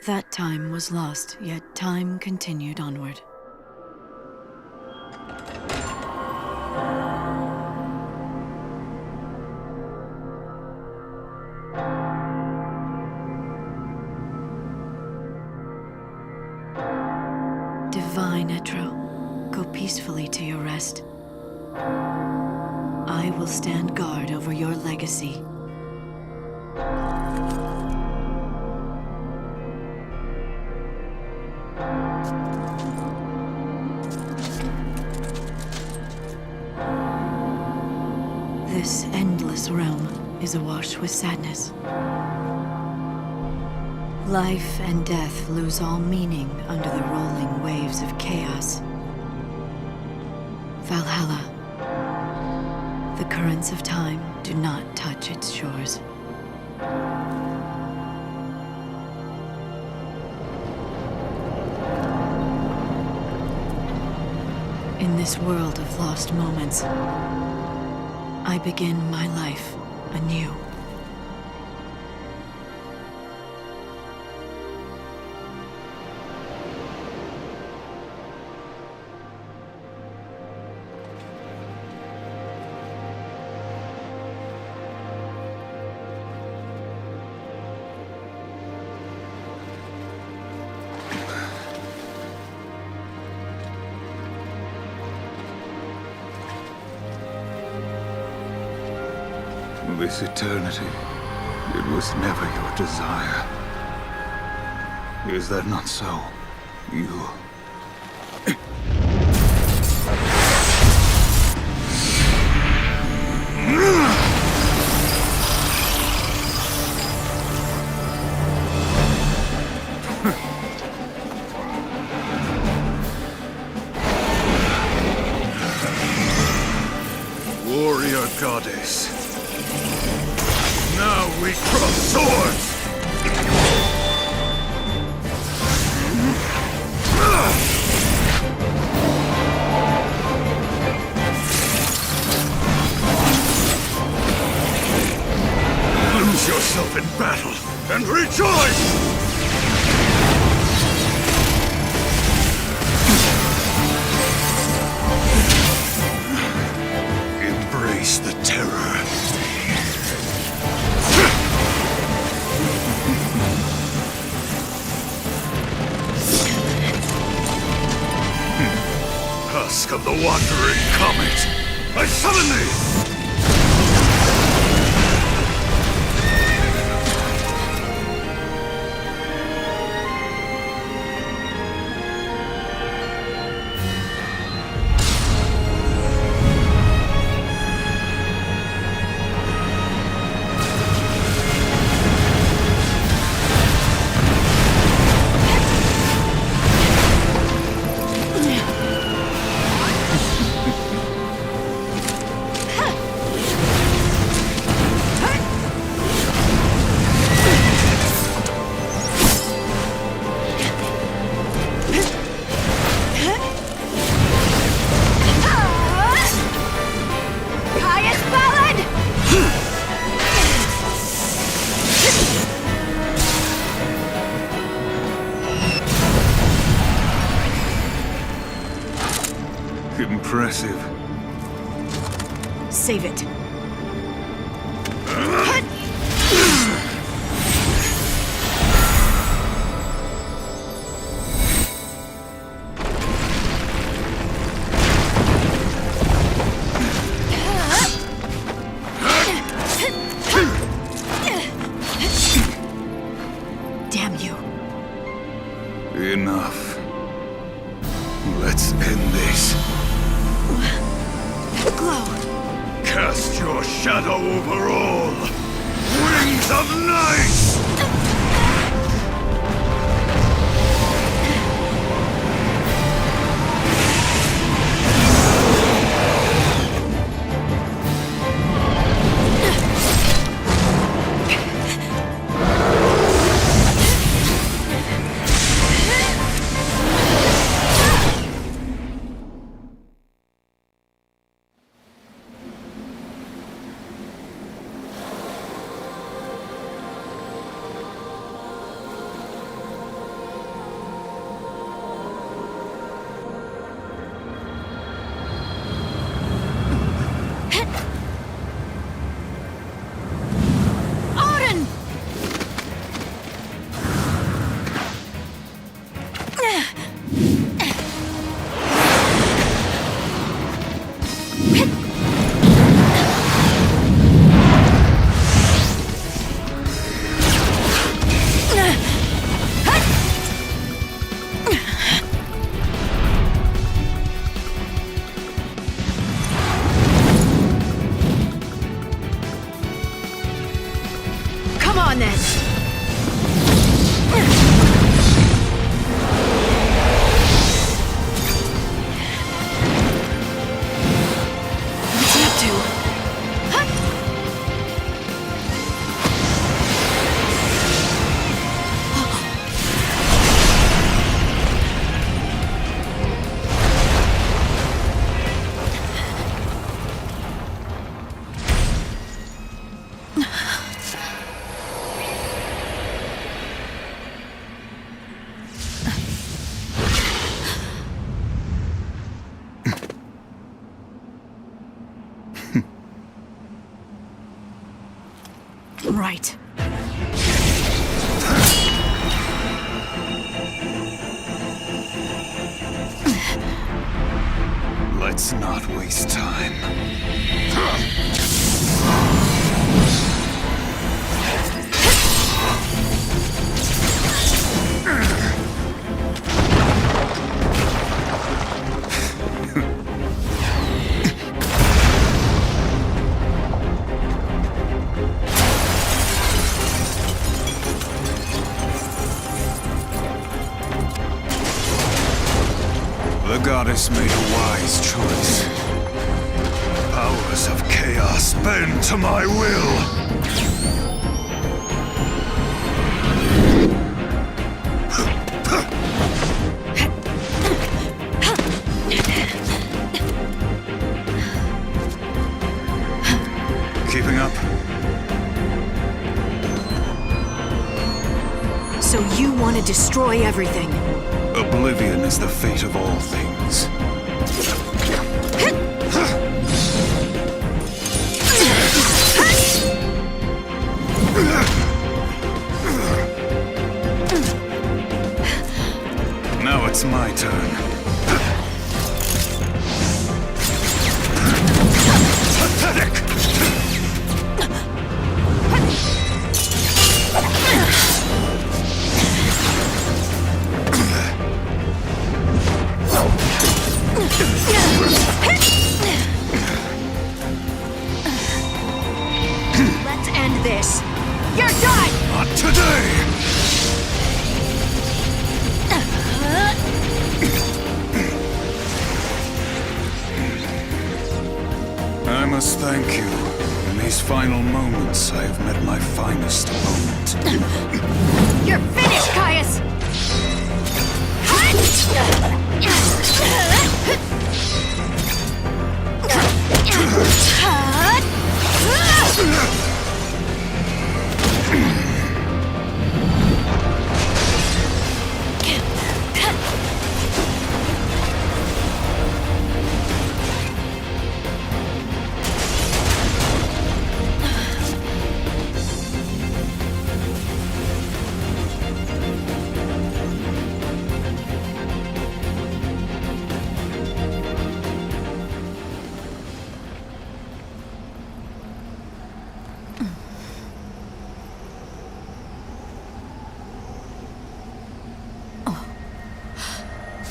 That time was lost, yet time continued onward. Divine Etro, go peacefully to your rest. I will stand guard over your legacy. This endless realm is awash with sadness. Life and death lose all meaning under the rolling waves of chaos. Valhalla. The currents of time do not touch its shores. In this world of lost moments, I begin my life anew. This eternity, it was never your desire. Is that not so? You... Warrior goddess. Now we cross swords! Lose yourself in battle and rejoice! Embrace the terror. Husk of the wandering comet, I summon thee! Impressive. Save it. Damn you. Enough. Let's end this. Glow. Cast your shadow over all. Wings of night! right. Let's not waste time. The goddess made a wise choice. Powers of chaos bend to my will. Keeping up? So you want to destroy everything? Oblivion is the fate of all things. Now it's my turn. Pathetic! Let's end this. You're done! Not today! I must thank you. In these final moments, I have met my finest opponent. You're finished, Caius!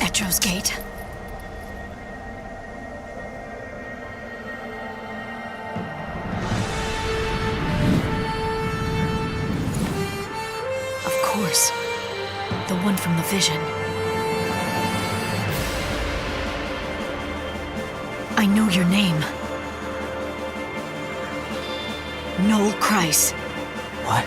Etro's Gate. Of course. The one from the vision. I know your name. Noel Kreiss. What?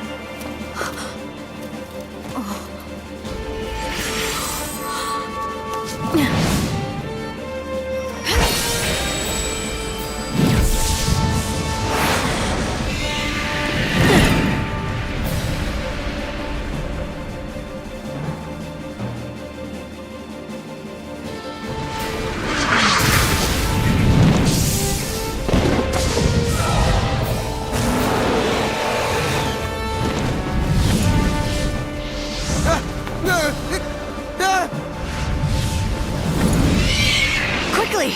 Quickly!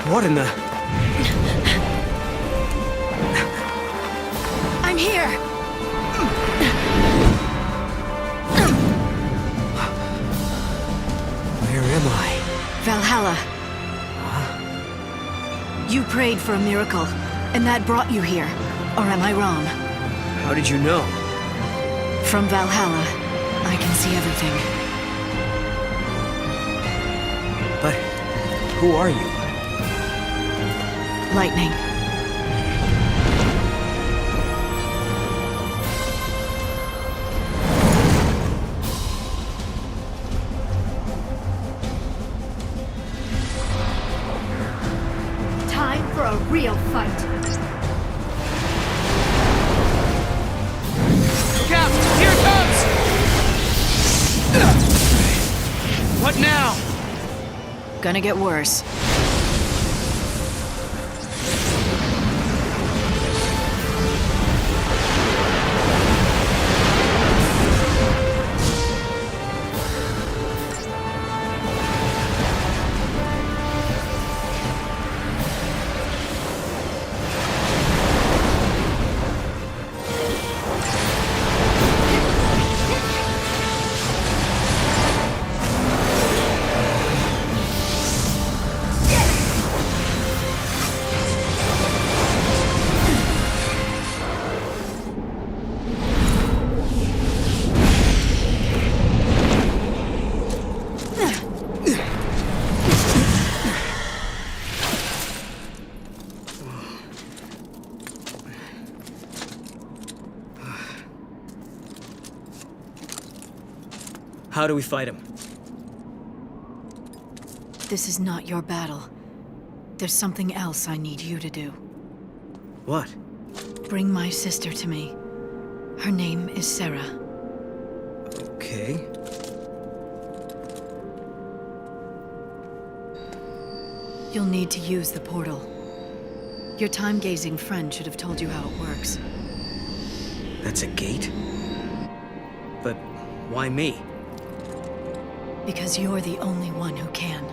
What in the... I'm here! Where am I? Valhalla. You prayed for a miracle, and that brought you here. Or am I wrong? How did you know? From Valhalla, I can see everything. But who are you? Lightning. Time for a real fight. Look out! Here it comes! What now? Gonna get worse. How do we fight him? This is not your battle. There's something else I need you to do. What? Bring my sister to me. Her name is Serah. Okay. You'll need to use the portal. Your time-gazing friend should have told you how it works. That's a gate? But why me? Because you're the only one who can.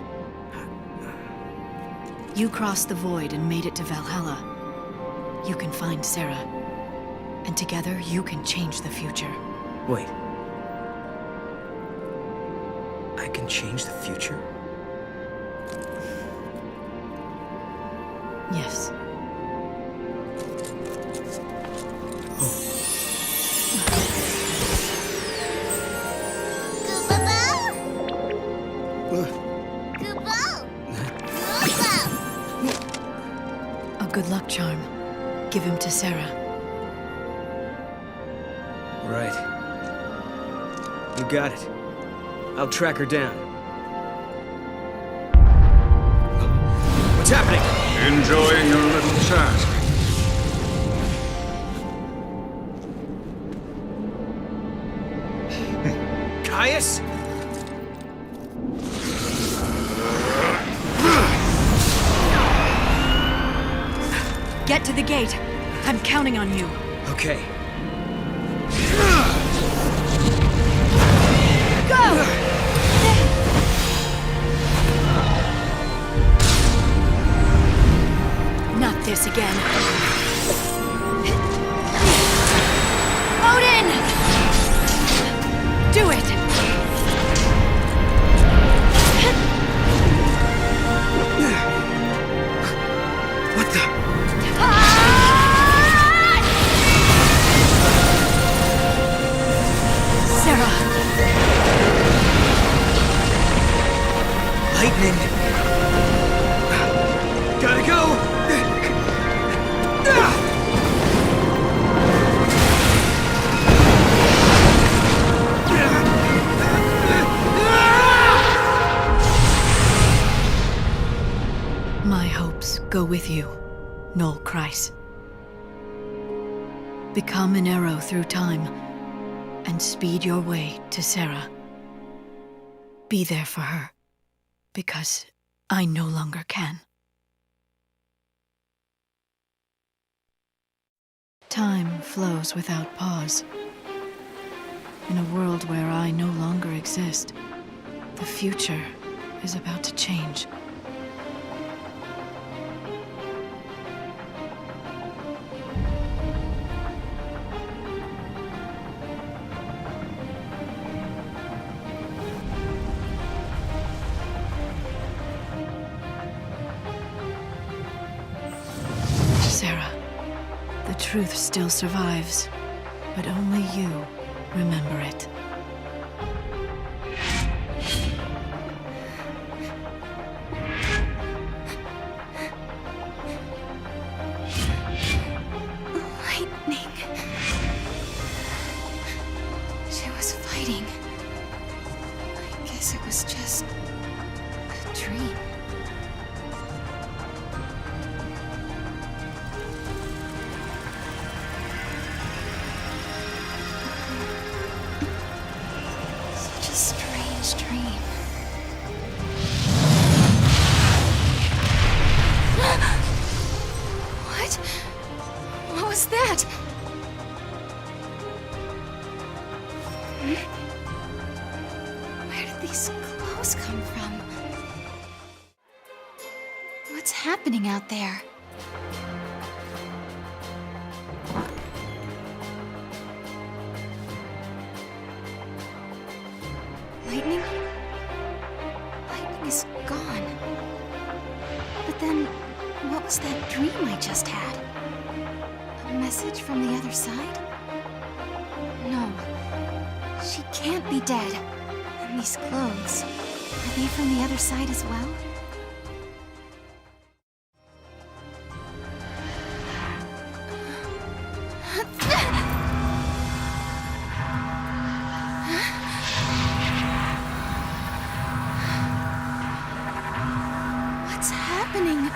You crossed the void and made it to Valhalla. You can find Serah. And together, you can change the future. Wait. I can change the future? Yes. A good luck charm. Give him to Serah. Right. You got it. I'll track her down. What's happening? Enjoying your little task. Caius? Get to the gate. I'm counting on you. Okay. Go! Not this again. Odin! Do it! What the? Serah! Lightning! Gotta go! My hopes go with you, Noel Kreiss. Become an arrow through time, and speed your way to Serah. Be there for her, because I no longer can. Time flows without pause. In a world where I no longer exist, the future is about to change. Serah, the truth still survives, but only you remember it. Lightning. She was fighting. I guess it was just a dream. Such a strange dream. What? What was that? Where did these clothes come from? What's happening out there? Lightning? Lightning is gone. But then, what was that dream I just had? A message from the other side? No. She can't be dead. And these clothes, are they from the other side as well? happening?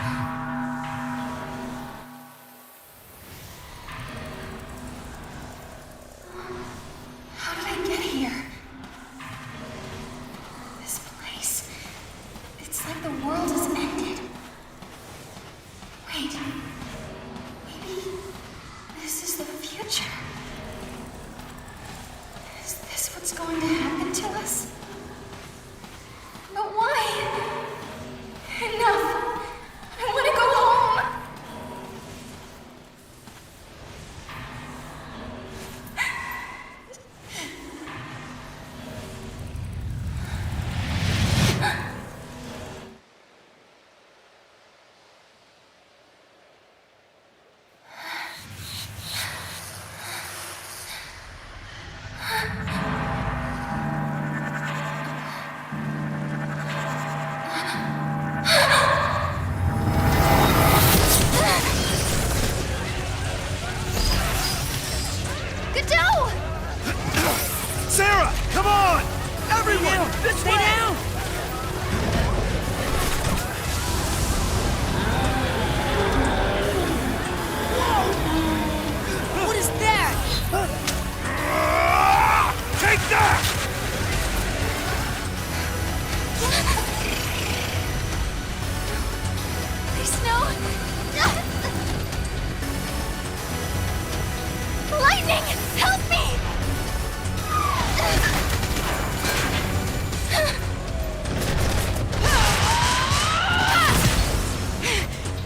How did I get here? This place... It's like the world has ended. Wait... Maybe... This is the future. Is this what's going to happen to us? But why? Enough! I want to go home! Serah, come on! Everyone, this way! down! What is that? Take that! There's no... Lightning! Help me!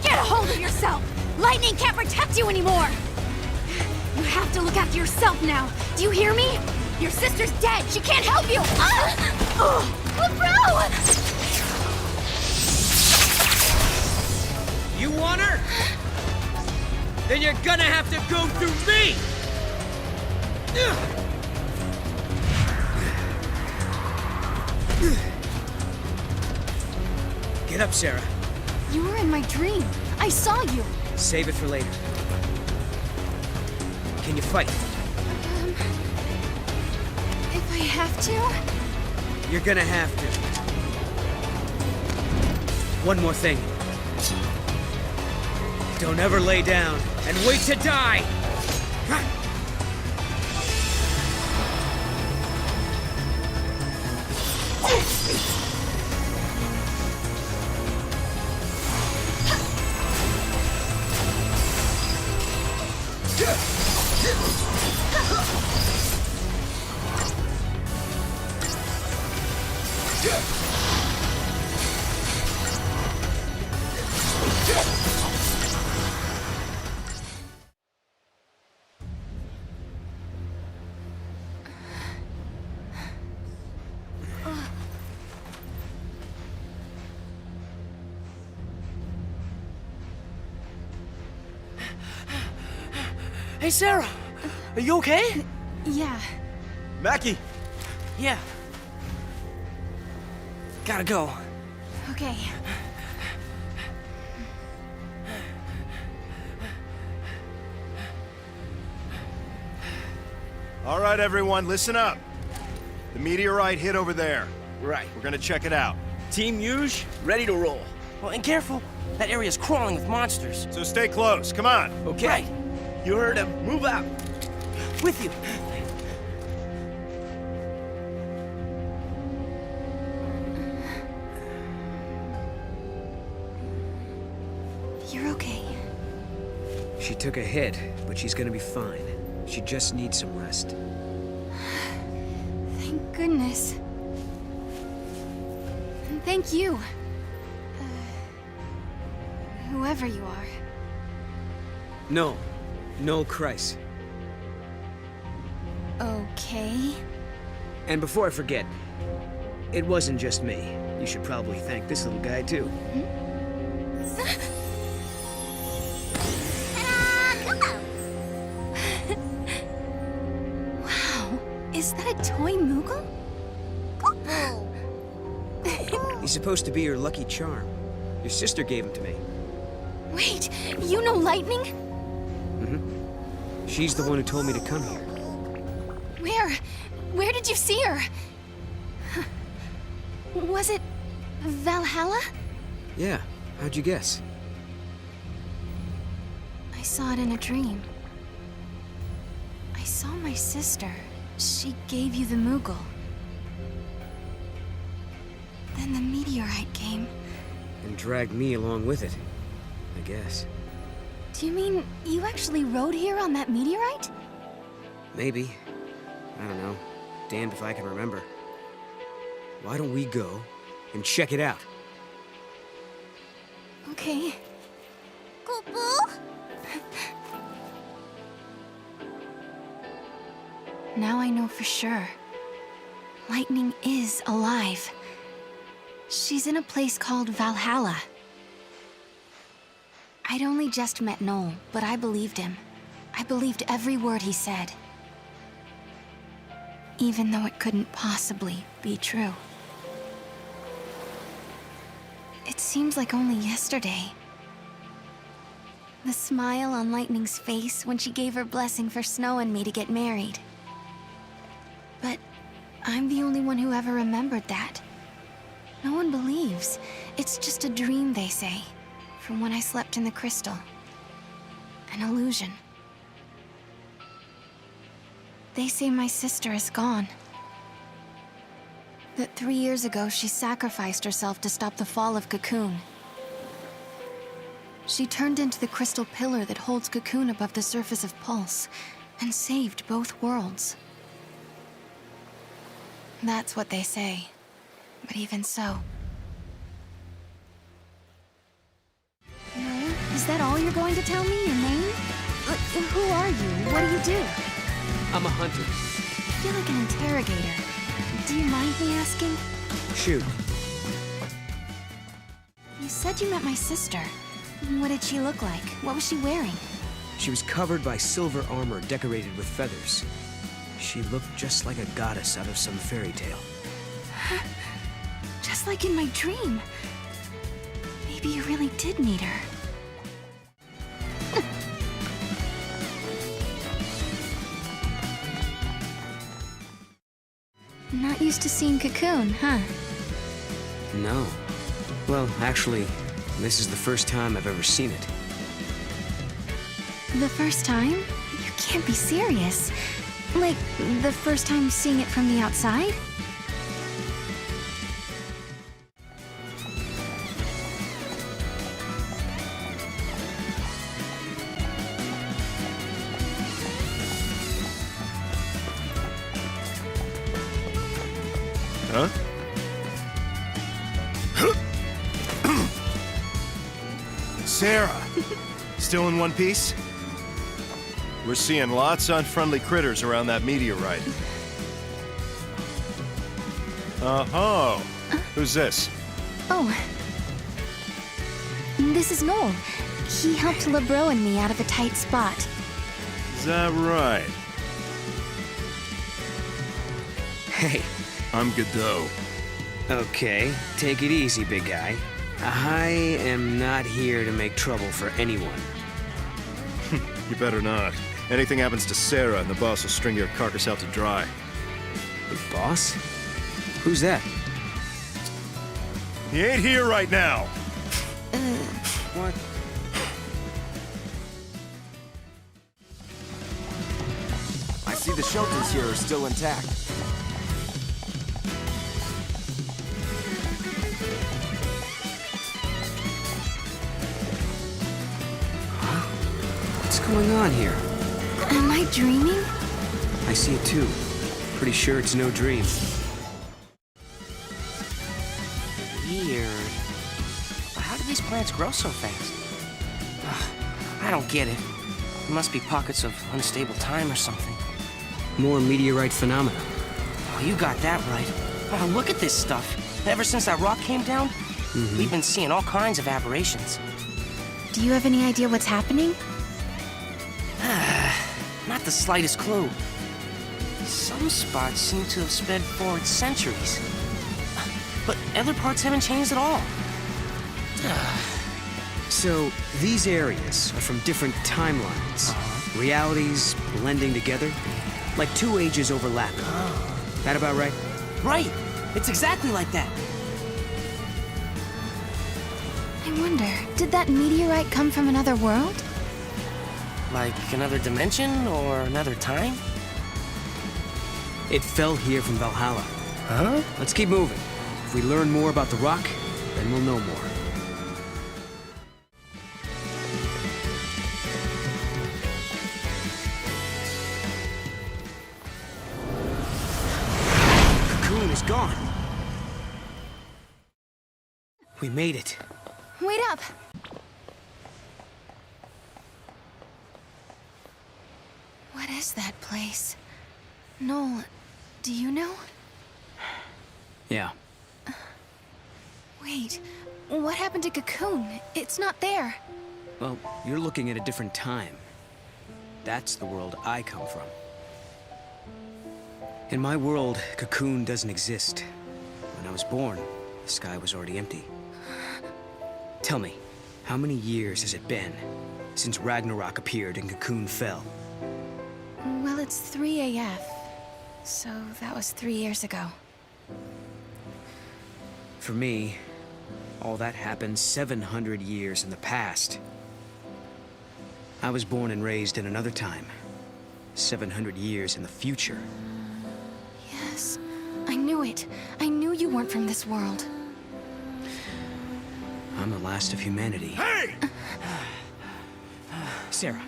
Get a hold of yourself! Lightning can't protect you anymore! You have to look after yourself now. Do you hear me? Your sister's dead. She can't help you. Bro! You want her? Then you're gonna have to go through me! Get up, Serah. You were in my dream. I saw you. Save it for later. Can you fight? If I have to? You're gonna have to. One more thing. Don't ever lay down and wait to die! Hey, Serah! Are you okay? Yeah. Mackie! Yeah. Gotta go. Okay. All right, everyone, listen up. The meteorite hit over there. Right. We're gonna check it out. Team Yuge, ready to roll. Well, and careful. That area's crawling with monsters. So stay close, come on. Okay. Right. You heard him. Move out. With you. You're okay. She took a hit, but she's gonna be fine. She just needs some rest. Thank goodness. And thank you. Whoever you are. Noel Kreiss. Okay. And before I forget, it wasn't just me. You should probably thank this little guy, too. Wow. Is that a toy Moogle? He's supposed to be your lucky charm. Your sister gave him to me. Wait, you know Lightning? Mm-hmm. She's the one who told me to come here. Where did you see her? Was it Valhalla? Yeah, How'd you guess? I saw it in a dream. I saw my sister. She gave you the Moogle. Then the meteorite came. And dragged me along with it, I guess. Do you mean you actually rode here on that meteorite? Maybe. I don't know. Damned if I can remember. Why don't we go and check it out? Okay. Now I know for sure. Lightning is alive. She's in a place called Valhalla. I'd only just met Noel, but I believed him. I believed every word he said. Even though it couldn't possibly be true. It seems like only yesterday. The smile on Lightning's face when she gave her blessing for Snow and me to get married. But I'm the only one who ever remembered that. No one believes. It's just a dream, they say, from when I slept in the crystal. An illusion. They say my sister is gone. That 3 years ago, she sacrificed herself to stop the fall of Cocoon. She turned into the crystal pillar that holds Cocoon above the surface of Pulse, and saved both worlds. That's what they say. But even so... No? Is that all you're going to tell me? Your name? Who are you? What do you do? I'm a hunter. I feel like an interrogator. Do you mind me asking? Shoot. You said you met my sister. What did she look like? What was she wearing? She was covered by silver armor decorated with feathers. She looked just like a goddess out of some fairy tale. Just like in my dream. Maybe you really did meet her. Not used to seeing Cocoon, huh? No. Well, actually, this is the first time I've ever seen it. The first time? You can't be serious. Like, the first time seeing it from the outside? Huh? Serah! Still in one piece? We're seeing lots of unfriendly critters around that meteorite. Oh, who's this? Oh. This is Noel. He helped LeBro and me out of a tight spot. Is that right? Hey. I'm Godot. Okay, take it easy, big guy. I am not here to make trouble for anyone. You better not. Anything happens to Serah and the boss will string your carcass out to dry. The boss? Who's that? He ain't here right now! What? I see the shelters here are still intact. What's going on here? Am I dreaming? I see it too. Pretty sure it's no dream. Weird. How do these plants grow so fast? I don't get it. There must be pockets of unstable time or something. More meteorite phenomena. Oh, you got that right. Oh, look at this stuff. Ever since that rock came down, we've been seeing all kinds of aberrations. Do you have any idea what's happening? Not the slightest clue. Some spots seem to have sped forward centuries. But other parts haven't changed at all. So, these areas are from different timelines. Realities blending together. Like two ages overlapping. That about right? Right! It's exactly like that. I wonder, did that meteorite come from another world? Like another dimension or another time? It fell here from Valhalla. Huh? Let's keep moving. If we learn more about the rock, then we'll know more. Cocoon is gone. We made it. Wait up! What is that place? Noel, do you know? Yeah. Wait, what happened to Cocoon? It's not there. Well, you're looking at a different time. That's the world I come from. In my world, Cocoon doesn't exist. When I was born, the sky was already empty. Tell me, how many years has it been since Ragnarok appeared and Cocoon fell? Well, it's 3 AF, so that was 3 years ago. For me, all that happened 700 years in the past. I was born and raised in another time. 700 years in the future. Yes, I knew it. I knew you weren't from this world. I'm the last of humanity. Hey! Serah,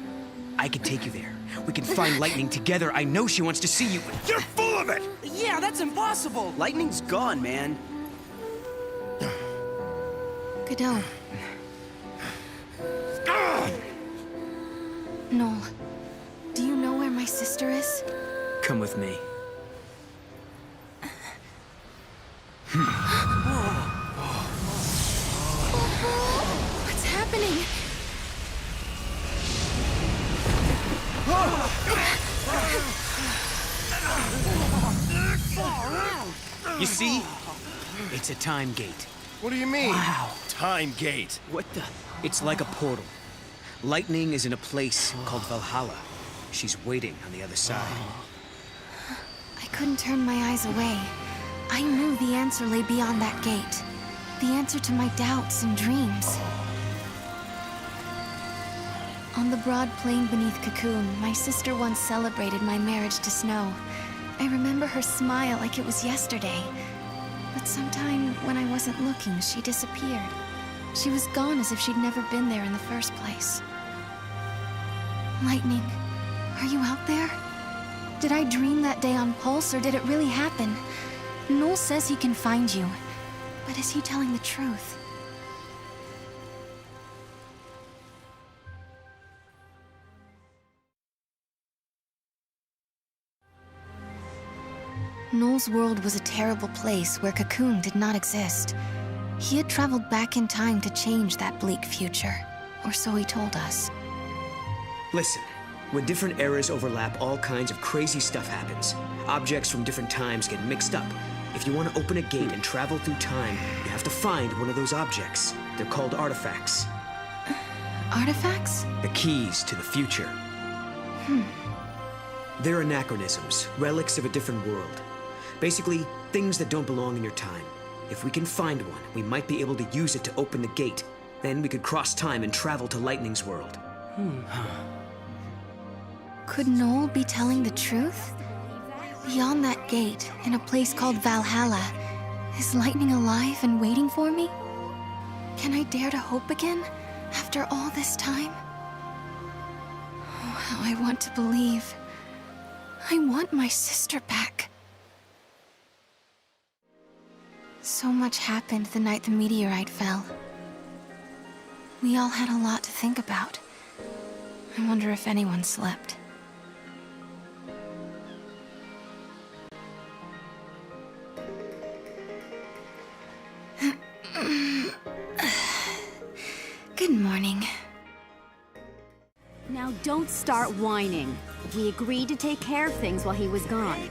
I can take you there. We can find Lightning together. I know she wants to see you. You're full of it! Yeah, that's impossible! Lightning's gone, man. Godot. Noel, do you know where my sister is? Come with me. What's happening? You see? It's a time gate. What do you mean? Wow. Time gate. What the? It's like a portal. Lightning is in a place called Valhalla. She's waiting on the other side. I couldn't turn my eyes away. I knew the answer lay beyond that gate. The answer to my doubts and dreams. On the broad plain beneath Cocoon, my sister once celebrated my marriage to Snow. I remember her smile like it was yesterday. But sometime when I wasn't looking, she disappeared. She was gone as if she'd never been there in the first place. Lightning, are you out there? Did I dream that day on Pulse, or did it really happen? Noel says he can find you, but is he telling the truth? Noel's world was a terrible place where Cocoon did not exist. He had traveled back in time to change that bleak future, or so he told us. Listen, when different eras overlap, all kinds of crazy stuff happens. Objects from different times get mixed up. If you want to open a gate and travel through time, you have to find one of those objects. They're called artifacts. Artifacts? The keys to the future. They're anachronisms, relics of a different world. Basically, things that don't belong in your time. If we can find one, we might be able to use it to open the gate. Then we could cross time and travel to Lightning's world. Could Noel be telling the truth? Beyond that gate, in a place called Valhalla, is Lightning alive and waiting for me? Can I dare to hope again, after all this time? Oh, how I want to believe. I want my sister back. So much happened the night the meteorite fell. We all had a lot to think about. I wonder if anyone slept. Good morning. Now don't start whining. We agreed to take care of things while he was gone.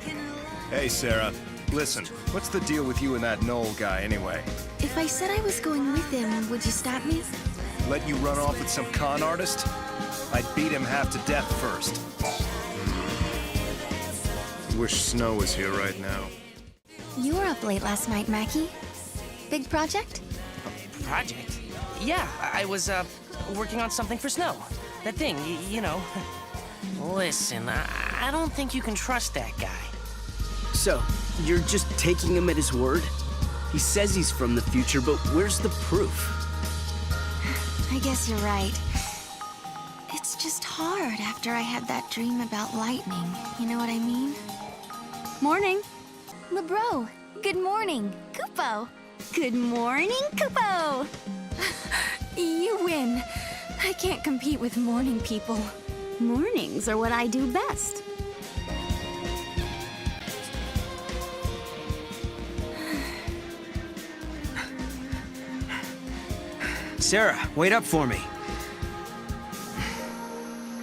Hey, Serah. Listen, what's the deal with you and that Noel guy anyway? If I said I was going with him, would you stop me? Let you run off with some con artist? I'd beat him half to death first. Wish Snow was here right now. You were up late last night, Mackie. Big project? Project? Yeah, I was, working on something for Snow. That thing, you know. Listen, I don't think you can trust that guy. So, you're just taking him at his word? He says he's from the future, but where's the proof? I guess you're right. It's just hard after I had that dream about lightning. You know what I mean? Morning. LeBro, good morning. Kupo. Good morning, Kupo. You win. I can't compete with morning people. Mornings are what I do best. Serah, wait up for me.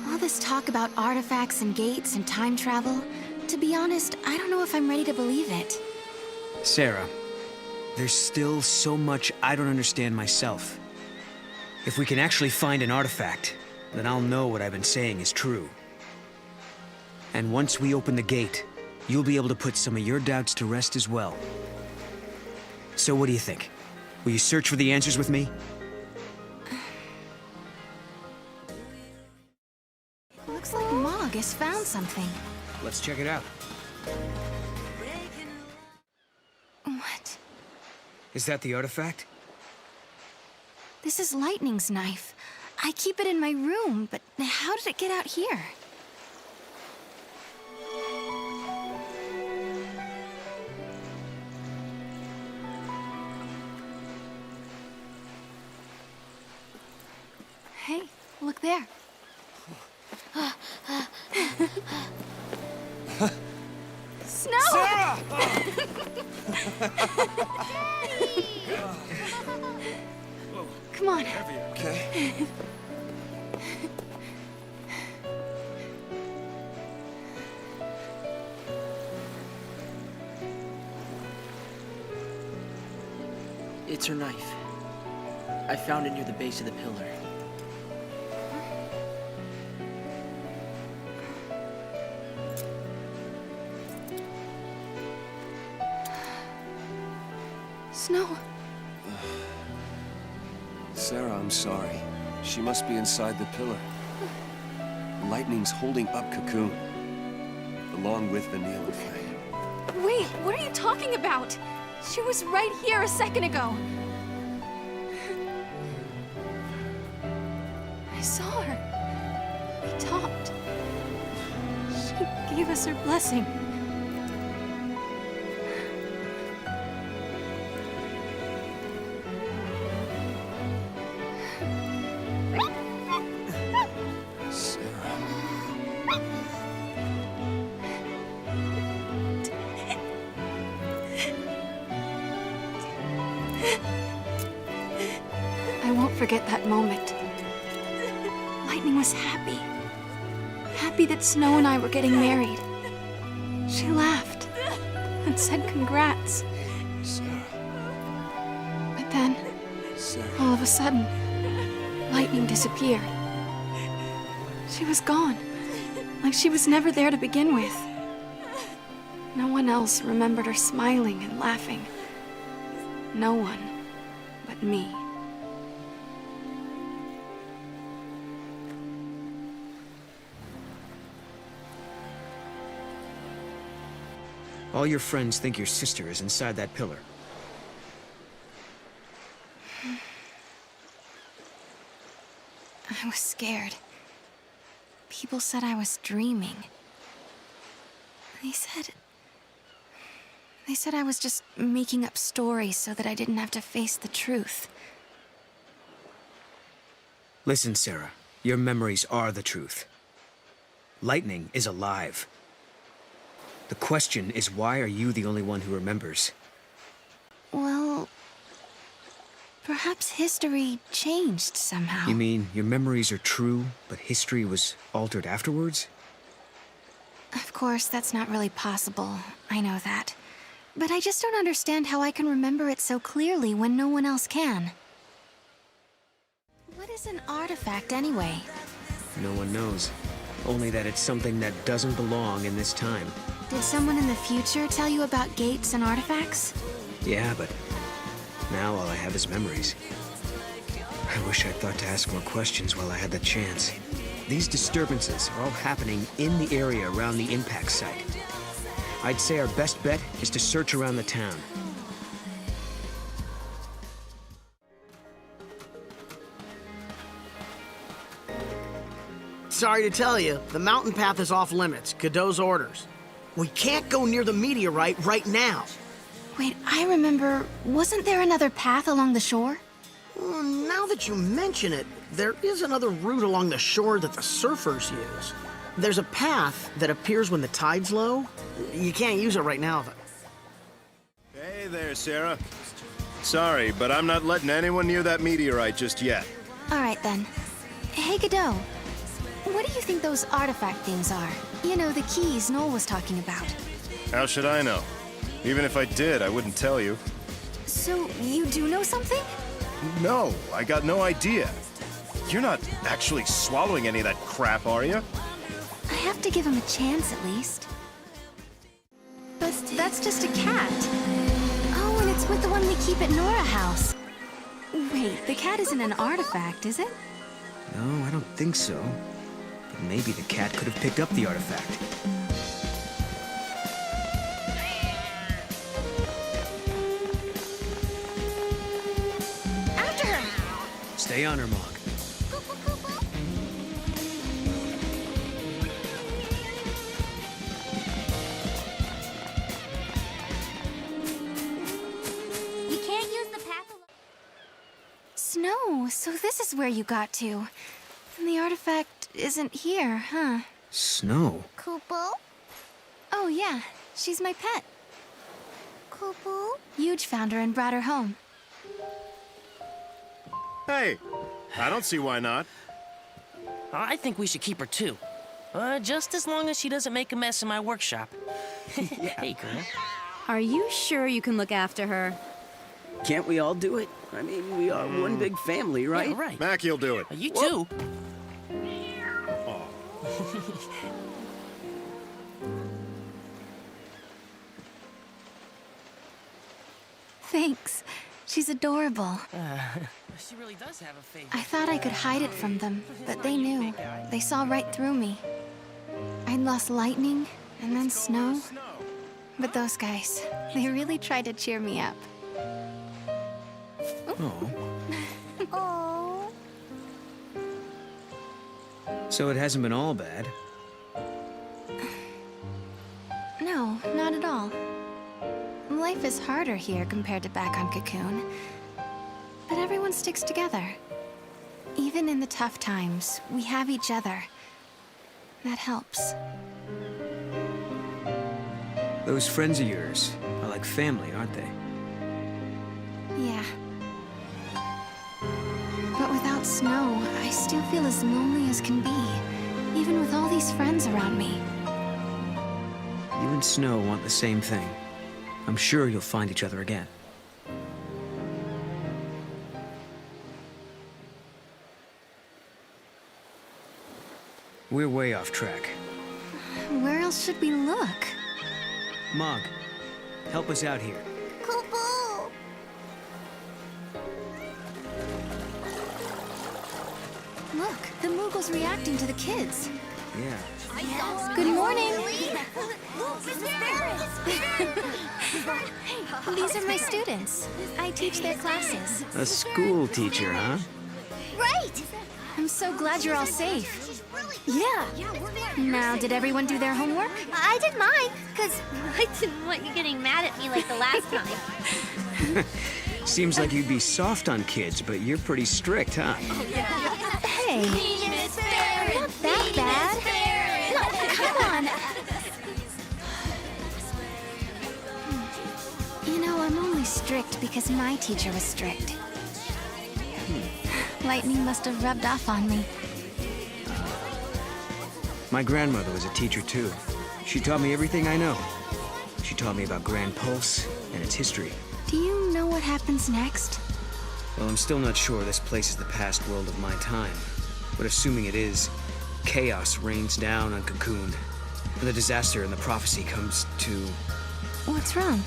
All this talk about artifacts and gates and time travel, to be honest, I don't know if I'm ready to believe it. Serah, there's still so much I don't understand myself. If we can actually find an artifact, then I'll know what I've been saying is true. And once we open the gate, you'll be able to put some of your doubts to rest as well. So what do you think? Will you search for the answers with me? Looks like Mog has found something. Let's check it out. What? Is that the artifact? This is Lightning's knife. I keep it in my room, but how did it get out here? Hey, look there. Snow! Serah! Come on. Okay. It's her knife. I found it near the base of the pillar. Snow. Serah, I'm sorry. She must be inside the pillar. Lightning's holding up Cocoon, along with Vanille and Fang. Wait, what are you talking about? She was right here a second ago. I saw her. We talked. She gave us her blessing. I won't forget that moment. Lightning was happy. Happy that Snow and I were getting married. She laughed and said congrats. Serah. But then, Serah. all of a sudden, Lightning disappeared. She was gone, like she was never there to begin with. No one else remembered her smiling and laughing. No one but me. All your friends think your sister is inside that pillar. I was scared. People said I was dreaming. They said I was just making up stories so that I didn't have to face the truth. Listen, Serah, your memories are the truth. Lightning is alive. The question is, why are you the only one who remembers? Well, perhaps history changed somehow. You mean your memories are true, but history was altered afterwards? Of course, that's not really possible. I know that. But I just don't understand how I can remember it so clearly when no one else can. What is an artifact, anyway? No one knows. Only that it's something that doesn't belong in this time. Did someone in the future tell you about gates and artifacts? Yeah, but now all I have is memories. I wish I'd thought to ask more questions while I had the chance. These disturbances are all happening in the area around the impact site. I'd say our best bet is to search around the town. Sorry to tell you, the mountain path is off limits. Godot's orders. We can't go near the meteorite right now. Wait, I remember, wasn't there another path along the shore? Now that you mention it, there is another route along the shore that the surfers use. There's a path that appears when the tide's low. You can't use it right now, though. Hey there, Serah. Sorry, but I'm not letting anyone near that meteorite just yet. All right, then. Hey, Godot. What do you think those artifact things are? You know, the keys Noel was talking about. How should I know? Even if I did, I wouldn't tell you. So, you do know something? No, I got no idea. You're not actually swallowing any of that crap, are you? I have to give him a chance, at least. But that's just a cat. Oh, and it's with the one we keep at Nora House. Wait, the cat isn't an artifact, is it? No, I don't think so. But maybe the cat could have picked up the artifact. After her! Stay on her, Mog. You can't use the path alone. Snow, so this is where you got to. And the artifact isn't here, huh? Snow? Kupo? Oh, yeah. She's my pet. Kupo? Yuge found her and brought her home. Hey, I don't see why not. I think we should keep her too. Just as long as she doesn't make a mess in my workshop. Hey, girl. Are you sure you can look after her? Can't we all do it? I mean, we are one big family, right? Yeah, right. Mackie'll do it. You too. Thanks. She's adorable. She really does have a favorite. I thought I could hide it from them, but they knew. They saw right through me. I'd lost lightning, and then snow. But those guys, they really tried to cheer me up. Oh. Oh. So it hasn't been all bad. No, not at all. Life is harder here compared to back on Cocoon. But everyone sticks together. Even in the tough times, we have each other. That helps. Those friends of yours are like family, aren't they? Yeah. But without Snow, I still feel as lonely as can be, even with all these friends around me. You and Snow want the same thing. I'm sure you'll find each other again. We're way off track. Where else should we look? Mog, help us out here. Kupo! Look, the Moogle's reacting to the kids. Yeah. Good morning. These are my students. I teach their classes. A school teacher, huh? Right! I'm so glad you're all safe. Yeah. Now, did everyone do their homework? I did mine, because I didn't want you getting mad at me like the last time. Seems like you'd be soft on kids, but you're pretty strict, huh? Hey. Not that bad. No, come on. You know, I'm only strict because my teacher was strict. Lightning must have rubbed off on me. My grandmother was a teacher, too. She taught me everything I know. She taught me about Grand Pulse and its history. Do you know what happens next? Well, I'm still not sure this place is the past world of my time. But assuming it is, chaos rains down on Cocoon. And the disaster and the prophecy comes to... What's wrong?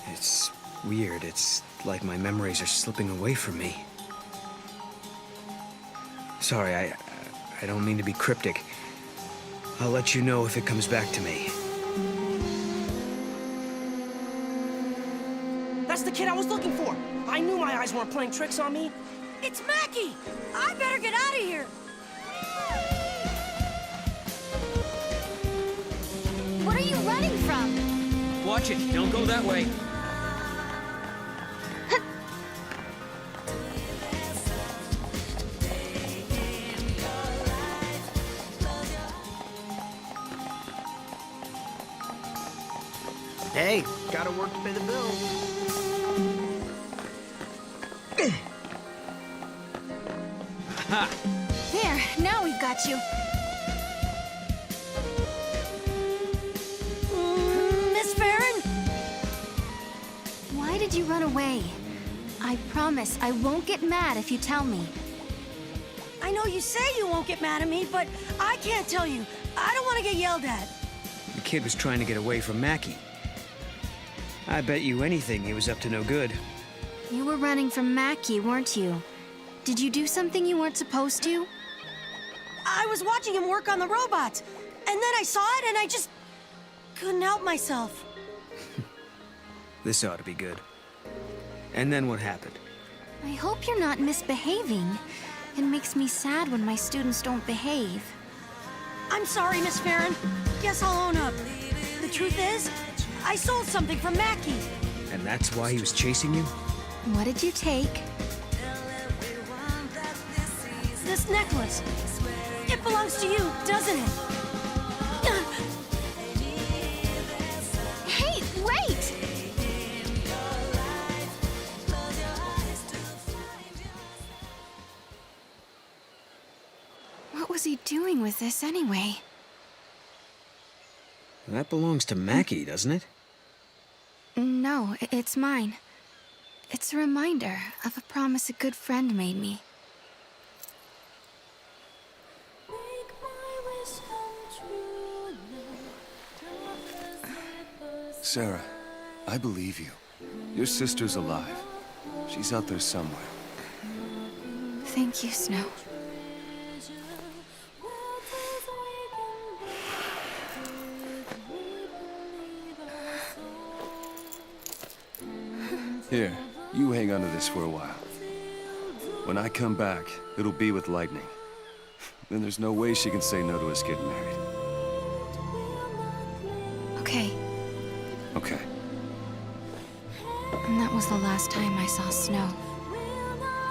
It's weird. It's like my memories are slipping away from me. Sorry, I don't mean to be cryptic. I'll let you know if it comes back to me. That's the kid I was looking for! I knew my eyes weren't playing tricks on me! It's Mackie! I better get out of here! What are you running from? Watch it, don't go that way. Hey, gotta work to pay the bills. There, now we've got you. Miss Farron? Why did you run away? I promise I won't get mad if you tell me. I know you say you won't get mad at me, but I can't tell you. I don't want to get yelled at. The kid was trying to get away from Mackie. I bet you anything he was up to no good. You were running from Mackie, weren't you? Did you do something you weren't supposed to? I was watching him work on the robots, and then I saw it and I just couldn't help myself. This ought to be good. And then what happened? I hope you're not misbehaving. It makes me sad when my students don't behave. I'm sorry, Miss Farron. Guess I'll own up. The truth is, I sold something from Mackie. And that's why he was chasing you? What did you take? This necklace. It belongs to you, doesn't it? Hey, wait! What was he doing with this anyway? That belongs to Mackie, doesn't it? No, it's mine. It's a reminder of a promise a good friend made me. Serah, I believe you. Your sister's alive. She's out there somewhere. Thank you, Snow. Here, you hang on to this for a while. When I come back, it'll be with Lightning. Then there's no way she can say no to us getting married. Okay. Okay. And that was the last time I saw Snow.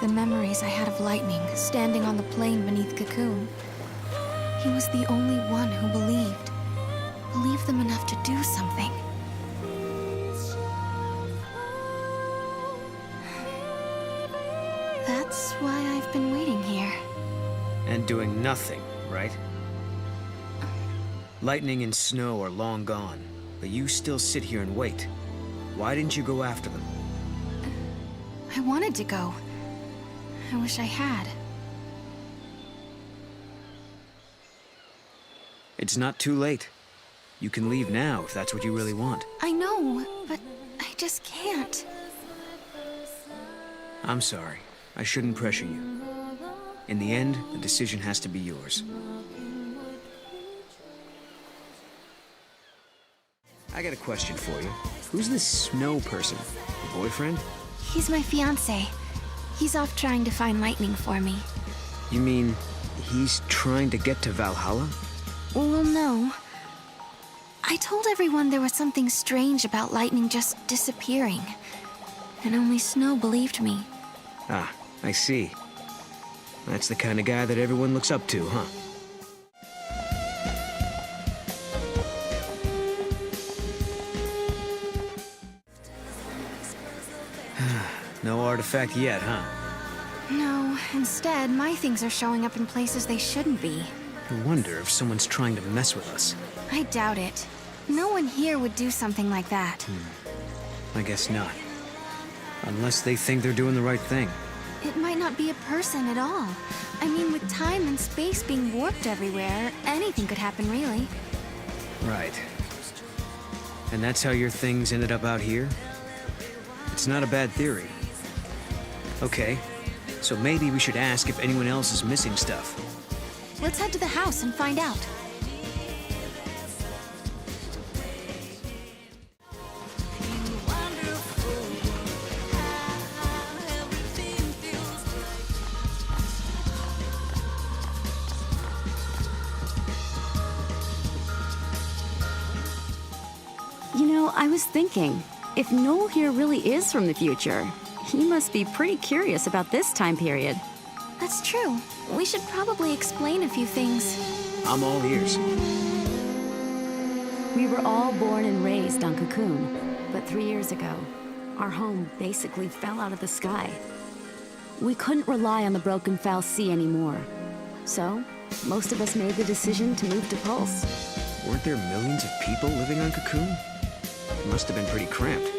The memories I had of Lightning standing on the plain beneath Cocoon. He was the only one who believed. Believed them enough to do something. That's why I've been waiting here. And doing nothing, right? Lightning and Snow are long gone, but you still sit here and wait. Why didn't you go after them? I wanted to go. I wish I had. It's not too late. You can leave now if that's what you really want. I know, but I just can't. I'm sorry. I shouldn't pressure you. In the end, the decision has to be yours. I got a question for you. Who's this Snow person? Your boyfriend? He's my fiancé. He's off trying to find Lightning for me. You mean he's trying to get to Valhalla? Well, no. I told everyone there was something strange about Lightning just disappearing. And only Snow believed me. Ah, I see. That's the kind of guy that everyone looks up to, huh? No artifact yet, huh? No, instead, my things are showing up in places they shouldn't be. I wonder if someone's trying to mess with us. I doubt it. No one here would do something like that. I guess not. Unless they think they're doing the right thing. It might not be a person at all. I mean, with time and space being warped everywhere, anything could happen, really. Right. And that's how your things ended up out here? It's not a bad theory. Okay, so maybe we should ask if anyone else is missing stuff. Let's head to the house and find out. You know, I was thinking, if Noel here really is from the future, he must be pretty curious about this time period. That's true. We should probably explain a few things. I'm all ears. We were all born and raised on Cocoon, but 3 years ago, our home basically fell out of the sky. We couldn't rely on the broken foul sea anymore. So, most of us made the decision to move to Pulse. Weren't there millions of people living on Cocoon? It must have been pretty cramped.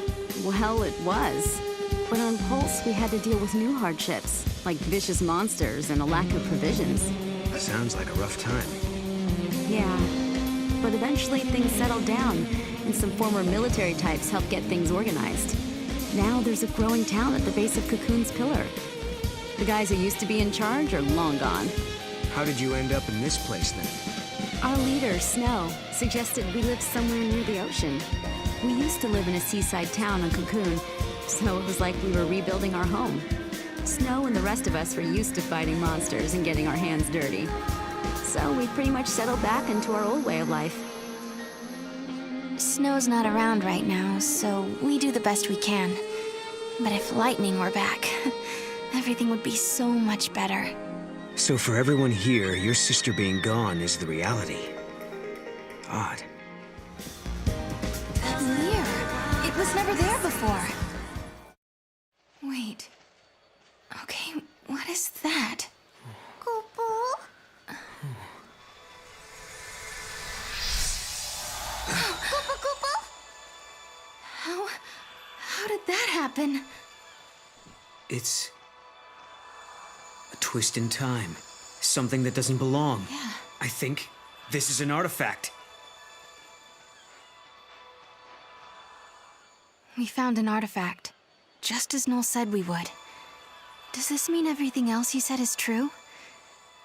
Well, it was. But on Pulse, we had to deal with new hardships, like vicious monsters and a lack of provisions. Sounds like a rough time. Yeah. But eventually things settled down, and some former military types helped get things organized. Now there's a growing town at the base of Cocoon's pillar. The guys who used to be in charge are long gone. How did you end up in this place then? Our leader, Snow, suggested we live somewhere near the ocean. We used to live in a seaside town on Cocoon, so it was like we were rebuilding our home. Snow and the rest of us were used to fighting monsters and getting our hands dirty. So we pretty much settled back into our old way of life. Snow's not around right now, so we do the best we can. But if Lightning were back, everything would be so much better. So for everyone here, your sister being gone is the reality. Odd. That mirror, it was never there before. Wait. Okay, what is that? How did that happen? It's a twist in time. Something that doesn't belong. Yeah. I think this is an artifact. We found an artifact, just as Noel said we would. Does this mean everything else he said is true?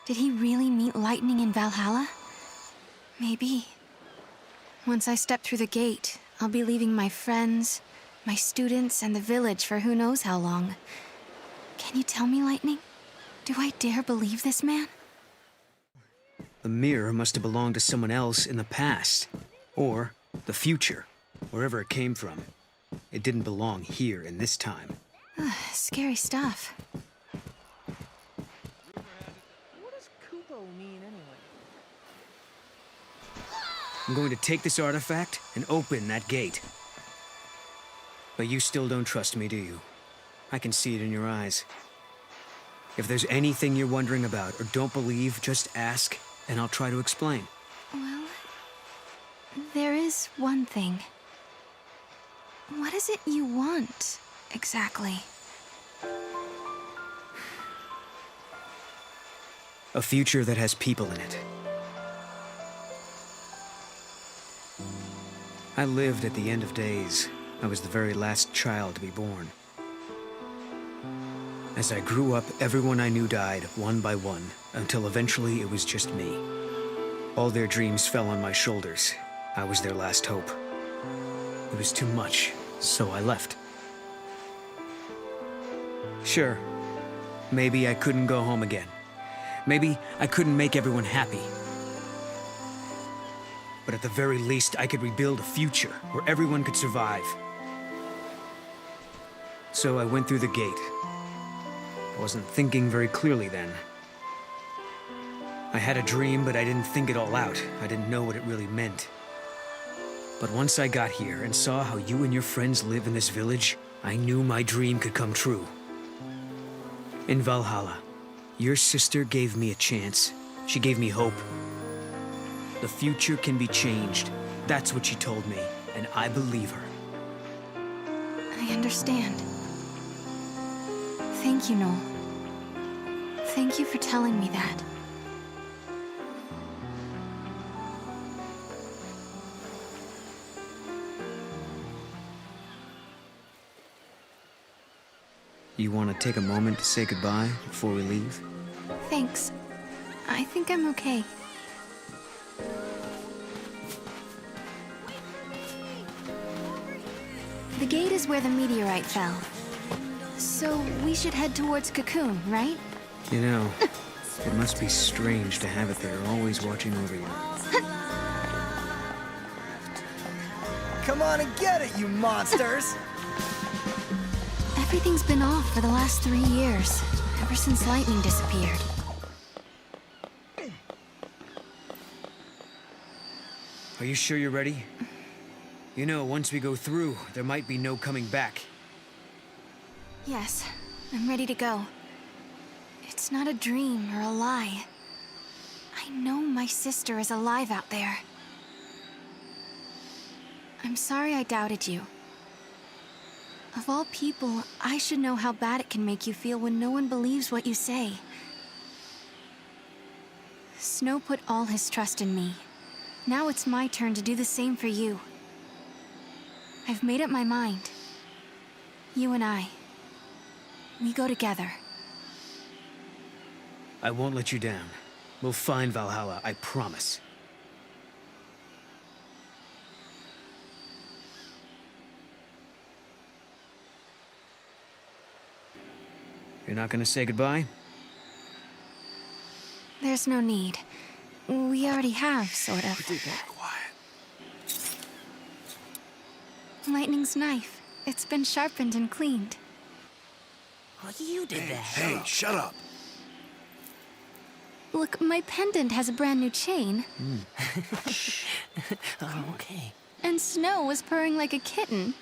Did he really meet Lightning in Valhalla? Maybe. Once I step through the gate, I'll be leaving my friends, my students, and the village for who knows how long. Can you tell me, Lightning? Do I dare believe this man? The mirror must have belonged to someone else in the past. Or the future, wherever it came from. It didn't belong here in this time. Scary stuff. What does Kupo mean anyway? I'm going to take this artifact and open that gate. But you still don't trust me, do you? I can see it in your eyes. If there's anything you're wondering about or don't believe, just ask, and I'll try to explain. Well, there is one thing. What is it you want, exactly? A future that has people in it. I lived at the end of days. I was the very last child to be born. As I grew up, everyone I knew died, one by one, until eventually it was just me. All their dreams fell on my shoulders. I was their last hope. It was too much, so I left. Sure, maybe I couldn't go home again. Maybe I couldn't make everyone happy. But at the very least, I could rebuild a future where everyone could survive. So I went through the gate. I wasn't thinking very clearly then. I had a dream, but I didn't think it all out. I didn't know what it really meant. But once I got here and saw how you and your friends live in this village, I knew my dream could come true. In Valhalla, your sister gave me a chance. She gave me hope. The future can be changed. That's what she told me, and I believe her. I understand. Thank you, Noel. Thank you for telling me that. You want to take a moment to say goodbye before we leave? Thanks. I think I'm okay. The gate is where the meteorite fell. So we should head towards Cocoon, right? You know, it must be strange to have it there, always watching over you. Come on and get it, you monsters! Everything's been off for the last 3 years, ever since lightning disappeared. Are you sure you're ready? You know, once we go through, there might be no coming back. Yes, I'm ready to go. It's not a dream or a lie. I know my sister is alive out there. I'm sorry I doubted you. Of all people, I should know how bad it can make you feel when no one believes what you say. Snow put all his trust in me. Now it's my turn to do the same for you. I've made up my mind. You and I. We go together. I won't let you down. We'll find Valhalla, I promise. You're not gonna say goodbye? There's no need. We already have, sort of. Quiet. Lightning's knife. It's been sharpened and cleaned. Oh, you did that. Hey, shut up. Look, my pendant has a brand new chain. Oh, okay. And Snow was purring like a kitten.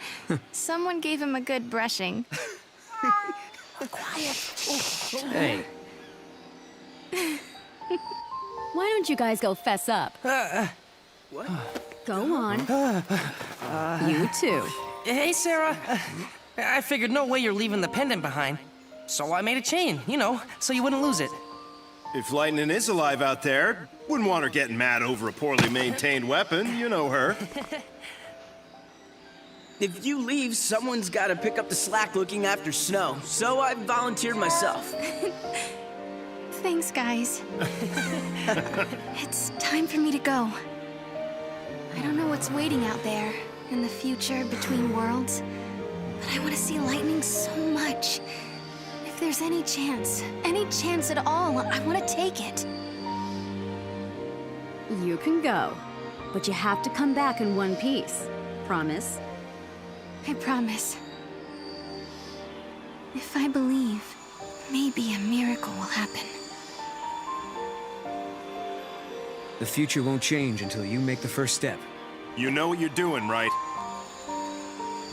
Someone gave him a good brushing. Quiet. Hey. Why don't you guys go fess up? What? Go on. You too. Hey, Serah. I figured no way you're leaving the pendant behind. So I made a chain, you know, so you wouldn't lose it. If Lightning is alive out there, wouldn't want her getting mad over a poorly maintained weapon. You know her. If you leave, someone's gotta pick up the slack looking after Snow, so I volunteered myself. Thanks, guys. It's time for me to go. I don't know what's waiting out there, in the future, between worlds, but I want to see Lightning so much. If there's any chance at all, I want to take it. You can go, but you have to come back in one piece. Promise? I promise. If I believe, maybe a miracle will happen. The future won't change until you make the first step. You know what you're doing, right?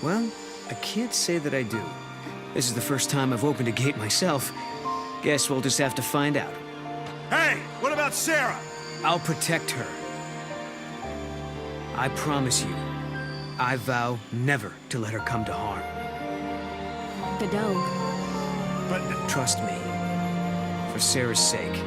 Well, I can't say that I do. This is the first time I've opened a gate myself. Guess we'll just have to find out. Hey, what about Serah? I'll protect her. I promise you. I vow never to let her come to harm. Godot. But trust me, for Serah's sake.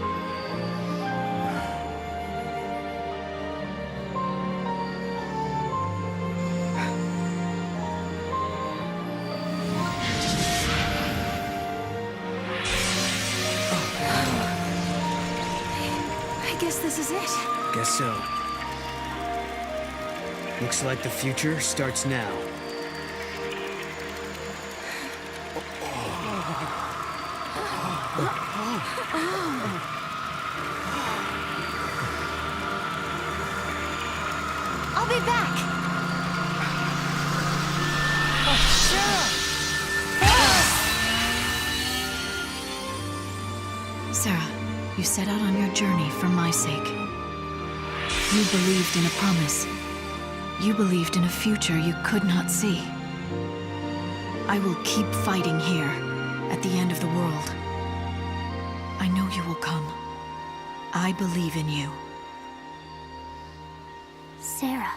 I guess this is it. Guess so. Looks like the future starts now. I'll be back. Serah, you set out on your journey for my sake. You believed in a promise. You believed in a future you could not see. I will keep fighting here, at the end of the world. I know you will come. I believe in you. Serah.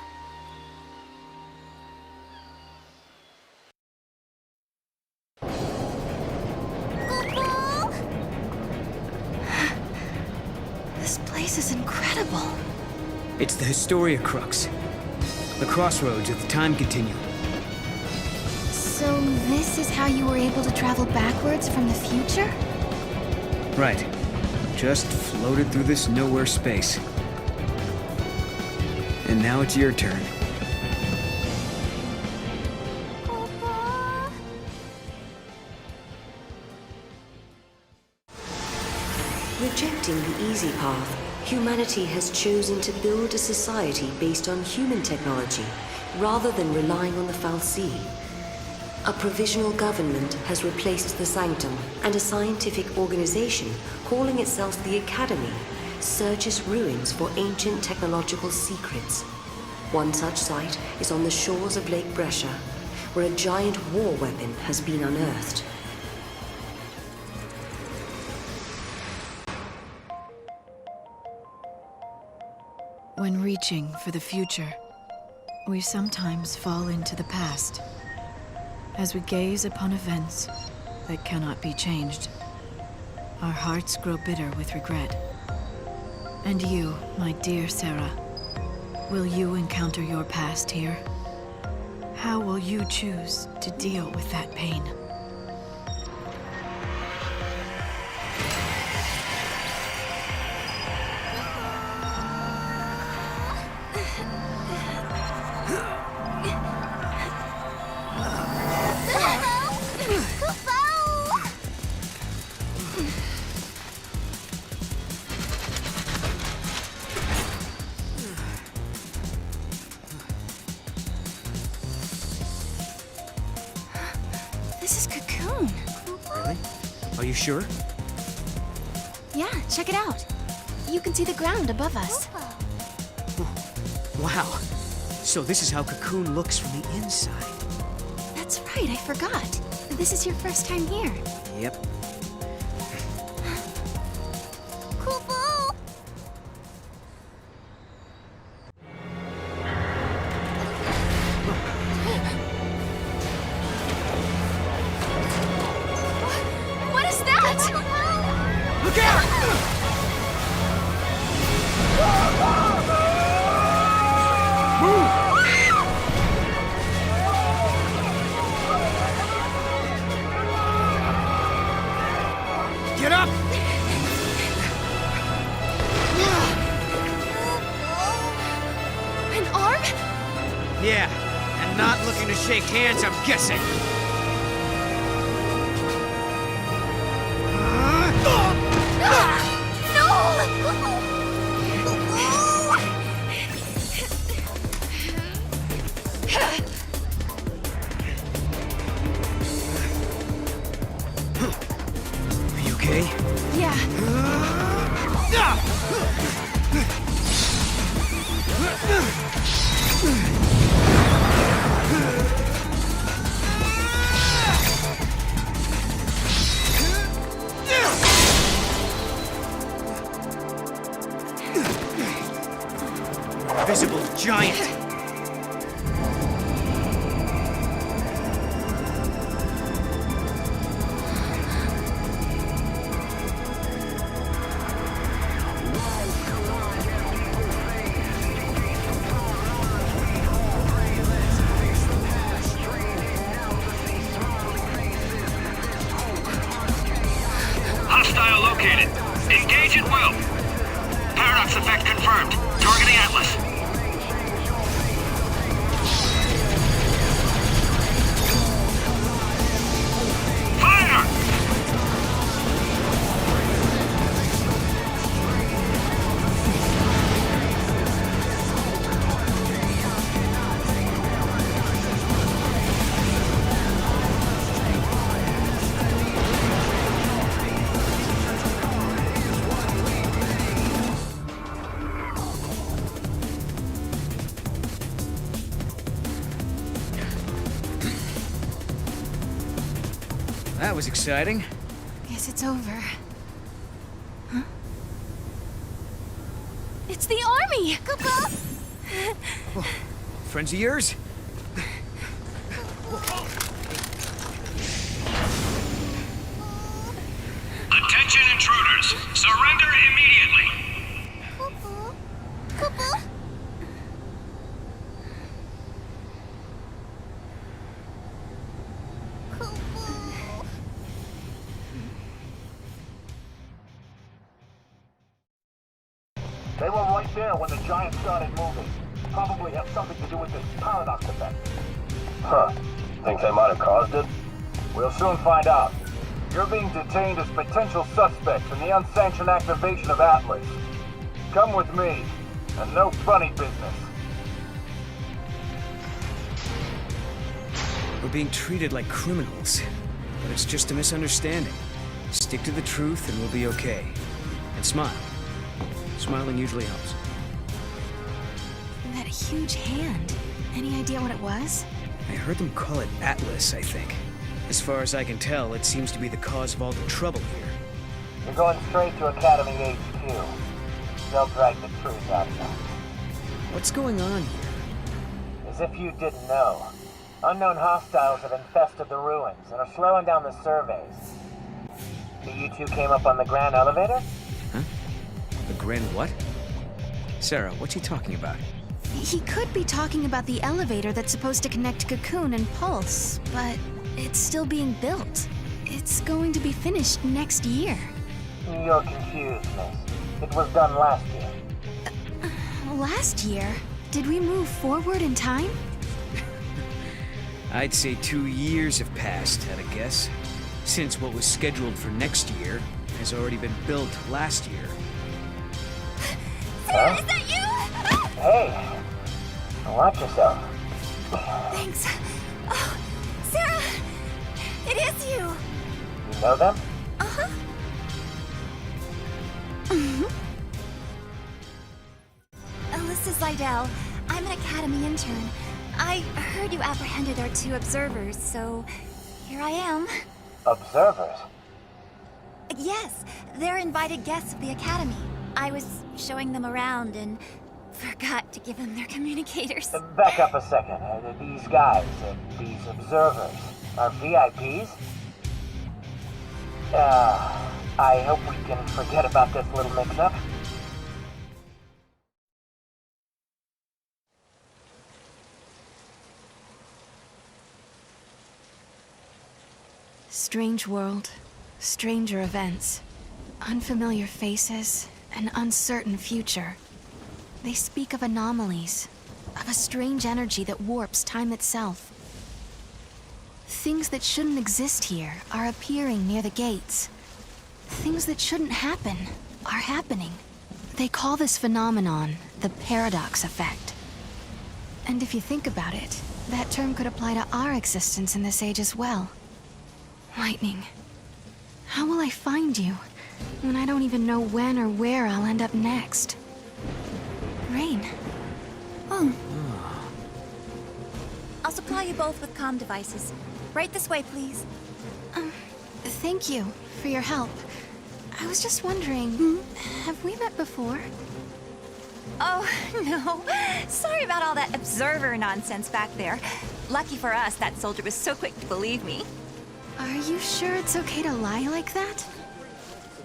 This place is incredible. It's the Historia Crux. The crossroads of the time continuum. So this This is how you were able to travel backwards from the future? Right. Just floated through this nowhere space. And now it's your turn. Rejecting the easy path, humanity has chosen to build a society based on human technology, rather than relying on the fal'Cie. A provisional government has replaced the Sanctum, and a scientific organization, calling itself the Academy, searches ruins for ancient technological secrets. One such site is on the shores of Lake Brescia, where a giant war weapon has been unearthed. When reaching for the future, we sometimes fall into the past. As we gaze upon events that cannot be changed, our hearts grow bitter with regret. And you, my dear Serah, will you encounter your past here? How will you choose to deal with that pain? This is Cocoon. Really? Are you sure? Yeah, check it out. You can see the ground above us. Wow. So this is how Cocoon looks from the inside. That's right, I forgot. This is your first time here. Yep. What is that? Look out! Get up! An arm? Yeah, and not looking to shake hands, I'm guessing. Are you okay? Yeah. Invisible giant. Hostile located. Engage at will. Paradox effect confirmed. Targeting Atlas. Fire! That was exciting. Guess it's over. Huh? It's the army! Friends of yours? Attention intruders! Surrender immediately! They were right there when the giant started moving. Probably have something to do with this paradox effect. Huh. Think they might have caused it? We'll soon find out. You're being detained as potential suspects in the unsanctioned activation of Atlas. Come with me, and no funny business. We're being treated like criminals, but it's just a misunderstanding. Stick to the truth and we'll be okay. And smile. Smiling usually helps. That huge hand. Any idea what it was? I heard them call it Atlas, I think. As far as I can tell, it seems to be the cause of all the trouble here. You're going straight to Academy HQ. They'll drag the truth out of you. What's going on here? As if you didn't know. Unknown hostiles have infested the ruins and are slowing down the surveys. So you two came up on the Grand Elevator? Huh? The Grand what? Serah, what's he talking about? He could be talking about the elevator that's supposed to connect Cocoon and Pulse, but it's still being built. It's going to be finished next year. You're confused, miss. It was done last year. Last year? Did we move forward in time? I'd say 2 years have passed, at a guess. Since what was scheduled for next year has already been built last year. Serah, is that you? Hey! Watch yourself. Thanks. Oh, Serah! It is you! You know them? Uh-huh. Alyssa Zidell. I'm an Academy intern. I heard you apprehended our 2 observers, so here I am. Observers? Yes, they're invited guests of the Academy. I was showing them around and forgot to give them their communicators. Back up a second. These guys, these observers, are VIPs? I hope we can forget about this little mix-up. Strange world, stranger events, unfamiliar faces, an uncertain future. They speak of anomalies, of a strange energy that warps time itself. Things that shouldn't exist here are appearing near the gates. Things that shouldn't happen are happening. They call this phenomenon the paradox effect. And if you think about it, that term could apply to our existence in this age as well. Lightning, how will I find you when I don't even know when or where I'll end up next? Rain. Oh. I'll supply you both with comm devices. Right this way, please. Thank you for your help. I was just wondering, have we met before? Oh, no. Sorry about all that observer nonsense back there. Lucky for us, that soldier was so quick to believe me. Are you sure it's okay to lie like that?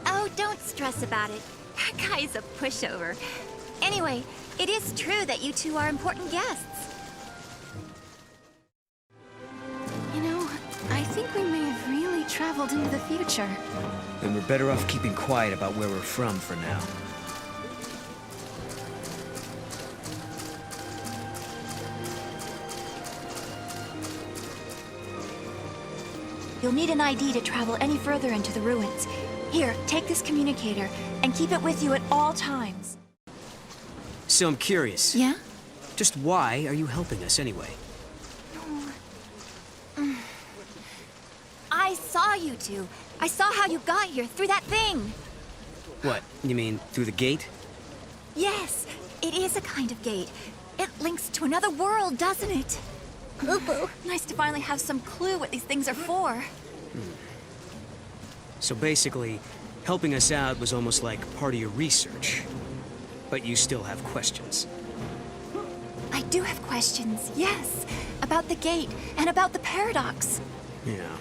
Oh, don't stress about it. That guy's a pushover. Anyway, it is true that you 2 are important guests. You know, I think we may have really traveled into the future. Then we're better off keeping quiet about where we're from for now. You'll need an ID to travel any further into the ruins. Here, take this communicator, and keep it with you at all times. So I'm curious. Yeah? Just why are you helping us anyway? I saw you 2. I saw how you got here, through that thing. What, you mean through the gate? Yes, it is a kind of gate. It links to another world, doesn't it? Ooh, nice to finally have some clue what these things are for. So basically, helping us out was almost like part of your research. But you still have questions. I do have questions, yes. About the gate, and about the paradox. Yeah.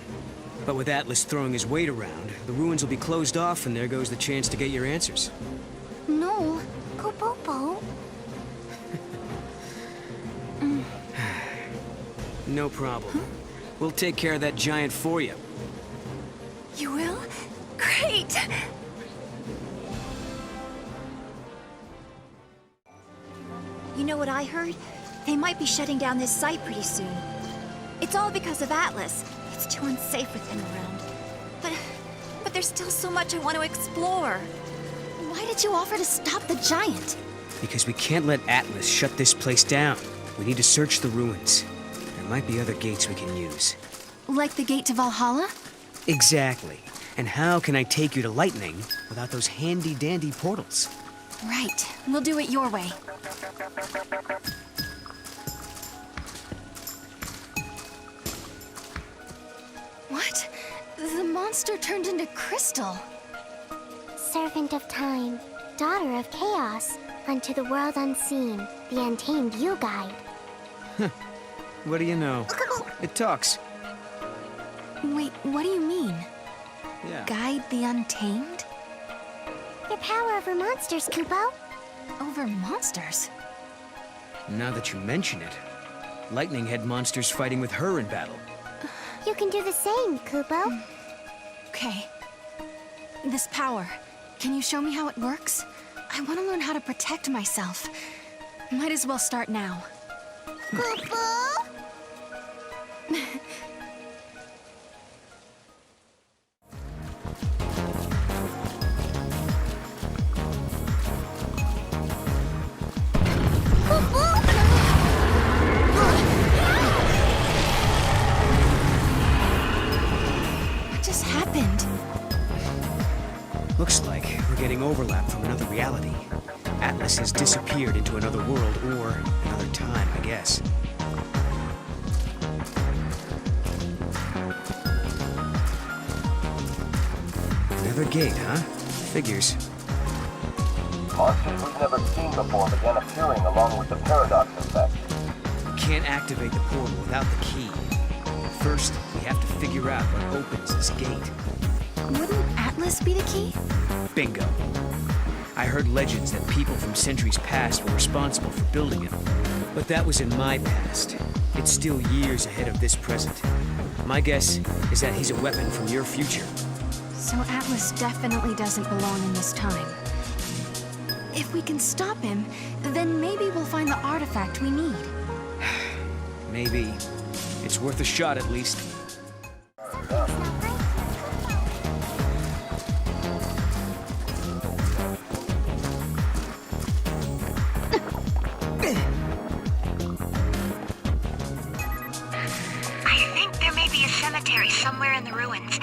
But with Atlas throwing his weight around, the ruins will be closed off and there goes the chance to get your answers. No. Go Popo. No problem. We'll take care of that giant for you. You will? Great! what I heard? They might be shutting down this site pretty soon. It's all because of Atlas. It's too unsafe with him around. But there's still so much I want to explore. Why did you offer to stop the giant? Because we can't let Atlas shut this place down. We need to search the ruins. There might be other gates we can use. Like the gate to Valhalla? Exactly. And how can I take you to Lightning without those handy-dandy portals? Right. We'll do it your way. What? The monster turned into Crystal. Servant of time, daughter of chaos, unto the world unseen, the untamed you guide. What do you know? It talks. Wait, what do you mean? Yeah. Guide the untamed? Your power over monsters, Kupo. Over monsters? Now that you mention it, Lightning had monsters fighting with her in battle. You can do the same, Kupo. Okay. This power, can you show me how it works? I want to learn how to protect myself. Might as well start now. Kupo? What just happened? Looks like we're getting overlap from another reality. Atlas has disappeared into another world or another time, I guess. Another gate, huh? Figures. Monsters we've never seen before began appearing along with the paradox effect. We can't activate the portal without the key. First, we have to figure out what opens this gate. Wouldn't Atlas be the key? Bingo. I heard legends that people from centuries past were responsible for building it. But that was in my past. It's still years ahead of this present. My guess is that he's a weapon from your future. So Atlas definitely doesn't belong in this time. If we can stop him, then maybe we'll find the artifact we need. Maybe. It's worth a shot at least. I think there may be a cemetery somewhere in the ruins.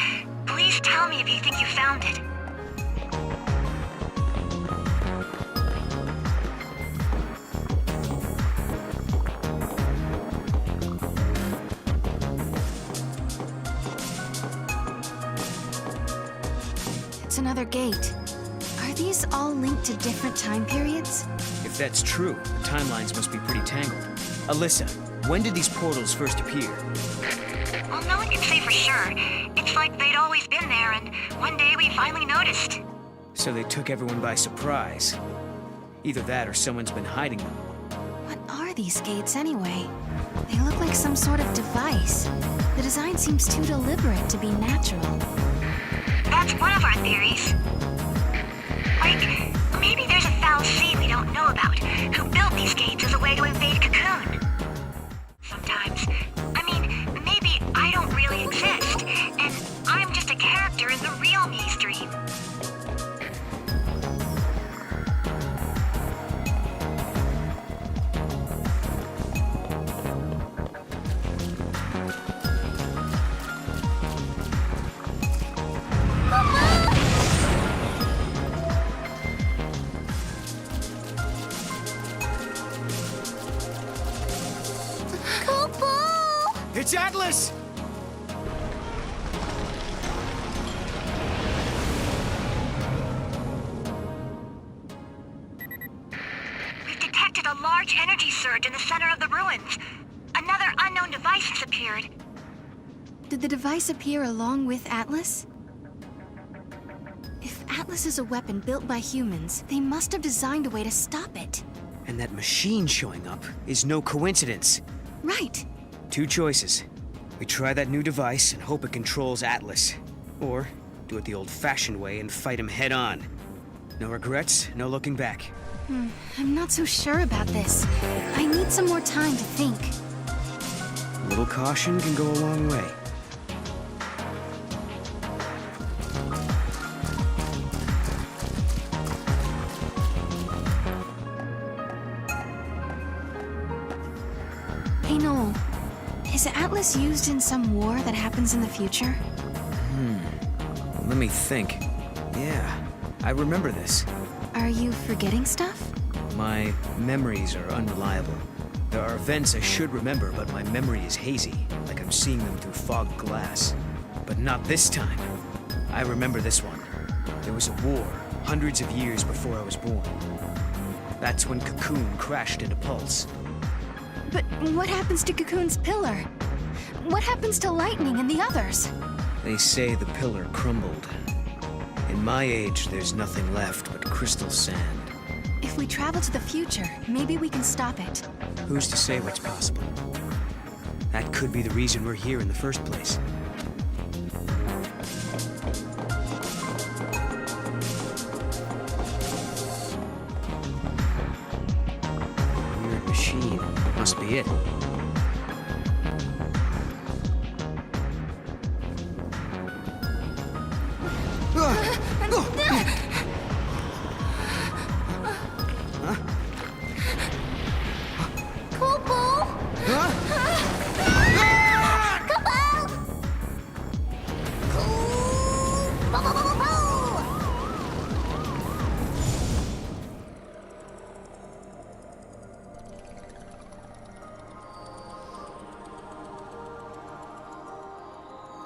Please tell me if you think you found it. It's another gate. Are these all linked to different time periods? If that's true, the timelines must be pretty tangled. Alyssa, when did these portals first appear? Well, no one can say for sure. It's like they'd always been there, and one day we finally noticed. So they took everyone by surprise. Either that or someone's been hiding them. What are these gates anyway? They look like some sort of device. The design seems too deliberate to be natural. That's one of our theories. Like, maybe there's a foul sea we don't know about, who built these gates as a way to invade Cocoon. Sometimes, I mean, maybe I don't really exist, and I'm just a character in the real me stream. It's Atlas! We've detected a large energy surge in the center of the ruins. Another unknown device has appeared. Did the device appear along with Atlas? If Atlas is a weapon built by humans, they must have designed a way to stop it. And that machine showing up is no coincidence. Right. Two choices. We try that new device and hope it controls Atlas. Or do it the old-fashioned way and fight him head-on. No regrets, no looking back. I'm not so sure about this. I need some more time to think. A little caution can go a long way. Hey, Noel. Is Atlas used in some war that happens in the future? Let me think. Yeah, I remember this. Are you forgetting stuff? My memories are unreliable. There are events I should remember, but my memory is hazy, like I'm seeing them through fogged glass. But not this time. I remember this one. There was a war, hundreds of years before I was born. That's when Cocoon crashed into Pulse. But what happens to Cocoon's pillar? What happens to Lightning and the others? They say the pillar crumbled. In my age, there's nothing left but crystal sand. If we travel to the future, maybe we can stop it. Who's to say what's possible? That could be the reason we're here in the first place. Weird machine. Must be it.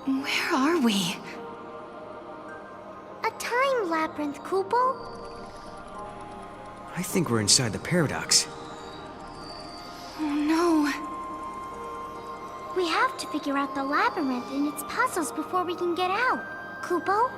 Where are we? A time labyrinth, Kupo. I think we're inside the paradox. Oh no. We have to figure out the labyrinth and its puzzles before we can get out. Kupo?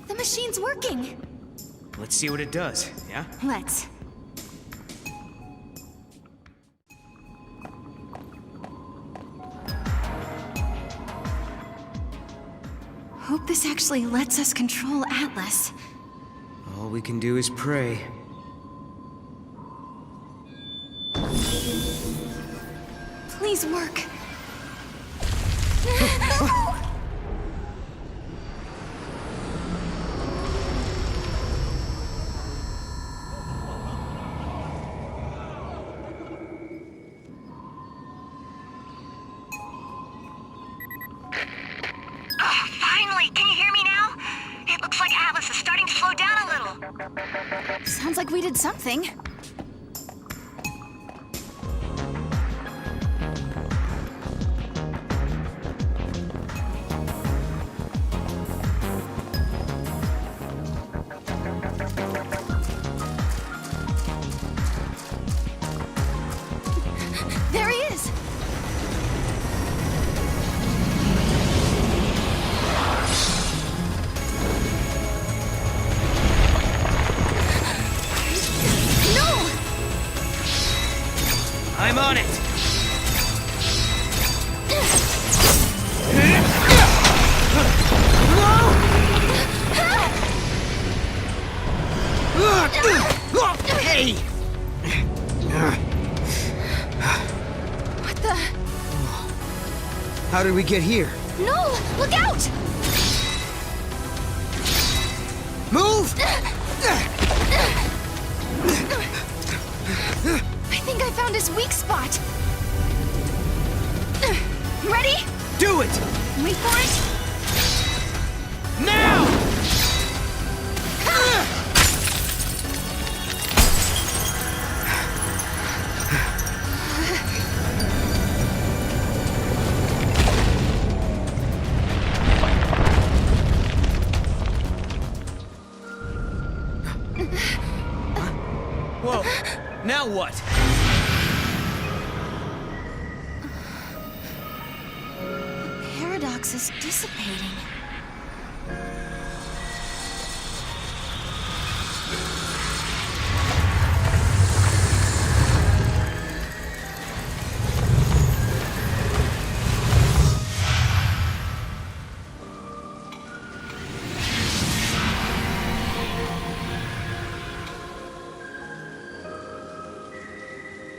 The machine's working. Let's see what it does, yeah? Let's. Hope this actually lets us control Atlas. All we can do is pray. Please work. Finally! Can you hear me now? It looks like Atlas is starting to slow down a little. Sounds like we did something. There he is! No! I'm on it! Hey! What the? How did we get here? No! Look out! Move! I think I found his weak spot. Ready? Do it! Wait for it. Now! Now what? The paradox is dissipating.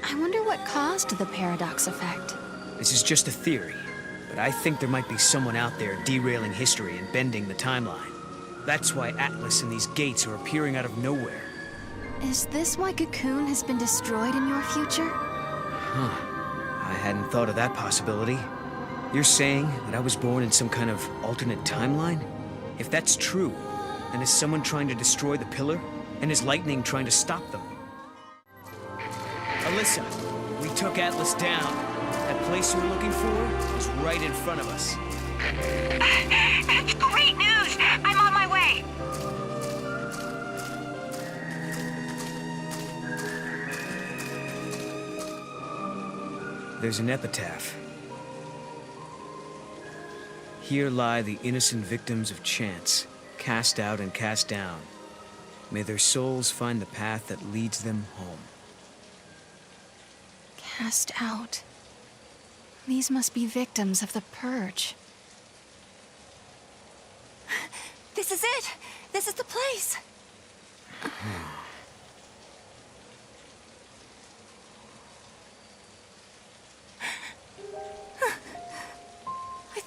I wonder what caused the paradox effect. This is just a theory, but I think there might be someone out there derailing history and bending the timeline. That's why Atlas and these gates are appearing out of nowhere. Is this why Cocoon has been destroyed in your future? Huh. I hadn't thought of that possibility. You're saying that I was born in some kind of alternate timeline? If that's true, then is someone trying to destroy the pillar? And is lightning trying to stop them? Alyssa, we took Atlas down. That place you were looking for is right in front of us. That's great news! I'm on my way! There's an epitaph. Here lie the innocent victims of chance, cast out and cast down. May their souls find the path that leads them home. Cast out. These must be victims of the Purge. This is it! This is the place! I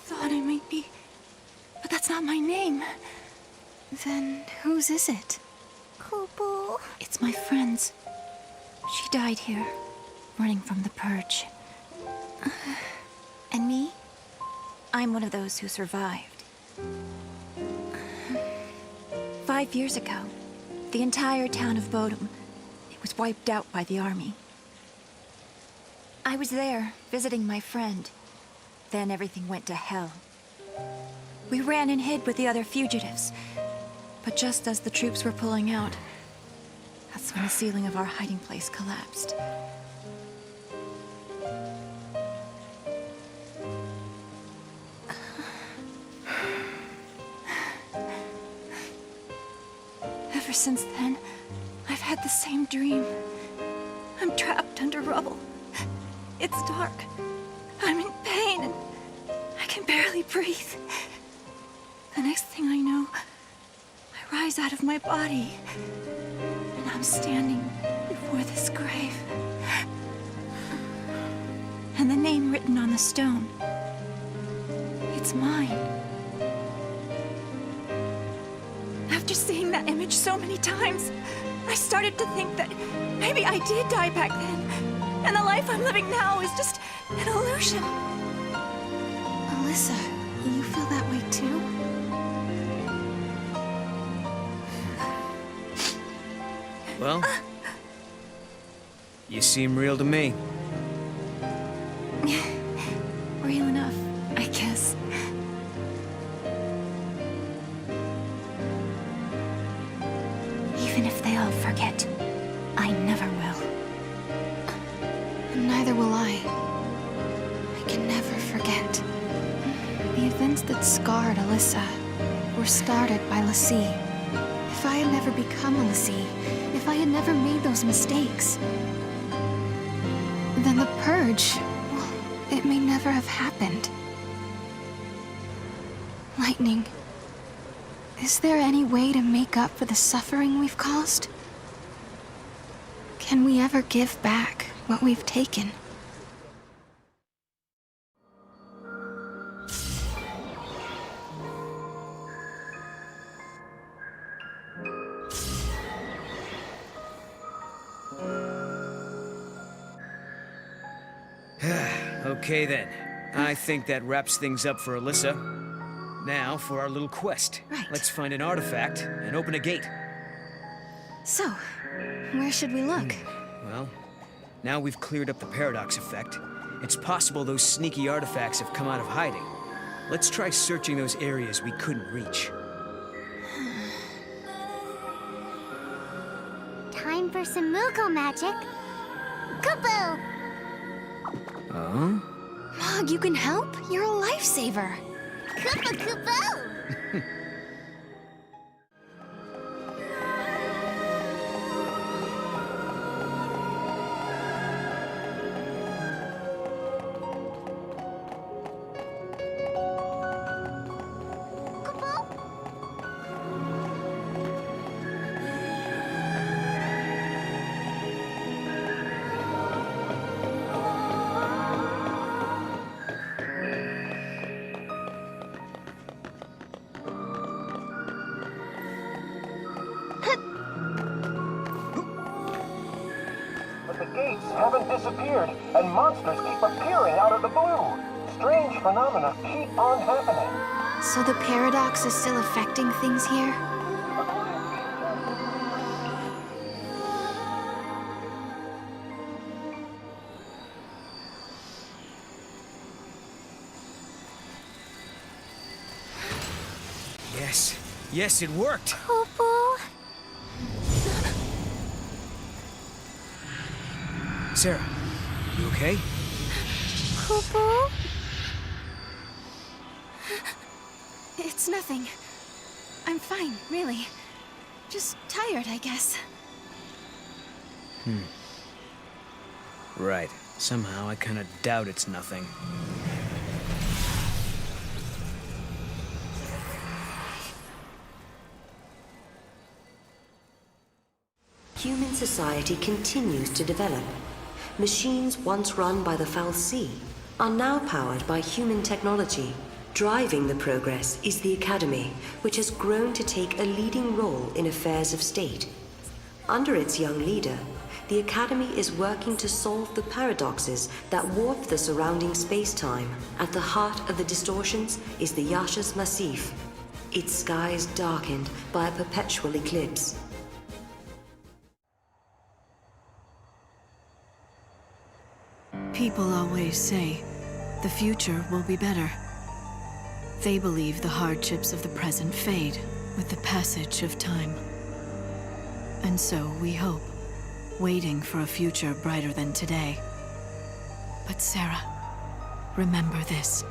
thought I might be... but that's not my name. Then whose is it? Kubu. It's my friend's. She died here, running from the Purge. And me? I'm one of those who survived. 5 years ago, the entire town of Bodum, it was wiped out by the army. I was there, visiting my friend. Then everything went to hell. We ran and hid with the other fugitives. But just as the troops were pulling out, that's when the ceiling of our hiding place collapsed. Ever since then, I've had the same dream. I'm trapped under rubble. It's dark. I'm in pain and I can barely breathe. The next thing I know, I rise out of my body and I'm standing before this grave. And the name written on the stone, it's mine. After seeing that image so many times, I started to think that maybe I did die back then, and the life I'm living now is just an illusion. Alyssa, you feel that way too? Well, you seem real to me. Real enough, I guess. Even if they all forget, I never will. Neither will I. I can never forget. The events that scarred Alyssa were started by l'Cie. If I had never become a l'Cie, if I had never made those mistakes, then the Purge, well, it may never have happened. Lightning. Is there any way to make up for the suffering we've caused? Can we ever give back what we've taken? Okay then. I think that wraps things up for Alyssa. Now for our little quest. Right. Let's find an artifact and open a gate. So, where should we look? Well, now we've cleared up the paradox effect. It's possible those sneaky artifacts have come out of hiding. Let's try searching those areas we couldn't reach. Time for some Moogle magic. Kaboo! Huh? Mog, you can help? You're a lifesaver. Koopa Kaboo! But the gates haven't disappeared, and monsters keep appearing out of the blue. Strange phenomena keep on happening. So the paradox is still affecting things here? Yes. Yes, it worked. Poo-poo. Serah, you okay? Poo-poo. It's nothing. I'm fine, really. Just tired, I guess. Right. Somehow I kind of doubt it's nothing. Human society continues to develop. Machines once run by the fal'Cie are now powered by human technology. Driving the progress is the Academy, which has grown to take a leading role in affairs of state. Under its young leader, the Academy is working to solve the paradoxes that warp the surrounding space-time. At the heart of the distortions is the Yashas Massif, its skies darkened by a perpetual eclipse. People always say, the future will be better. They believe the hardships of the present fade with the passage of time. And so we hope, waiting for a future brighter than today. But Serah, remember this.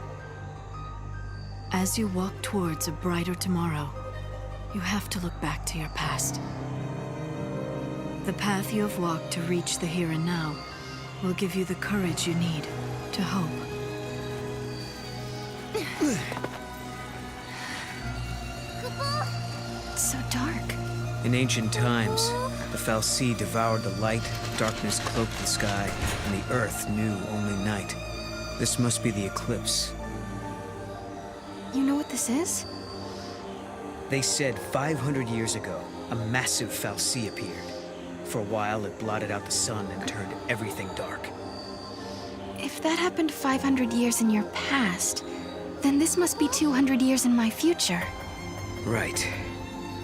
As you walk towards a brighter tomorrow, you have to look back to your past. The path you have walked to reach the here and now will give you the courage you need to hope. It's so dark. In ancient times, the fal'Cie devoured the light, darkness cloaked the sky, and the earth knew only night. This must be the eclipse. You know what this is? They said 500 years ago, a massive fal'Cie appeared. For a while, it blotted out the sun and turned everything dark. If that happened 500 years in your past, then this must be 200 years in my future. Right.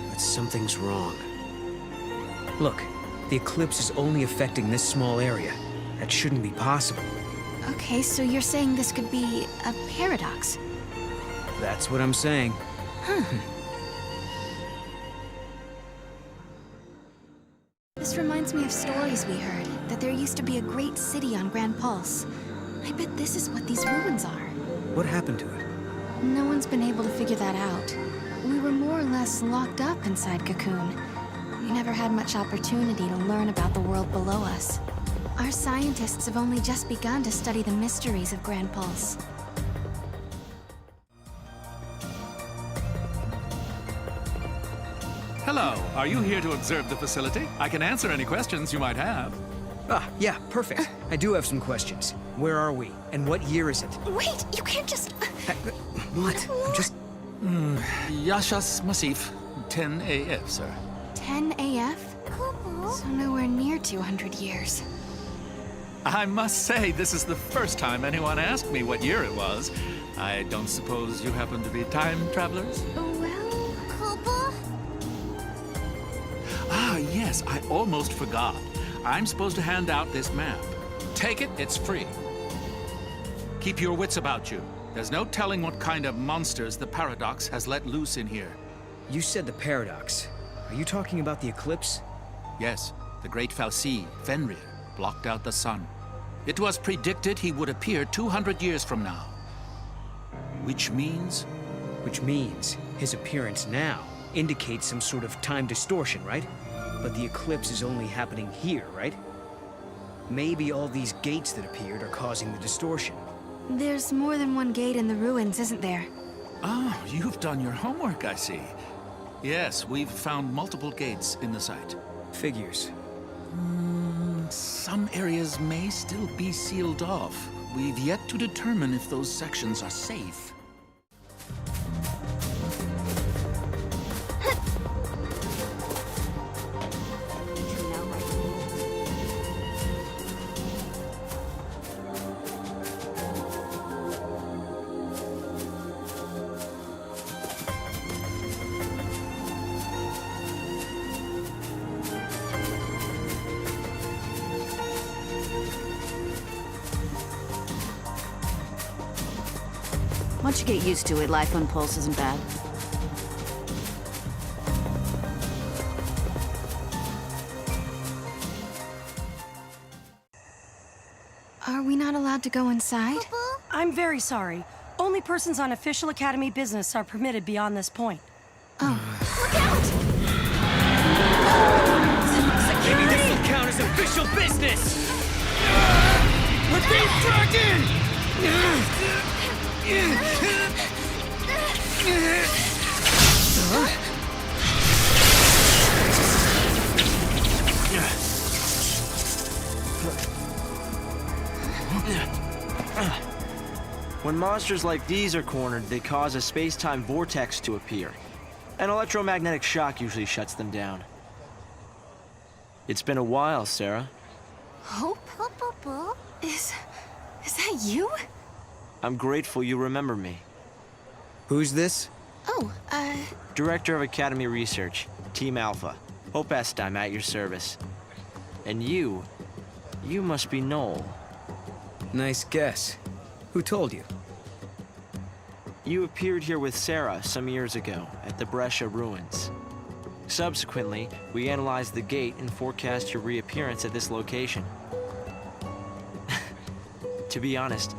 But something's wrong. Look, the eclipse is only affecting this small area. That shouldn't be possible. Okay, so you're saying this could be a paradox? That's what I'm saying. Huh. This reminds me of stories we heard, that there used to be a great city on Grand Pulse. I bet this is what these ruins are. What happened to it? No one's been able to figure that out. We were more or less locked up inside Cocoon. We never had much opportunity to learn about the world below us. Our scientists have only just begun to study the mysteries of Grand Pulse. Hello, are you here to observe the facility? I can answer any questions you might have. Ah, yeah, perfect. I do have some questions. Where are we? And what year is it? Wait, you can't just... What? I'm just... Yashas Massif, 10 AF, sir. 10 AF? So nowhere near 200 years. I must say, this is the first time anyone asked me what year it was. I don't suppose you happen to be time travelers? Well... Koopa? Ah, yes, I almost forgot. I'm supposed to hand out this map. Take it, it's free. Keep your wits about you. There's no telling what kind of monsters the paradox has let loose in here. You said the paradox. Are you talking about the eclipse? Yes, the great fal'Cie, Fenrir. blocked out the sun. It was predicted he would appear 200 years from now. Which means? Which means his appearance now indicates some sort of time distortion, right? But the eclipse is only happening here, right? Maybe all these gates that appeared are causing the distortion. There's more than one gate in the ruins, isn't there? Oh, you've done your homework, I see. Yes, we've found multiple gates in the site. Figures. Some areas may still be sealed off. We've yet to determine if those sections are safe. Once you get used to it, life on Pulse isn't bad. Are we not allowed to go inside? I'm very sorry. Only persons on official Academy business are permitted beyond this point. Oh. Maybe this will count as official business! We're being dragged in! When monsters like these are cornered, they cause a space-time vortex to appear. An electromagnetic shock usually shuts them down. It's been a while, Serah. Hope? Is that you? I'm grateful you remember me. Who's this? Oh, Director of Academy Research, Team Alpha. Hope Est, I'm at your service. And you must be Noel. Nice guess. Who told you? You appeared here with Serah some years ago at the Brescia ruins. Subsequently, we analyzed the gate and forecast your reappearance at this location. To be honest,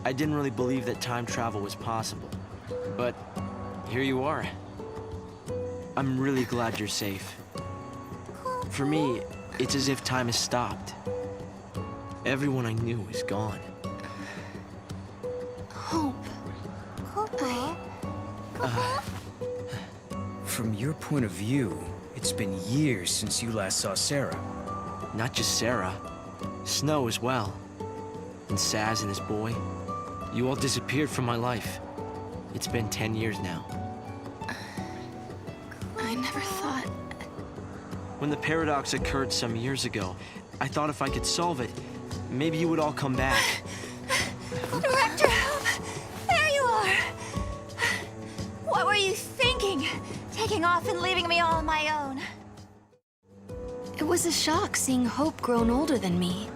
I didn't really believe that time travel was possible. But here you are. I'm really glad you're safe. For me, it's as if time has stopped. Everyone I knew is gone. Hope. From your point of view, it's been years since you last saw Serah. Not just Serah. Snow as well. And Saz and his boy. You all disappeared from my life. It's been 10 years now. I never thought... When the paradox occurred some years ago, I thought if I could solve it, maybe you would all come back. Director Hope! There you are! What were you thinking? Taking off and leaving me all on my own? It was a shock seeing Hope grown older than me.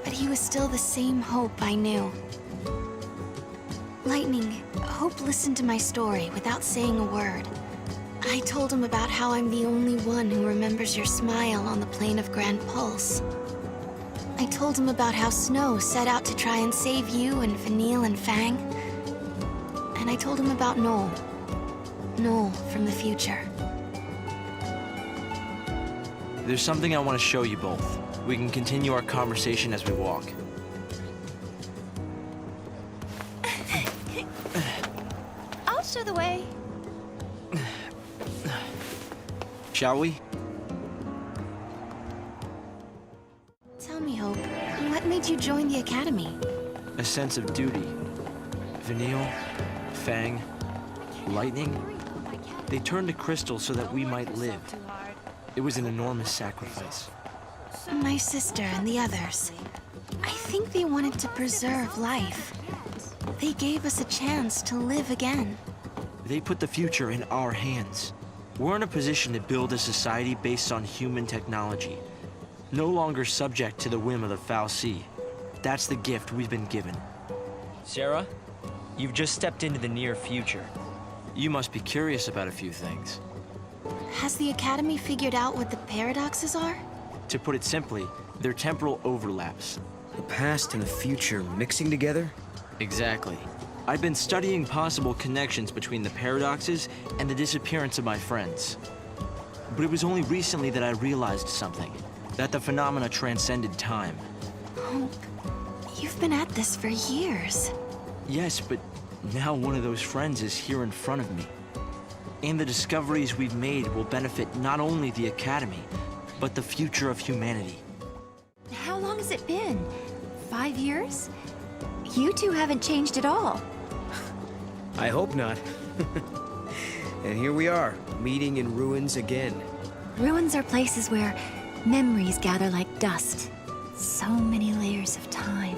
But he was still the same Hope I knew. Lightning, Hope listened to my story without saying a word. I told him about how I'm the only one who remembers your smile on the plane of Grand Pulse. I told him about how Snow set out to try and save you and Vanille and Fang. And I told him about Noel. Noel from the future. There's something I want to show you both. We can continue our conversation as we walk. I'll show the way. Shall we? Tell me, Hope, what made you join the Academy? A sense of duty. Vanille, Fang, Lightning, they turned to crystal so that we might live. It was an enormous sacrifice. My sister and the others. I think they wanted to preserve life. They gave us a chance to live again. They put the future in our hands. We're in a position to build a society based on human technology. No longer subject to the whim of the Fal'Cie. That's the gift we've been given. Serah, you've just stepped into the near future. You must be curious about a few things. Has the Academy figured out what the paradoxes are? To put it simply, they're temporal overlaps. The past and the future mixing together? Exactly. I've been studying possible connections between the paradoxes and the disappearance of my friends. But it was only recently that I realized something, that the phenomena transcended time. Hope, you've been at this for years. Yes, but now one of those friends is here in front of me. And the discoveries we've made will benefit not only the Academy, but the future of humanity. How long has it been? 5 years? You two haven't changed at all. I hope not. And here we are, meeting in ruins again. Ruins are places where memories gather like dust. So many layers of time.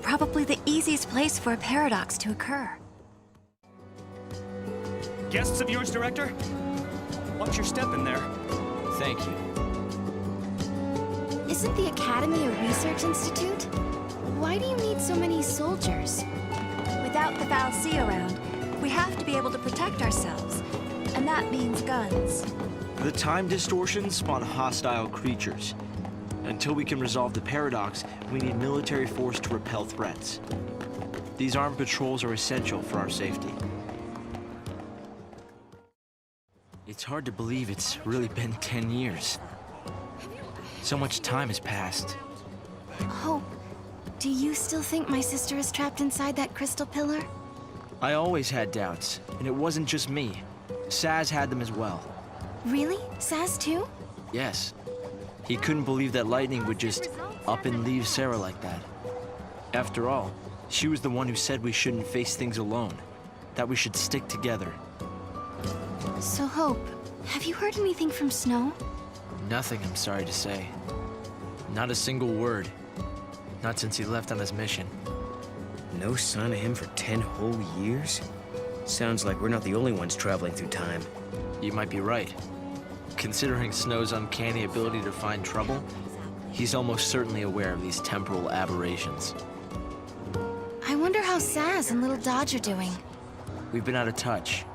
Probably the easiest place for a paradox to occur. Guests of yours, Director? Watch your step in there. Thank you. Isn't the Academy a research institute? Why do you need so many soldiers? Without the Fal'Cie around, we have to be able to protect ourselves. And that means guns. The time distortions spawn hostile creatures. Until we can resolve the paradox, we need military force to repel threats. These armed patrols are essential for our safety. It's hard to believe it's really been 10 years. So much time has passed. Hope, do you still think my sister is trapped inside that crystal pillar? I always had doubts, and it wasn't just me. Saz had them as well. Really? Saz too? Yes. He couldn't believe that lightning would just up and leave Serah like that. After all, she was the one who said we shouldn't face things alone, that we should stick together. So Hope, have you heard anything from Snow? Nothing, I'm sorry to say. Not a single word. Not since he left on his mission. No sign of him for 10 whole years? Sounds like we're not the only ones traveling through time. You might be right. Considering Snow's uncanny ability to find trouble, he's almost certainly aware of these temporal aberrations. I wonder how Saz and Little Dodge are doing. We've been out of touch.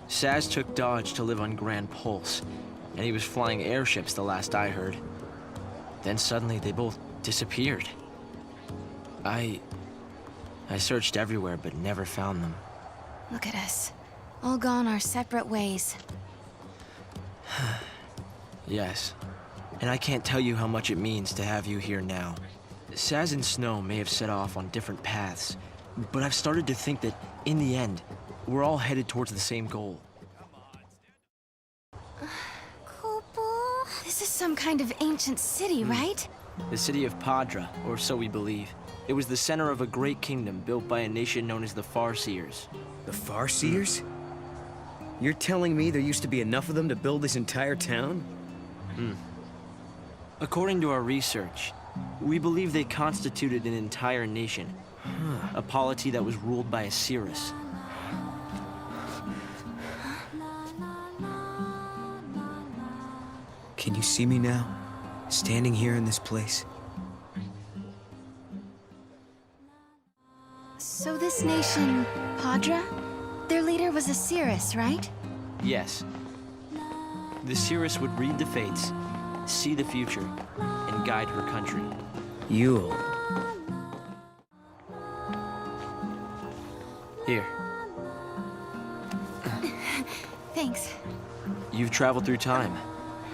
Saz took Dodge to live on Grand Pulse, and he was flying airships the last I heard. Then suddenly they both disappeared. I searched everywhere but never found them. Look at us. All gone our separate ways. Yes. And I can't tell you how much it means to have you here now. Saz and Snow may have set off on different paths, but I've started to think that, in the end, we're all headed towards the same goal. This is some kind of ancient city, right? The city of Padra, or so we believe. It was the center of a great kingdom built by a nation known as the Farseers. The Farseers? You're telling me there used to be enough of them to build this entire town? According to our research, we believe they constituted an entire nation. A polity that was ruled by a Cirrus. Can you see me now? Standing here in this place? So this nation, Padra? Their leader was a Cirrus, right? Yes. The Cirrus would read the fates, see the future, and guide her country. Yule. Here. Thanks. You've traveled through time.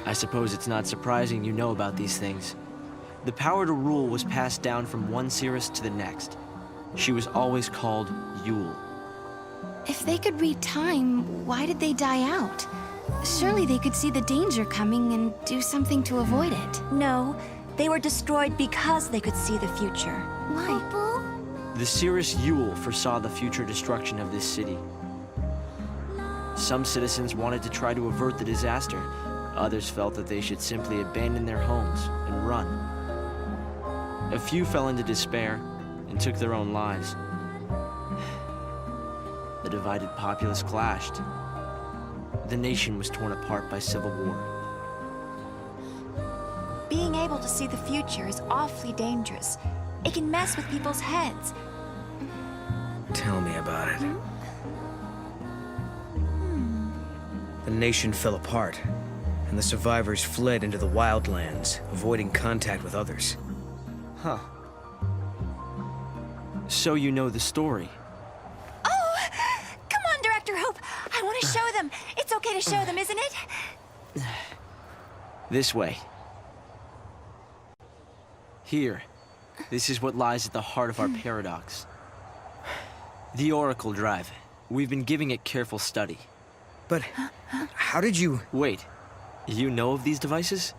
I suppose it's not surprising you know about these things. The power to rule was passed down from one Cirrus to the next. She was always called Yule. If they could read time, why did they die out? Surely they could see the danger coming and do something to avoid it. No, they were destroyed because they could see the future. Why? The Cirrus Yule foresaw the future destruction of this city. Some citizens wanted to try to avert the disaster. Others felt that they should simply abandon their homes and run. A few fell into despair and took their own lives. The divided populace clashed. The nation was torn apart by civil war. Being able to see the future is awfully dangerous. It can mess with people's heads. Tell me about it. The nation fell apart, and the survivors fled into the wildlands, avoiding contact with others. Huh. So you know the story. Oh! Come on, Director Hope! I want to show them! It's okay to show them, isn't it? This way. Here. This is what lies at the heart of our paradox. The Oracle Drive. We've been giving it careful study. But how did you... Wait. You know of these devices?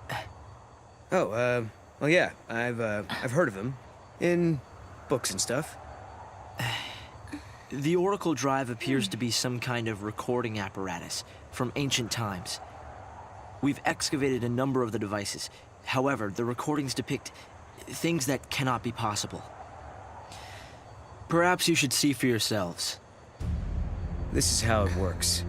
Oh, well, yeah. I've heard of them. In books and stuff. The Oracle Drive appears to be some kind of recording apparatus from ancient times. We've excavated a number of the devices. However, the recordings depict things that cannot be possible. Perhaps you should see for yourselves. This is how it works.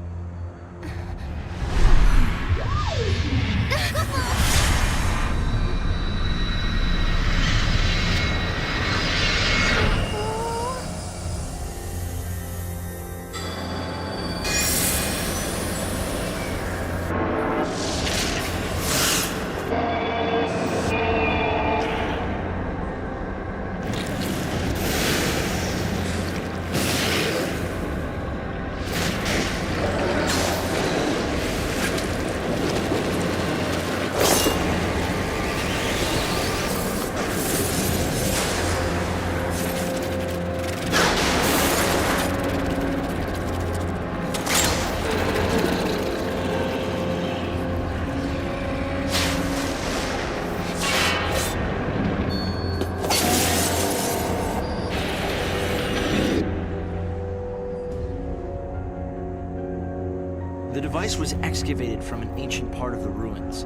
The device was excavated from an ancient part of the ruins.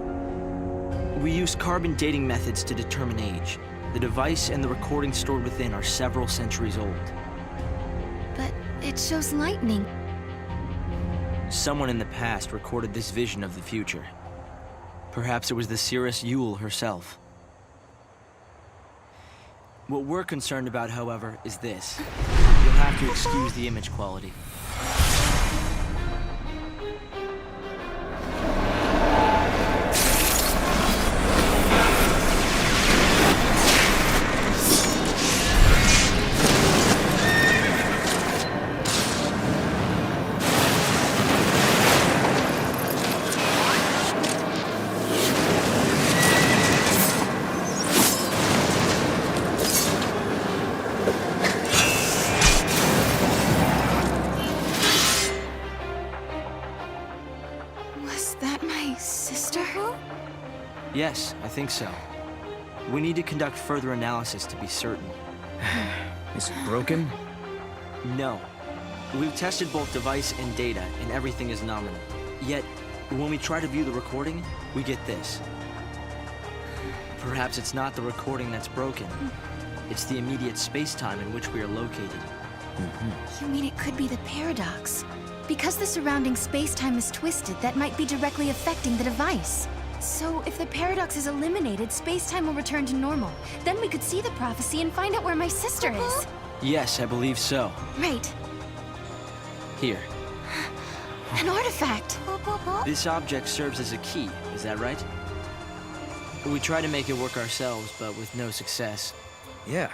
We used carbon dating methods to determine age. The device and the recording stored within are several centuries old. But it shows lightning. Someone in the past recorded this vision of the future. Perhaps it was the Seeress Yule herself. What we're concerned about, however, is this. You'll have to excuse the image quality. Yes, I think so. We need to conduct further analysis to be certain. Is it broken? No. We've tested both device and data, and everything is nominal. Yet, when we try to view the recording, we get this. Perhaps it's not the recording that's broken. It's the immediate space-time in which we are located. You mean it could be the paradox? Because the surrounding space-time is twisted, that might be directly affecting the device. So, if the paradox is eliminated, space-time will return to normal. Then we could see the prophecy and find out where my sister is. Yes, I believe so. Right. Here. An artifact. This object serves as a key, is that right? We try to make it work ourselves, but with no success. Yeah,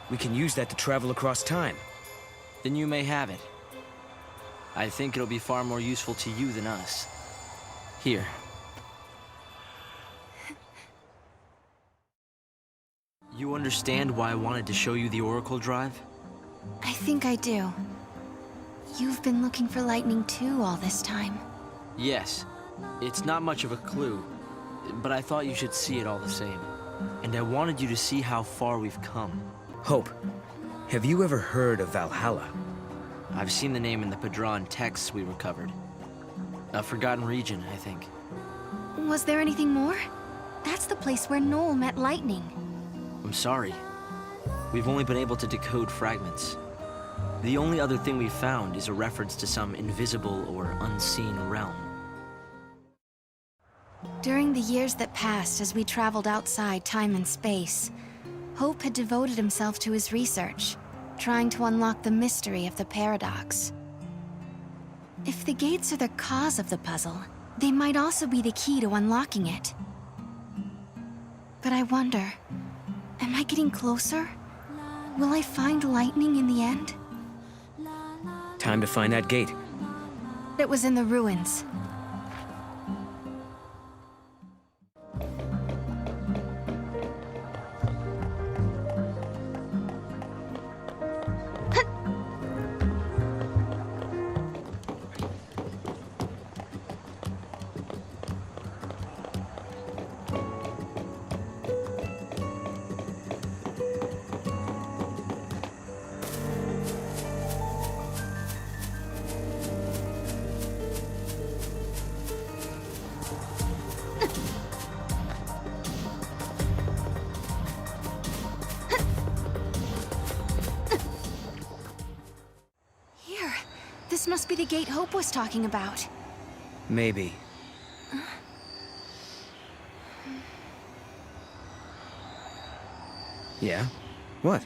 we can use that to travel across time. Then you may have it. I think it'll be far more useful to you than us. Here. You understand why I wanted to show you the Oracle Drive? I think I do. You've been looking for lightning too all this time. Yes. It's not much of a clue, but I thought you should see it all the same. And I wanted you to see how far we've come. Hope, have you ever heard of Valhalla? I've seen the name in the Padron texts we recovered. A forgotten region, I think. Was there anything more? That's the place where Noel met lightning. I'm sorry. We've only been able to decode fragments. The only other thing we've found is a reference to some invisible or unseen realm. During the years that passed as we traveled outside time and space, Hope had devoted himself to his research, trying to unlock the mystery of the paradox. If the gates are the cause of the puzzle, They might also be the key to unlocking it. But I wonder, am I getting closer? Will I find lightning in the end? Time to find that gate. It was in the ruins. This must be the gate Hope was talking about. Maybe. Yeah? What?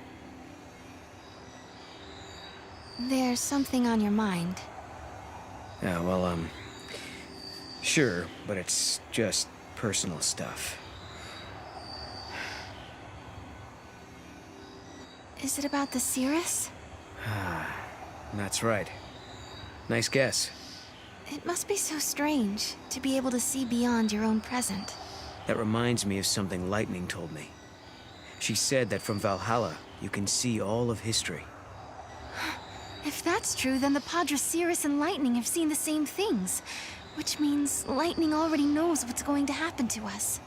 There's something on your mind. Yeah, well, sure, but it's just personal stuff. Is it about the Cirrus? That's right. Nice guess. It must be so strange to be able to see beyond your own present. That reminds me of something Lightning told me. She said that from Valhalla, you can see all of history. If that's true, then the Padre Cirrus and Lightning have seen the same things. Which means Lightning already knows what's going to happen to us.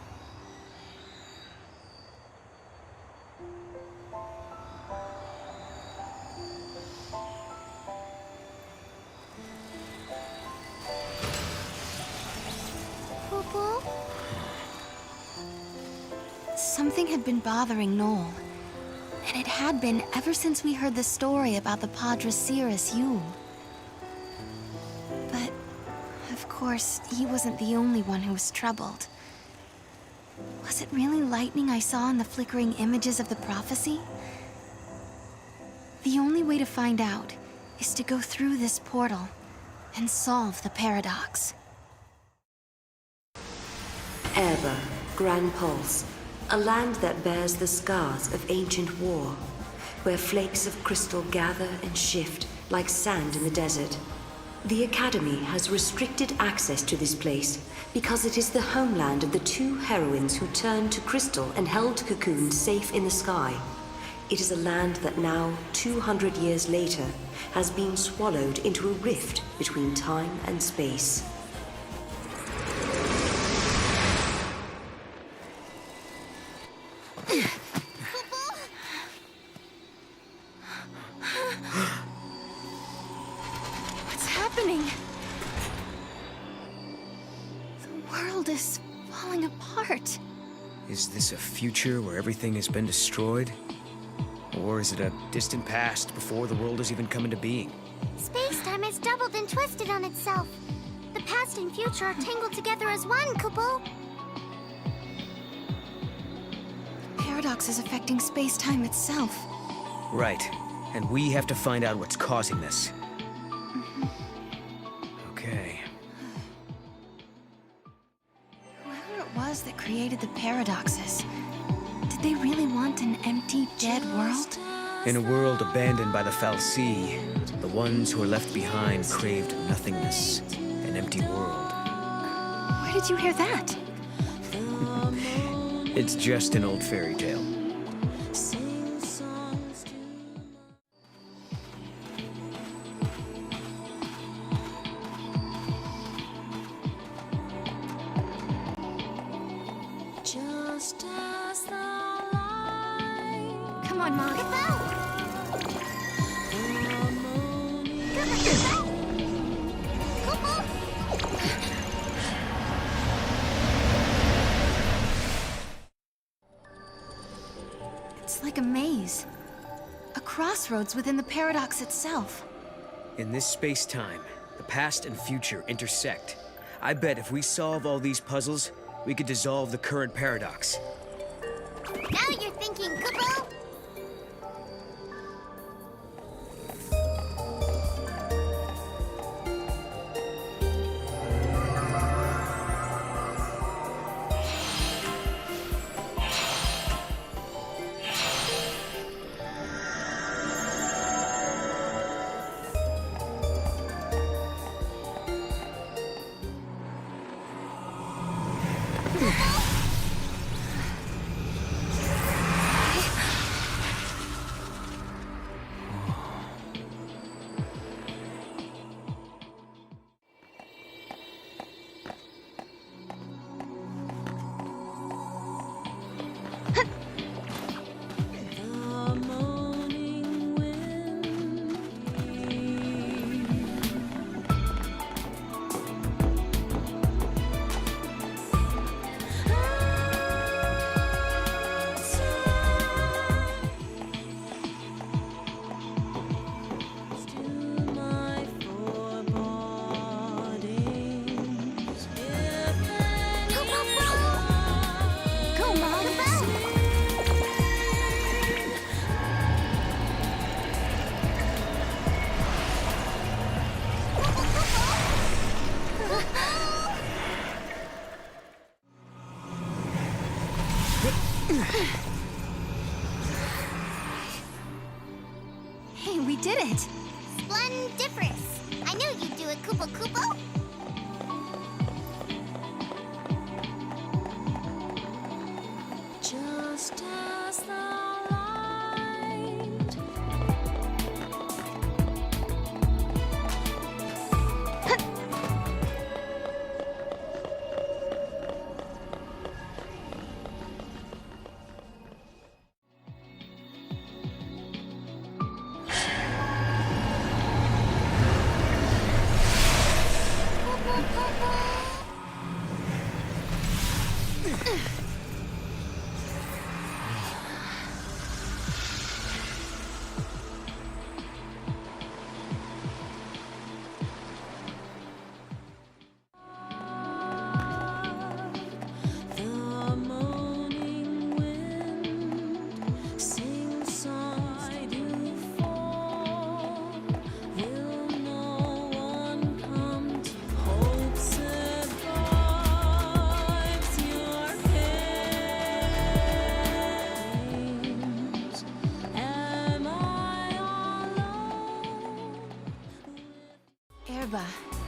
Something had been bothering Noel, and it had been ever since we heard the story about the Padre Cirrus Yule. But, of course, he wasn't the only one who was troubled. Was it really Lightning I saw in the flickering images of the prophecy? The only way to find out is to go through this portal and solve the paradox. Erba, Grand Pulse. A land that bears the scars of ancient war, where flakes of crystal gather and shift like sand in the desert. The Academy has restricted access to this place because it is the homeland of the two heroines who turned to crystal and held Cocoon safe in the sky. It is a land that now, 200 years later, has been swallowed into a rift between time and space. What's happening? The world is falling apart. Is this a future where everything has been destroyed? Or is it a distant past before the world has even come into being? Space-time has doubled and twisted on itself. The past and future are tangled together as one, Kupo. The paradox is affecting space-time itself. Right. And we have to find out what's causing this. Okay. Whoever it was that created the paradoxes, did they really want an empty, dead world? In a world abandoned by the Fal'Cie, the ones who were left behind craved nothingness, an empty world. Where did you hear that? It's just an old fairy tale. Come on, Mom. It's like a maze. A crossroads within the paradox itself. In this space-time, the past and future intersect. I bet if we solve all these puzzles, we could dissolve the current paradox. Now you're thinking, Kupo! Hey, we did it! Splendiferous! I knew you'd do it, Koopa Koopa! Just as the light.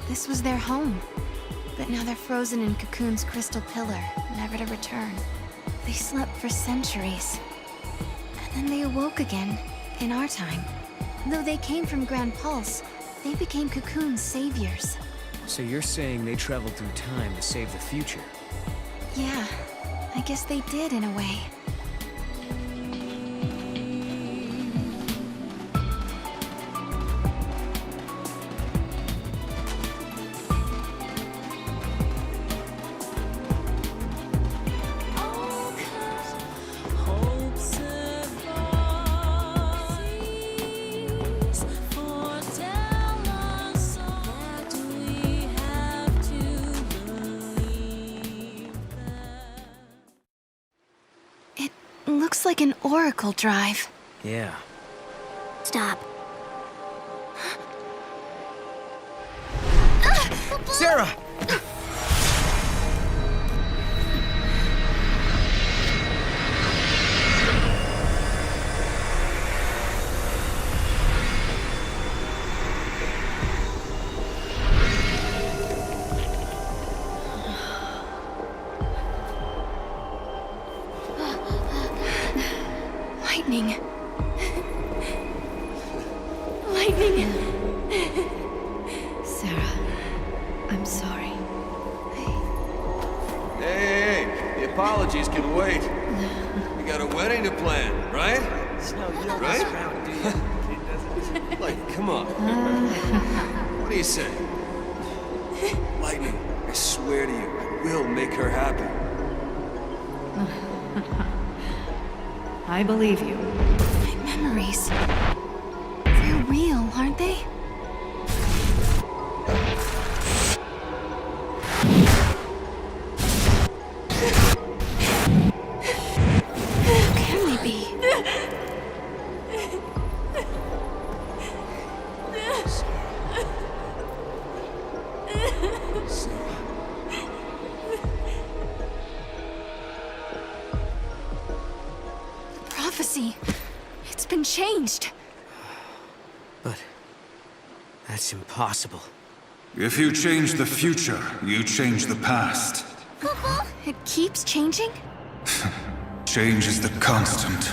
This was their home. But now they're frozen in Cocoon's crystal pillar, never to return. They slept for centuries. And then they awoke again, in our time. Though they came from Grand Pulse, they became Cocoon's saviors. So you're saying they traveled through time to save the future? Yeah, I guess they did in a way. Looks like an Oracle drive. Yeah. Stop. Serah! Lightning. Lightning. Serah, I'm sorry. Hey, the apologies can wait. We got a wedding to plan, right? Snow, you don't Right? mess around, do you? Like, come on. What do you say? Lightning, I swear to you, I will make her happy. I believe you. My memories. They're real, aren't they? How can they be? Prophecy. It's been changed. But that's impossible. If you change the future, you change the past. It keeps changing? Change is the constant.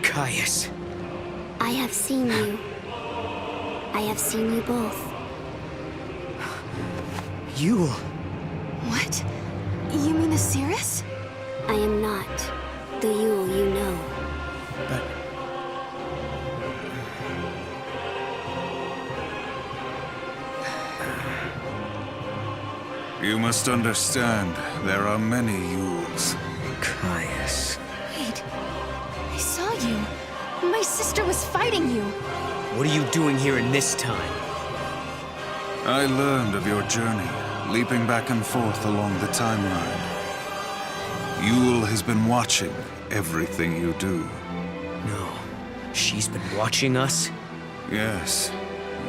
Caius. I have seen you. I have seen you both. Yule. What? You mean Osiris? I am not the Yule you know. But... You must understand, there are many Yules. Caius. Wait. I saw you. My sister was fighting you. What are you doing here in this time? I learned of your journey, leaping back and forth along the timeline. Yule has been watching everything you do. No. She's been watching us? Yes.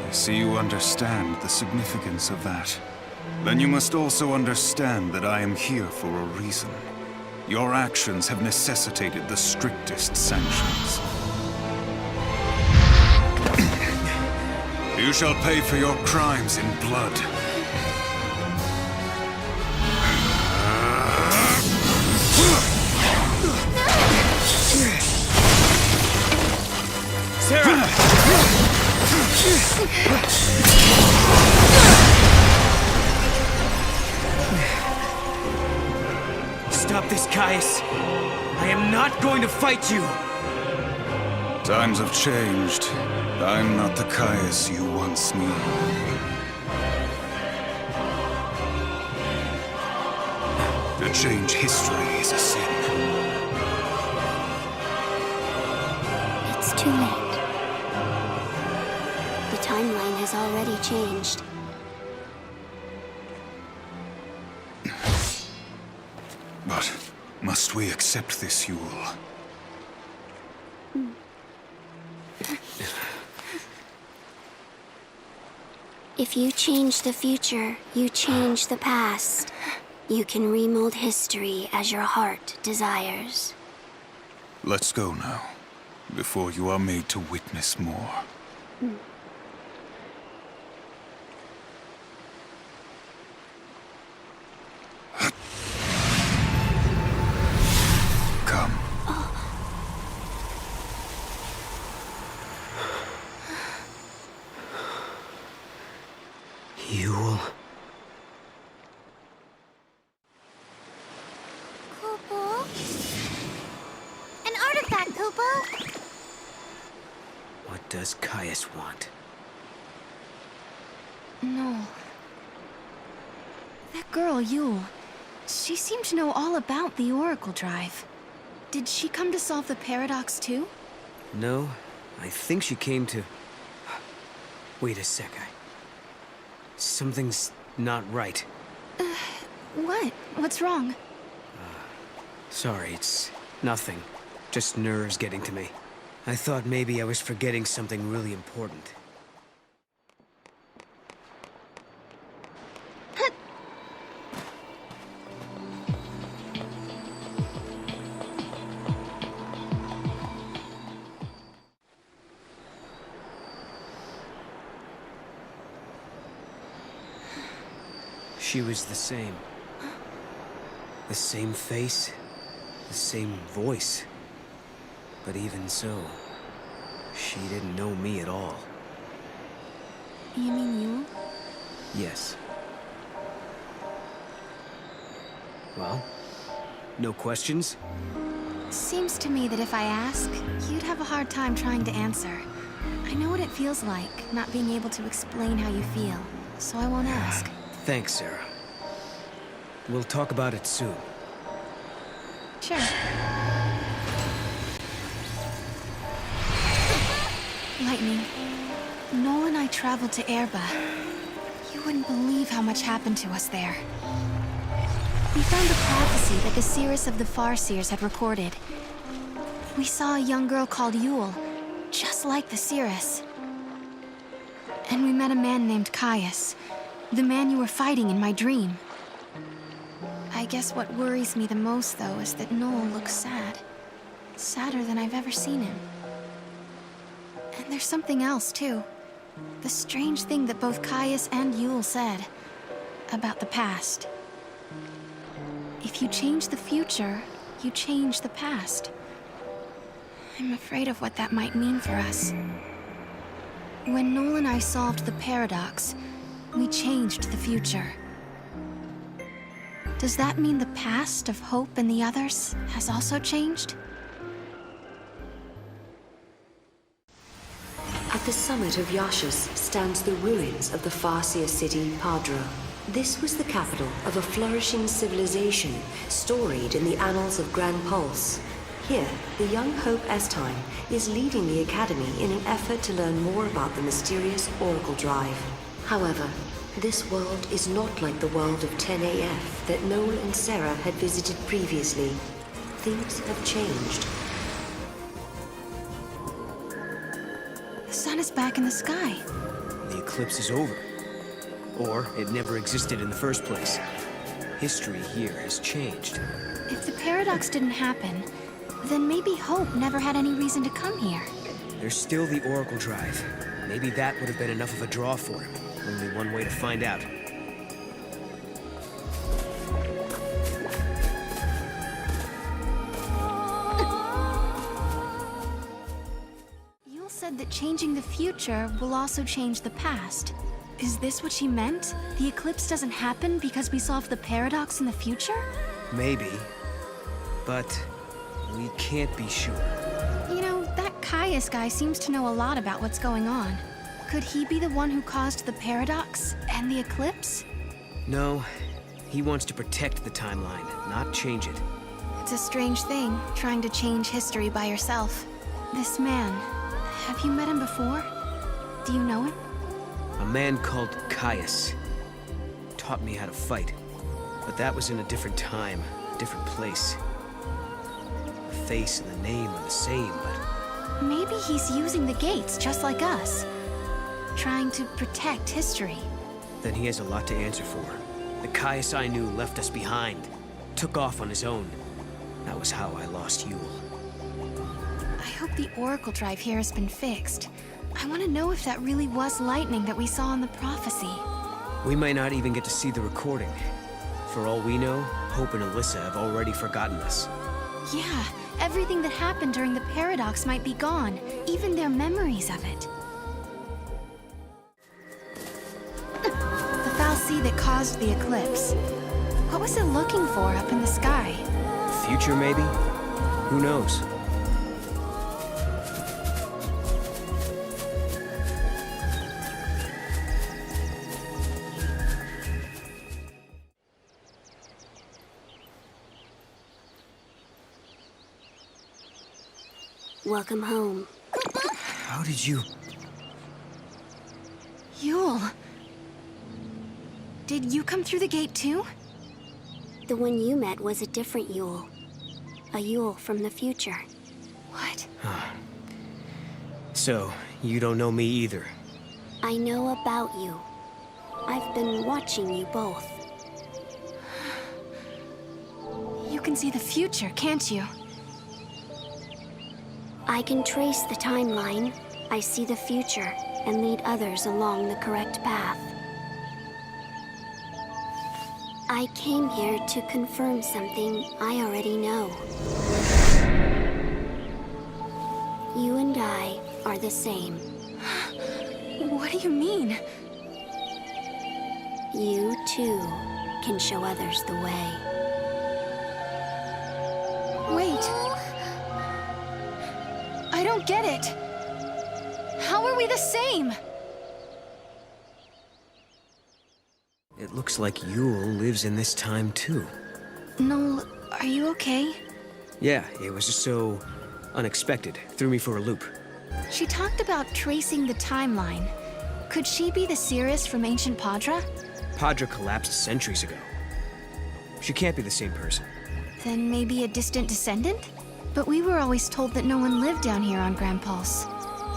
I see you understand the significance of that. Then you must also understand that I am here for a reason. Your actions have necessitated the strictest sanctions. You shall pay for your crimes in blood. Serah! Stop this, Caius. I am not going to fight you. Times have changed. I'm not the Caius you once knew. To change history is a sin. It's too late. The timeline has already changed. But must we accept this, Yule? If you change the future, you change the past. You can remold history as your heart desires. Let's go now, before you are made to witness more. Come. Yule. Kupo? An artifact, Kupo! What does Caius want? No. That girl, Yule. She seemed to know all about the Oracle Drive. Did she come to solve the paradox too? No, I think she came to... Wait a sec, something's not right. What? What's wrong? Sorry, it's nothing. Just nerves getting to me. I thought maybe I was forgetting something really important. She was the same. The same face, the same voice. But even so, she didn't know me at all. You mean Yule? Yes. Well, no questions? Seems to me that if I ask, you'd have a hard time trying to answer. I know what it feels like, not being able to explain how you feel, so I won't ask. Thanks, Serah. We'll talk about it soon. Sure. Lightning, Noel and I traveled to Erba. You wouldn't believe how much happened to us there. We found a prophecy that the seers of the Farseers had recorded. We saw a young girl called Yule, just like the seeress. And we met a man named Caius, the man you were fighting in my dream. I guess what worries me the most, though, is that Noel looks sad. Sadder than I've ever seen him. And there's something else, too. The strange thing that both Caius and Yule said about the past. If you change the future, you change the past. I'm afraid of what that might mean for us. When Noel and I solved the paradox, we changed the future. Does that mean the past of Hope and the others has also changed? At the summit of Yashas stands the ruins of the Farseer city, Padra. This was the capital of a flourishing civilization, storied in the annals of Grand Pulse. Here, the young Hope Estime is leading the Academy in an effort to learn more about the mysterious Oracle Drive. However, this world is not like the world of 10AF that Noel and Serah had visited previously. Things have changed. The sun is back in the sky. the eclipse is over. Or it never existed in the first place. History here has changed. If the paradox didn't happen, then maybe Hope never had any reason to come here. There's still the Oracle Drive. Maybe that would have been enough of a draw for him. Only one way to find out. Yule said that changing the future will also change the past. Is this what she meant? The eclipse doesn't happen because we solved the paradox in the future? Maybe. But we can't be sure. You know, that Caius guy seems to know a lot about what's going on. Could he be the one who caused the paradox and the eclipse? No, he wants to protect the timeline, not change it. It's a strange thing, trying to change history by yourself. This man, have you met him before? Do you know him? A man called Caius. Taught me how to fight. But that was in a different time, a different place. The face and the name are the same, but... Maybe he's using the gates just like us. Trying to protect history. Then he has a lot to answer for. The Caius I knew left us behind. Took off on his own. That was how I lost Yule. I hope the Oracle Drive here has been fixed. I want to know if that really was lightning that we saw in the prophecy. We might not even get to see the recording. For all we know, Hope and Alyssa have already forgotten us. Yeah, everything that happened during the paradox might be gone, even their memories of it. The Fal'Cie that caused the eclipse. What was it looking for up in the sky? Future, maybe? Who knows? Welcome home. How did you... Yule. Did you come through the gate too? The one you met was a different Yule. A Yule from the future. What? So, you don't know me either. I know about you. I've been watching you both. You can see the future, can't you? I can trace the timeline. I see the future and lead others along the correct path. I came here to confirm something I already know. You and I are the same. What do you mean? You, too, can show others the way. Wait. I don't get it. How are we the same? It looks like Yule lives in this time, too. Noel, are you okay? Yeah, it was just so unexpected. Threw me for a loop. She talked about tracing the timeline. Could she be the Cirrus from ancient Padra? Padra collapsed centuries ago. She can't be the same person. Then maybe a distant descendant? But we were always told that no one lived down here on Grand Pulse.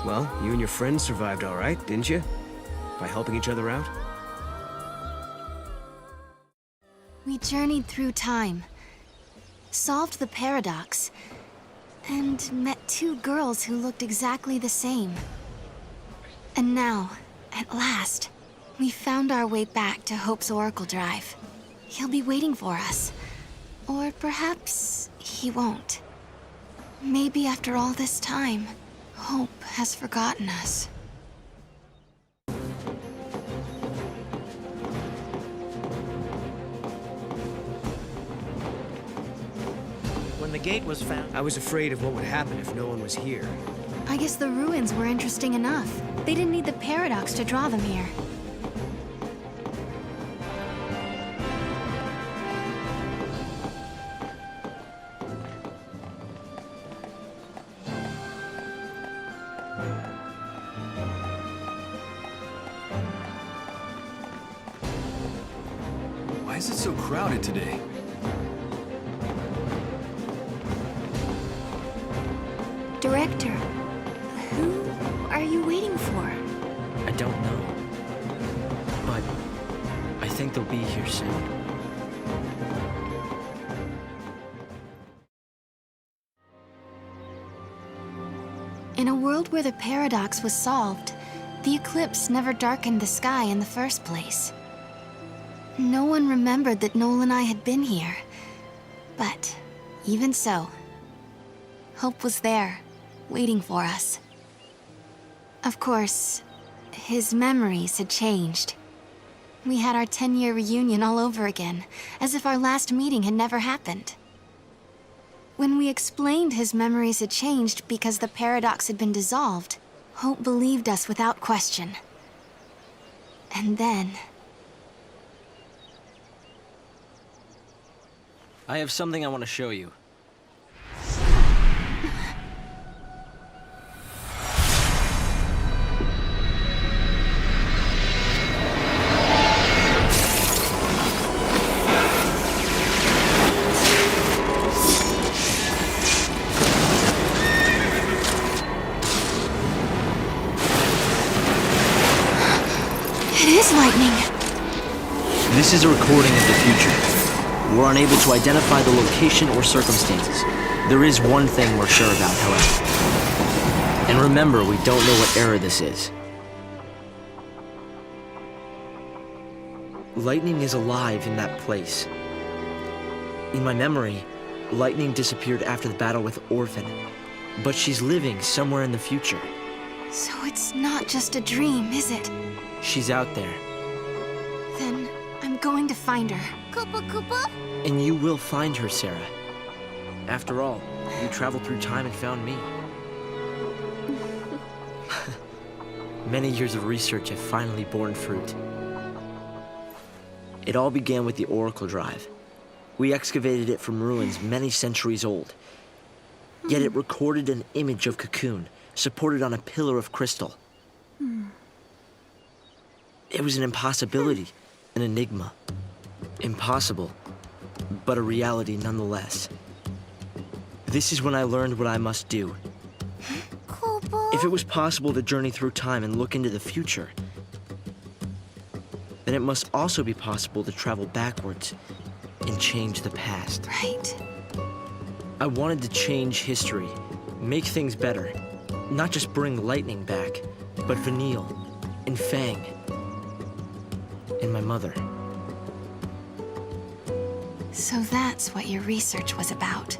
Well, you and your friends survived all right, didn't you? By helping each other out? We journeyed through time, solved the paradox, and met two girls who looked exactly the same. And now, at last, we found our way back to Hope's Oracle Drive. He'll be waiting for us. Or perhaps he won't. Maybe after all this time, Hope has forgotten us. When the gate was found... I was afraid of what would happen if no one was here. I guess the ruins were interesting enough. They didn't need the paradox to draw them here. Why is it so crowded today? Director, who are you waiting for? I don't know. think they'll be here soon. In a world where the paradox was solved, the eclipse never darkened the sky in the first place. No one remembered that Noel and I had been here. But even so, hope was there, waiting for us. Of course, his memories had changed. We had our 10-year reunion all over again, as if our last meeting had never happened. When we explained his memories had changed because the paradox had been dissolved, Hope believed us without question. And then... I have something I want to show you. This is a recording of the future. We're unable to identify the location or circumstances. There is one thing we're sure about, however. And remember, we don't know what era this is. Lightning is alive in that place. In my memory, Lightning disappeared after the battle with Orphan, but she's living somewhere in the future. So it's not just a dream, is it? She's out there. Then I'm going to find her. Koopa Koopa? And you will find her, Serah. After all, you traveled through time and found me. Many years of research have finally borne fruit. It all began with the Oracle Drive. We excavated it from ruins many centuries old. Yet it recorded an image of Cocoon, supported on a pillar of crystal. It was an impossibility, an enigma. Impossible, but a reality nonetheless. This is when I learned what I must do. If it was possible to journey through time and look into the future, then it must also be possible to travel backwards and change the past. Right. I wanted to change history, make things better. Not just bring Lightning back, but Vanille, and Fang, and my mother. So that's what your research was about.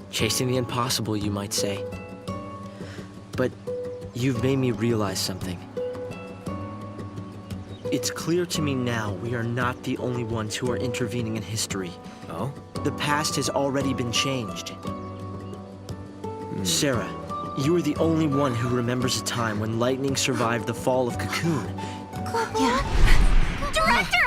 Chasing the impossible, you might say. But you've made me realize something. It's clear to me now we are not the only ones who are intervening in history. Oh? The past has already been changed. Serah, you are the only one who remembers a time when Lightning survived the fall of Cocoon. Yeah. Director!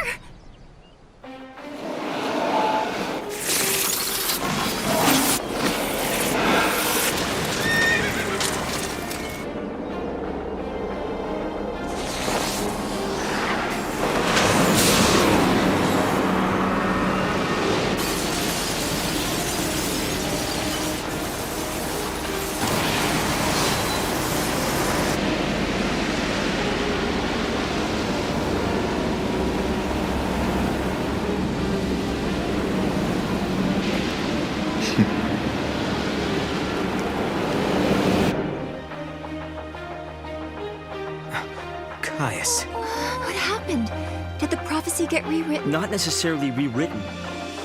What happened? Did the prophecy get rewritten? Not necessarily rewritten.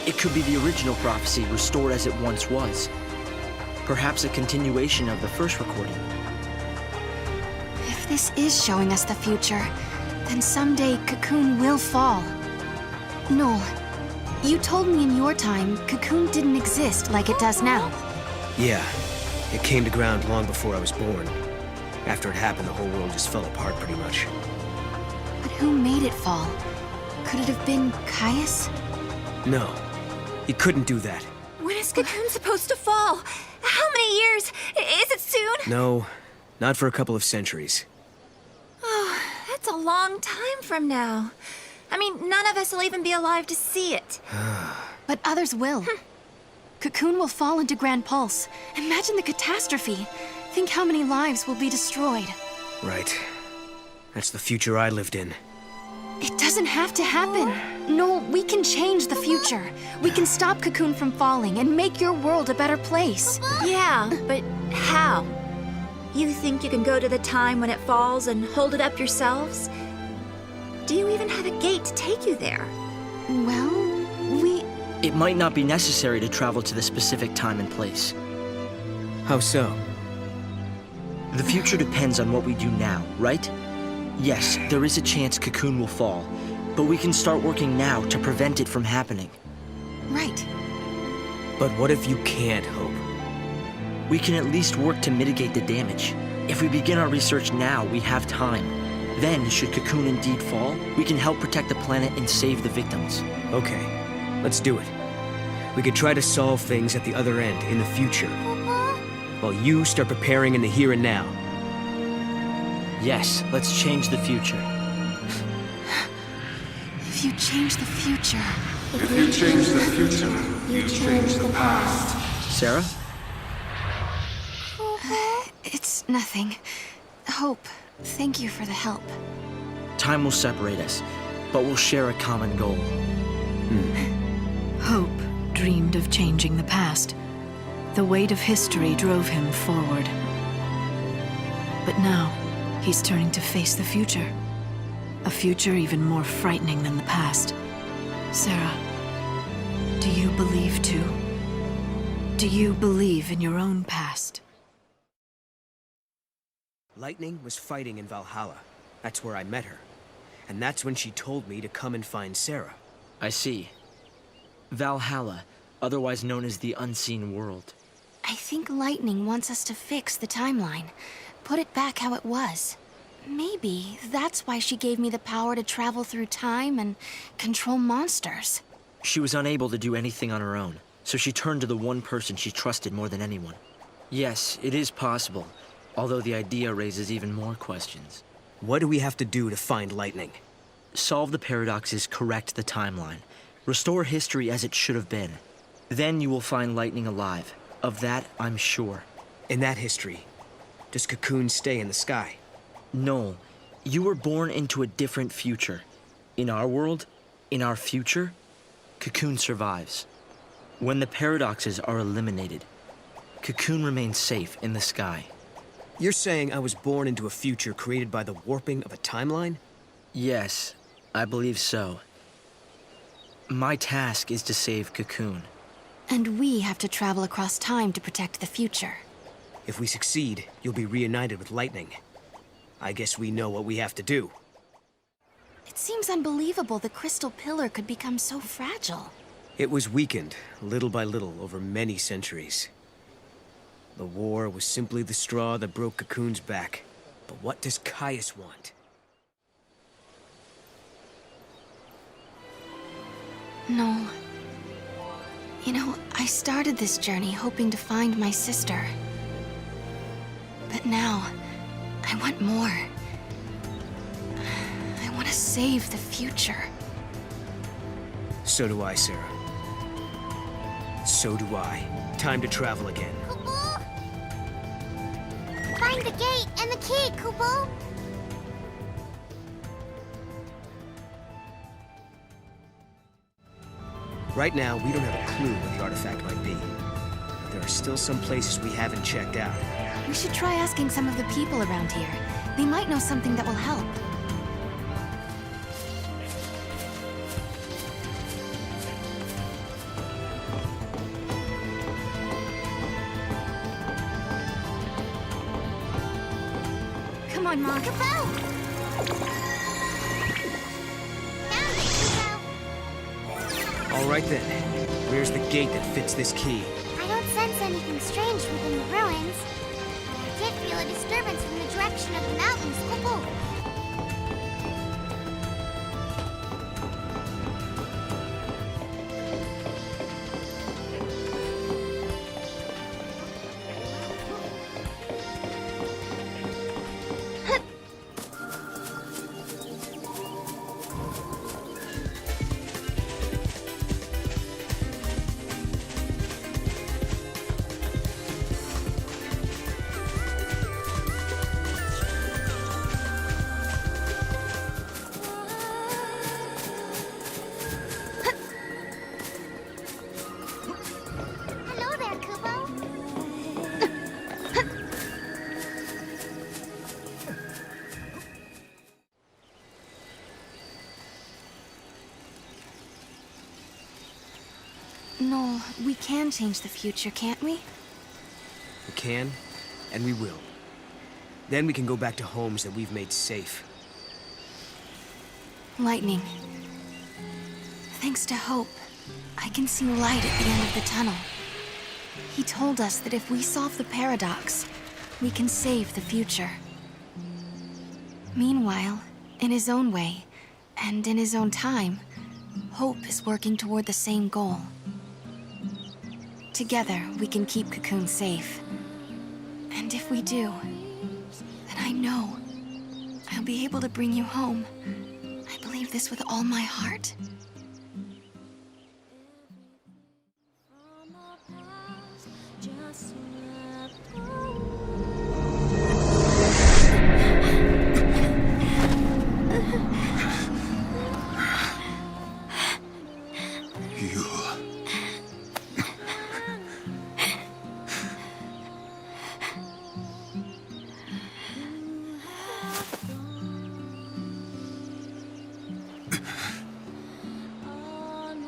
It could be the original prophecy restored as it once was. Perhaps a continuation of the first recording. If this is showing us the future, then someday Cocoon will fall. Noel, you told me in your time Cocoon didn't exist like it does now. Yeah, it came to ground long before I was born. After it happened, the whole world just fell apart pretty much. But who made it fall? Could it have been Caius? No, it couldn't do that. When is Cocoon supposed to fall? How many years? Is it soon? No, not for a couple of centuries. Oh, that's a long time from now. I mean, none of us will even be alive to see it. But others will. Cocoon will fall into Grand Pulse. Imagine the catastrophe. Think how many lives will be destroyed. Right. That's the future I lived in. It doesn't have to happen. Noel, we can change the future. We can stop Cocoon from falling and make your world a better place. Yeah, but how? You think you can go to the time when it falls and hold it up yourselves? Do you even have a gate to take you there? Well, It might not be necessary to travel to the specific time and place. How so? The future depends on what we do now, right? Yes, there is a chance Cocoon will fall, but we can start working now to prevent it from happening. Right. But what if you can't, Hope? We can at least work to mitigate the damage. If we begin our research now, we have time. Then, should Cocoon indeed fall, we can help protect the planet and save the victims. Okay, let's do it. We could try to solve things at the other end, in the future. While you start preparing in the here and now. Yes, let's change the future. If you change the future... If you change the future, you change the past. Serah? It's nothing. Hope, thank you for the help. Time will separate us, but we'll share a common goal. Hope dreamed of changing the past. The weight of history drove him forward. But now, he's turning to face the future. A future even more frightening than the past. Serah, do you believe too? Do you believe in your own past? Lightning was fighting in Valhalla. That's where I met her. And that's when she told me to come and find Serah. I see. Valhalla, otherwise known as the Unseen World. I think Lightning wants us to fix the timeline. Put it back how it was. Maybe that's why she gave me the power to travel through time and control monsters. She was unable to do anything on her own, so she turned to the one person she trusted more than anyone. Yes, it is possible, although the idea raises even more questions. What do we have to do to find Lightning? Solve the paradoxes, correct the timeline. Restore history as it should have been. Then you will find Lightning alive. Of that, I'm sure. In that history, does Cocoon stay in the sky? No. You were born into a different future. In our world, in our future, Cocoon survives. When the paradoxes are eliminated, Cocoon remains safe in the sky. You're saying I was born into a future created by the warping of a timeline? Yes, I believe so. My task is to save Cocoon. And we have to travel across time to protect the future. If we succeed, you'll be reunited with Lightning. I guess we know what we have to do. It seems unbelievable the crystal pillar could become so fragile. It was weakened, little by little, over many centuries. The war was simply the straw that broke Cocoon's back. But what does Caius want? No. You know, I started this journey hoping to find my sister. But now, I want more. I want to save the future. So do I, Serah. So do I. Time to travel again. Find the gate and the key, Kupo! Right now, we don't have a clue what the artifact might be. But there are still some places we haven't checked out. We should try asking some of the people around here. They might know something that will help. Come on, Mom. All right then. Where's the gate that fits this key? I don't sense anything strange within the ruins. I can't feel a disturbance from the direction of the mountains, Kupo. No, we can change the future, can't we? We can, and we will. Then we can go back to homes that we've made safe. Lightning. Thanks to Hope, I can see light at the end of the tunnel. He told us that if we solve the paradox, we can save the future. Meanwhile, in his own way, and in his own time, Hope is working toward the same goal. Together, we can keep Cocoon safe. And if we do, then I know I'll be able to bring you home. I believe this with all my heart.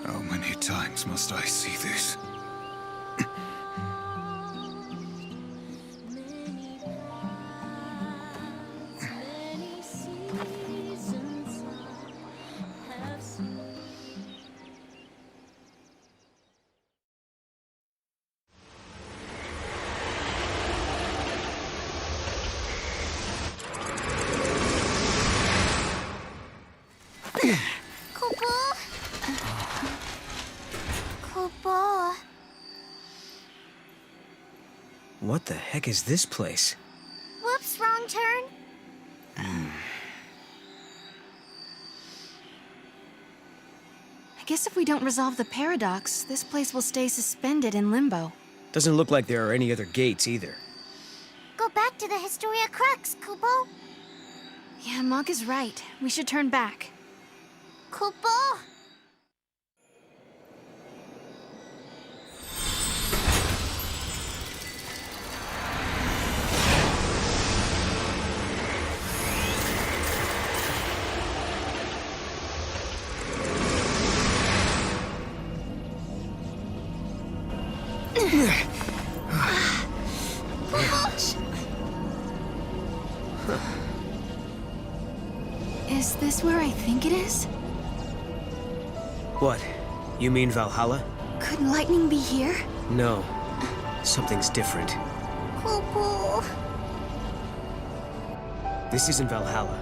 How many times must I see this? What the heck is this place? Whoops, wrong turn. I guess if we don't resolve the paradox, this place will stay suspended in limbo. Doesn't look like there are any other gates either. Go back to the Historia Crux, Kupo. Yeah, Mog is right. We should turn back. Kupo! Is this where I think it is? What? You mean Valhalla? Could lightning be here? No. Something's different. Kupo. This isn't Valhalla.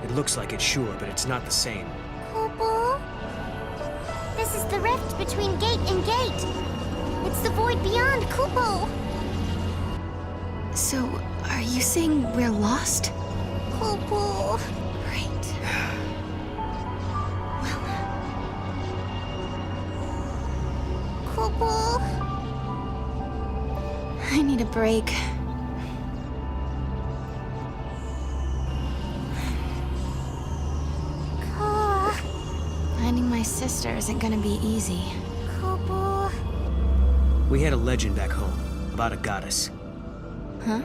It looks like it, sure, but it's not the same. Kupo. This is the rift between gate and gate. It's the void beyond, Kupo. So, are you saying we're lost? Kupo. Right. Kupo. I need a break. Finding my sister isn't gonna be easy. Kupo. We had a legend back home about a goddess. Huh?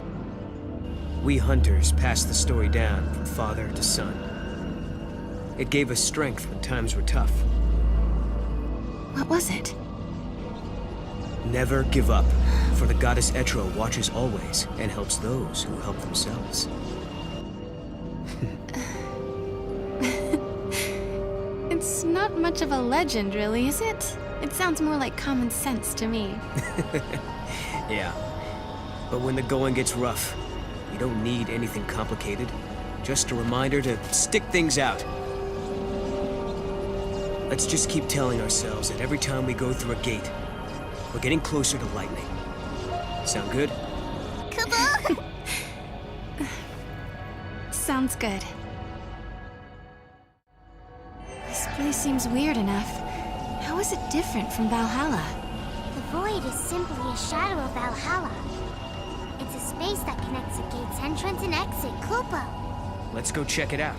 We hunters passed the story down from father to son. It gave us strength when times were tough. What was it? Never give up, for the goddess Etro watches always and helps those who help themselves. It's not much of a legend, really, is it? It sounds more like common sense to me. Yeah. But when the going gets rough, you don't need anything complicated. Just a reminder to stick things out. Let's just keep telling ourselves that every time we go through a gate, we're getting closer to lightning. Sound good? Kupo. Sounds good. This place seems weird enough. How is it different from Valhalla? The void is simply a shadow of Valhalla. It's a space that connects the gate's entrance and exit, Kupo. Let's go check it out.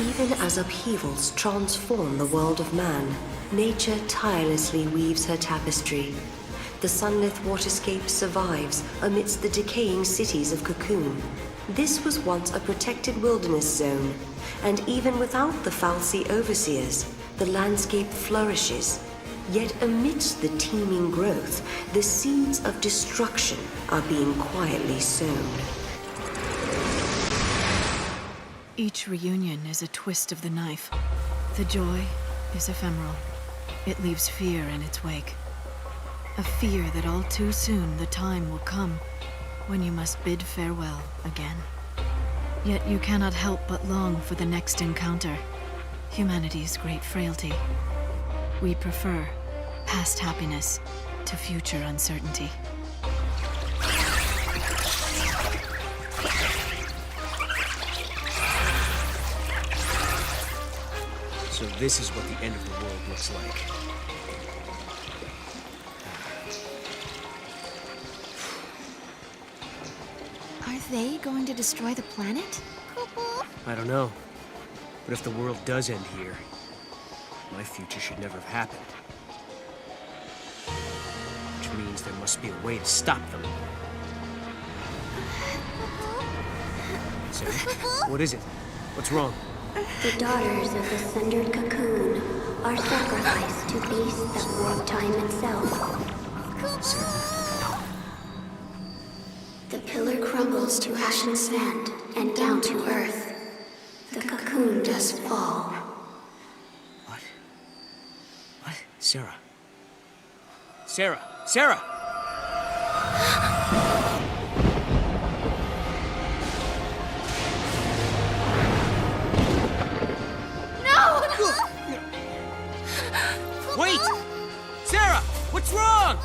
Even as upheavals transform the world of man, nature tirelessly weaves her tapestry. the sunlit waterscape survives amidst the decaying cities of Cocoon. This was once a protected wilderness zone, and even without the Fal'Cie overseers, the landscape flourishes. Yet amidst the teeming growth, the seeds of destruction are being quietly sown. Each reunion is a twist of the knife. The joy is ephemeral. It leaves fear in its wake. A fear that all too soon the time will come when you must bid farewell again. Yet you cannot help but long for the next encounter. Humanity's great frailty. We prefer past happiness to future uncertainty. So this is what the end of the world looks like. Are they going to destroy the planet? I don't know. But if the world does end here, my future should never have happened. Which means there must be a way to stop them. Serah, what is it? What's wrong? The daughters of the sundered cocoon are sacrificed to beasts that warp time itself. Serah, The pillar crumbles to ash and sand and down to earth. The cocoon does fall. What? Serah. Serah! Serah! Wait! Serah! What's wrong?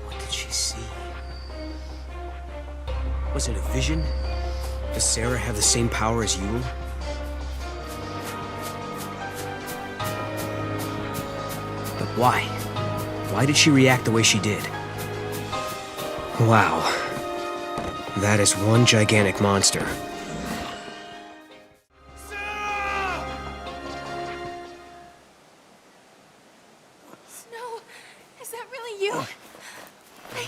What did she see? Was it a vision? Does Serah have the same power as Yule? But why? Why did she react the way she did? Wow. That is one gigantic monster. Snow, is that really you? I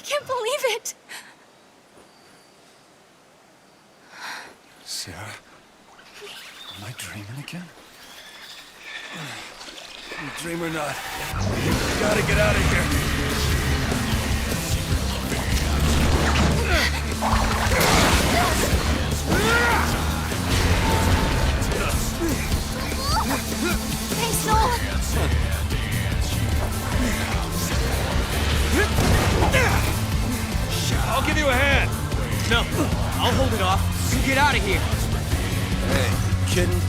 can't believe it. Serah? Am I dreaming again? Dream or not, we gotta get out of here. Thanks, Noel. I'll give you a hand. No, I'll hold it off. You get out of here. Hey, kidding?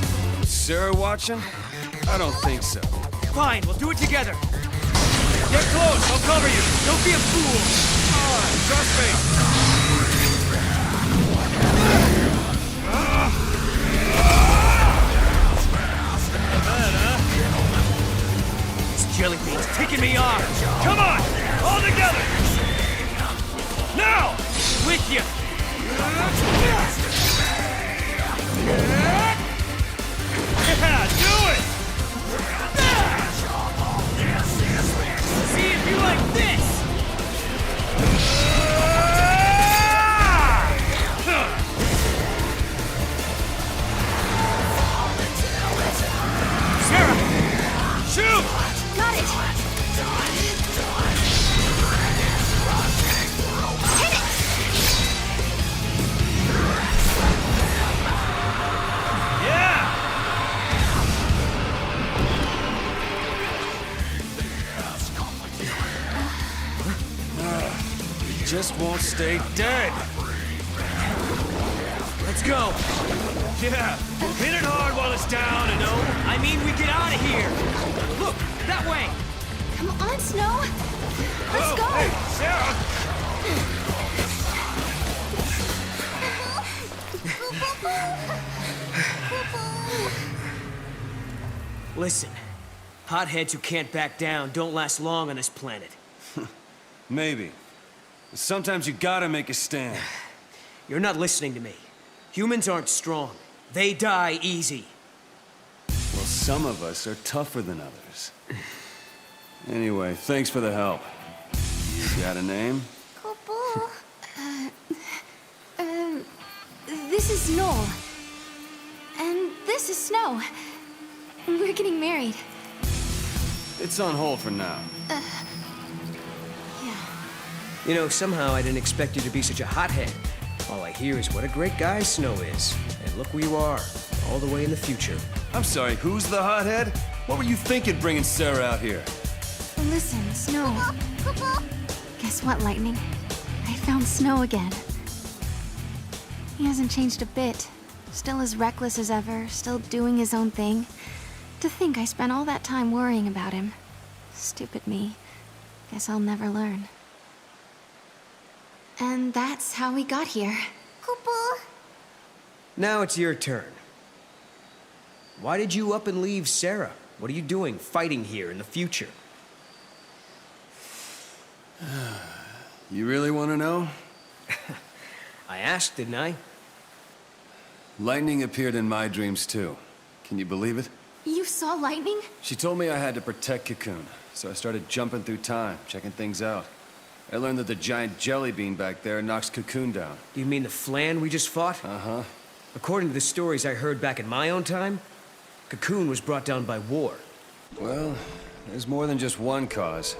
Serah watching? I don't think so. Fine, we'll do it together. Get close, I'll cover you. Don't be a fool. Come on, trust me. This jelly bean's ticking me off. Come on, all together. Now, with you. Yeah, do it. See if you like this! Serah! Shoot! Got it! Hit it! Yeah! Just won't stay dead. Let's go! Yeah, hit it hard while it's down and I mean we get out of here! Look, that way! Come on, Snow! Let's go! Hey, Serah! Listen, hotheads who can't back down don't last long on this planet. Maybe. Sometimes you gotta make a stand. You're not listening to me. Humans aren't strong. They die easy. Well, some of us are tougher than others. Anyway, thanks for the help. You got a name? This is Noel. And this is Snow. We're getting married. It's on hold for now. You know, somehow I didn't expect you to be such a hothead. All I hear is what a great guy Snow is. And look where you are, all the way in the future. I'm sorry, who's the hothead? What were you thinking bringing Serah out here? Listen, Snow. Guess what, Lightning? I found Snow again. He hasn't changed a bit. Still as reckless as ever, still doing his own thing. To think I spent all that time worrying about him. Stupid me. Guess I'll never learn. And that's how we got here. Now it's your turn. Why did you up and leave Serah? What are you doing fighting here in the future? You really want to know? I asked, didn't I? Lightning appeared in my dreams too. Can you believe it? You saw Lightning? She told me I had to protect Cocoon, so I started jumping through time, checking things out. I learned that the giant jelly bean back there knocks Cocoon down. Do you mean the Flan we just fought? Uh-huh. According to the stories I heard back in my own time, Cocoon was brought down by war. Well, there's more than just one cause.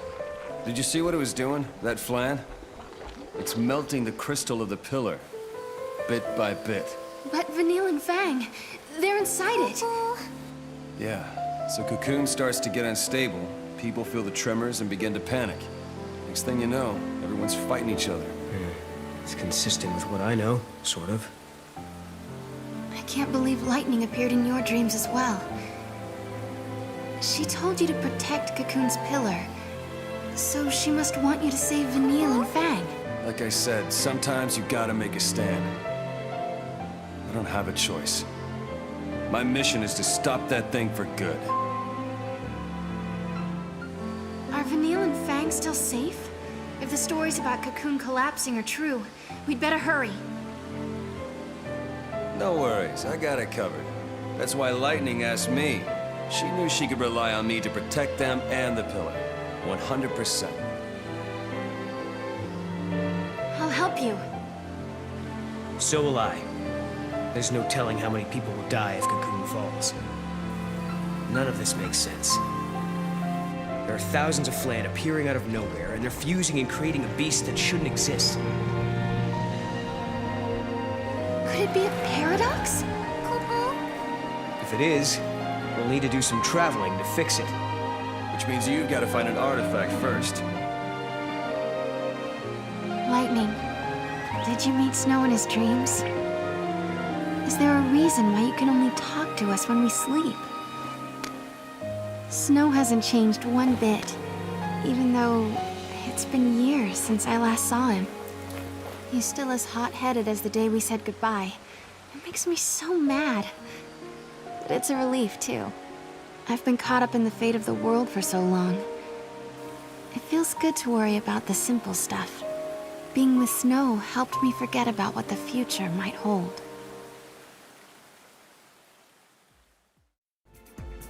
Did you see what it was doing, that Flan? It's melting the crystal of the pillar, bit by bit. But Vanille and Fang, they're inside it. Yeah, so Cocoon starts to get unstable, people feel the tremors and begin to panic. Next thing you know, everyone's fighting each other. It's consistent with what I know, sort of. I can't believe Lightning appeared in your dreams as well. She told you to protect Cocoon's pillar, so she must want you to save Vanille and Fang. Like I said, sometimes you gotta make a stand. I don't have a choice. My mission is to stop that thing for good. Are Vanille and Fang still safe? If the stories about Cocoon collapsing are true, we'd better hurry. No worries, I got it covered. That's why Lightning asked me. She knew she could rely on me to protect them and the pillar. 100%. I'll help you. So will I. There's no telling how many people will die if Cocoon falls. None of this makes sense. There are thousands of Flan appearing out of nowhere, and they're fusing and creating a beast that shouldn't exist. Could it be a paradox? If it is, we'll need to do some traveling to fix it. Which means you've got to find an artifact first. Lightning, did you meet Snow in his dreams? Is there a reason why you can only talk to us when we sleep? Snow hasn't changed one bit, even though it's been years since I last saw him. He's still as hot-headed as the day we said goodbye. It makes me so mad. But it's a relief, too. I've been caught up in the fate of the world for so long. It feels good to worry about the simple stuff. Being with Snow helped me forget about what the future might hold.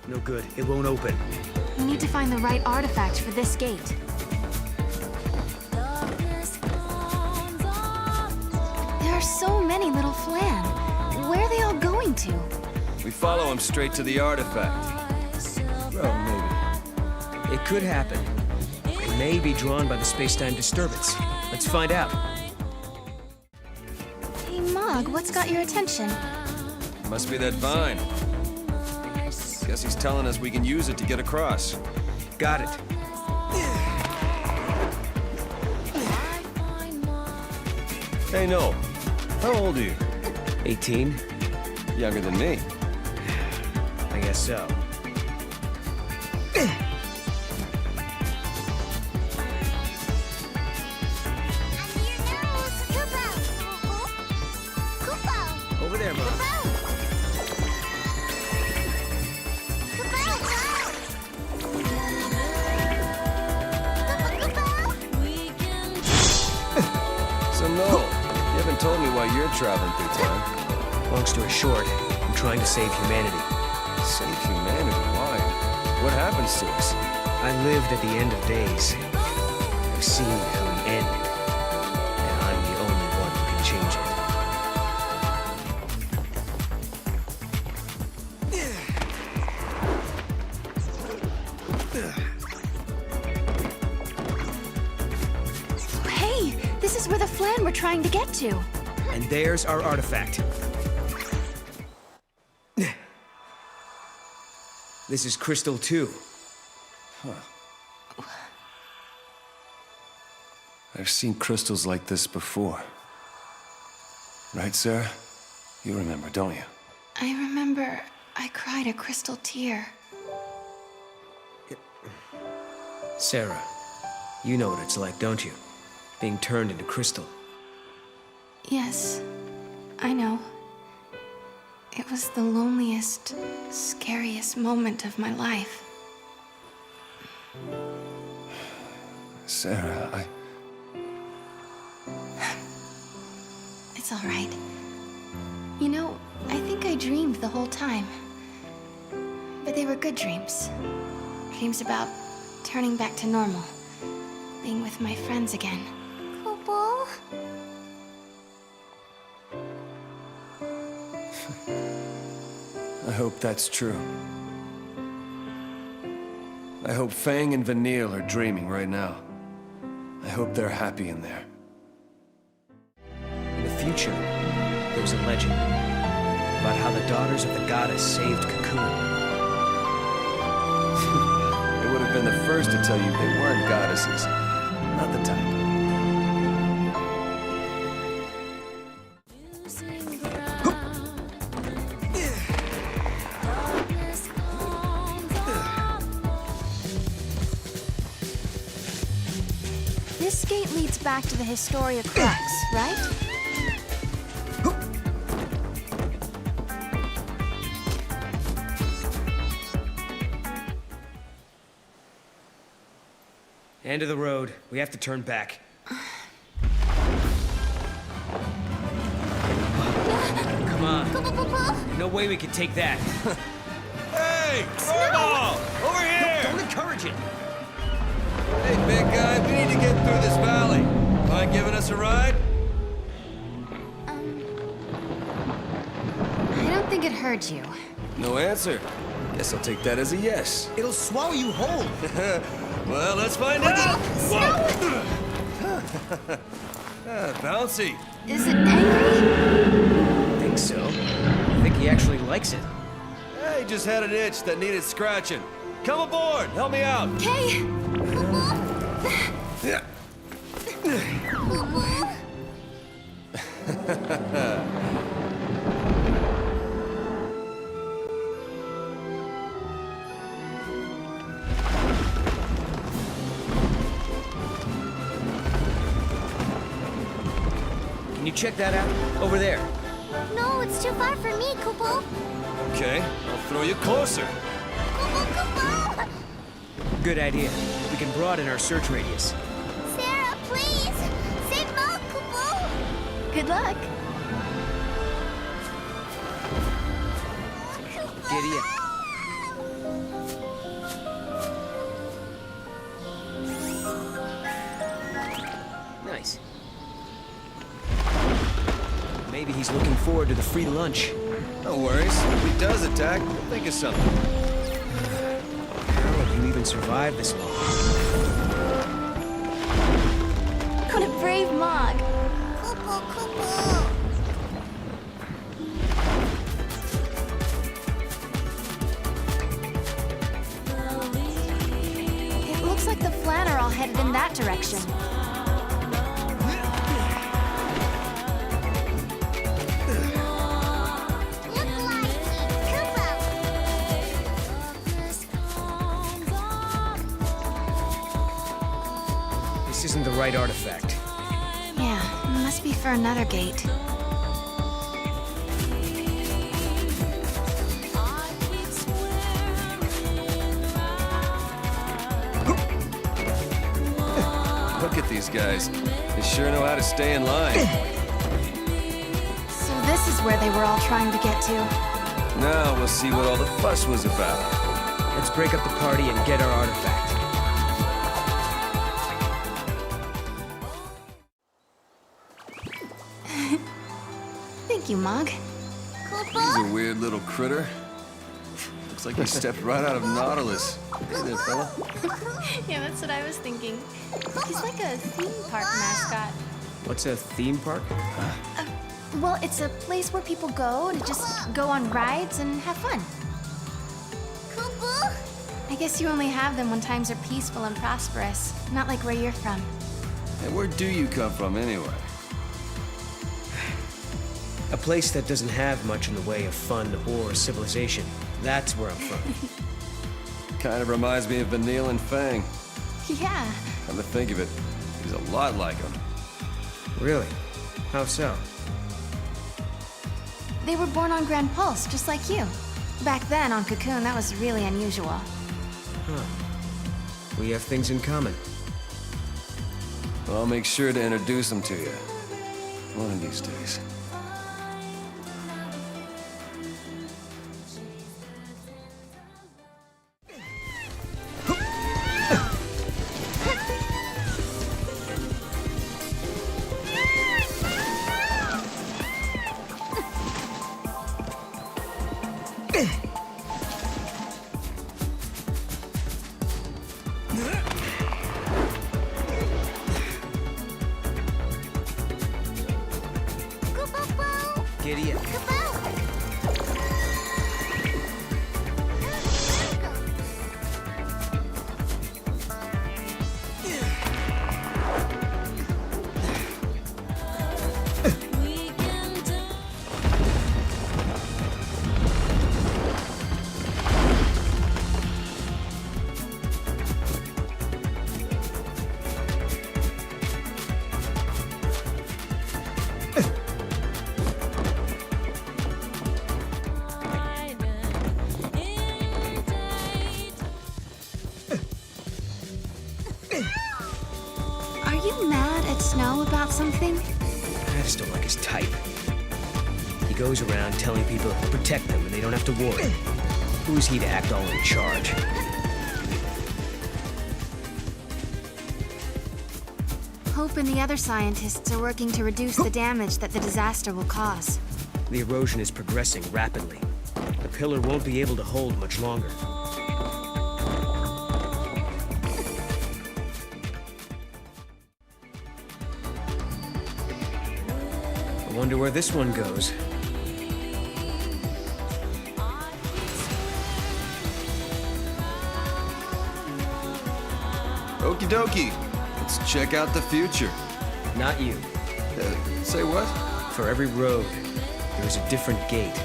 No good. It won't open. We need to find the right artifact for this gate. There are so many little Flan. Where are they all going to? We follow him straight to the artifact. Well, maybe. It could happen. They may be drawn by the space-time disturbance. Let's find out. Hey, Mog, what's got your attention? Must be that vine. Guess he's telling us we can use it to get across. Got it. Hey, Noel. How old are you? 18. Younger than me. I guess so. Over there, Mom. So, Noel, you haven't told me why you're traveling through time. Long story short, I'm trying to save humanity. Save humanity? Why? What happens to us? I lived at the end of days. I've seen how he ended. And I'm the only one who can change it. Hey, this is where the flan we're trying to get to. And there's our artifact. This is Crystal 2. Huh. I've seen crystals like this before. Right, Serah? You remember, don't you? I remember I cried a crystal tear. Serah, you know what it's like, don't you? Being turned into crystal. Yes, I know. It was the loneliest, scariest moment of my life. Serah, It's all right. You know, I think I dreamed the whole time. But they were good dreams. Dreams about turning back to normal. Being with my friends again. Kupo? I hope that's true. I hope Fang and Vanille are dreaming right now. I hope they're happy in there. In the future, there was a legend about how the daughters of the goddess saved Cocoon. They would have been the first to tell you they weren't goddesses. Not the type. This gate leads back to the Historia Crux, right? End of the road. We have to turn back. Come on. No way we can take that. Hey! Snowball! Over here! Don't encourage it! Hey, big guy, we need to get through this valley. Mind giving us a ride? I don't think it hurt you. No answer. Guess I'll take that as a yes. It'll swallow you whole. Well, let's find out. Bouncy. Is it angry? I think so. I think he actually likes it. Hey, just had an itch that needed scratching. Come aboard. Help me out. Okay. Yeah. Can you check that out? Over there. No, it's too far for me, Kupo. Okay, I'll throw you closer. Kupo! Good idea. We can broaden our search radius. Serah, please! Save Mo, Kupo! Good luck. Giddy up. Nice. Maybe he's looking forward to the free lunch. No worries. If he does attack, we'll think of something. How have you even survived this long? What a brave Mog. Kupo, Kupo! It looks like the Flan are all headed in that direction. This isn't the right artifact. Yeah, it must be for another gate. Look at these guys. They sure know how to stay in line. So this is where they were all trying to get to. Now we'll see what all the fuss was about. Let's break up the party and get our artifact. you, Mog. He's a weird little critter. Looks like he stepped right out of Nautilus. Hey there, fella. Yeah, that's what I was thinking. He's like a theme park mascot. What's a theme park? Well, it's a place where people go to just go on rides and have fun. I guess you only have them when times are peaceful and prosperous, not like where you're from. Hey, where do you come from, anyway? A place that doesn't have much in the way of fun or civilization. That's where I'm from. Kind of reminds me of Vanille and Fang. Yeah. Come to think of it, he's a lot like him. Really? How so? They were born on Grand Pulse, just like you. Back then, on Cocoon, that was really unusual. Huh. We have things in common. Well, I'll make sure to introduce him to you. One of these days. Giddy up. Are you mad at Snow about something? I just don't like his type. He goes around telling people to protect them and they don't have to worry. Who's he to act all in charge? Hope and the other scientists are working to reduce the damage that the disaster will cause. The erosion is progressing rapidly. The pillar won't be able to hold much longer. I wonder where this one goes. Okie dokie. Let's check out the future. Not you. Say what? For every road, there is a different gate.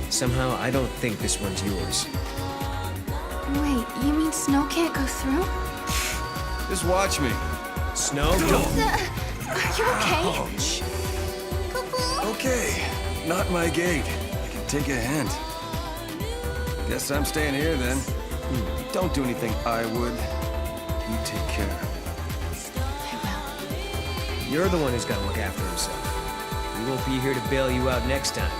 Somehow, I don't think this one's yours. Wait, you mean Snow can't go through? Just watch me. Snow, don't. Are you okay? Ouch. Okay, not my gate. I can take a hint. Guess I'm staying here then. Don't do anything I would. You take care. You're the one who's got to look after himself. We won't be here to bail you out next time.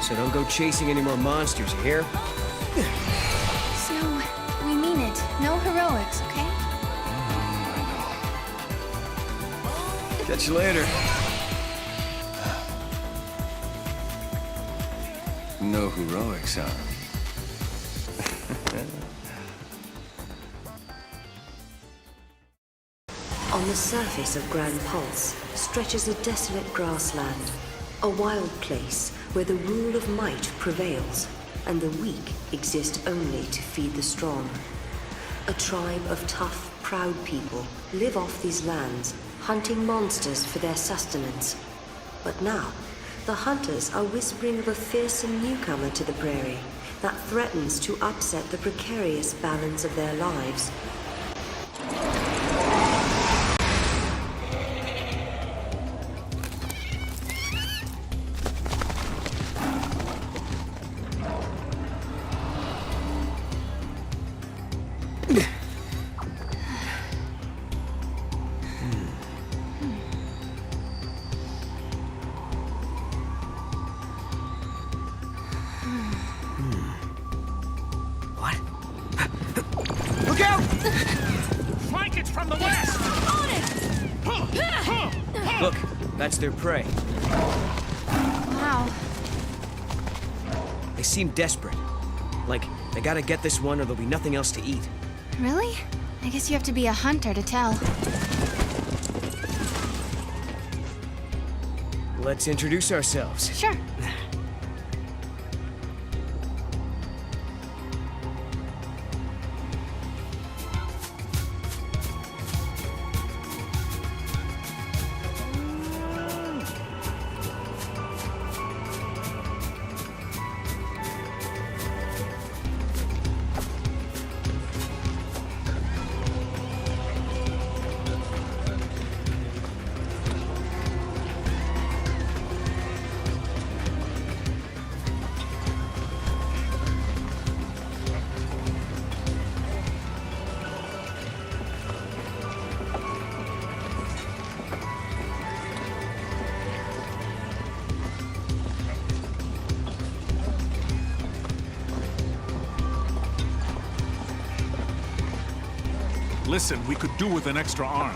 So don't go chasing any more monsters, you hear? Snow, we mean it. No heroics, okay? Catch you later. No heroics, huh? On the surface of Grand Pulse stretches a desolate grassland, a wild place where the rule of might prevails, and the weak exist only to feed the strong. A tribe of tough, proud people live off these lands, hunting monsters for their sustenance. But now, the hunters are whispering of a fearsome newcomer to the prairie that threatens to upset the precarious balance of their lives. Look, that's their prey. Wow. They seem desperate. Like, they gotta get this one or there'll be nothing else to eat. Really? I guess you have to be a hunter to tell. Let's introduce ourselves. Sure. Listen, we could do with an extra arm.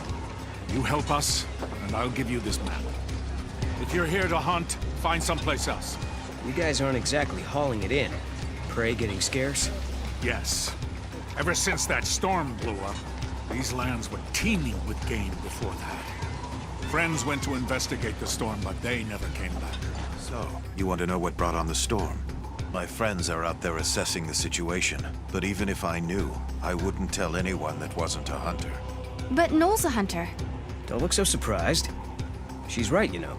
You help us, and I'll give you this map. If you're here to hunt, find someplace else. You guys aren't exactly hauling it in. Prey getting scarce? Yes. Ever since that storm blew up, these lands were teeming with game before that. Friends went to investigate the storm, but they never came back. So, you want to know what brought on the storm? My friends are out there assessing the situation, but even if I knew, I wouldn't tell anyone that wasn't a hunter. But Noel's a hunter. Don't look so surprised. She's right, you know.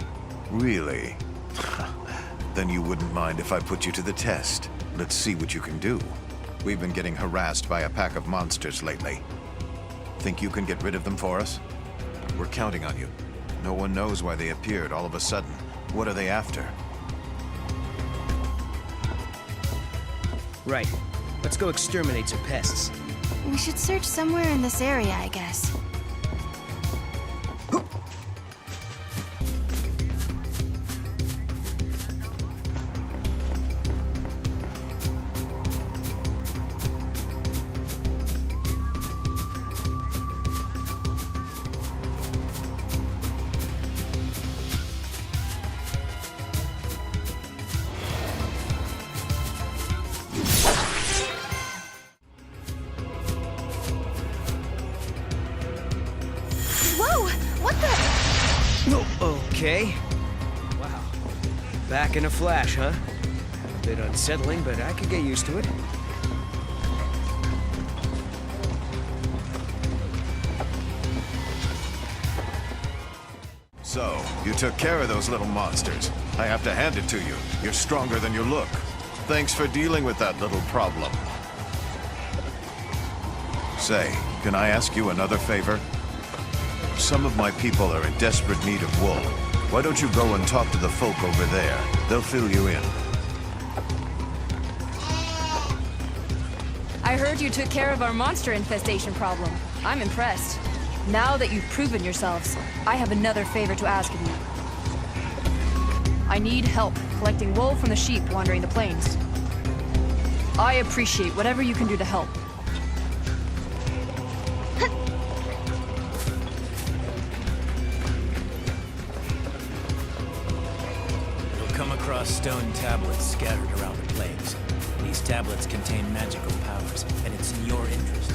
Really? Then you wouldn't mind if I put you to the test. Let's see what you can do. We've been getting harassed by a pack of monsters lately. Think you can get rid of them for us? We're counting on you. No one knows why they appeared all of a sudden. What are they after? Right. Let's go exterminate some pests. We should search somewhere in this area, I guess. Okay. Wow. Back in a flash, huh? A bit unsettling, but I could get used to it. So, you took care of those little monsters. I have to hand it to you. You're stronger than you look. Thanks for dealing with that little problem. Say, can I ask you another favor? Some of my people are in desperate need of wool. Why don't you go and talk to the folk over there? They'll fill you in. I heard you took care of our monster infestation problem. I'm impressed. Now that you've proven yourselves, I have another favor to ask of you. I need help collecting wool from the sheep wandering the plains. I appreciate whatever you can do to help. Across stone tablets scattered around the plains. These tablets contain magical powers, and it's in your interest.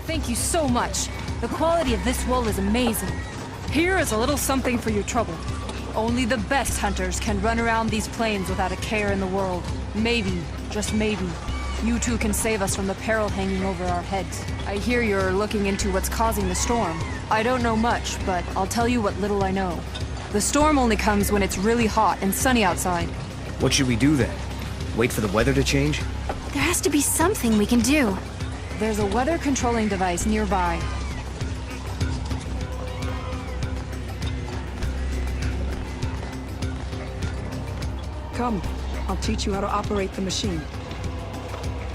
Thank you so much. The quality of this wool is amazing. Here is a little something for your trouble. Only the best hunters can run around these plains without a care in the world. Maybe, just maybe, you two can save us from the peril hanging over our heads. I hear you're looking into what's causing the storm. I don't know much, but I'll tell you what little I know. The storm only comes when it's really hot and sunny outside. What should we do then? Wait for the weather to change? There has to be something we can do. There's a weather controlling device nearby. Come, I'll teach you how to operate the machine.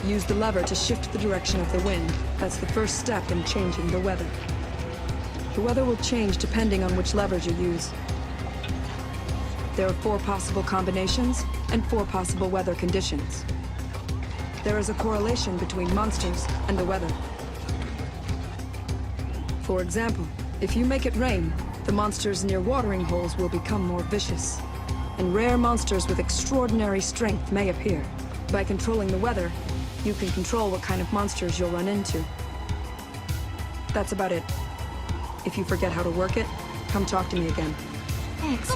Use the lever to shift the direction of the wind. That's the first step in changing the weather. The weather will change depending on which levers you use. There are 4 possible combinations and 4 possible weather conditions. There is a correlation between monsters and the weather. For example, if you make it rain, the monsters near watering holes will become more vicious, and rare monsters with extraordinary strength may appear. By controlling the weather, you can control what kind of monsters you'll run into. That's about it. If you forget how to work it, come talk to me again. Thanks.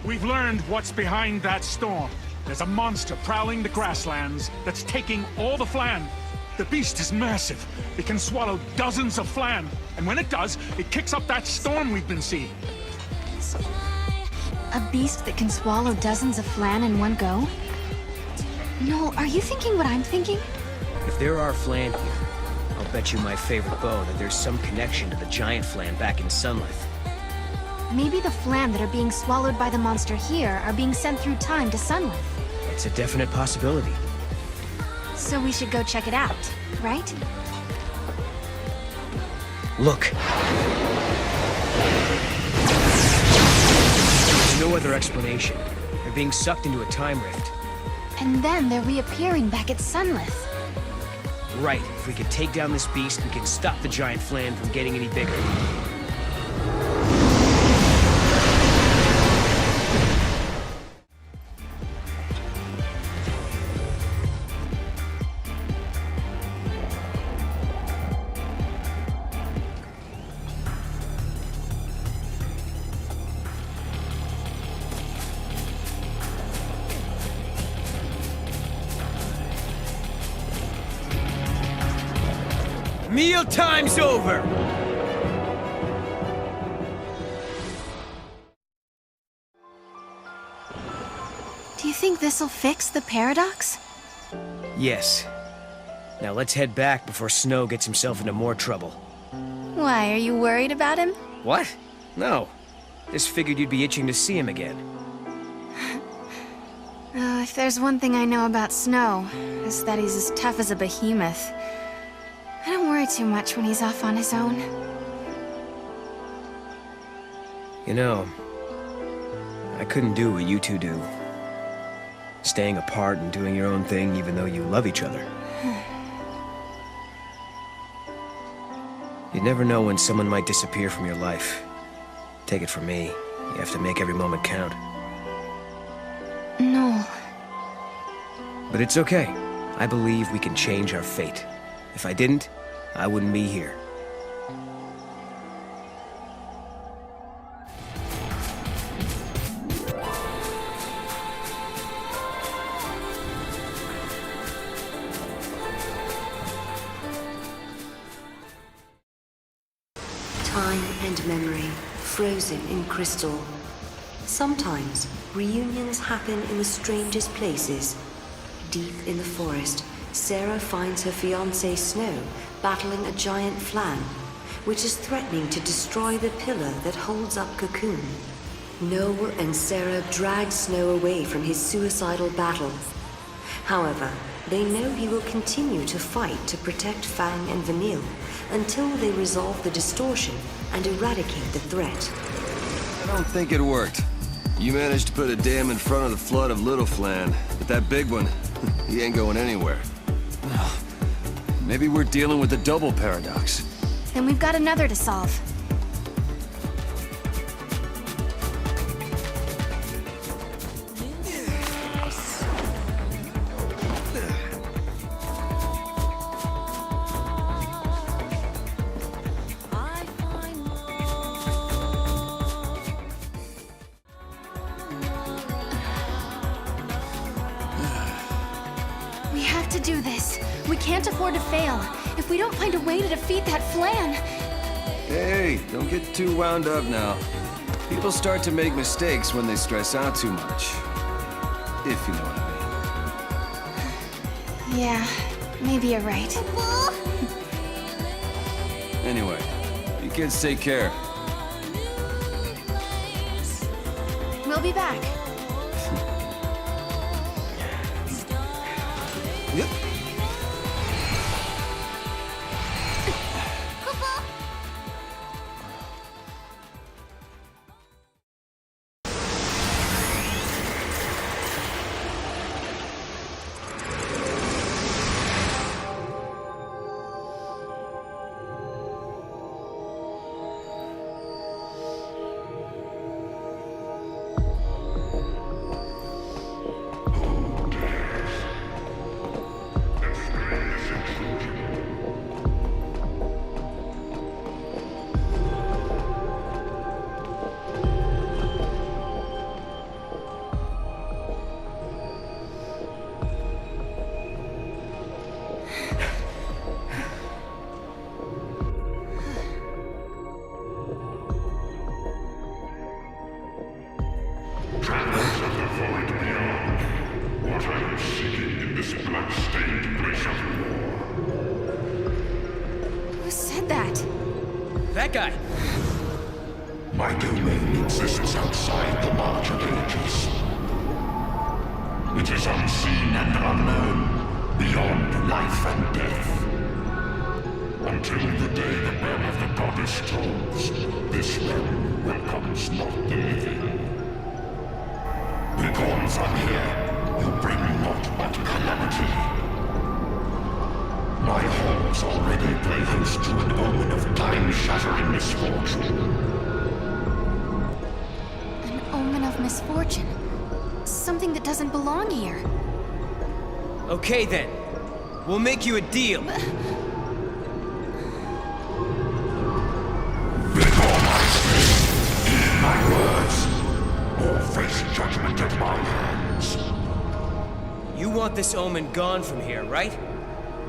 We've learned what's behind that storm. There's a monster prowling the grasslands that's taking all the flan. The beast is massive. It can swallow dozens of flan. And when it does, it kicks up that storm we've been seeing. A beast that can swallow dozens of flan in one go? Noel, are you thinking what I'm thinking? If there are flan here, I'll bet you my favorite bow that there's some connection to the giant flan back in Sunlith. Maybe the flan that are being swallowed by the monster here are being sent through time to Sunlith. It's a definite possibility. So we should go check it out, right? Look. There's no other explanation. They're being sucked into a time rift. And then they're reappearing back at Sunlith. Right. If we can take down this beast, we can stop the giant flan from getting any bigger. Meal time's over! Do you think this'll fix the paradox? Yes. Now let's head back before Snow gets himself into more trouble. Why, are you worried about him? What? No. Just figured you'd be itching to see him again. Oh, if there's one thing I know about Snow, it's that he's as tough as a behemoth. I don't worry too much when he's off on his own. You know, I couldn't do what you two do. Staying apart and doing your own thing even though you love each other. You never know when someone might disappear from your life. Take it from me, you have to make every moment count. No. But it's okay. I believe we can change our fate. If I didn't, I wouldn't be here. Time and memory, frozen in crystal. Sometimes, reunions happen in the strangest places. Deep in the forest, Serah finds her fiancé Snow battling a giant flan, which is threatening to destroy the pillar that holds up Cocoon. Noel and Serah drag Snow away from his suicidal battle. However, they know he will continue to fight to protect Fang and Vanille until they resolve the distortion and eradicate the threat. I don't think it worked. You managed to put a dam in front of the flood of Little Flan, but that big one, he ain't going anywhere. Maybe we're dealing with the double paradox. Then we've got another to solve. do this. We can't afford to fail. If we don't find a way to defeat that flan... Hey, don't get too wound up now. People start to make mistakes when they stress out too much. If you know what I mean. Yeah, maybe you're right. Anyway, you kids take care. We'll be back. Yep. Who said that? That guy! My domain exists outside the March of Ages. It is unseen and unknown, beyond life and death. Until the day the bell of the goddess tolls, this realm welcomes not the living. Begone from here, you bring naught but calamity. My halls already play host to an omen of time-shattering misfortune. An omen of misfortune? Something that doesn't belong here. Okay then. We'll make you a deal. My words, or face judgment at my hands. You want this omen gone from here, right?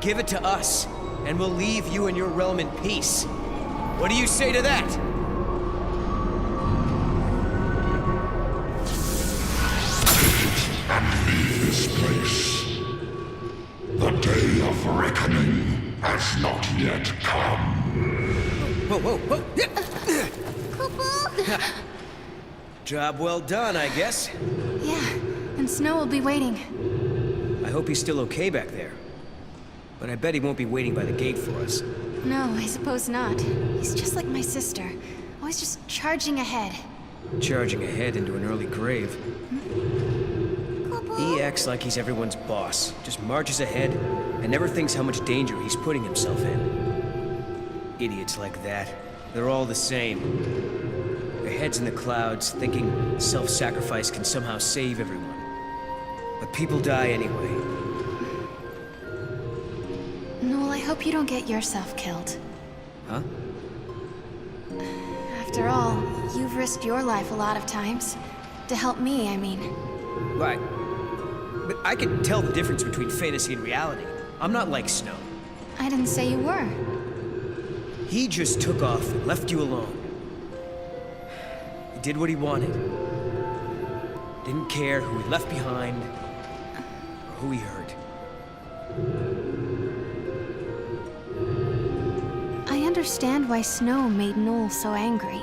Give it to us, and we'll leave you and your realm in peace. What do you say to that? And leave this place. The day of reckoning has not yet come. Whoa, whoa, whoa! Job well done, I guess. Yeah, and Snow will be waiting. I hope he's still okay back there. But I bet he won't be waiting by the gate for us. No, I suppose not. He's just like my sister. Always just charging ahead. Charging ahead into an early grave. He acts like he's everyone's boss. Just marches ahead and never thinks how much danger he's putting himself in. Idiots like that. They're all the same. Their heads in the clouds, thinking self-sacrifice can somehow save everyone. But people die anyway. Noel, I hope you don't get yourself killed. Huh? After all, you've risked your life a lot of times. To help me, I mean. Right. But I can tell the difference between fantasy and reality. I'm not like Snow. I didn't say you were. He just took off and left you alone. He did what he wanted. Didn't care who he left behind, or who he hurt. I understand why Snow made Noel so angry.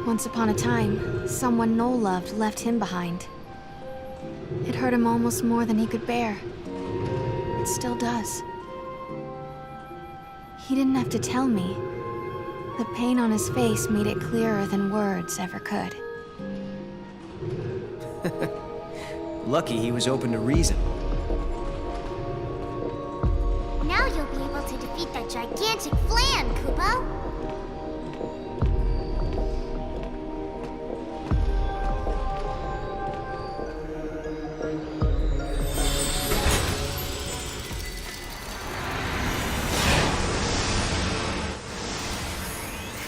Once upon a time, someone Noel loved left him behind. It hurt him almost more than he could bear. It still does. He didn't have to tell me. The pain on his face made it clearer than words ever could. Lucky he was open to reason. Now you'll be able to defeat that gigantic flan, Kupo!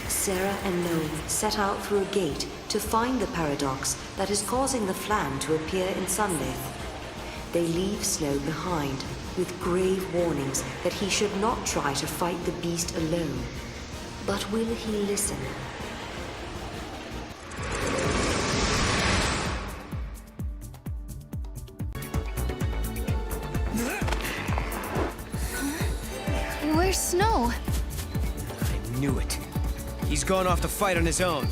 Serah and Noel set out through a gate to find the paradox that is causing the flan to appear in Sunday. they leave Snow behind, with grave warnings that he should not try to fight the beast alone. But will he listen? Where's Snow? I knew it. He's gone off to fight on his own.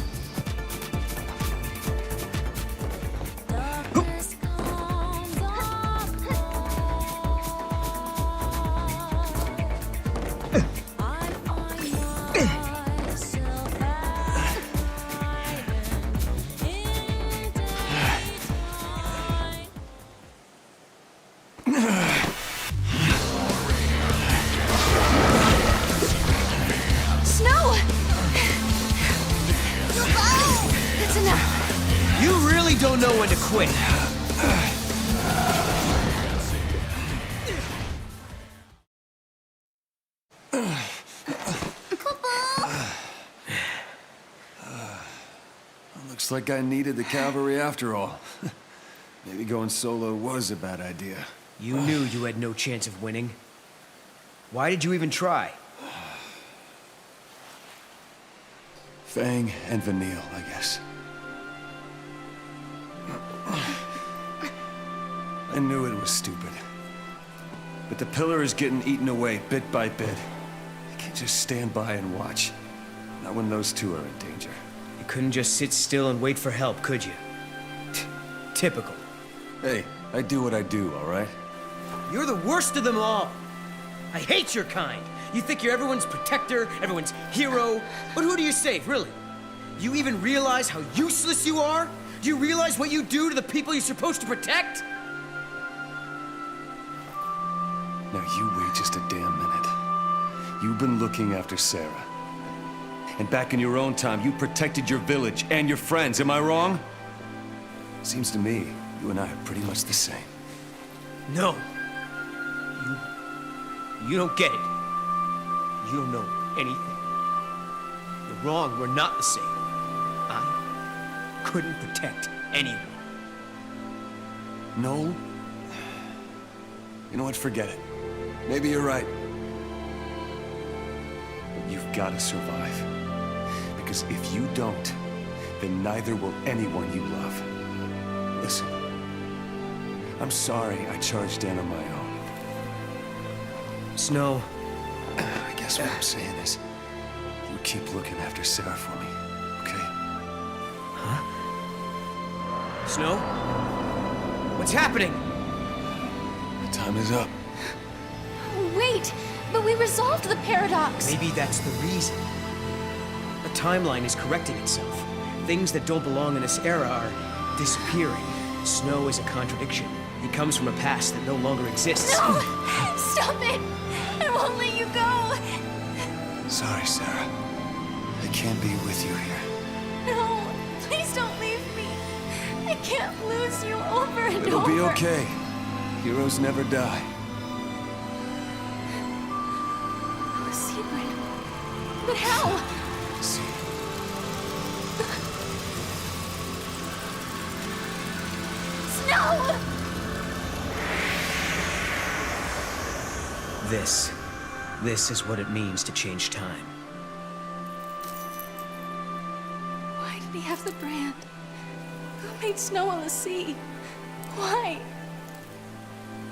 Don't know when to quit. Looks like I needed the cavalry after all. Maybe going solo was a bad idea. You knew you had no chance of winning. Why did you even try? Fang and Vanille, I guess. I knew it was stupid. But the pillar is getting eaten away bit by bit. I can't just stand by and watch. Not when those two are in danger. You couldn't just sit still and wait for help, could you? Typical. Hey, I do what I do, all right? You're the worst of them all. I hate your kind. You think you're everyone's protector, everyone's hero. But who do you save, really? Do you even realize how useless you are? Do you realize what you do to the people you're supposed to protect? Now you wait just a damn minute. You've been looking after Serah. And back in your own time, you protected your village and your friends, am I wrong? Seems to me, you and I are pretty much the same. No. You don't get it. You don't know anything. You're wrong, we're not the same. I couldn't protect anyone. Noel? You know what, forget it. Maybe you're right. But you've got to survive. Because if you don't, then neither will anyone you love. Listen, I'm sorry I charged in on my own. Snow. I guess what I'm saying is, you keep looking after Serah for me, okay? Huh? Snow? What's happening? Time is up. Wait, but we resolved the paradox. Maybe that's the reason. The timeline is correcting itself. Things that don't belong in this era are disappearing. Snow is a contradiction. He comes from a past that no longer exists. No! Stop it! I won't let you go! Sorry, Serah. I can't be with you here. No, please don't leave me. I can't lose you over and over. It'll be okay. Heroes never die. A secret? But how? See. Snow! This is what it means to change time. Why did he have the brand? Who made Snow on the sea? Why?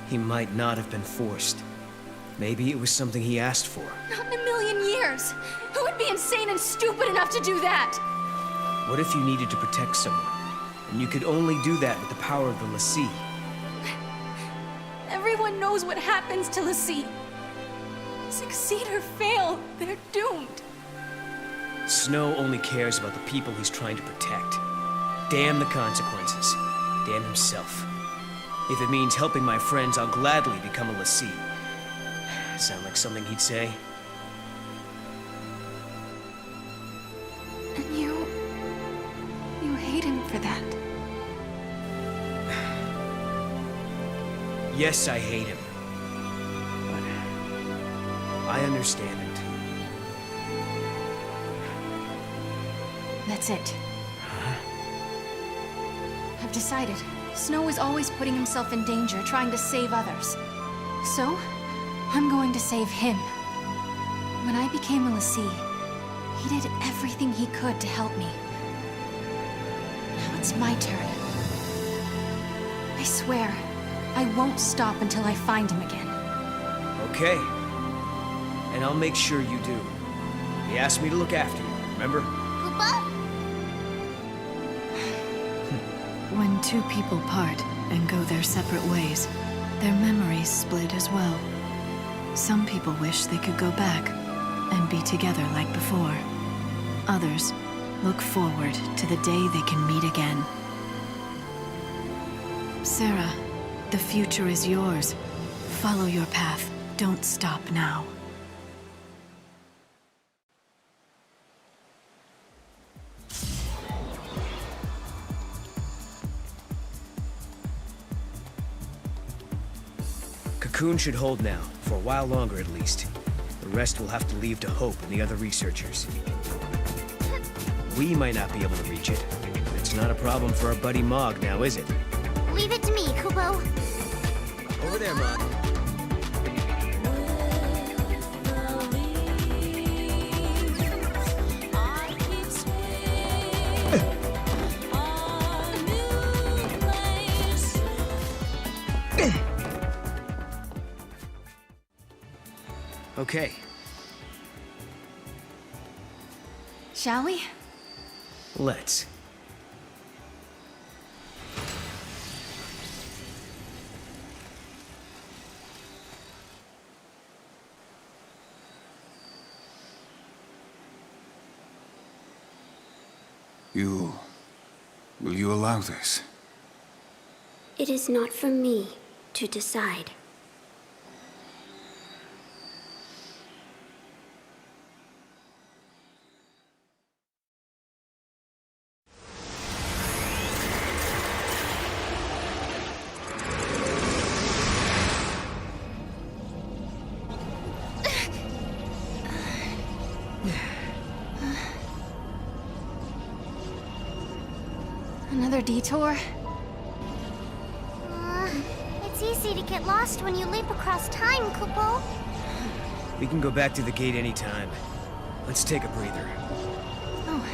He might not have been forced. Maybe it was something he asked for. Not in a million years! Who would be insane and stupid enough to do that? What if you needed to protect someone, and you could only do that with the power of the l'Cie? Everyone knows what happens to l'Cie. Succeed or fail, they're doomed. Snow only cares about the people he's trying to protect. Damn the consequences. Damn himself. If it means helping my friends, I'll gladly become a l'Cie. Sound like something he'd say? And you hate him for that. Yes, I hate him. But I understand him too. That's it. Huh? I've decided. Snow is always putting himself in danger, trying to save others. So, I'm going to save him. When I became a l'Cie, he did everything he could to help me. Now it's my turn. I swear, I won't stop until I find him again. Okay. And I'll make sure you do. He asked me to look after you, remember? Koopa? When two people part and go their separate ways, their memories split as well. Some people wish they could go back and be together like before. Others look forward to the day they can meet again. Serah, the future is yours. Follow your path. Don't stop now. Cocoon should hold now, for a while longer at least. The rest will have to leave to Hope and the other researchers. We might not be able to reach it, but it's not a problem for our buddy Mog now, is it? Leave it to me, Kupo. Over there, Mog. Okay. Shall we? Let's. Will you allow this? It is not for me to decide. Another detour? It's easy to get lost when you leap across time, Kupo. We can go back to the gate anytime. Let's take a breather. Oh,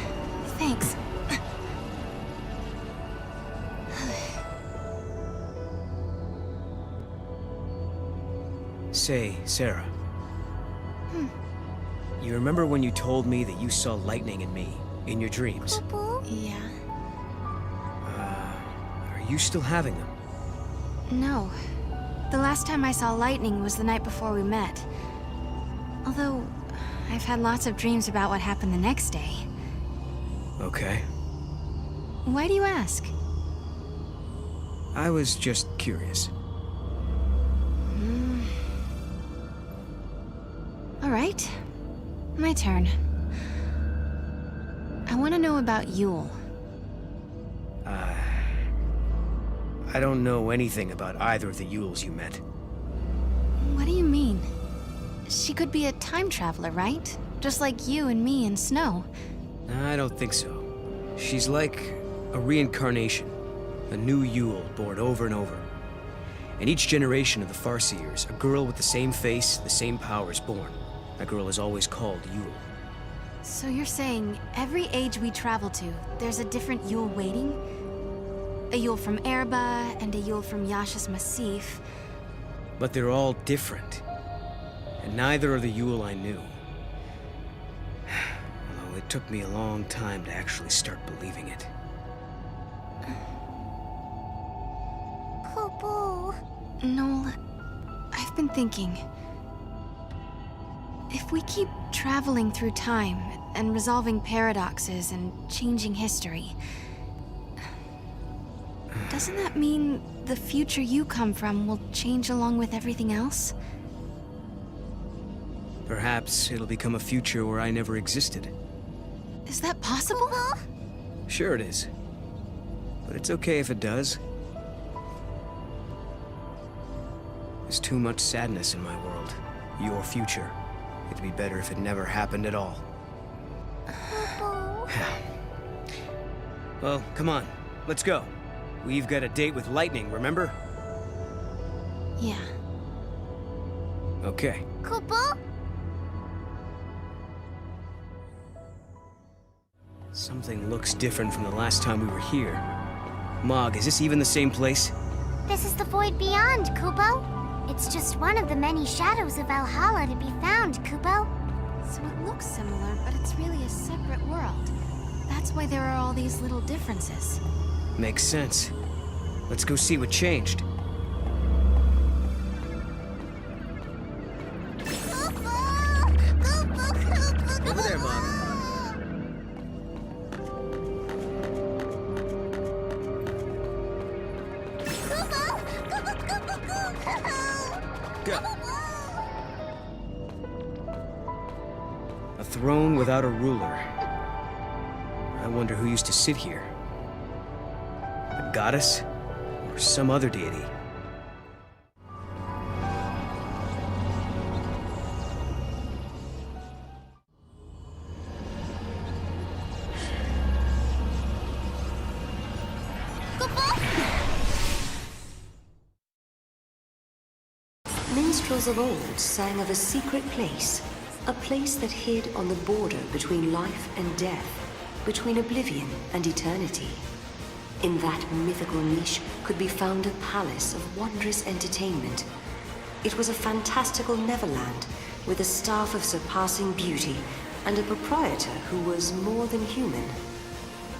thanks. Say, Serah. You remember when you told me that you saw lightning in me, in your dreams? Yeah. Are you still having them? No. The last time I saw lightning was the night before we met. Although, I've had lots of dreams about what happened the next day. Okay. Why do you ask? I was just curious. All right. My turn. I want to know about Yule. I don't know anything about either of the Yules you met. What do you mean? She could be a time traveler, right? Just like you and me and Snow. I don't think so. She's like a reincarnation. A new Yule born over and over. In each generation of the Farseers, a girl with the same face, the same power is born. That girl is always called Yule. So you're saying every age we travel to, there's a different Yule waiting? A Yule from Erba and a Yule from Yasha's Massif. But they're all different. And neither are the Yule I knew. Although it took me a long time to actually start believing it. Kupo. Noel, I've been thinking. If we keep traveling through time and resolving paradoxes and changing history, doesn't that mean the future you come from will change along with everything else? Perhaps it'll become a future where I never existed. Is that possible? Sure it is. But it's okay if it does. There's too much sadness in my world. Your future. It'd be better if it never happened at all. Well, come on. Let's go. We've got a date with Lightning, remember? Yeah. Okay. Kupo? Something looks different from the last time we were here. Mog, is this even the same place? This is the Void Beyond, Kupo. It's just one of the many shadows of Valhalla to be found, Kupo. So it looks similar, but it's really a separate world. That's why there are all these little differences. Makes sense. Let's go see what changed. Over there, Mog. Go. A throne without a ruler. I wonder who used to sit here. A goddess? Or some other deity? Minstrels of old sang of a secret place, a place that hid on the border between life and death, between oblivion and eternity. In that mythical niche could be found a palace of wondrous entertainment. It was a fantastical Neverland, with a staff of surpassing beauty and a proprietor who was more than human.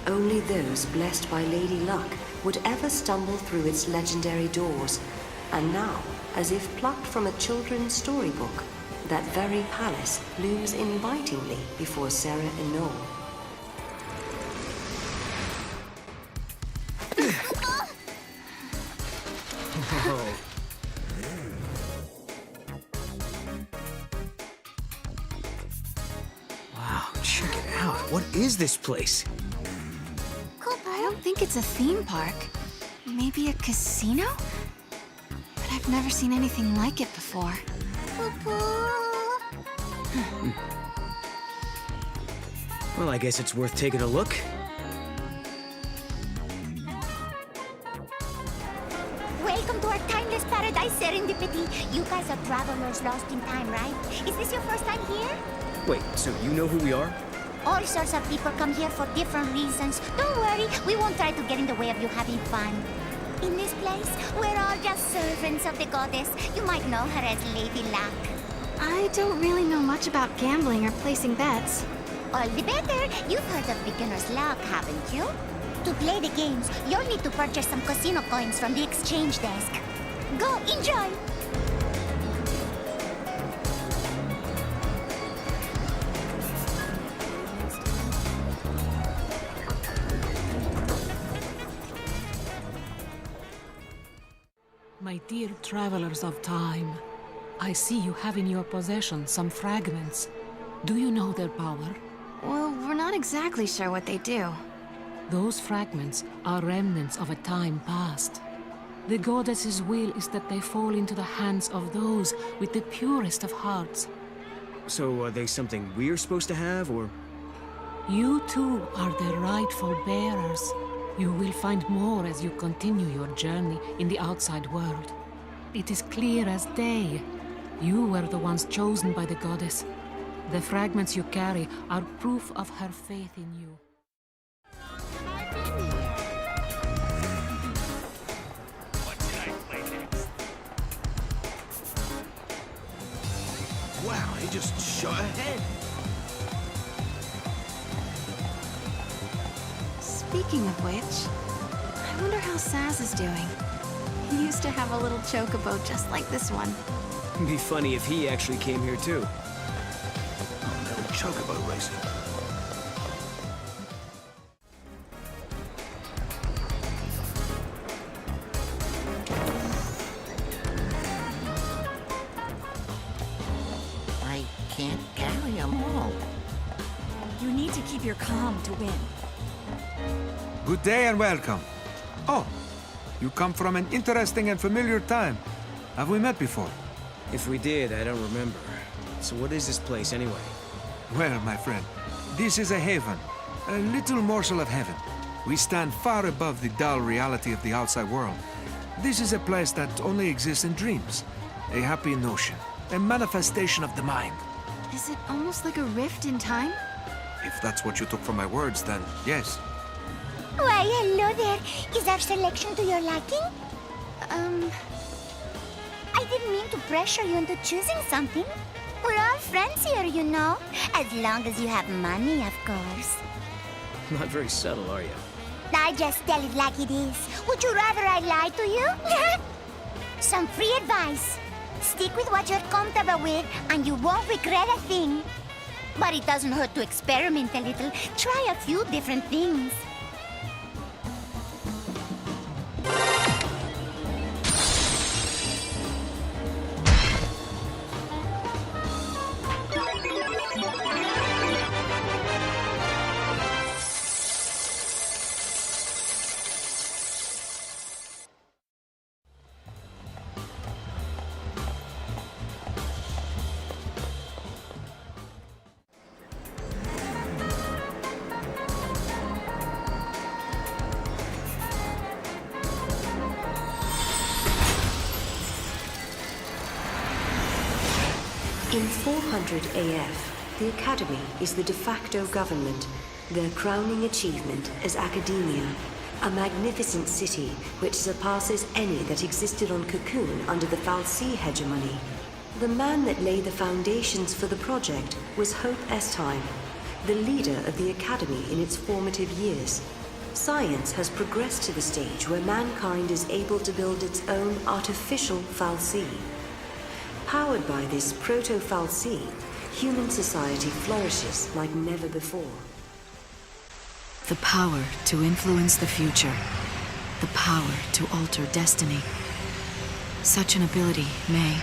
Only those blessed by Lady Luck would ever stumble through its legendary doors, and now, as if plucked from a children's storybook, that very palace looms invitingly before Serah and Noel. Wow, check it out. What is this place? I don't think it's a theme park. Maybe a casino? But I've never seen anything like it before. Well, I guess it's worth taking a look. Welcome to our timeless paradise, Serendipity. You guys are travelers lost in time, right? Is this your first time here? Wait, so you know who we are? All sorts of people come here for different reasons. Don't worry, we won't try to get in the way of you having fun. In this place, we're all just servants of the goddess. You might know her as Lady Luck. I don't really know much about gambling or placing bets. All the better. You've heard of beginner's luck, haven't you? To play the games, you'll need to purchase some casino coins from the exchange desk. Go, enjoy! My dear travelers of time, I see you have in your possession some fragments. Do you know their power? Well, we're not exactly sure what they do. Those fragments are remnants of a time past. The goddess's will is that they fall into the hands of those with the purest of hearts. So are they something we're supposed to have, or...? You too are their rightful bearers. You will find more as you continue your journey in the outside world. It is clear as day. You were the ones chosen by the goddess. The fragments you carry are proof of her faith in you. What should I play next? Wow, he just shot ahead. Speaking of which, I wonder how Saz is doing. He used to have a little chocobo just like this one. It'd be funny if he actually came here too. Little chocobo racing. I can't carry them all. You need to keep your calm to win. Good day and welcome. Oh, you come from an interesting and familiar time. Have we met before? If we did, I don't remember. So what is this place anyway? Well, my friend, this is a haven. A little morsel of heaven. We stand far above the dull reality of the outside world. This is a place that only exists in dreams. A happy notion. A manifestation of the mind. Is it almost like a rift in time? If that's what you took from my words, then yes. Why, hello there. Is our selection to your liking? I didn't mean to pressure you into choosing something. We're all friends here, you know. As long as you have money, of course. Not very subtle, are you? I just tell it like it is. Would you rather I lie to you? Some free advice. Stick with what you're comfortable with, and you won't regret a thing. But it doesn't hurt to experiment a little. Try a few different things. In 400 AF, the Academy is the de facto government, their crowning achievement as academia, a magnificent city which surpasses any that existed on Cocoon under the Fal'Cie hegemony. The man that laid the foundations for the project was Hope Estime, the leader of the Academy in its formative years. Science has progressed to the stage where mankind is able to build its own artificial Fal'Cie. Powered by this proto-Fal'Cie, human society flourishes like never before. The power to influence the future. The power to alter destiny. Such an ability may,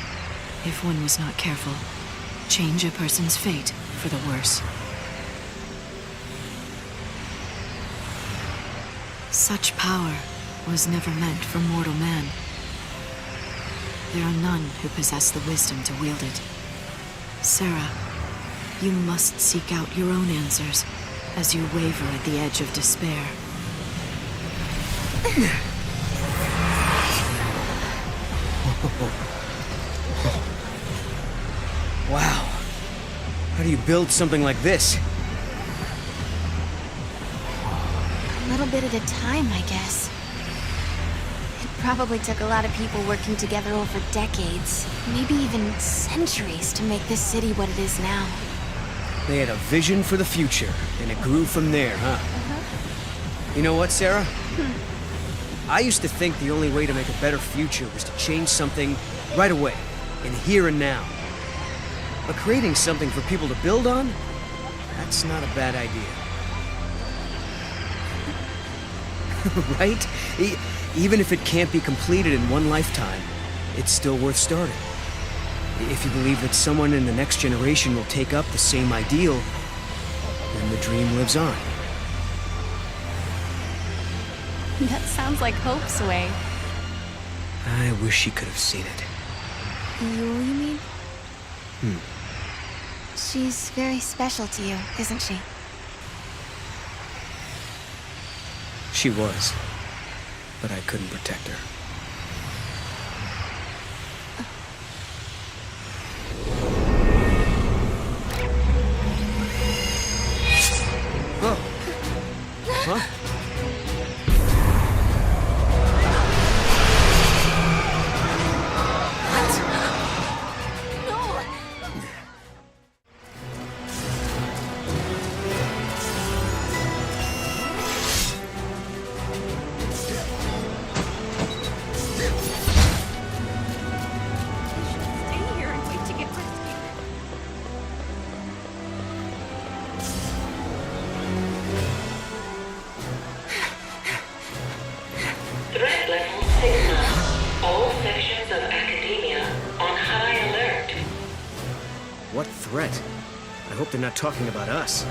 if one was not careful, change a person's fate for the worse. Such power was never meant for mortal man. There are none who possess the wisdom to wield it. Serah, you must seek out your own answers as you waver at the edge of despair. Wow. How do you build something like this? A little bit at a time, I guess. It probably took a lot of people working together over decades, maybe even centuries, to make this city what it is now. They had a vision for the future, and it grew from there, huh? You know what, Serah? I used to think the only way to make a better future was to change something right away, in the here and now. But creating something for people to build on? That's not a bad idea. Right? Even if it can't be completed in one lifetime, it's still worth starting. If you believe that someone in the next generation will take up the same ideal, then the dream lives on. That sounds like Hope's way. I wish she could have seen it. You mean? She's very special to you, isn't she? She was, but I couldn't protect her. Oh. Huh? Threat level Sigma. All sections of academia on high alert. What threat? I hope they're not talking about us.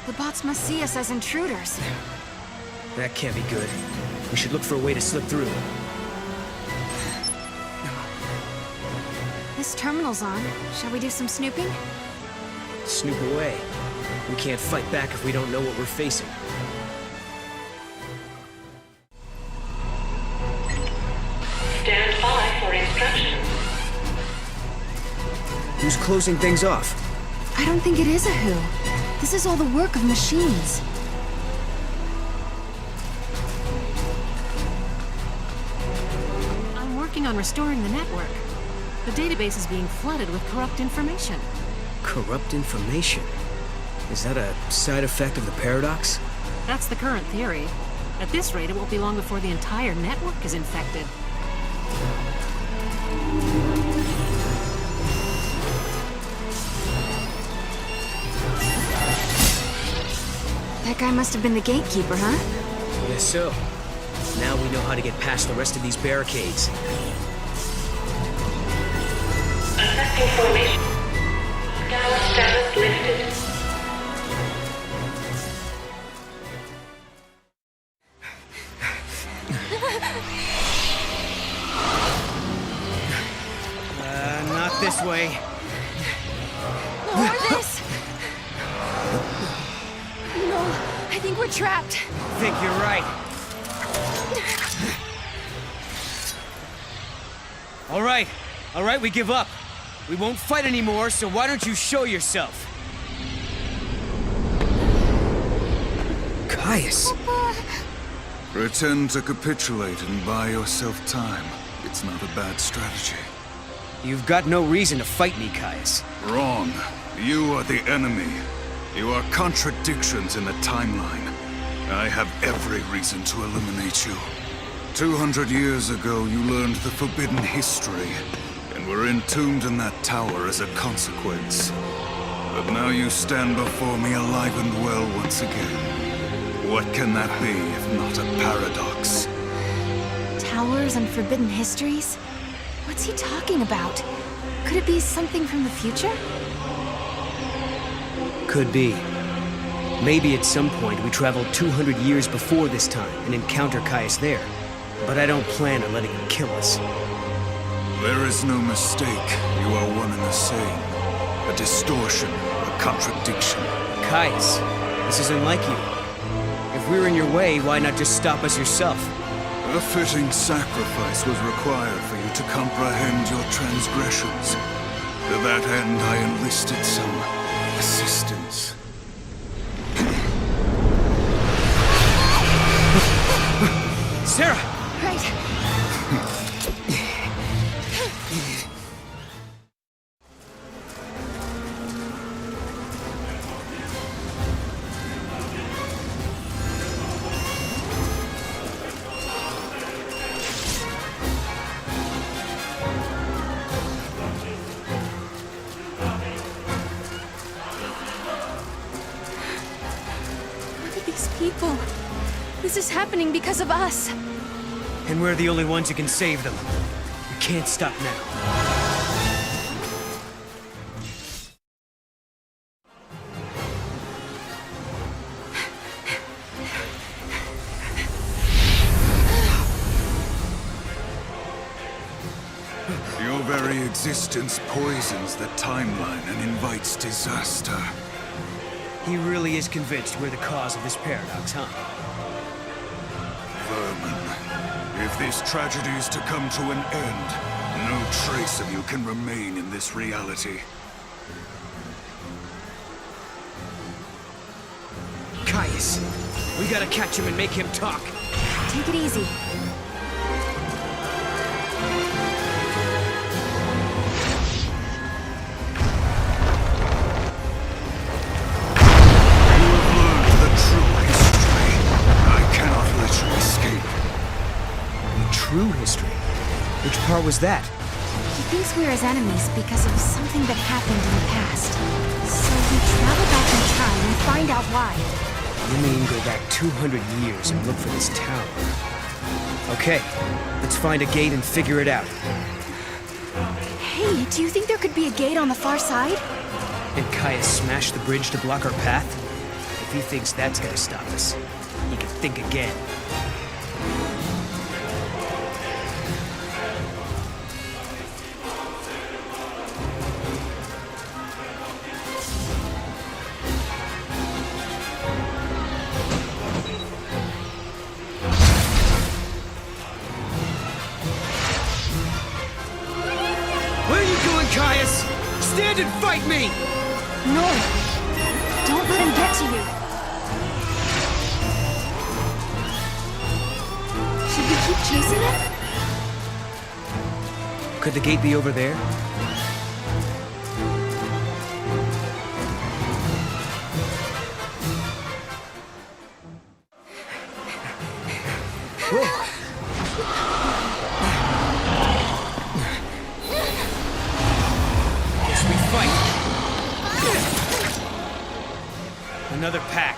The bots must see us as intruders. That can't be good. We should look for a way to slip through. This terminal's on. Shall we do some snooping? Snoop away. We can't fight back if we don't know what we're facing. Who's closing things off? I don't think it is a who. This is all the work of machines. I'm working on restoring the network. The database is being flooded with corrupt information. Corrupt information? Is that a side effect of the paradox? That's the current theory. At this rate, it won't be long before the entire network is infected. That guy must have been the gatekeeper, huh? Yes, so. Now we know how to get past the rest of these barricades. Affecting formation. Scanner status lifted. Not this way. More of this! No, I think we're trapped. I think you're right. All right, we give up. We won't fight anymore, so why don't you show yourself? Caius. Pretend to capitulate and buy yourself time. It's not a bad strategy. You've got no reason to fight me, Caius. Wrong. You are the enemy. You are contradictions in the timeline. I have every reason to eliminate you. 200 years ago, you learned the forbidden history, and were entombed in that tower as a consequence. But now you stand before me alive and well once again. What can that be if not a paradox? Towers and forbidden histories? What's he talking about? Could it be something from the future? Could be. Maybe at some point we travel 200 years before this time and encounter Caius there. But I don't plan on letting him kill us. There is no mistake. You are one and the same. A distortion, a contradiction. Caius, this isn't like you. If we're in your way, why not just stop us yourself? A fitting sacrifice was required for you to comprehend your transgressions. To that end, I enlisted some assistance. Serah! Right. Look at these people. This is happening because of us. And we're the only ones who can save them. We can't stop now. Your very existence poisons the timeline and invites disaster. He really is convinced we're the cause of this paradox, huh? Vermin. If this tragedy is to come to an end, no trace of you can remain in this reality. Caius, we gotta catch him and make him talk. Take it easy. True history? Which part was that? He thinks we're his enemies because of something that happened in the past. So we travel back in time and find out why. You mean go back 200 years and look for this tower? Okay, let's find a gate and figure it out. Hey, do you think there could be a gate on the far side? And Caius smashed the bridge to block our path? If he thinks that's gonna stop us, he can think again. Caius! Stand around and fight me! No! Don't let him get to you! Should we keep chasing him? Could the gate be over there? Guess we fight. Another pack.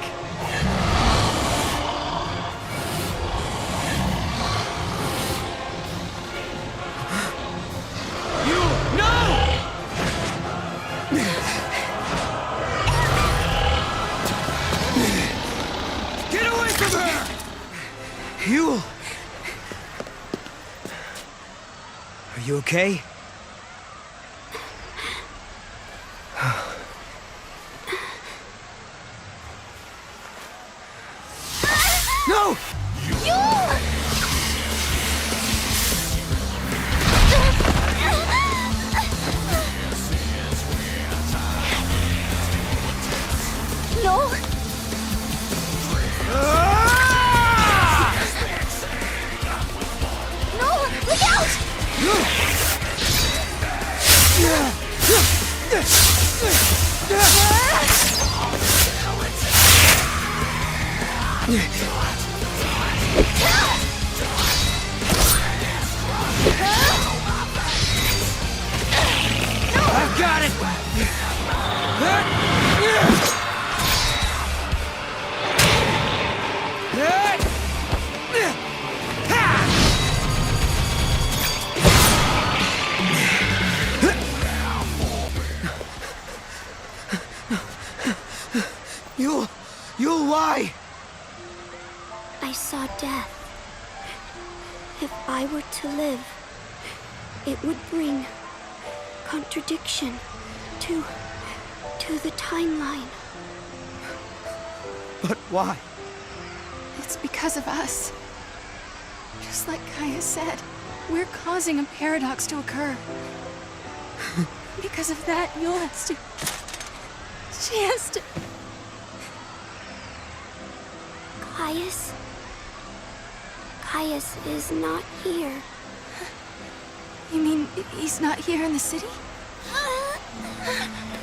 Yule! Are you okay? No! No! Look out! I've got it! Yule, why? I saw death. If I were to live, it would bring contradiction to the timeline. But why? It's because of us. Just like Kaya said, we're causing a paradox to occur. Because of that, Yule has to... She has to... Caius is not here. You mean he's not here in the city?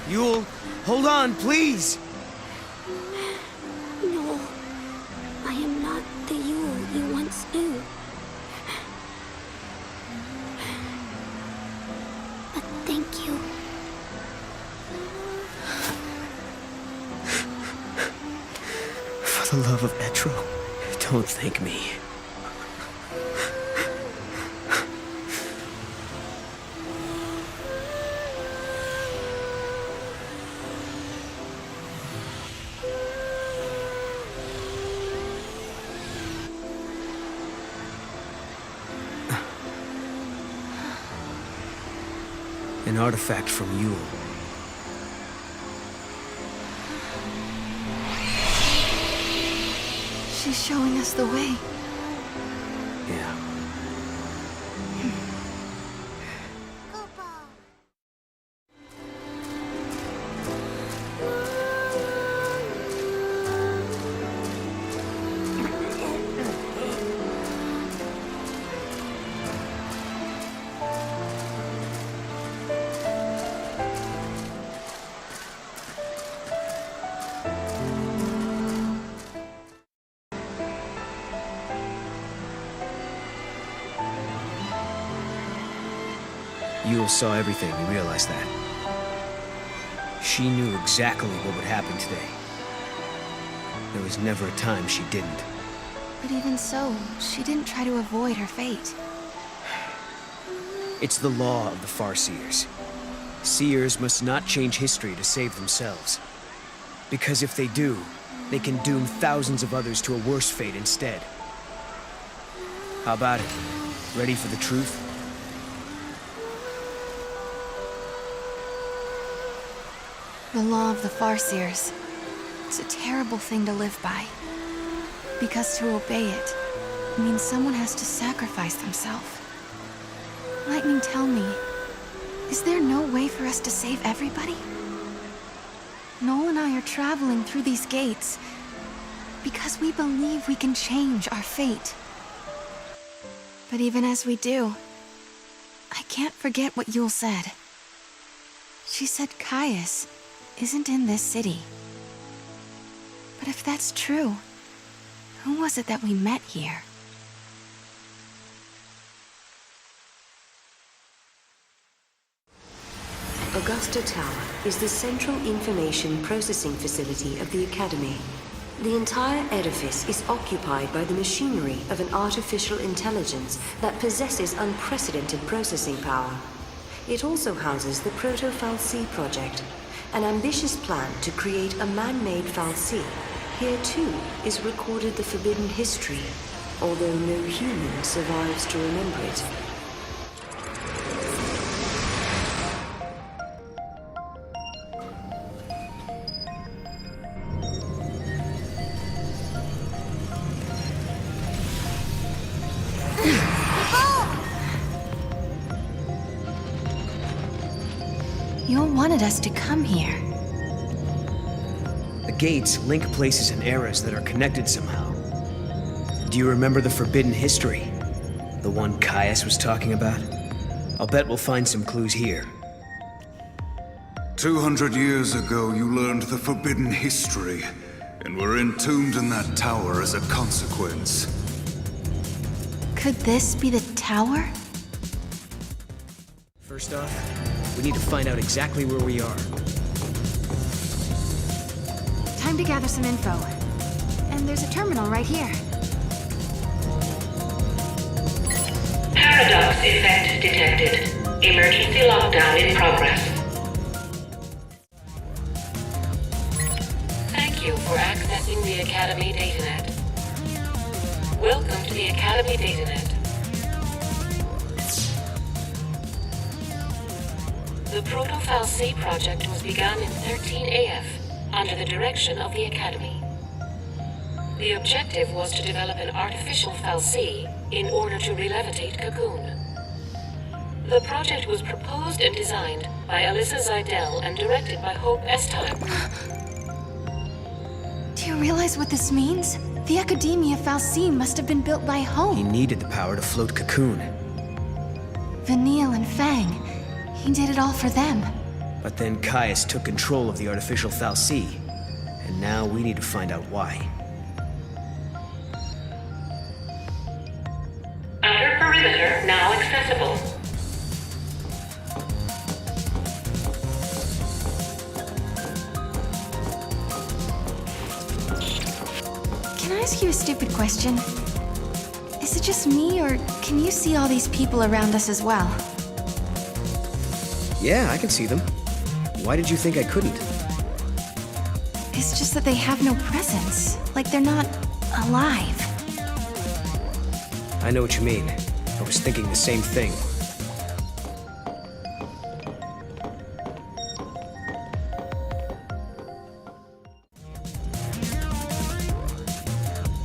Yule, hold on, please! No, I am not the Yule you once knew. But thank you. For the love of Etro, don't thank me. An artifact from Yule. She's showing us the way. Yeah. Yule saw everything, you realize that? She knew exactly what would happen today. There was never a time she didn't. But even so, she didn't try to avoid her fate. It's the law of the Farseers. Seers must not change history to save themselves. Because if they do, they can doom thousands of others to a worse fate instead. How about it? Ready for the truth? The law of the Farseers. It's a terrible thing to live by. Because to obey it means someone has to sacrifice themselves. Lightning, tell me, Is there no way for us to save everybody? Noel and I are traveling through these gates because we believe we can change our fate. But even as we do, I can't forget what Yule said. She said Caius isn't in this city. But if that's true, who was it that we met here? Augusta Tower is the central information processing facility of the Academy. The entire edifice is occupied by the machinery of an artificial intelligence that possesses unprecedented processing power. It also houses the Proto-Fal'Cie project, an ambitious plan to create a man-made Fal'Cie. Here too is recorded the forbidden history, although no human survives to remember it. Yule wanted us to come here. The gates link places and eras that are connected somehow. Do you remember the forbidden history? The one Caius was talking about? I'll bet we'll find some clues here. 200 years ago, you learned the forbidden history, and were entombed in that tower as a consequence. Could this be the tower? First off, we need to find out exactly where we are. Time to gather some info. And there's a terminal right here. Paradox effect detected. Emergency lockdown in progress. Thank you for accessing the Academy DataNet. Welcome to the Academy DataNet. The Proto-Fal'Cie project was begun in 13 AF under the direction of the Academy. The objective was to develop an artificial Fal'Cie in order to re-levitate Cocoon. The project was proposed and designed by Alyssa Zidell and directed by Hope Estime. Do you realize what this means? The Academia Fal'Cie must have been built by Hope. He needed the power to float Cocoon. Vanille and Fang. He did it all for them. But then Caius took control of the artificial Fal'Cie, and now we need to find out why. Outer perimeter now accessible. Can I ask you a stupid question? Is it just me, or can you see all these people around us as well? Yeah, I can see them. Why did you think I couldn't? It's just that they have no presence. Like they're not alive. I know what you mean. I was thinking the same thing.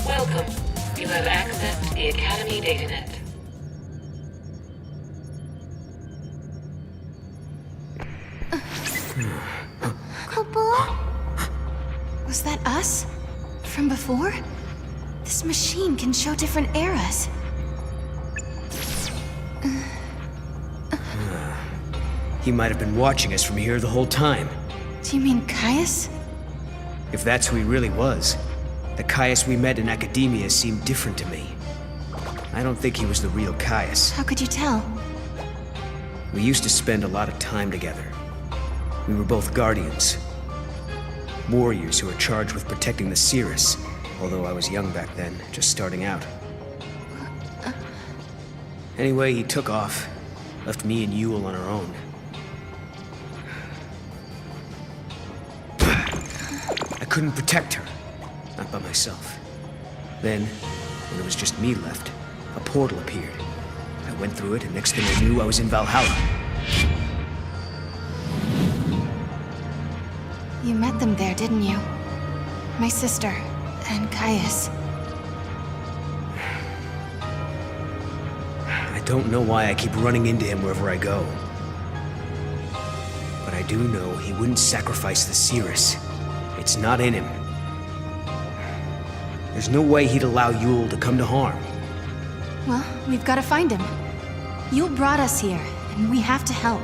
Welcome. You have accessed the Academy DataNet. Was that us? From before? This machine can show different eras. He might have been watching us from here the whole time. Do you mean Caius? If that's who he really was, the Caius we met in Academia seemed different to me. I don't think he was the real Caius. How could you tell? We used to spend a lot of time together. We were both guardians. Warriors who were charged with protecting the Cirrus, although I was young back then, just starting out. Anyway, he took off, left me and Yule on our own. I couldn't protect her, not by myself. Then, when it was just me left, a portal appeared. I went through it, and next thing I knew, I was in Valhalla. You met them there, didn't you? My sister, and Caius. I don't know why I keep running into him wherever I go. do know he wouldn't sacrifice the Cirrus. It's not in him. There's no way he'd allow Yule to come to harm. Well, we've got to find him. Yule brought us here, and we have to help.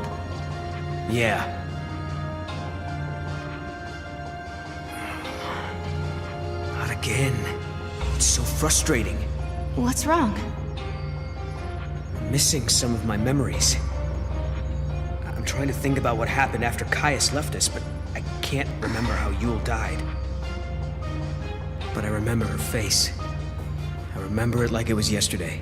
Yeah. Not again. It's so frustrating. What's wrong? I'm missing some of my memories. I'm trying to think about what happened after Caius left us, but I can't remember how Yule died. But I remember her face. I remember it like it was yesterday.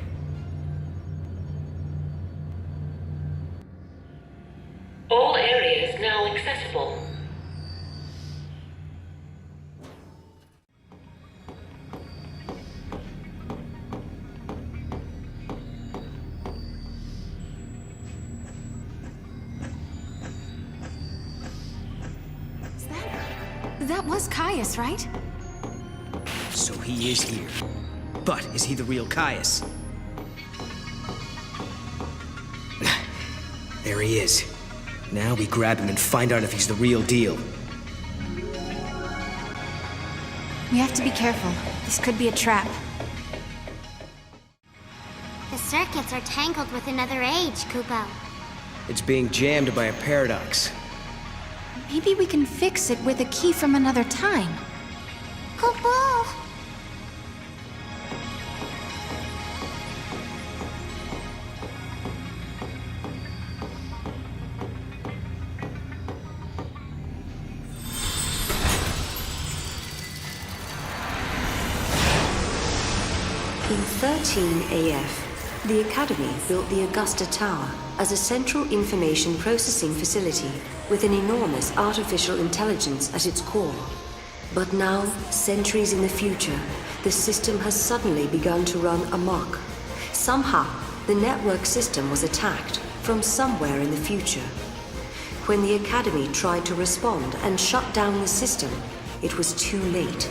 All areas now accessible. That was Caius, right? So he is here. But is he the real Caius? There he is. Now we grab him and find out if he's the real deal. We have to be careful. This could be a trap. The circuits are tangled with another age, Kupo. It's being jammed by a paradox. Maybe we can fix it with a key from another time. Kupo! In 13 AF, the Academy built the Augusta Tower as a central information processing facility with an enormous artificial intelligence at its core. But now, centuries in the future, the system has suddenly begun to run amok. Somehow, the network system was attacked from somewhere in the future. When the Academy tried to respond and shut down the system, it was too late.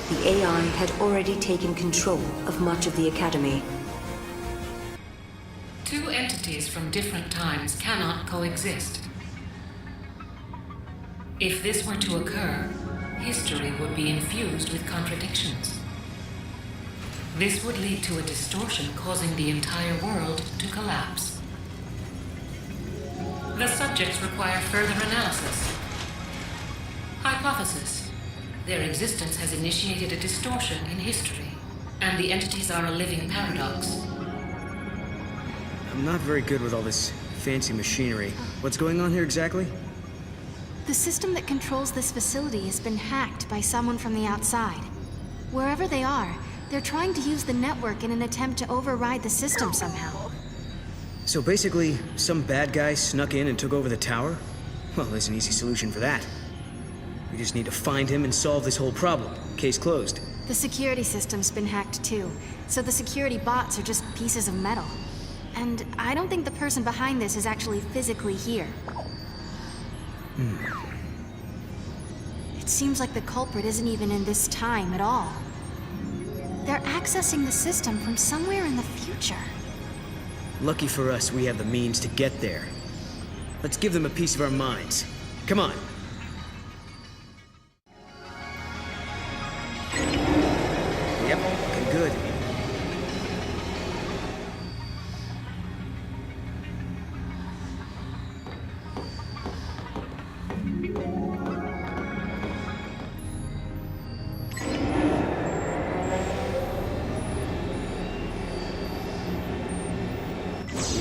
The AI had already taken control of much of the Academy. Two entities from different times cannot coexist. If this were to occur, history would be infused with contradictions. This would lead to a distortion causing the entire world to collapse. The subjects require further analysis. Hypothesis. Their existence has initiated a distortion in history, and the entities are a living paradox. I'm not very good with all this fancy machinery. What's going on here exactly? The system that controls this facility has been hacked by someone from the outside. Wherever they are, they're trying to use the network in an attempt to override the system somehow. So basically, some bad guy snuck in and took over the tower? Well, there's an easy solution for that. We just need to find him and solve this whole problem. Case closed. The security system's been hacked too, so the security bots are just pieces of metal. And I don't think the person behind this is actually physically here. It seems like the culprit isn't even in this time at all. They're accessing the system from somewhere in the future. Lucky for us, we have the means to get there. Let's give them a piece of our minds. Come on. Yep, looking good.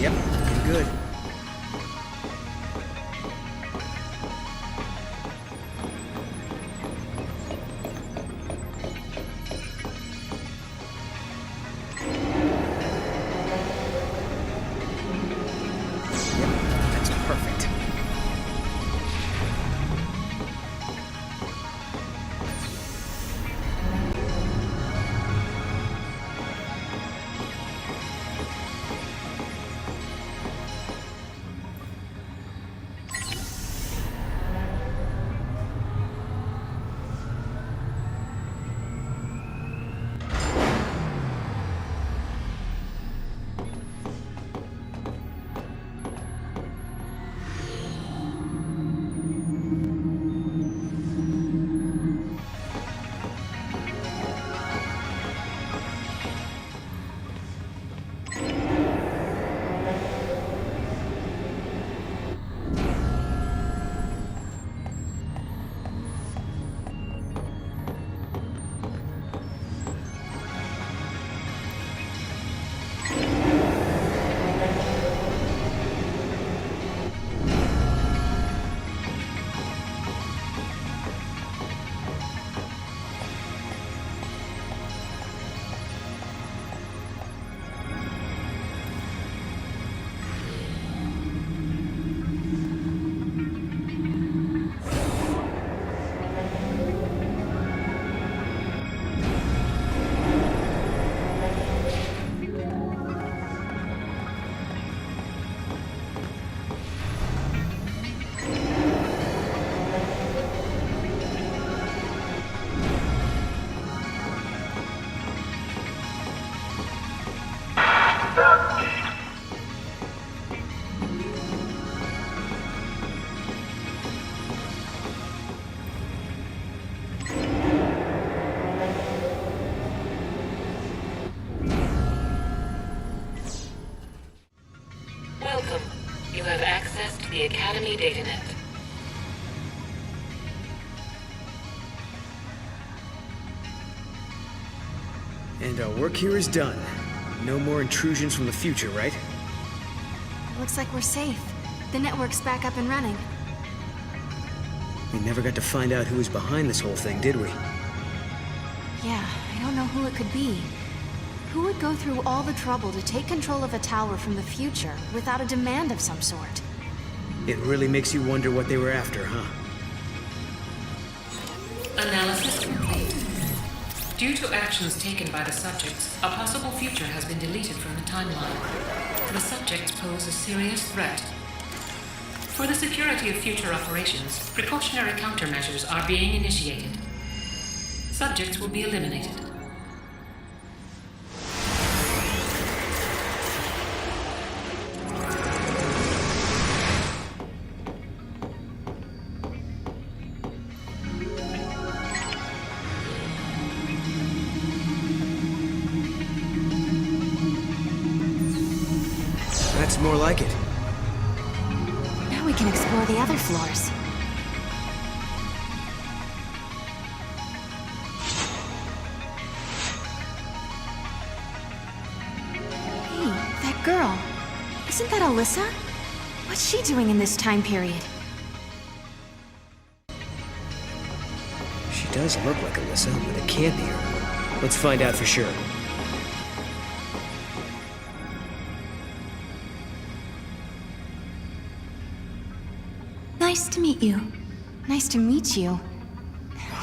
Yep, looking good. Welcome. You have access to the Academy datanet. And our work here is done. No more intrusions from the future, right? Looks like we're safe. The network's back up and running. We never got to find out who was behind this whole thing, did we? Yeah, I don't know who it could be. Who would go through all the trouble to take control of a tower from the future without a demand of some sort? It really makes you wonder what they were after, huh? Analysis complete. Due to actions taken by the subjects, a possible future has been deleted from the timeline. The subjects pose a serious threat. For the security of future operations, precautionary countermeasures are being initiated. Subjects will be eliminated. That's more like it. Now we can explore the other floors. Hey, that girl. Isn't that Alyssa? What's she doing in this time period? She does look like Alyssa, but it can't be her. Let's find out for sure. Nice to meet you. Nice to meet you.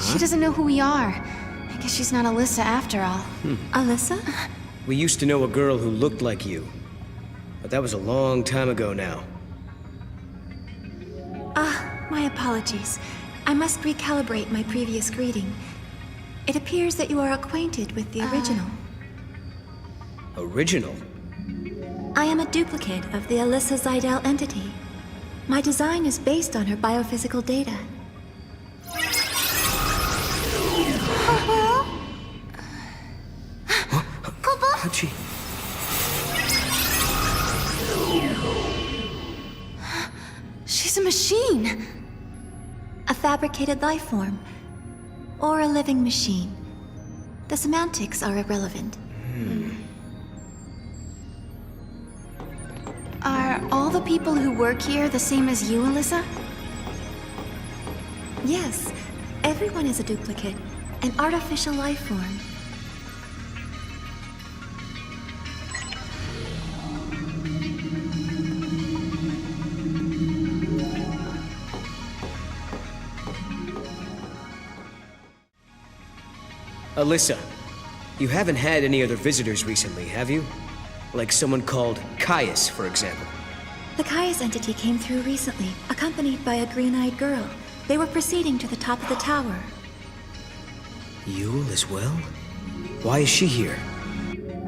She doesn't know who we are. I guess she's not Alyssa after all. Alyssa? We used to know a girl who looked like you. But that was a long time ago now. My apologies. I must recalibrate my previous greeting. It appears that you are acquainted with the original. Original? I am a duplicate of the Alyssa Zidell entity. My design is based on her biophysical data. How'd she... She's a machine! A fabricated life form. Or a living machine. The semantics are irrelevant. Are all the people who work here the same as you, Alyssa? Yes, everyone is a duplicate. An artificial life form. Alyssa, you haven't had any other visitors recently, have you? Like someone called Caius, for example. The Caius entity came through recently, accompanied by a green-eyed girl. They were proceeding to the top of the tower. Yule as well? Why is she here?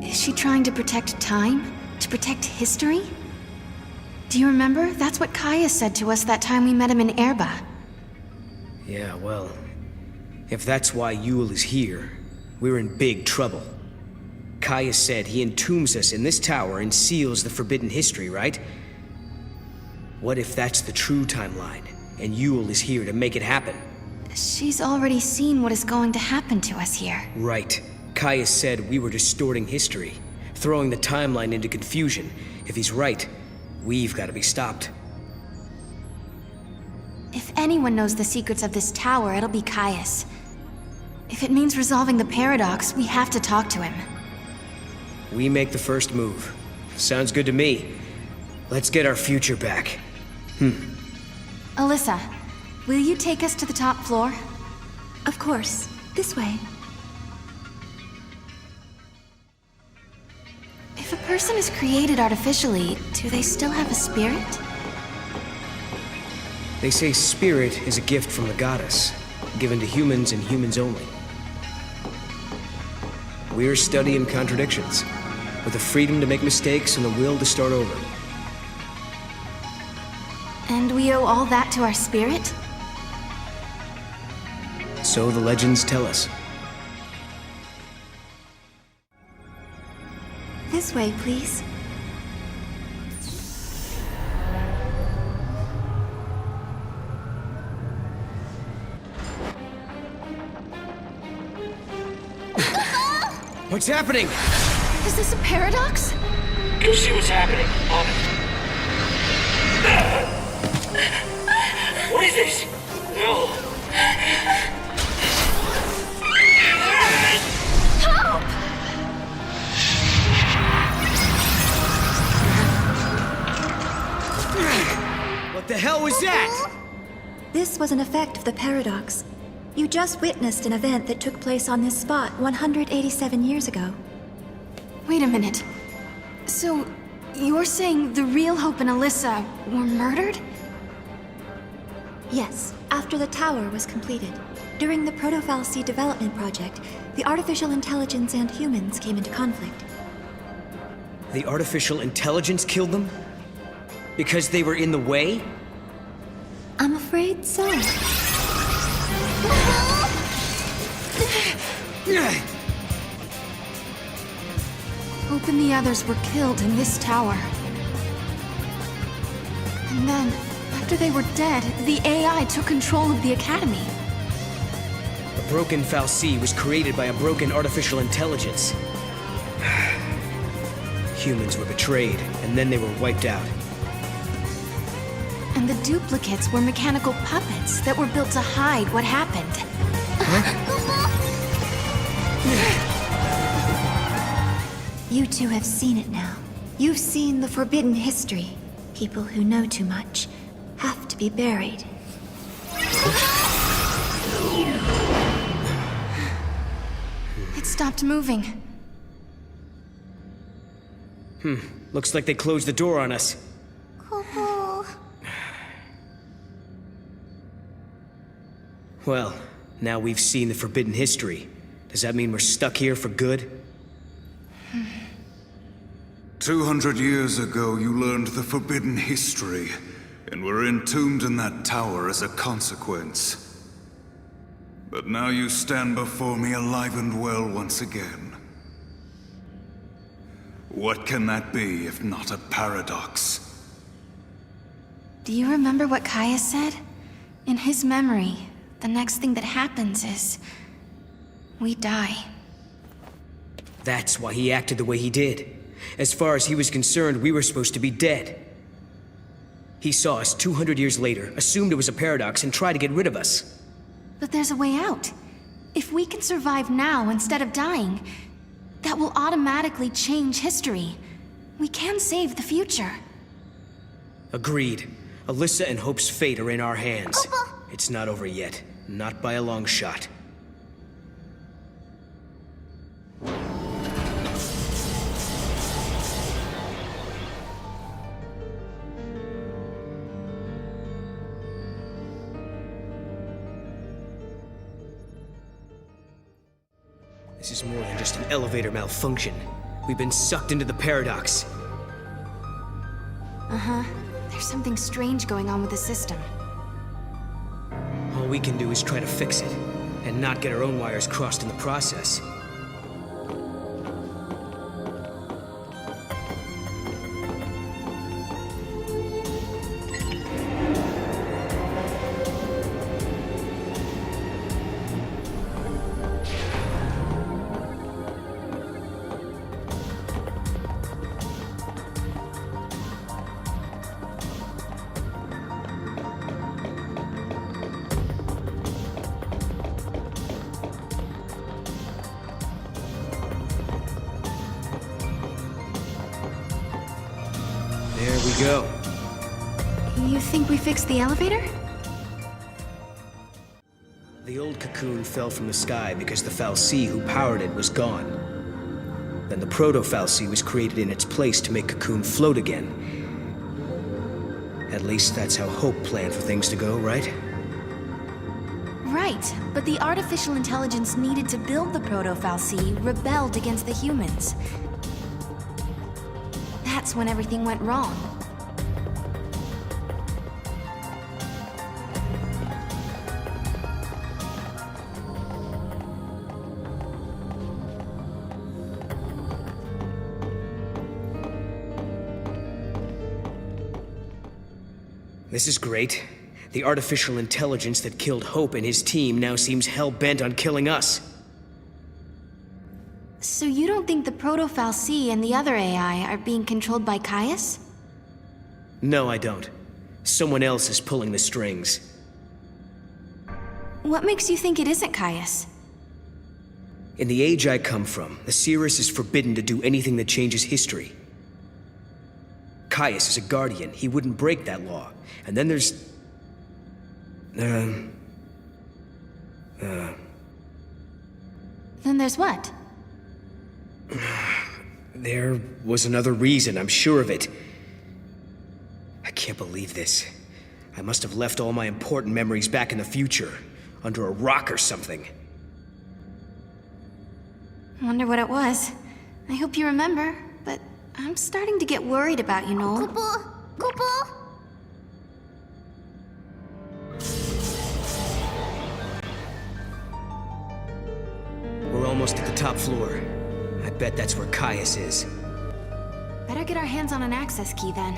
Is she trying to protect time? To protect history? Do you remember? That's what Caius said to us that time we met him in Erba. Yeah, well... if that's why Yule is here, we're in big trouble. Caius said he entombs us in this tower and seals the forbidden history, right? What if that's the true timeline, and Yule is here to make it happen? She's already seen what is going to happen to us here. Right. Caius said we were distorting history, throwing the timeline into confusion. If he's right, we've got to be stopped. If anyone knows the secrets of this tower, it'll be Caius. If it means resolving the paradox, we have to talk to him. We make the first move. Sounds good to me. Let's get our future back. Alyssa, will you take us to the top floor? Of course. This way. If a person is created artificially, do they still have a spirit? They say spirit is a gift from the goddess, given to humans and humans only. We're studying contradictions. with the freedom to make mistakes and the will to start over. And we owe all that to our spirit? So the legends tell us. This way, please. What's happening? Is this a paradox? Go see what's happening. On it. What is this? No. Help! What the hell was that? This was an effect of the paradox. You just witnessed an event that took place on this spot 187 years ago. Wait a minute. So, you're saying the real Hope and Alyssa were murdered? Yes, after the tower was completed. During the Proto-Fal'Cie development project, the artificial intelligence and humans came into conflict. The artificial intelligence killed them? Because they were in the way? I'm afraid so. Hope and the others were killed in this tower. And then, after they were dead, the AI took control of the Academy. A broken Fal'Cie was created by a broken artificial intelligence. Humans were betrayed, and then they were wiped out. And the duplicates were mechanical puppets that were built to hide what happened. You two have seen it now. You've seen the forbidden history. People who know too much have to be buried. It stopped moving. Looks like they closed the door on us. Well, now we've seen the forbidden history. Does that mean we're stuck here for good? 200 years ago, you learned the forbidden history, and were entombed in that tower as a consequence. But now you stand before me alive and well once again. What can that be if not a paradox? Do you remember what Kaya said? In his memory, the next thing that happens is... we die. That's why he acted the way he did. As far as he was concerned, we were supposed to be dead. He saw us 200 years later, assumed it was a paradox, and tried to get rid of us. But there's a way out. If we can survive now instead of dying, that will automatically change history. We can save the future. Agreed. Alyssa and Hope's fate are in our hands. It's not over yet. Not by a long shot. This is more than just an elevator malfunction. We've been sucked into the paradox. Uh-huh. There's something strange going on with the system. All we can do is try to fix it, and not get our own wires crossed in the process. There we go. You think we fixed the elevator? The old cocoon fell from the sky because the Fal'Cie who powered it was gone. Then the Proto-Fal'Cie was created in its place to make Cocoon float again. At least that's how Hope planned for things to go, right? Right, but the artificial intelligence needed to build the Proto-Fal'Cie rebelled against the humans. That's when everything went wrong. This is great. The artificial intelligence that killed Hope and his team now seems hell-bent on killing us. So you don't think the Proto-Fal'Cie and the other AI are being controlled by Caius? No, I don't. Someone else is pulling the strings. What makes you think it isn't Caius? In the age I come from, the Cirrus is forbidden to do anything that changes history. Caius is a guardian. He wouldn't break that law. And then there's... Then there's what? There was another reason, I'm sure of it. I can't believe this. I must have left all my important memories back in the future, under a rock or something. Wonder what it was. I hope you remember, but I'm starting to get worried about you, Noel. Kupo! Kupo! We're almost at the top floor. I bet that's where Caius is. Better get our hands on an access key then.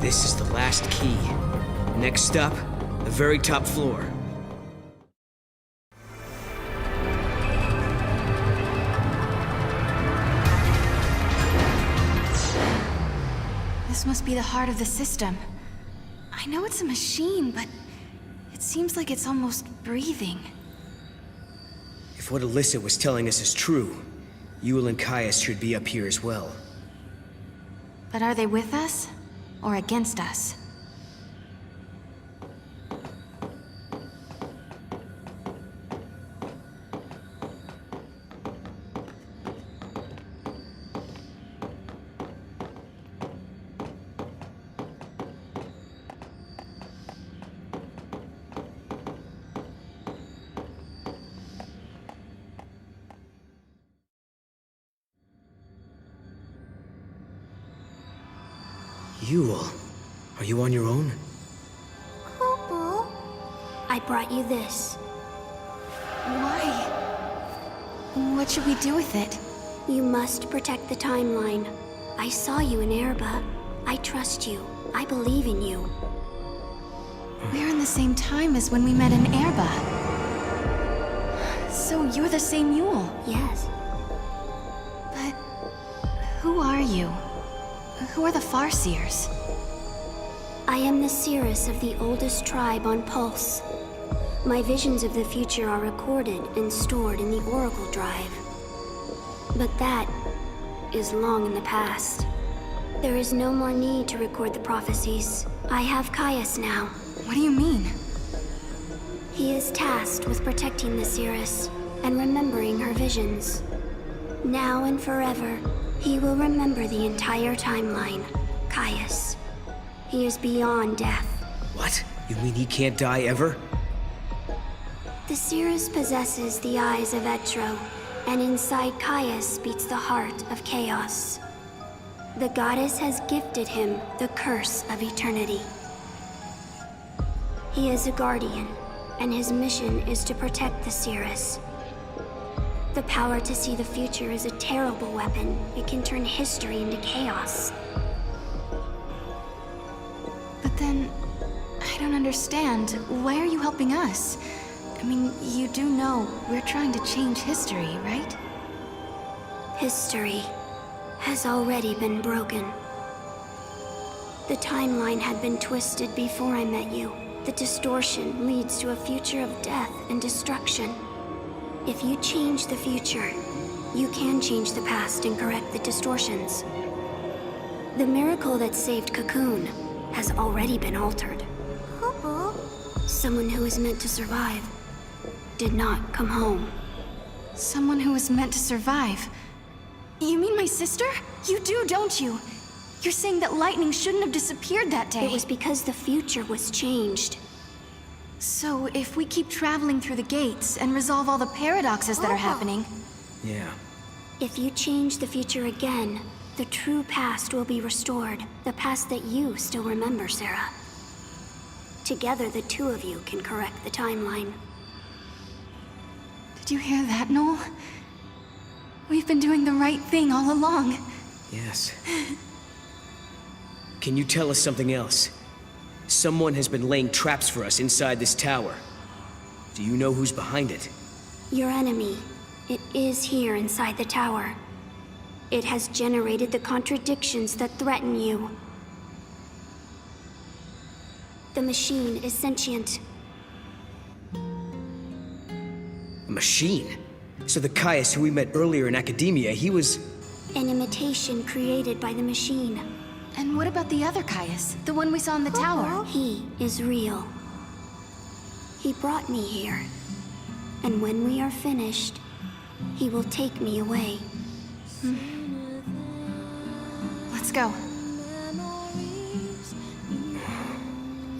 This is the last key. Next stop, the very top floor. This must be the heart of the system. I know it's a machine, but it seems like it's almost breathing. If what Alyssa was telling us is true, Yule and Caius should be up here as well. But are they with us? Or against us? Yule, are you on your own? Kupo? I brought you this. Why? What should we do with it? You must protect the timeline. I saw you in Erba. I trust you. I believe in you. We're in the same time as when we met in Erba. So you're the same Yule? Yes. But who are you? Who are the Farseers? I am the Cirrus of the oldest tribe on Pulse. My visions of the future are recorded and stored in the Oracle Drive. But that is long in the past. There is no more need to record the prophecies. I have Caius now. What do you mean? He is tasked with protecting the Cirrus and remembering her visions. Now and forever, he will remember the entire timeline. Caius. He is beyond death. What? You mean he can't die ever? The Cirrus possesses the eyes of Etro, and inside Caius beats the heart of chaos. The goddess has gifted him the curse of eternity. He is a guardian, and his mission is to protect the Cirrus. The power to see the future is a terrible weapon. It can turn history into chaos. But then, I don't understand. Why are you helping us? I mean, you do know we're trying to change history, right? History has already been broken. The timeline had been twisted before I met you. The distortion leads to a future of death and destruction. If you change the future, you can change the past and correct the distortions. The miracle that saved Cocoon has already been altered. Someone who was meant to survive did not come home. Someone who was meant to survive? You mean my sister? You do, don't you? You're saying that lightning shouldn't have disappeared that day. It was because the future was changed. So, if we keep traveling through the gates and resolve all the paradoxes that are happening... Yeah. If you change the future again, the true past will be restored. The past that you still remember, Serah. Together, the two of you can correct the timeline. Did you hear that, Noel? We've been doing the right thing all along. Yes. Can you tell us something else? Someone has been laying traps for us inside this tower. Do you know who's behind it? Your enemy. It is here inside the tower. It has generated the contradictions that threaten you. The machine is sentient. A machine? So the Caius who we met earlier in academia, he was... An imitation created by the machine. And what about the other Caius? The one we saw in the tower? He is real. He brought me here. And when we are finished, he will take me away. Let's go.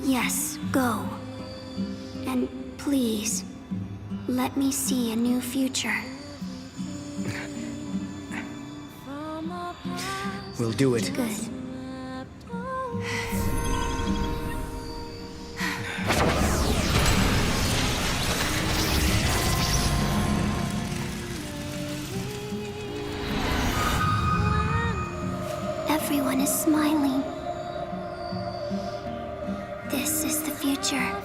Yes, go. And please, let me see a new future. We'll do it. Good. Everyone is smiling. This is the future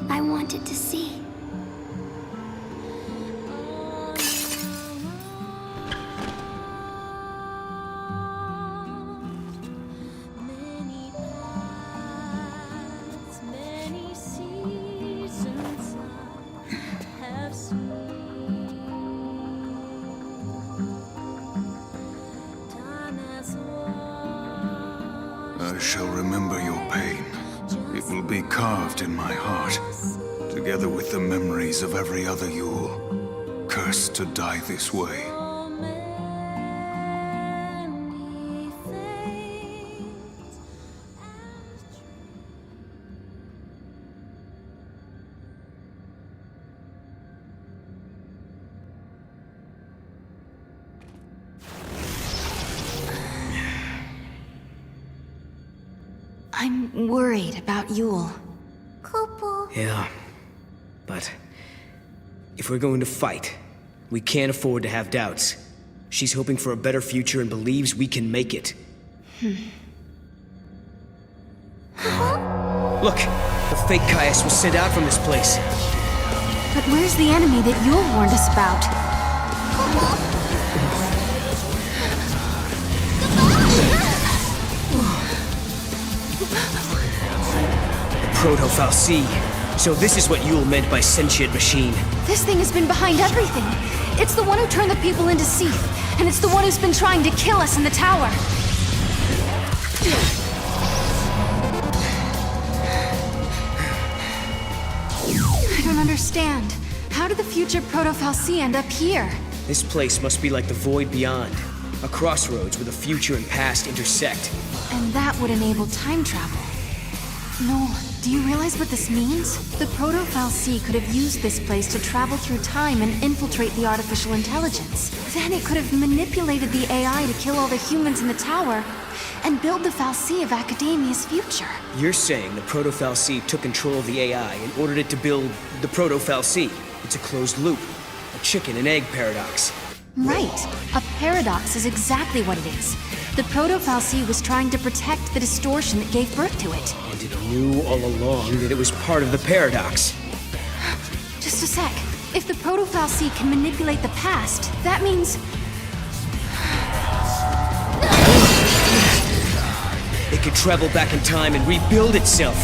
I wanted to see. I shall remember your pain. It will be carved in my heart, together with the memories of every other Yule, cursed to die this way. I'm worried about Yule. Yeah. But if we're going to fight, we can't afford to have doubts. She's hoping for a better future and believes we can make it. Look! The fake Caius was sent out from this place. But where's the enemy that Yule warned us about? Proto-Fal'Cie. So this is what Yule meant by sentient machine. This thing has been behind everything. It's the one who turned the people into Seath, and it's the one who's been trying to kill us in the tower. I don't understand. How did the future Proto-Fal'Cie end up here? This place must be like the void beyond. A crossroads where the future and past intersect. And that would enable time travel. Noel, do you realize what this means? The Proto-Fal'Cie could have used this place to travel through time and infiltrate the artificial intelligence. Then it could have manipulated the AI to kill all the humans in the tower and build the Fal'Cie of Academia's future. You're saying the Proto-Fal'Cie took control of the AI and ordered it to build the Proto-Fal'Cie. It's a closed loop. A chicken and egg paradox. Right. A paradox is exactly what it is. The proto-fal'Cie was trying to protect the distortion that gave birth to it. And it knew all along that it was part of the paradox. Just a sec. If the proto-fal'Cie can manipulate the past, that means... It could travel back in time and rebuild itself.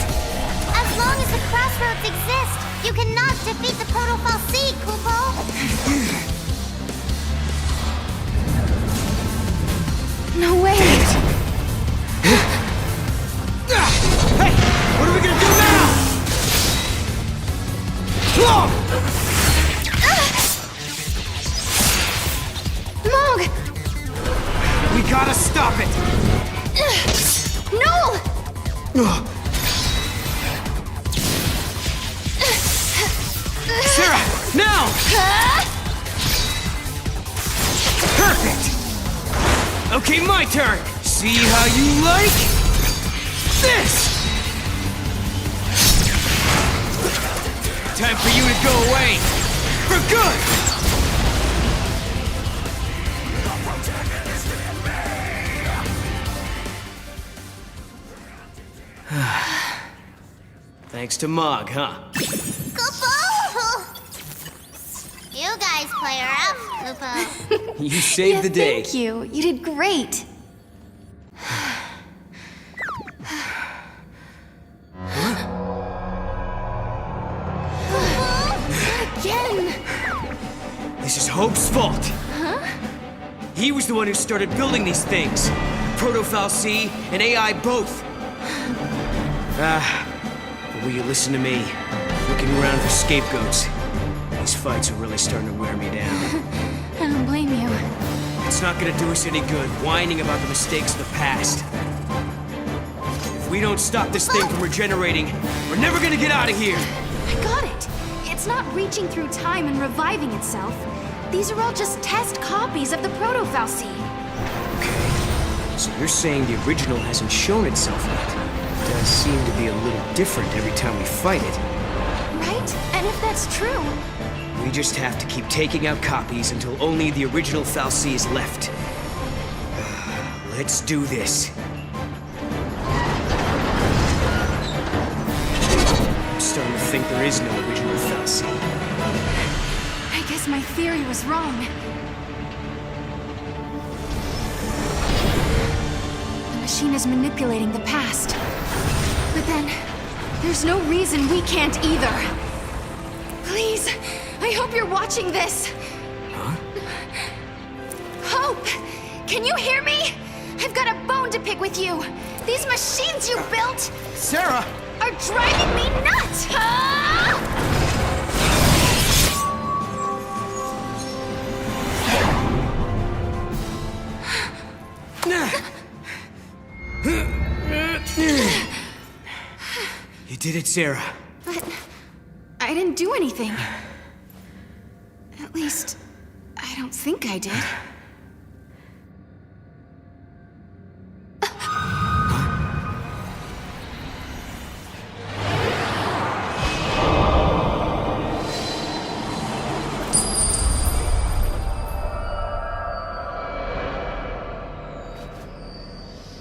As long as the crossroads exist, you cannot defeat the proto-fal'Cie, Kupo! No way! Hey! What are we gonna do now? Mog! We gotta stop it! No! Serah, now! Perfect! Okay, my turn! See how you like this! Time for you to go away! For good! Thanks to Mog, huh? Kupo! You guys play rough, Kupo. You saved the day. Thank you. You did great. Again. This is Hope's fault. Huh? He was the one who started building these things. Proto-fal'Cie and AI both. But will you listen to me? Looking around for scapegoats. These fights are really starting to wear me down. I don't blame you. It's not gonna do us any good whining about the mistakes of the past. If we don't stop this thing from regenerating, we're never gonna get out of here! I got it. It's not reaching through time and reviving itself. These are all just test copies of the proto-fal'Cie. Okay, so you're saying the original hasn't shown itself yet. It does seem to be a little different every time we fight it. Right? And if that's true... We just have to keep taking out copies until only the original fal'Cie is left. Let's do this. I'm starting to think there is no original fal'Cie. I guess my theory was wrong. The machine is manipulating the past. But then, there's no reason we can't either. Please, I hope you're watching this. Huh? Hope! Can you hear me? I've got a bone to pick with you. These machines you built... Serah! ...are driving me nuts! You did it, Serah. But I didn't do anything. At least, I don't think I did.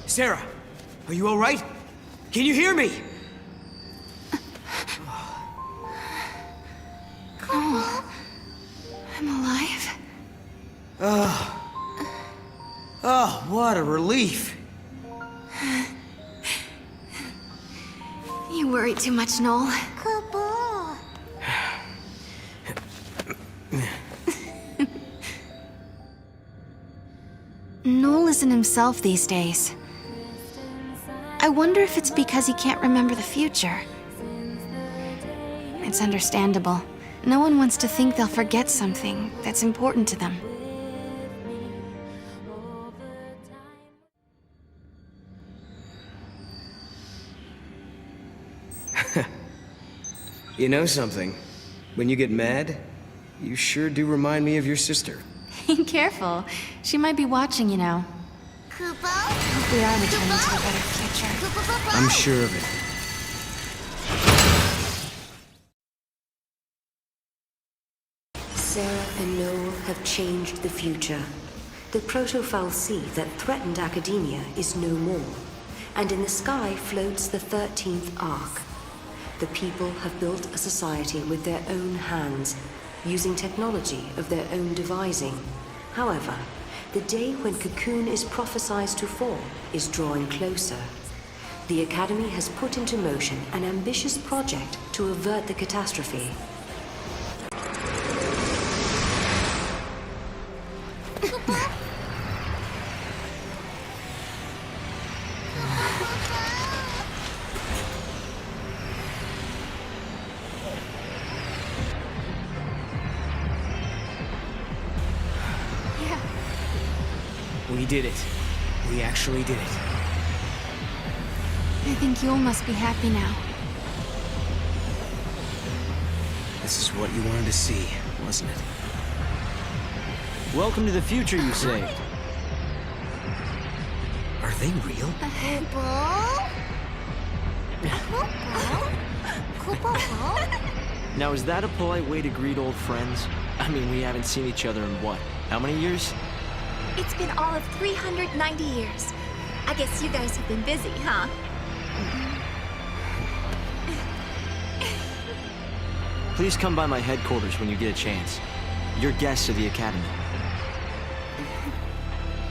Serah, are you all right? Can you hear me? Oh, I'm alive. Oh, what a relief. You worry too much, Noel. Kupo. Noel isn't himself these days. I wonder if it's because he can't remember the future. It's understandable. No one wants to think they'll forget something that's important to them. You know something? When you get mad, you sure do remind me of your sister. Careful. She might be watching you now. Kupo? Hope we are returning to a better future. I'm sure of it. Serah and Noel have changed the future. The proto-fal'Cie that threatened academia is no more, and in the sky floats the 13th Ark. The people have built a society with their own hands, using technology of their own devising. However, the day when Cocoon is prophesied to fall is drawing closer. The Academy has put into motion an ambitious project to avert the catastrophe. We did it. We actually did it. I think Yule must be happy now. This is what you wanted to see, wasn't it? Welcome to the future you saved. Are they real? Now, is that a polite way to greet old friends? I mean, we haven't seen each other in what? How many years? It's been all of 390 years. I guess you guys have been busy, huh? Please come by my headquarters when you get a chance. You're guests of the Academy.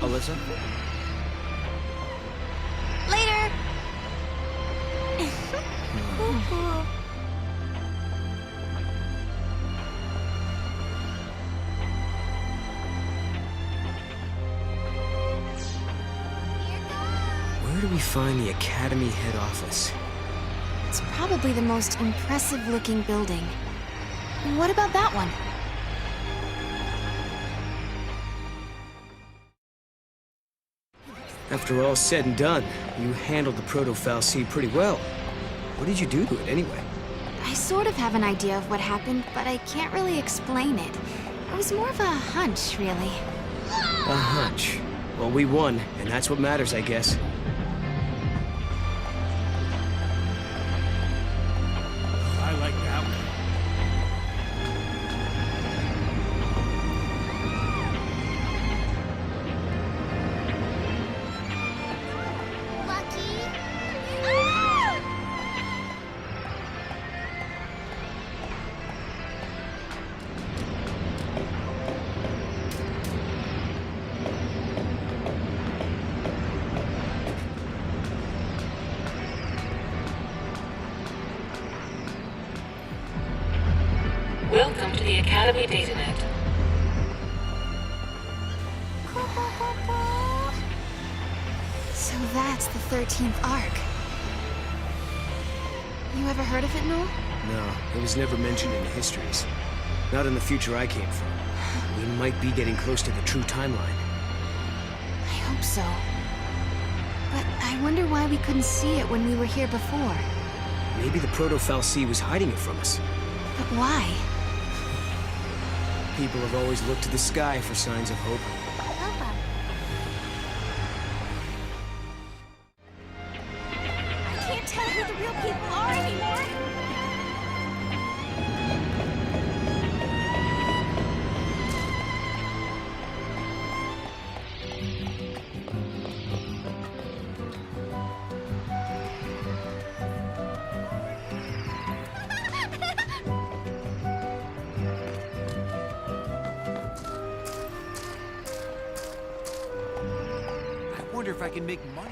Alyssa? Later! Where do we find the Academy head office? It's probably the most impressive-looking building. What about that one? After all's said and done, you handled the proto-fal'Cie pretty well. What did you do to it, anyway? I sort of have an idea of what happened, but I can't really explain it. It was more of a hunch, really. A hunch. Well, we won, and that's what matters, I guess. I like that one. Welcome to the Academy DataNet. So that's the 13th Ark. You ever heard of it, Noel? No, it was never mentioned in the histories. Not in the future I came from. We might be getting close to the true timeline. I hope so. But I wonder why we couldn't see it when we were here before. Maybe the proto-fal'Cie was hiding it from us. But why? People have always looked to the sky for signs of hope. I can't tell who the real people are anymore. I wonder if I can make money.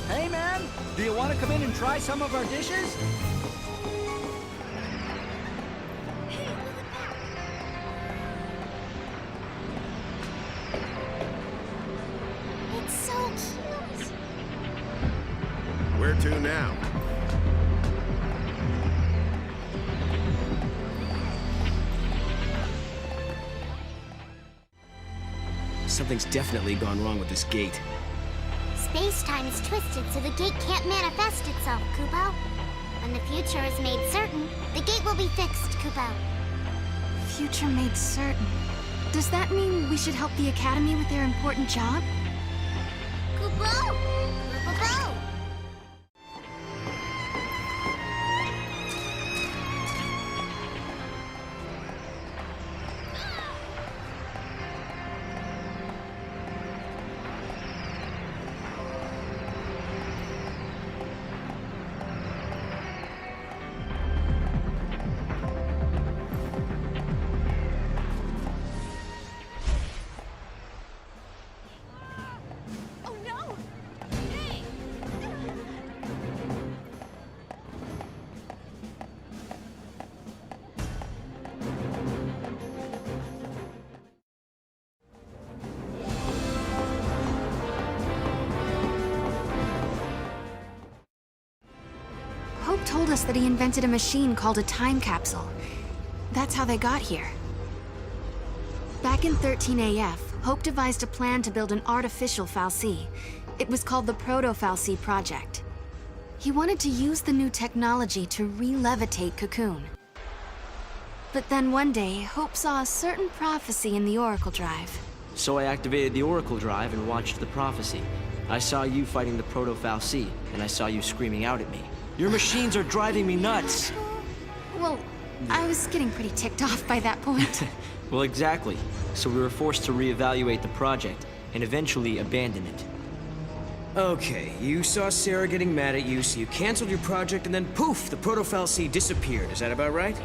Hey, man! Do you want to come in and try some of our dishes? It's so cute. Where to now? Something's definitely gone wrong with this gate. Space-time is twisted so the gate can't manifest itself, Kupo. When the future is made certain, the gate will be fixed, Kupo. Future made certain. Does that mean we should help the Academy with their important job? Kupo! Kupo! Hope told us that he invented a machine called a time capsule. That's how they got here. Back in 13AF, Hope devised a plan to build an artificial fal'Cie. It was called the Proto-fal'Cie Project. He wanted to use the new technology to re-levitate Cocoon. But then one day, Hope saw a certain prophecy in the Oracle Drive. So I activated the Oracle Drive and watched the prophecy. I saw you fighting the Proto-fal'Cie, and I saw you screaming out at me. Your machines are driving me nuts! Well, I was getting pretty ticked off by that point. Well, exactly. So we were forced to reevaluate the project, and eventually abandon it. Okay, you saw Serah getting mad at you, so you canceled your project, and then poof, the Proto-fal'Cie disappeared. Is that about right?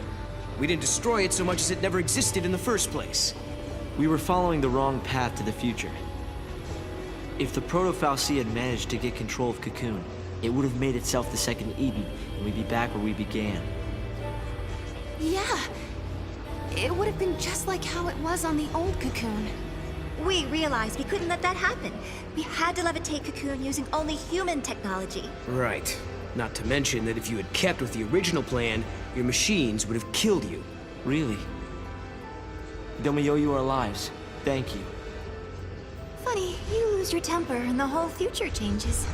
We didn't destroy it so much as it never existed in the first place. We were following the wrong path to the future. If the Proto-fal'Cie had managed to get control of Cocoon, it would have made itself the second Eden, and we'd be back where we began. Yeah. It would have been just like how it was on the old Cocoon. We realized we couldn't let that happen. We had to levitate Cocoon using only human technology. Right. Not to mention that if you had kept with the original plan, your machines would have killed you. Really? Then we owe you our lives. Thank you. Funny, you lose your temper and the whole future changes.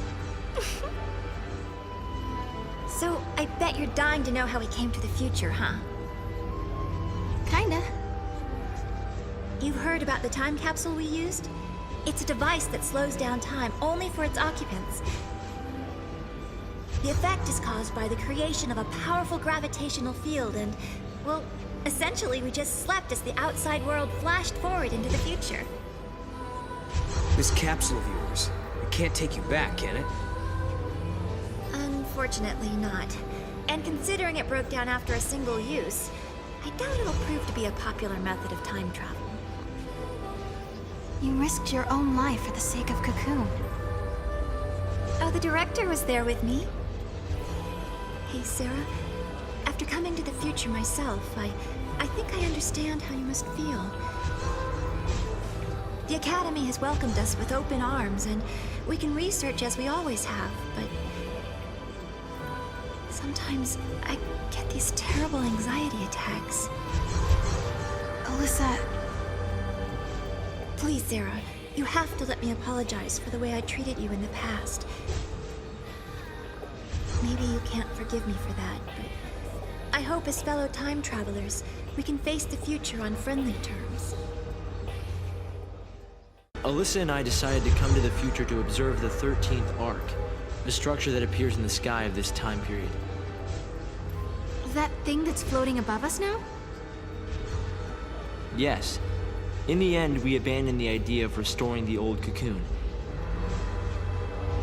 So, I bet you're dying to know how we came to the future, huh? Kinda. You've heard about the time capsule we used? It's a device that slows down time only for its occupants. The effect is caused by the creation of a powerful gravitational field and, well, essentially we just slept as the outside world flashed forward into the future. This capsule of yours, it can't take you back, can it? Unfortunately not. And considering it broke down after a single use, I doubt it'll prove to be a popular method of time travel. You risked your own life for the sake of Cocoon. Oh, the director was there with me. Hey, Serah. After coming to the future myself, I think I understand how you must feel. The Academy has welcomed us with open arms, and we can research as we always have, but sometimes I get these terrible anxiety attacks. Alyssa... Please, Serah, you have to let me apologize for the way I treated you in the past. Maybe you can't forgive me for that, but I hope as fellow time travelers, we can face the future on friendly terms. Alyssa and I decided to come to the future to observe the 13th arc, a structure that appears in the sky of this time period. That thing that's floating above us now? Yes. In the end, we abandoned the idea of restoring the old Cocoon.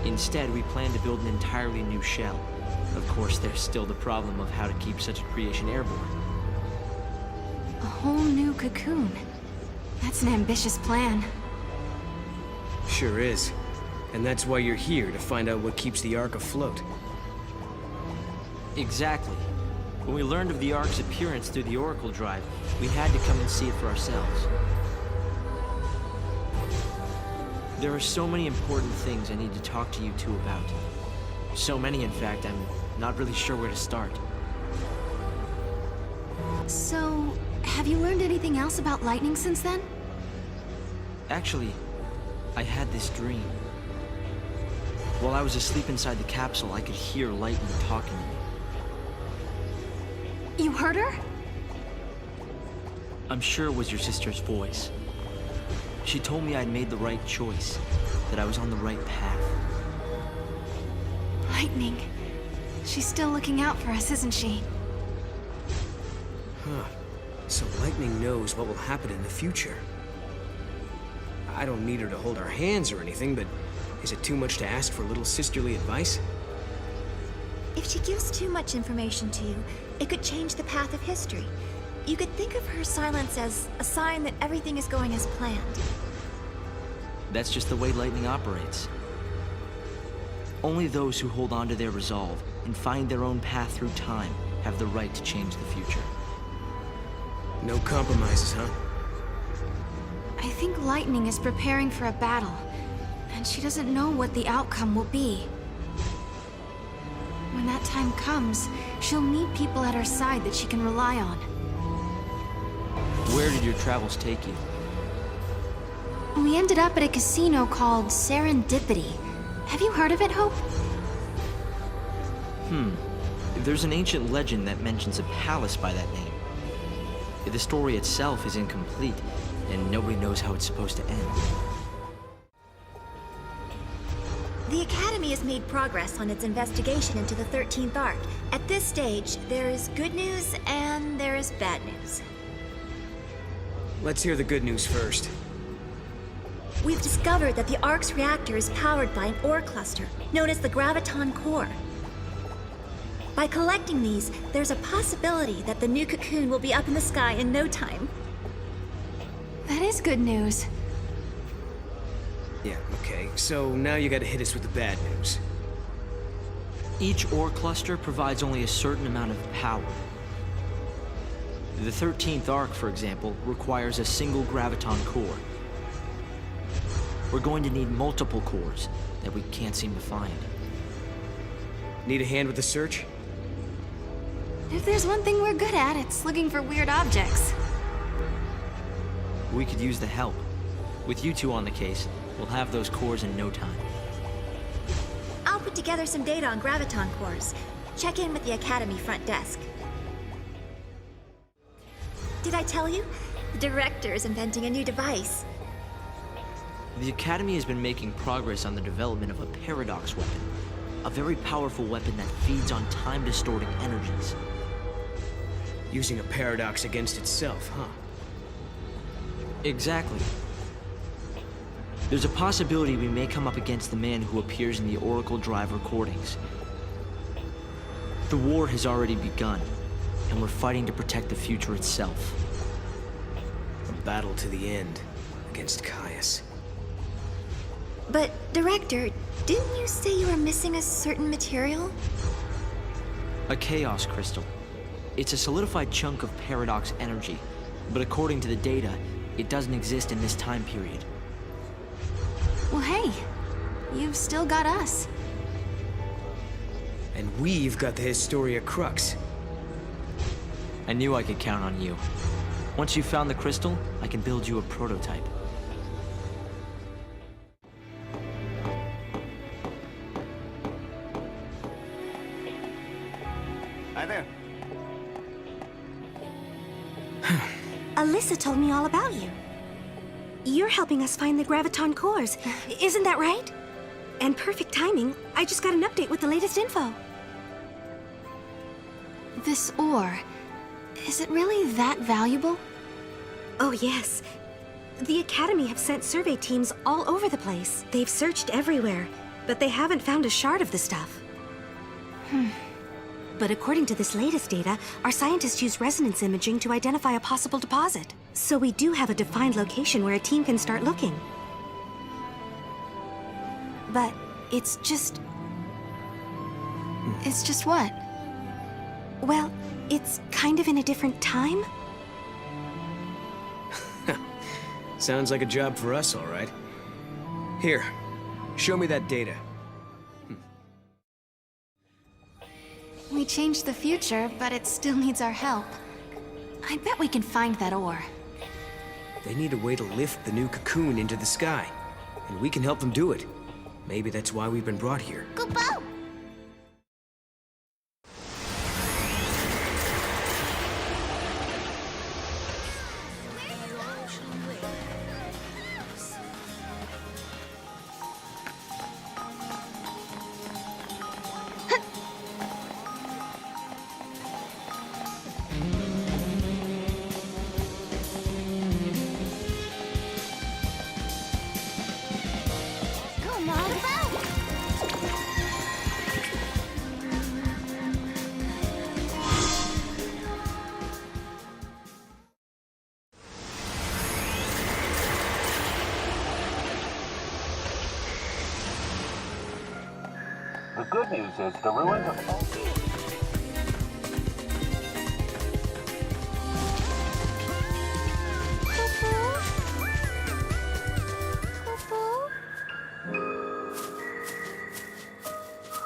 Instead, we planned to build an entirely new shell. Of course, there's still the problem of how to keep such a creation airborne. A whole new Cocoon. That's an ambitious plan. Sure is. And that's why you're here, to find out what keeps the Ark afloat. Exactly. When we learned of the Ark's appearance through the Oracle Drive, we had to come and see it for ourselves. There are so many important things I need to talk to you two about. So many, in fact, I'm not really sure where to start. So, have you learned anything else about lightning since then? Actually, I had this dream. While I was asleep inside the capsule, I could hear lightning talking to me. You heard her? I'm sure it was your sister's voice. She told me I'd made the right choice, that I was on the right path. Lightning. She's still looking out for us, isn't she? Huh. So Lightning knows what will happen in the future. I don't need her to hold our hands or anything, but is it too much to ask for a little sisterly advice? If she gives too much information to you, it could change the path of history. You could think of her silence as a sign that everything is going as planned. That's just the way Lightning operates. Only those who hold on to their resolve and find their own path through time have the right to change the future. No compromises, huh? I think Lightning is preparing for a battle, and she doesn't know what the outcome will be. When that time comes, she'll need people at her side that she can rely on. Where did your travels take you? We ended up at a casino called Serendipity. Have you heard of it, Hope? There's an ancient legend that mentions a palace by that name. The story itself is incomplete, and nobody knows how it's supposed to end. The Academy has made progress on its investigation into the 13th Arc. At this stage, there is good news and there is bad news. Let's hear the good news first. We've discovered that the Ark's reactor is powered by an ore cluster, known as the Graviton Core. By collecting these, there's a possibility that the new cocoon will be up in the sky in no time. That is good news. Yeah, okay. So now you gotta hit us with the bad news. Each ore cluster provides only a certain amount of power. The 13th Arc, for example, requires a single Graviton core. We're going to need multiple cores that we can't seem to find. Need a hand with the search? If there's one thing we're good at, it's looking for weird objects. We could use the help. With you two on the case, we'll have those cores in no time. I'll put together some data on Graviton cores. Check in with the Academy front desk. Did I tell you? The director is inventing a new device. The Academy has been making progress on the development of a paradox weapon. A very powerful weapon that feeds on time-distorting energies. Using a paradox against itself, huh? Exactly. There's a possibility we may come up against the man who appears in the Oracle Drive recordings. The war has already begun, and we're fighting to protect the future itself. A battle to the end, against Caius. But, Director, didn't you say you were missing a certain material? A chaos crystal. It's a solidified chunk of paradox energy, but according to the data, it doesn't exist in this time period. Well, hey, you've still got us. And we've got the Historia Crux. I knew I could count on you. Once you found the crystal, I can build you a prototype. Hi there. Alyssa told me all about you. You're helping us find the Graviton cores, isn't that right? And perfect timing, I just got an update with the latest info. This ore, is it really that valuable? Oh yes. The Academy have sent survey teams all over the place. They've searched everywhere, but they haven't found a shard of the stuff. But according to this latest data, our scientists used resonance imaging to identify a possible deposit. So we do have a defined location where a team can start looking. But it's just... It's just what? Well, it's kind of in a different time. Sounds like a job for us, all right. Here, show me that data. We changed the future, but it still needs our help. I bet we can find that ore. They need a way to lift the new cocoon into the sky, and we can help them do it. Maybe that's why we've been brought here. Kupo! The good news is the ruins of...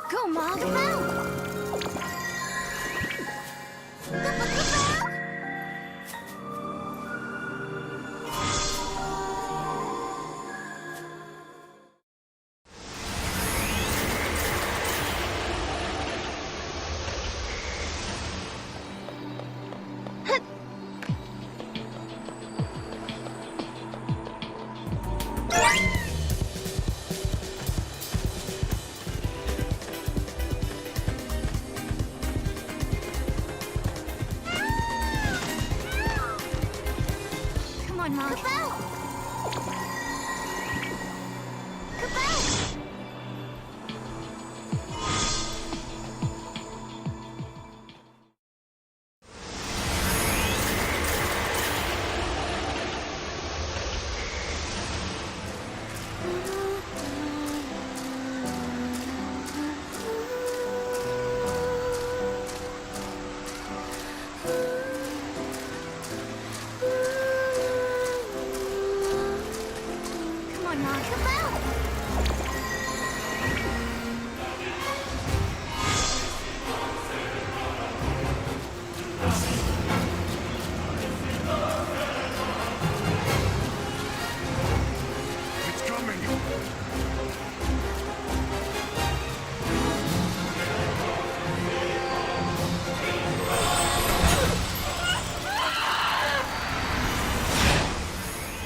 Go, Mog, go!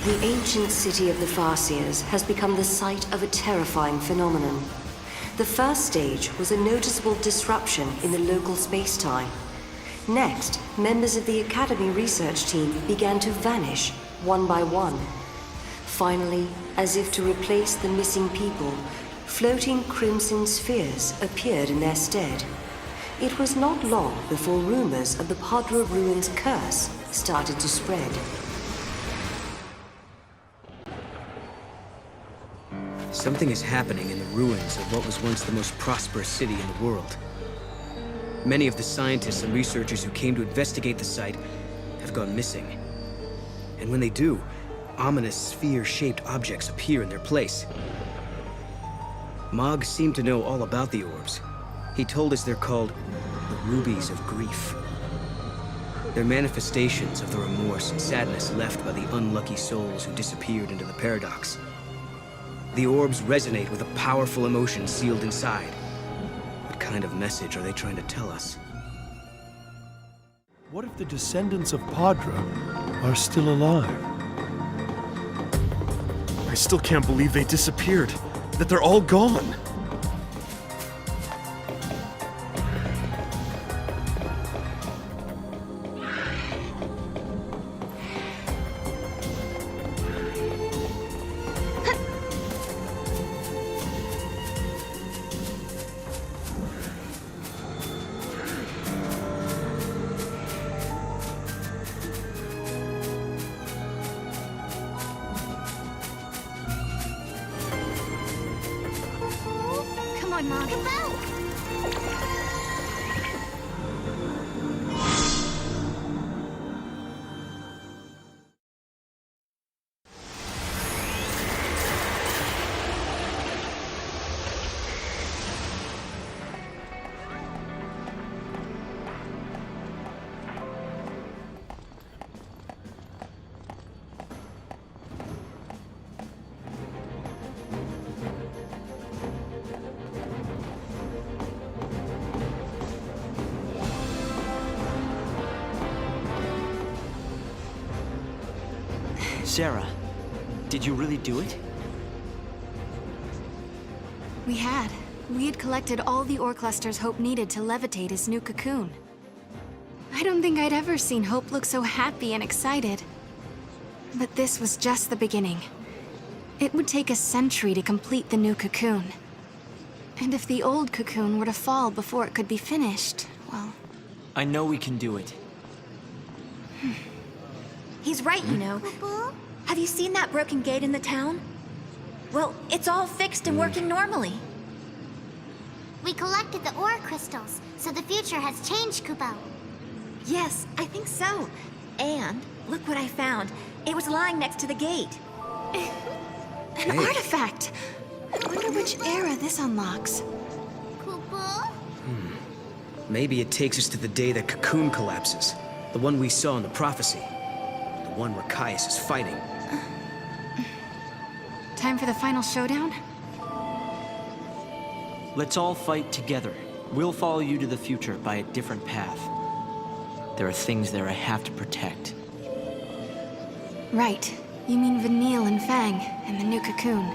The ancient city of the Farseers has become the site of a terrifying phenomenon. The first stage was a noticeable disruption in the local space-time. Next, members of the Academy research team began to vanish, one by one. Finally, as if to replace the missing people, floating crimson spheres appeared in their stead. It was not long before rumors of the Padra Ruins curse started to spread. Something is happening in the ruins of what was once the most prosperous city in the world. Many of the scientists and researchers who came to investigate the site have gone missing. And when they do, ominous sphere-shaped objects appear in their place. Mog seemed to know all about the orbs. He told us they're called the Rubies of Grief. They're manifestations of the remorse and sadness left by the unlucky souls who disappeared into the paradox. The orbs resonate with a powerful emotion sealed inside. What kind of message are they trying to tell us? What if the descendants of Padra are still alive? I still can't believe they disappeared. That they're all gone. Serah, did you really do it? We had. We had collected all the ore clusters Hope needed to levitate his new cocoon. I don't think I'd ever seen Hope look so happy and excited. But this was just the beginning. It would take a century to complete the new cocoon. And if the old cocoon were to fall before it could be finished, well... I know we can do it. He's right, you know. Have you seen that broken gate in the town? Well, it's all fixed and working normally. We collected the ore crystals, so the future has changed, Kupo. Yes, I think so. And look what I found. It was lying next to the gate. An artifact! I wonder which era this unlocks. Kupo? Maybe it takes us to the day the cocoon collapses. The one we saw in the prophecy. The one where Caius is fighting. Time for the final showdown? Let's all fight together. We'll follow you to the future by a different path. There are things there I have to protect. Right. You mean Vanille and Fang, and the new cocoon.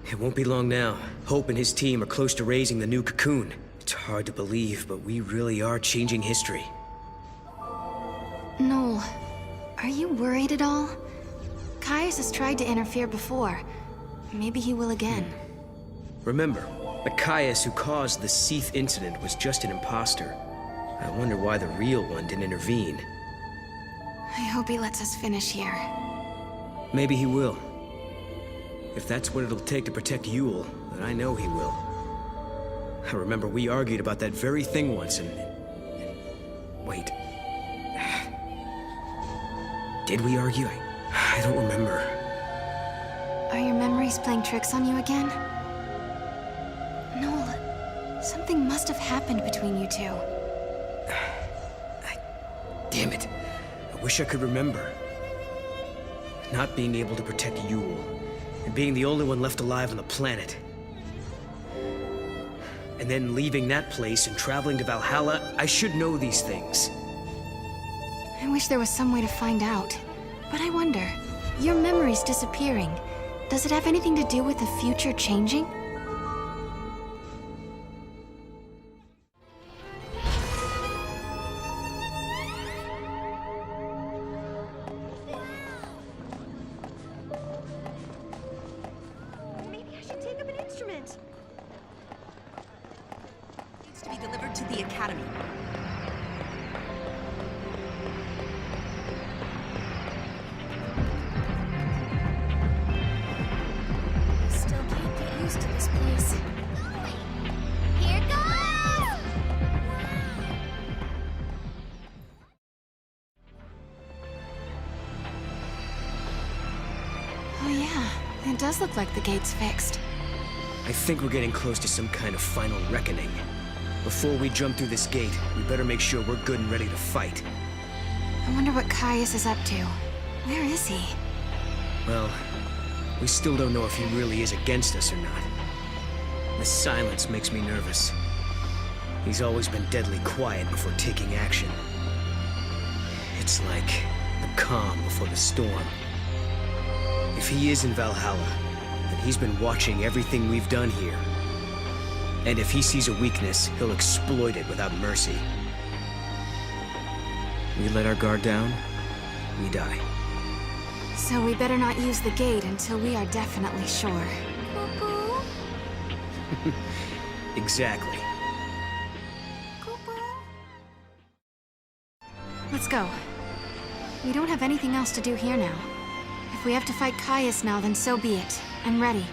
It won't be long now. Hope and his team are close to raising the new cocoon. It's hard to believe, but we really are changing history. Noel, are you worried at all? Caius has tried to interfere before. Maybe he will again. Remember, the Caius who caused the Seath incident was just an imposter. I wonder why the real one didn't intervene. I hope he lets us finish here. Maybe he will. If that's what it'll take to protect Yule, then I know he will. I remember we argued about that very thing once and wait. Did we argue? I don't remember. Are your memories playing tricks on you again? Noel, something must have happened between you two. Damn it. I wish I could remember. Not being able to protect Yule, and being the only one left alive on the planet. And then leaving that place and traveling to Valhalla, I should know these things. I wish there was some way to find out. But I wonder, your memories disappearing, does it have anything to do with the future changing? Maybe I should take up an instrument. Needs to be delivered to the Academy. Still can't get used to this place. Here goes! Oh yeah, it does look like the gate's fixed. I think we're getting close to some kind of final reckoning. Before we jump through this gate, we better make sure we're good and ready to fight. I wonder what Caius is up to. Where is he? Well, we still don't know if he really is against us or not. The silence makes me nervous. He's always been deadly quiet before taking action. It's like the calm before the storm. If he is in Valhalla, then he's been watching everything we've done here. And if he sees a weakness, he'll exploit it without mercy. We let our guard down, we die. So we better not use the gate until we are definitely sure. Exactly. Let's go. We don't have anything else to do here now. If we have to fight Caius now, then so be it. I'm ready.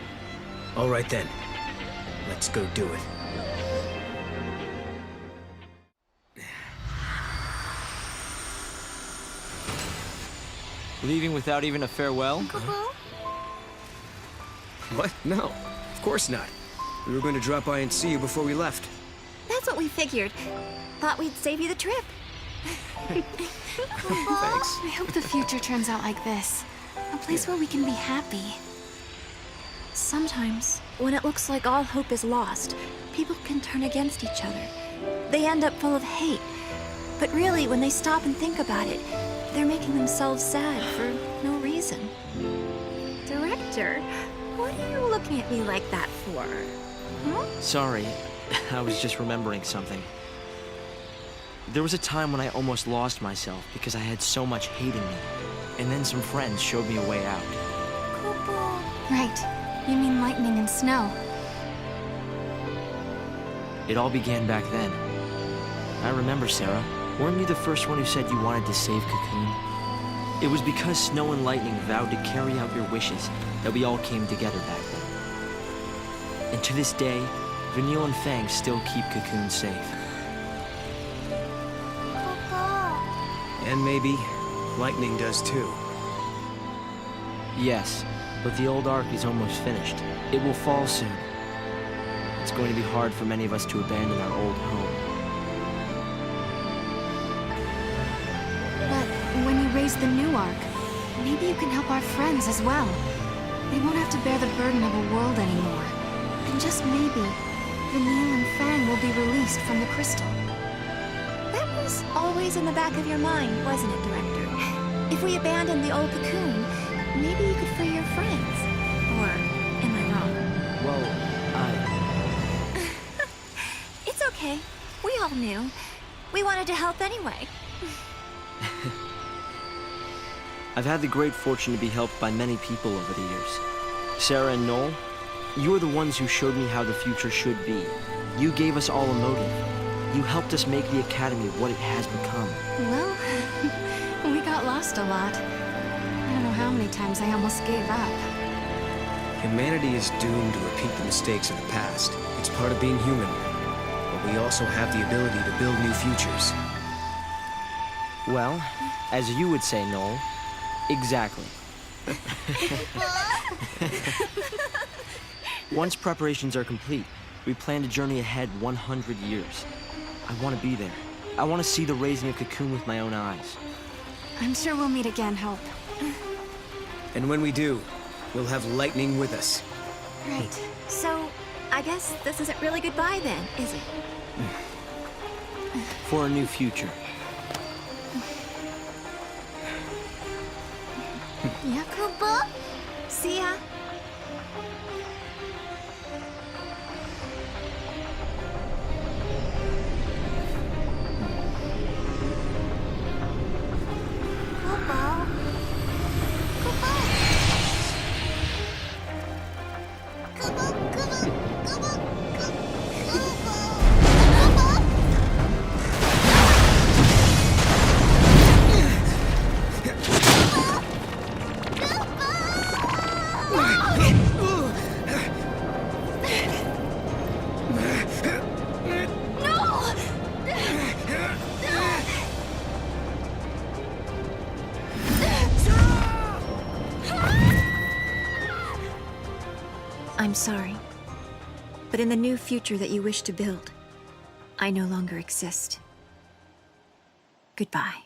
All right then. Let's go do it. Leaving without even a farewell? What? No, of course not. We were going to drop by and see you before we left. That's what we figured. Thought we'd save you the trip. Thanks. I hope the future turns out like this. A place where we can be happy. Sometimes, when it looks like all hope is lost, people can turn against each other. They end up full of hate. But really, when they stop and think about it, they're making themselves sad for no reason. Director, what are you looking at me like that for? Huh? Sorry, I was just remembering something. There was a time when I almost lost myself because I had so much hate in me. And then some friends showed me a way out. Right. You mean lightning and snow. It all began back then. I remember, Serah. Weren't you the first one who said you wanted to save Cocoon? It was because Snow and Lightning vowed to carry out your wishes that we all came together back then. And to this day, Vanille and Fang still keep Cocoon safe. And maybe Lightning does too. Yes, but the old arc is almost finished. It will fall soon. It's going to be hard for many of us to abandon our old home. But when you raise the new arc, maybe you can help our friends as well. They won't have to bear the burden of a world anymore. And just maybe, Vanille and Fang will be released from the crystal. That was always in the back of your mind, wasn't it, Director? If we abandon the old cocoon, maybe you could free your friends. Or am I wrong? Well, It's okay. We all knew. We wanted to help anyway. I've had the great fortune to be helped by many people over the years. Serah and Noel, you are the ones who showed me how the future should be. You gave us all a motive. You helped us make the Academy what it has become. Well, we got lost a lot. I don't know how many times I almost gave up. Humanity is doomed to repeat the mistakes of the past. It's part of being human. But we also have the ability to build new futures. Well, as you would say, Noel, exactly. Once preparations are complete, we plan to journey ahead 100 years. I want to be there. I want to see the raising of Cocoon with my own eyes. I'm sure we'll meet again, Hope. And when we do, we'll have Lightning with us. Right. So, I guess this isn't really goodbye then, is it? For a new future. Yakubo? See ya. I'm sorry, but in the new future that you wish to build, I no longer exist. Goodbye.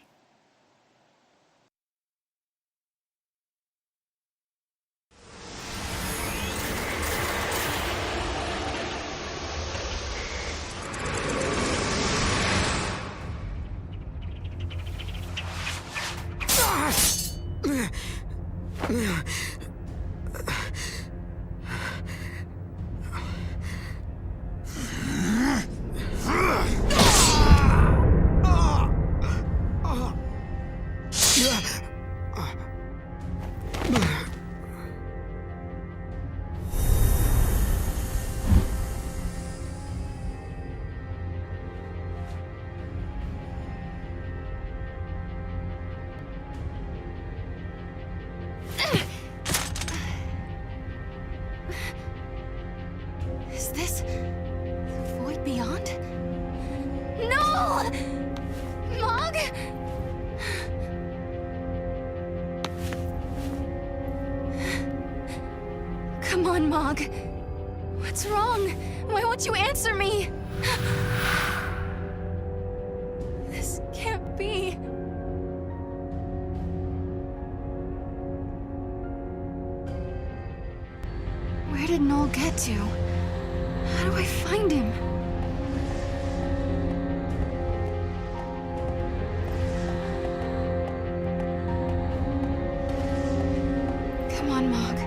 Is this the void beyond? No! Mog? Come on, Mog. What's wrong? Why won't you answer me? This can't be. Where did Noel get to? How do I find him? Come on, Mog.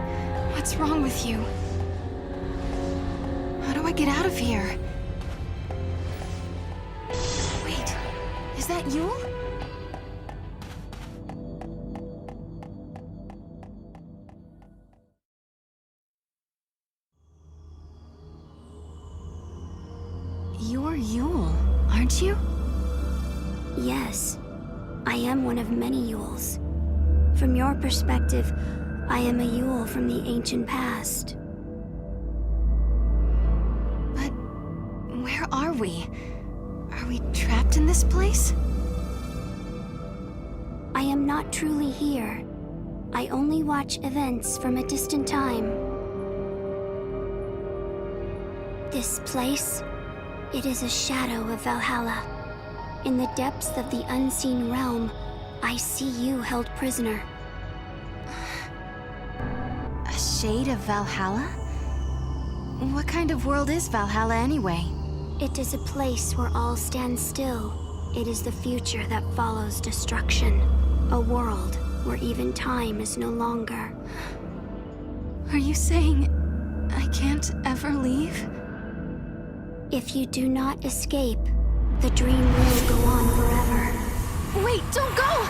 What's wrong with you? How do I get out of here? Wait, is that you? You're Yule, aren't you? Yes, I am one of many Yules. From your perspective, I am a Yule from the ancient past. But where are we? Are we trapped in this place? I am not truly here. I only watch events from a distant time. This place, it is a shadow of Valhalla. In the depths of the unseen realm, I see you held prisoner. A shade of Valhalla? What kind of world is Valhalla anyway? It is a place where all stand still. It is the future that follows destruction. A world where even time is no longer. Are you saying I can't ever leave? If you do not escape, the dream will go on forever. Wait, don't go!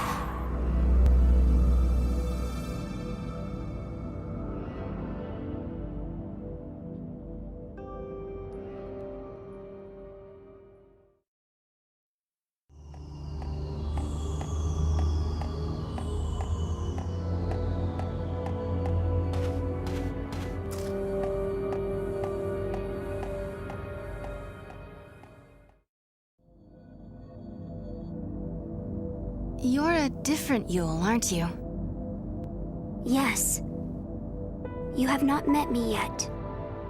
You're a different Yule, aren't you? Yes. You have not met me yet.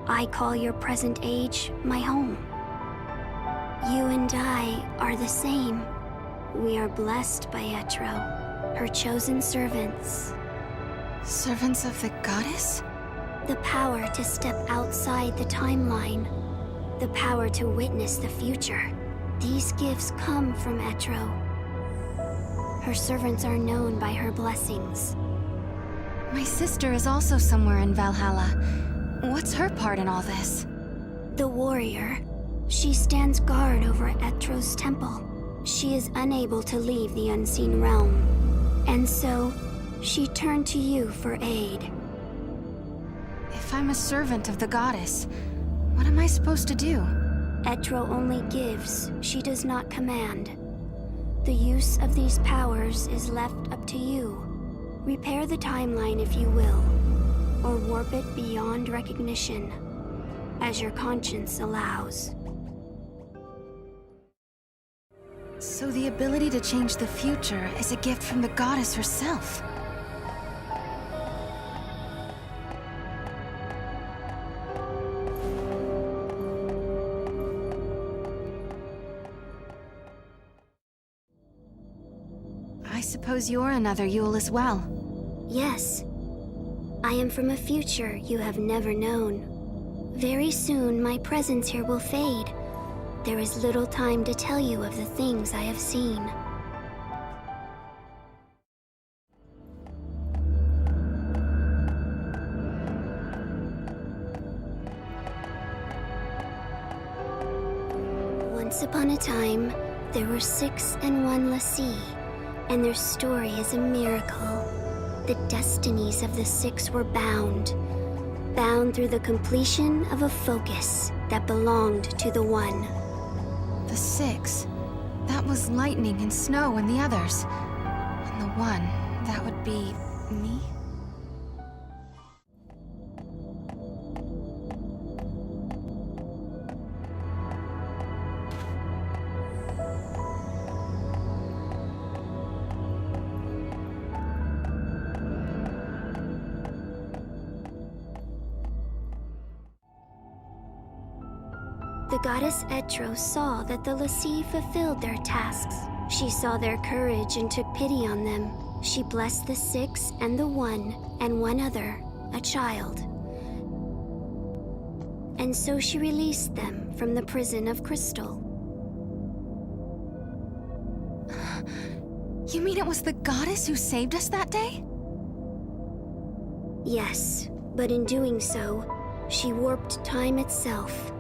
I call your present age my home. You and I are the same. We are blessed by Etro, her chosen servants. Servants of the goddess? The power to step outside the timeline. The power to witness the future. These gifts come from Etro. Her servants are known by her blessings. My sister is also somewhere in Valhalla. What's her part in all this? The warrior. She stands guard over Etro's temple. She is unable to leave the unseen realm. And so, she turned to you for aid. If I'm a servant of the goddess, what am I supposed to do? Etro only gives, she does not command. The use of these powers is left up to you. Repair the timeline if you will, or warp it beyond recognition, as your conscience allows. So the ability to change the future is a gift from the goddess herself. I suppose you're another Yule as well. Yes. I am from a future you have never known. Very soon, my presence here will fade. There is little time to tell you of the things I have seen. Once upon a time, there were 6 and 1 Lassie, and their story is a miracle. The destinies of the 6 were bound through the completion of a focus that belonged to the 1. The 6? That was Lightning and Snow and the others. And the 1, that would be me? The goddess Etro saw that the Lassie fulfilled their tasks. She saw their courage and took pity on them. She blessed the 6 and the 1 and one other, a child. And so she released them from the prison of crystal. You mean it was the goddess who saved us that day? Yes, but in doing so, she warped time itself.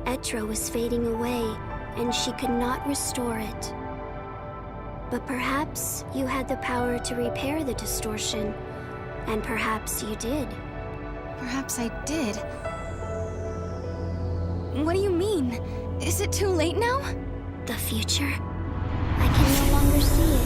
Etro was fading away, and she could not restore it. But perhaps you had the power to repair the distortion, and perhaps you did. Perhaps I did. What do you mean? Is it too late now? The future? I can longer see it.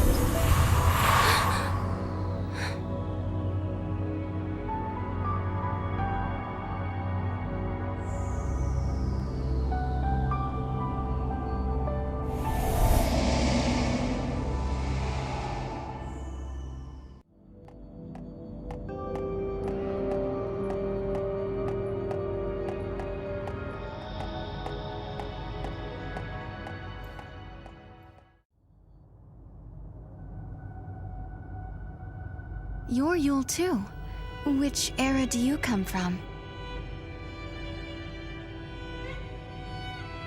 You're Yule too. Which era do you come from?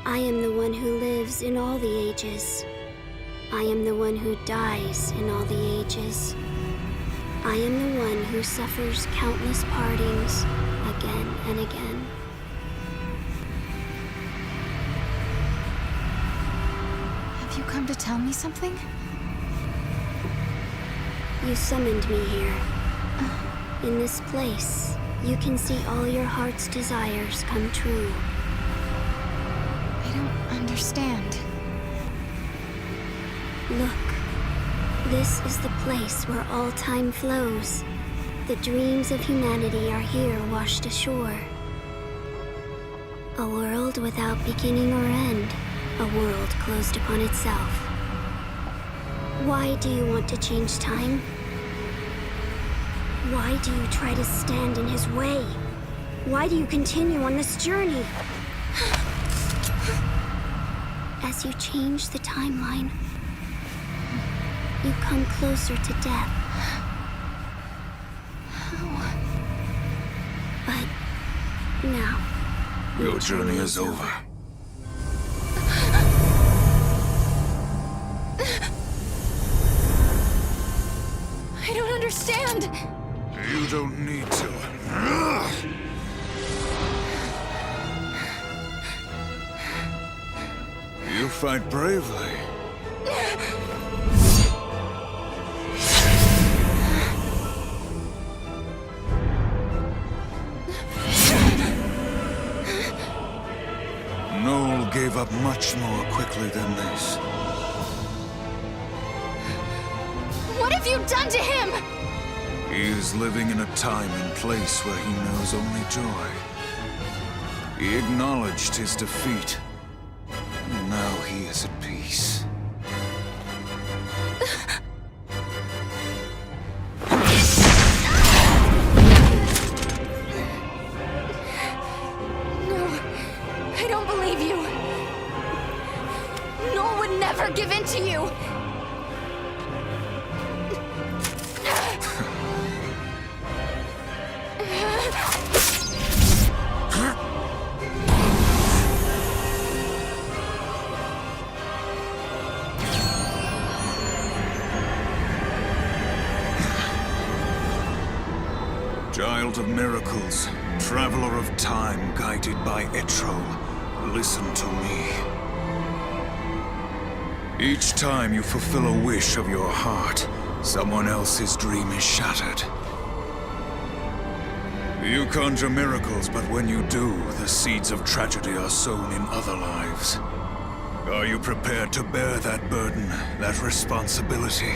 I am the one who lives in all the ages. I am the one who dies in all the ages. I am the one who suffers countless partings again and again. Have you come to tell me something? You summoned me here. In this place, you can see all your heart's desires come true. I don't understand. Look, this is the place where all time flows. The dreams of humanity are here washed ashore. A world without beginning or end. A world closed upon itself. Why do you want to change time? Why do you try to stand in his way? Why do you continue on this journey? As you change the timeline, you come closer to death. How? But now, Your journey is over. I don't understand. You don't need to. You fight bravely. Noel gave up much more quickly than this. What have you done to him? He is living in a time and place where he knows only joy. He acknowledged his defeat, and now he is at peace. No, I don't believe you. Noel would never give in to you. Child of miracles, traveler of time guided by Etro, listen to me. Each time you fulfill a wish of your heart, someone else's dream is shattered. You conjure miracles, but when you do, the seeds of tragedy are sown in other lives. Are you prepared to bear that burden, that responsibility?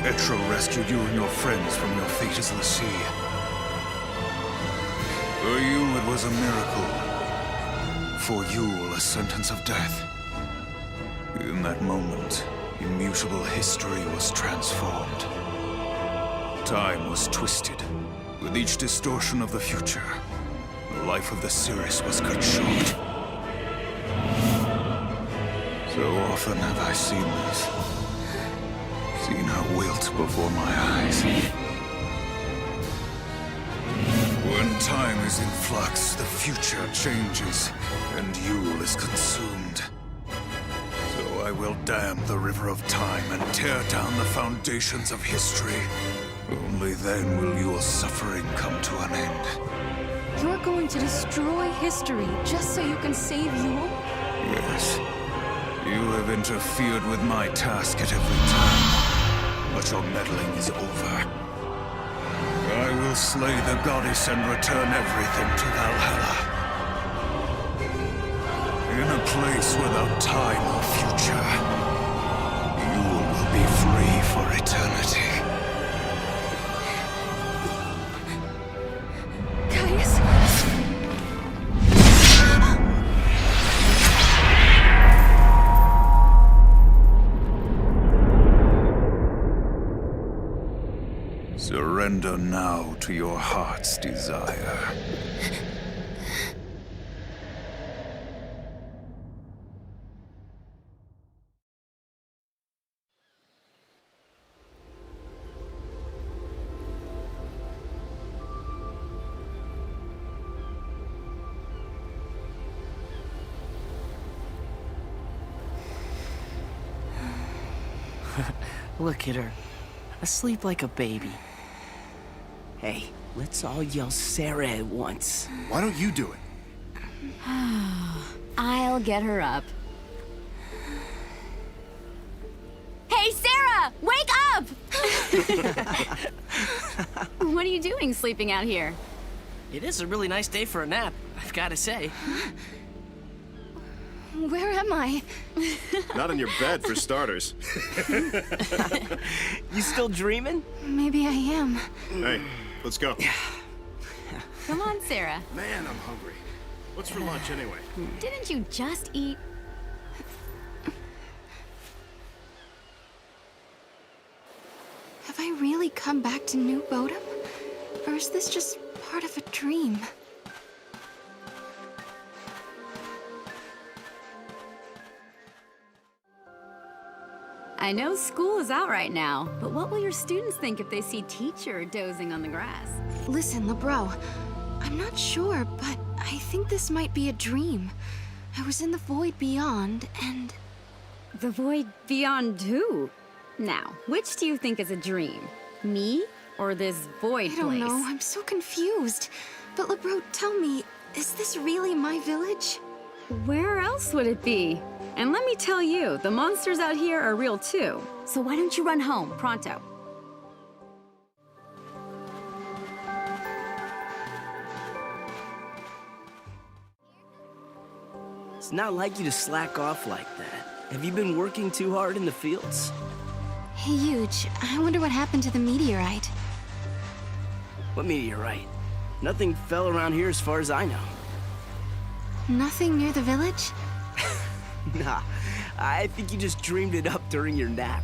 Etro rescued you and your friends from your fate as the sea. For you, it was a miracle. For you, a sentence of death. In that moment, immutable history was transformed. Time was twisted. With each distortion of the future, the life of the Cirrus was cut short. So often have I seen this. Seen her wilt before my eyes. When time is in flux, the future changes, and Yule is consumed. So I will dam the river of time and tear down the foundations of history. Only then will your suffering come to an end. You're going to destroy history just so you can save Yule? Yes. You have interfered with my task at every turn, but your meddling is over. I will slay the goddess and return everything to Valhalla. In a place without time or future, Yule will be free for eternity. Caius? Surrender now to your heart's desire. Look at her, asleep like a baby. Hey, let's all yell Serah at once. Why don't you do it? I'll get her up. Hey, Serah! Wake up! What are you doing sleeping out here? It is a really nice day for a nap, I've got to say. Where am I? Not in your bed, for starters. You still dreaming? Maybe I am. Hey, let's go. Come on, Serah. Man, I'm hungry. What's for lunch, anyway? Didn't you just eat? Have I really come back to New Bodham? Or is this just part of a dream? I know school is out right now, but what will your students think if they see teacher dozing on the grass? Listen, LeBro, I'm not sure, but I think this might be a dream. I was in the void beyond, and... The void beyond who? Now, which do you think is a dream? Me or this void place? I don't know, I'm so confused. But LeBro, tell me, is this really my village? Where else would it be? And let me tell you, the monsters out here are real too. So why don't you run home, pronto? It's not like you to slack off like that. Have you been working too hard in the fields? Hey, Huge, I wonder what happened to the meteorite. What meteorite? Nothing fell around here as far as I know. Nothing near the village? Nah, I think you just dreamed it up during your nap.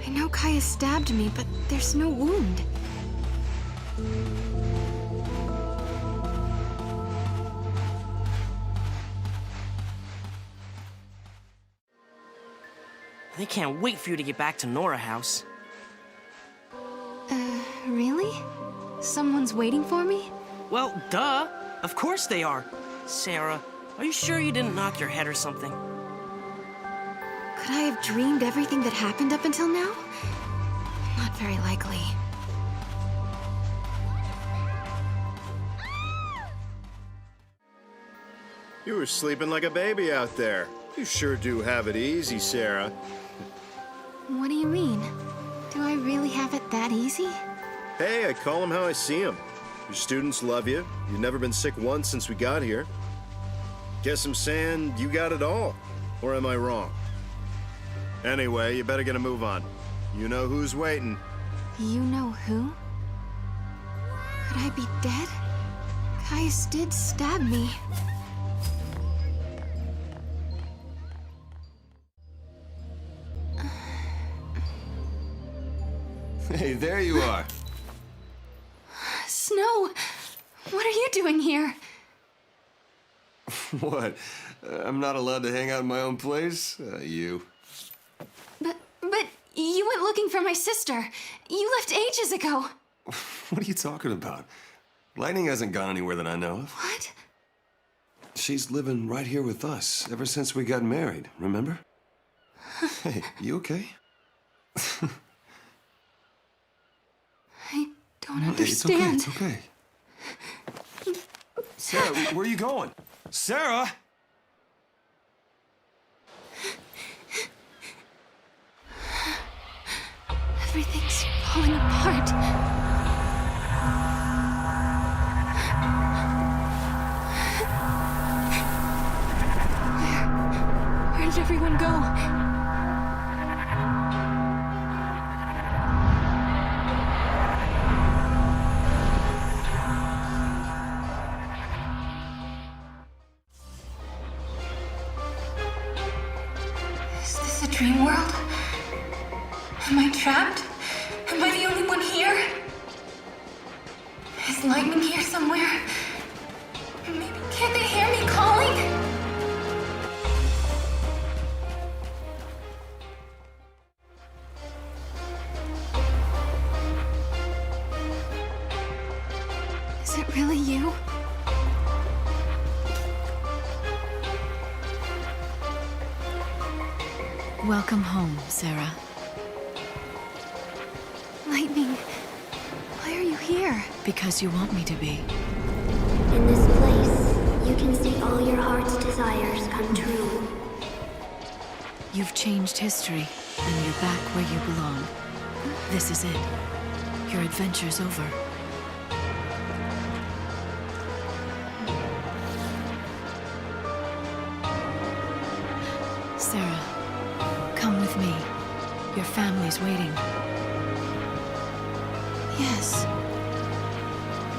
I know Kaya stabbed me, but there's no wound. They can't wait for you to get back to Nora House. Really? Someone's waiting for me? Well, duh. Of course they are. Serah, are you sure you didn't knock your head or something? Could I have dreamed everything that happened up until now? Not very likely. You were sleeping like a baby out there. You sure do have it easy, Serah. What do you mean? Do I really have it that easy? Hey, I call them how I see them. Your students love you. You've never been sick once since we got here. Guess I'm saying you got it all. Or am I wrong? Anyway, you better get a move on. You know who's waiting. You know who? Could I be dead? Caius did stab me. Hey, there you are. Snow! What are you doing here? What? I'm not allowed to hang out in my own place? You. But you went looking for my sister. You left ages ago. What are you talking about? Lightning hasn't gone anywhere that I know of. What? She's living right here with us ever since we got married, remember? Hey, you okay? I don't Hey, understand. It's okay. Serah, where are you going? Serah! Everything's falling apart. Where did everyone go? Is this a dream world? Am I trapped? Am I the only one here? Is lightning here somewhere? Maybe can't they hear me calling? Is it really you? Welcome home, Serah. Lightning, why are you here? Because you want me to be. In this place, you can see all your heart's desires come true. You've changed history, and you're back where you belong. This is it. Your adventure's over. Serah, come with me. Your family's waiting. Yes.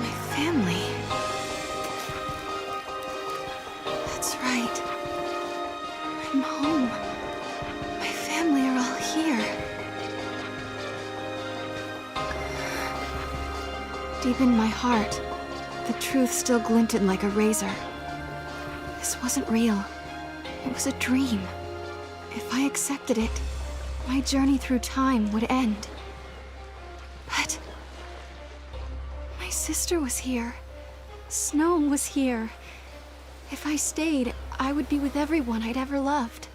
My family. That's right. I'm home. My family are all here. Deep in my heart, the truth still glinted like a razor. This wasn't real. It was a dream. If I accepted it, my journey through time would end. But my sister was here. Snow was here. If I stayed, I would be with everyone I'd ever loved.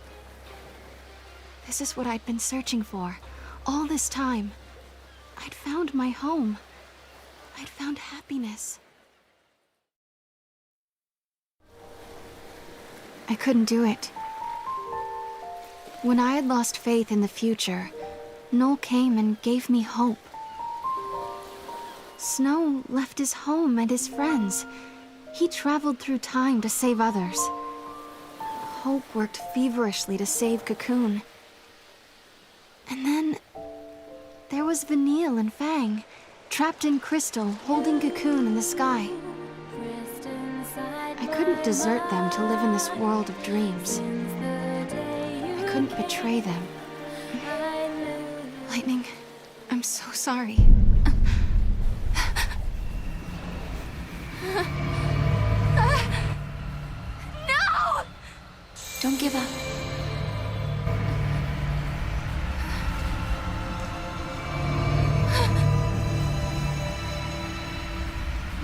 This is what I'd been searching for all this time. I'd found my home. I'd found happiness. I couldn't do it. When I had lost faith in the future, Noel came and gave me hope. Snow left his home and his friends. He traveled through time to save others. Hope worked feverishly to save Cocoon. And then there was Vanille and Fang, trapped in crystal, holding Cocoon in the sky. I couldn't desert them to live in this world of dreams. I couldn't betray them. Lightning, I'm so sorry. No! Don't give up.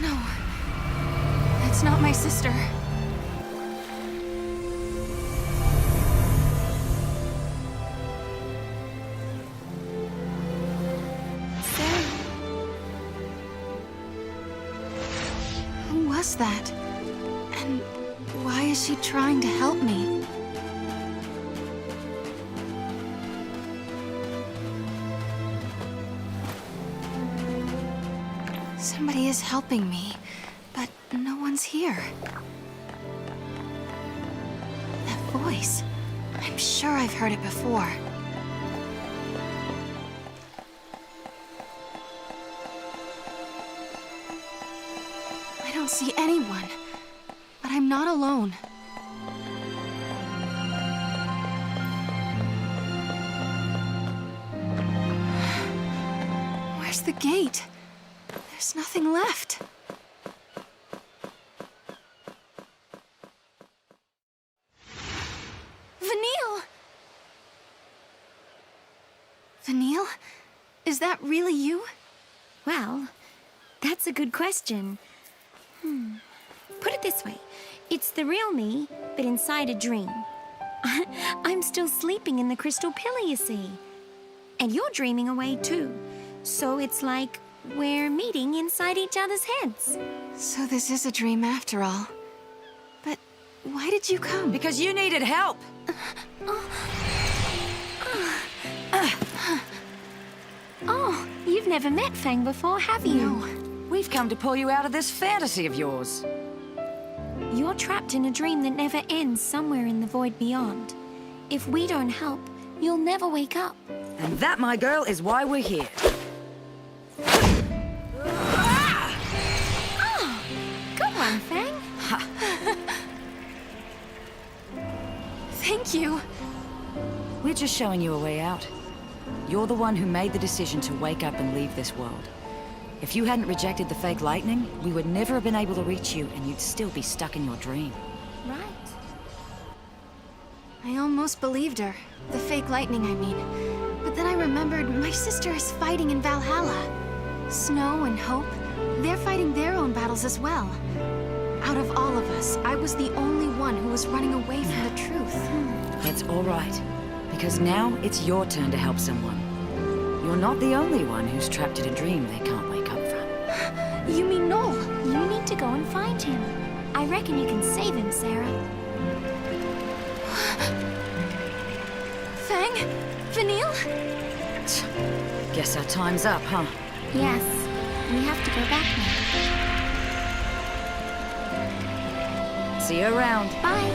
No. That's not my sister. Who was that? And why is she trying to help me? Somebody is helping me, but no one's here. That voice. I'm sure I've heard it before. I don't see anyone, but I'm not alone. Where's the gate? There's nothing left. Vanille! Vanille? Is that really you? Well, that's a good question. Put it this way. It's the real me, but inside a dream. I'm still sleeping in the crystal pillar, you see. And you're dreaming away too. So it's like we're meeting inside each other's heads. So this is a dream after all. But why did you come? Because you needed help. Oh, you've never met Fang before, have you? No. We've come to pull you out of this fantasy of yours. You're trapped in a dream that never ends somewhere in the void beyond. If we don't help, you'll never wake up. And that, my girl, is why we're here. Oh, good one, Fang. Thank you. We're just showing you a way out. You're the one who made the decision to wake up and leave this world. If you hadn't rejected the fake lightning, we would never have been able to reach you, and you'd still be stuck in your dream. Right. I almost believed her. The fake lightning, I mean. But then I remembered my sister is fighting in Valhalla. Snow and Hope, they're fighting their own battles as well. Out of all of us, I was the only one who was running away from the truth. That's all right. Because now it's your turn to help someone. You're not the only one who's trapped in a dream they can't wake up from. You mean Noel? You need to go and find him. I reckon you can save him, Serah. Fang? Vanille? Guess our time's up, huh? Yes. We have to go back now. See you around. Bye.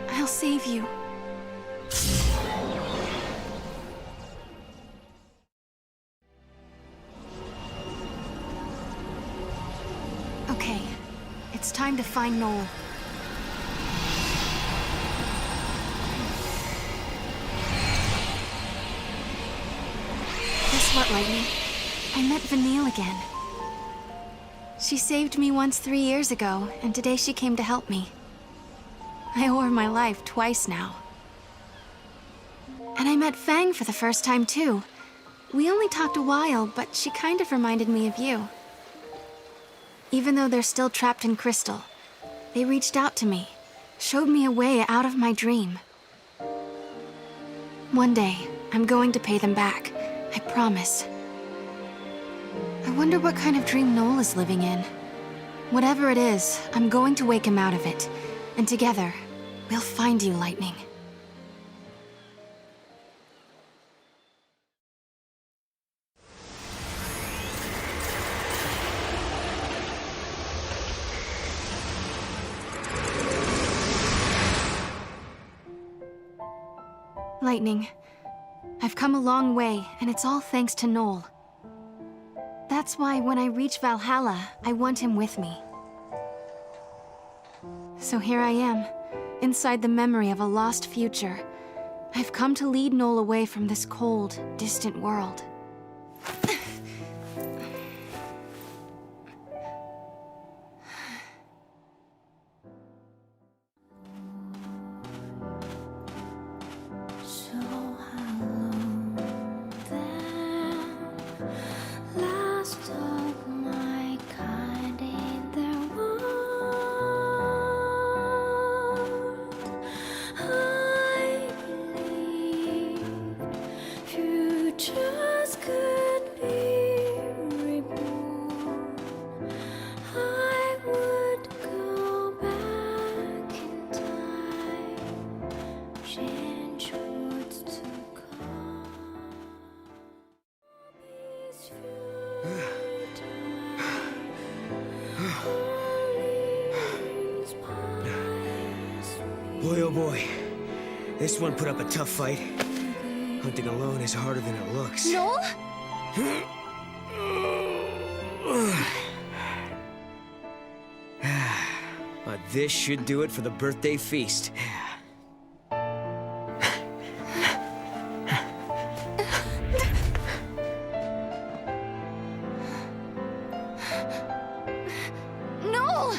I'll save you. Okay, it's time to find Noel. Guess what, Lightning? I met Vanille again. She saved me once 3 years ago, and today she came to help me. I owe her my life twice now. And I met Fang for the first time, too. We only talked a while, but she kind of reminded me of you. Even though they're still trapped in Crystal, they reached out to me, showed me a way out of my dream. One day, I'm going to pay them back. I promise. I wonder what kind of dream Noel is living in. Whatever it is, I'm going to wake him out of it. And together, we'll find you, Lightning. Lightning, I've come a long way, and it's all thanks to Noel. That's why when I reach Valhalla, I want him with me. So here I am, inside the memory of a lost future. I've come to lead Noel away from this cold, distant world. Boy, oh boy. This one put up a tough fight. Hunting alone is harder than it looks. Noel? But this should do it for the birthday feast. Noel!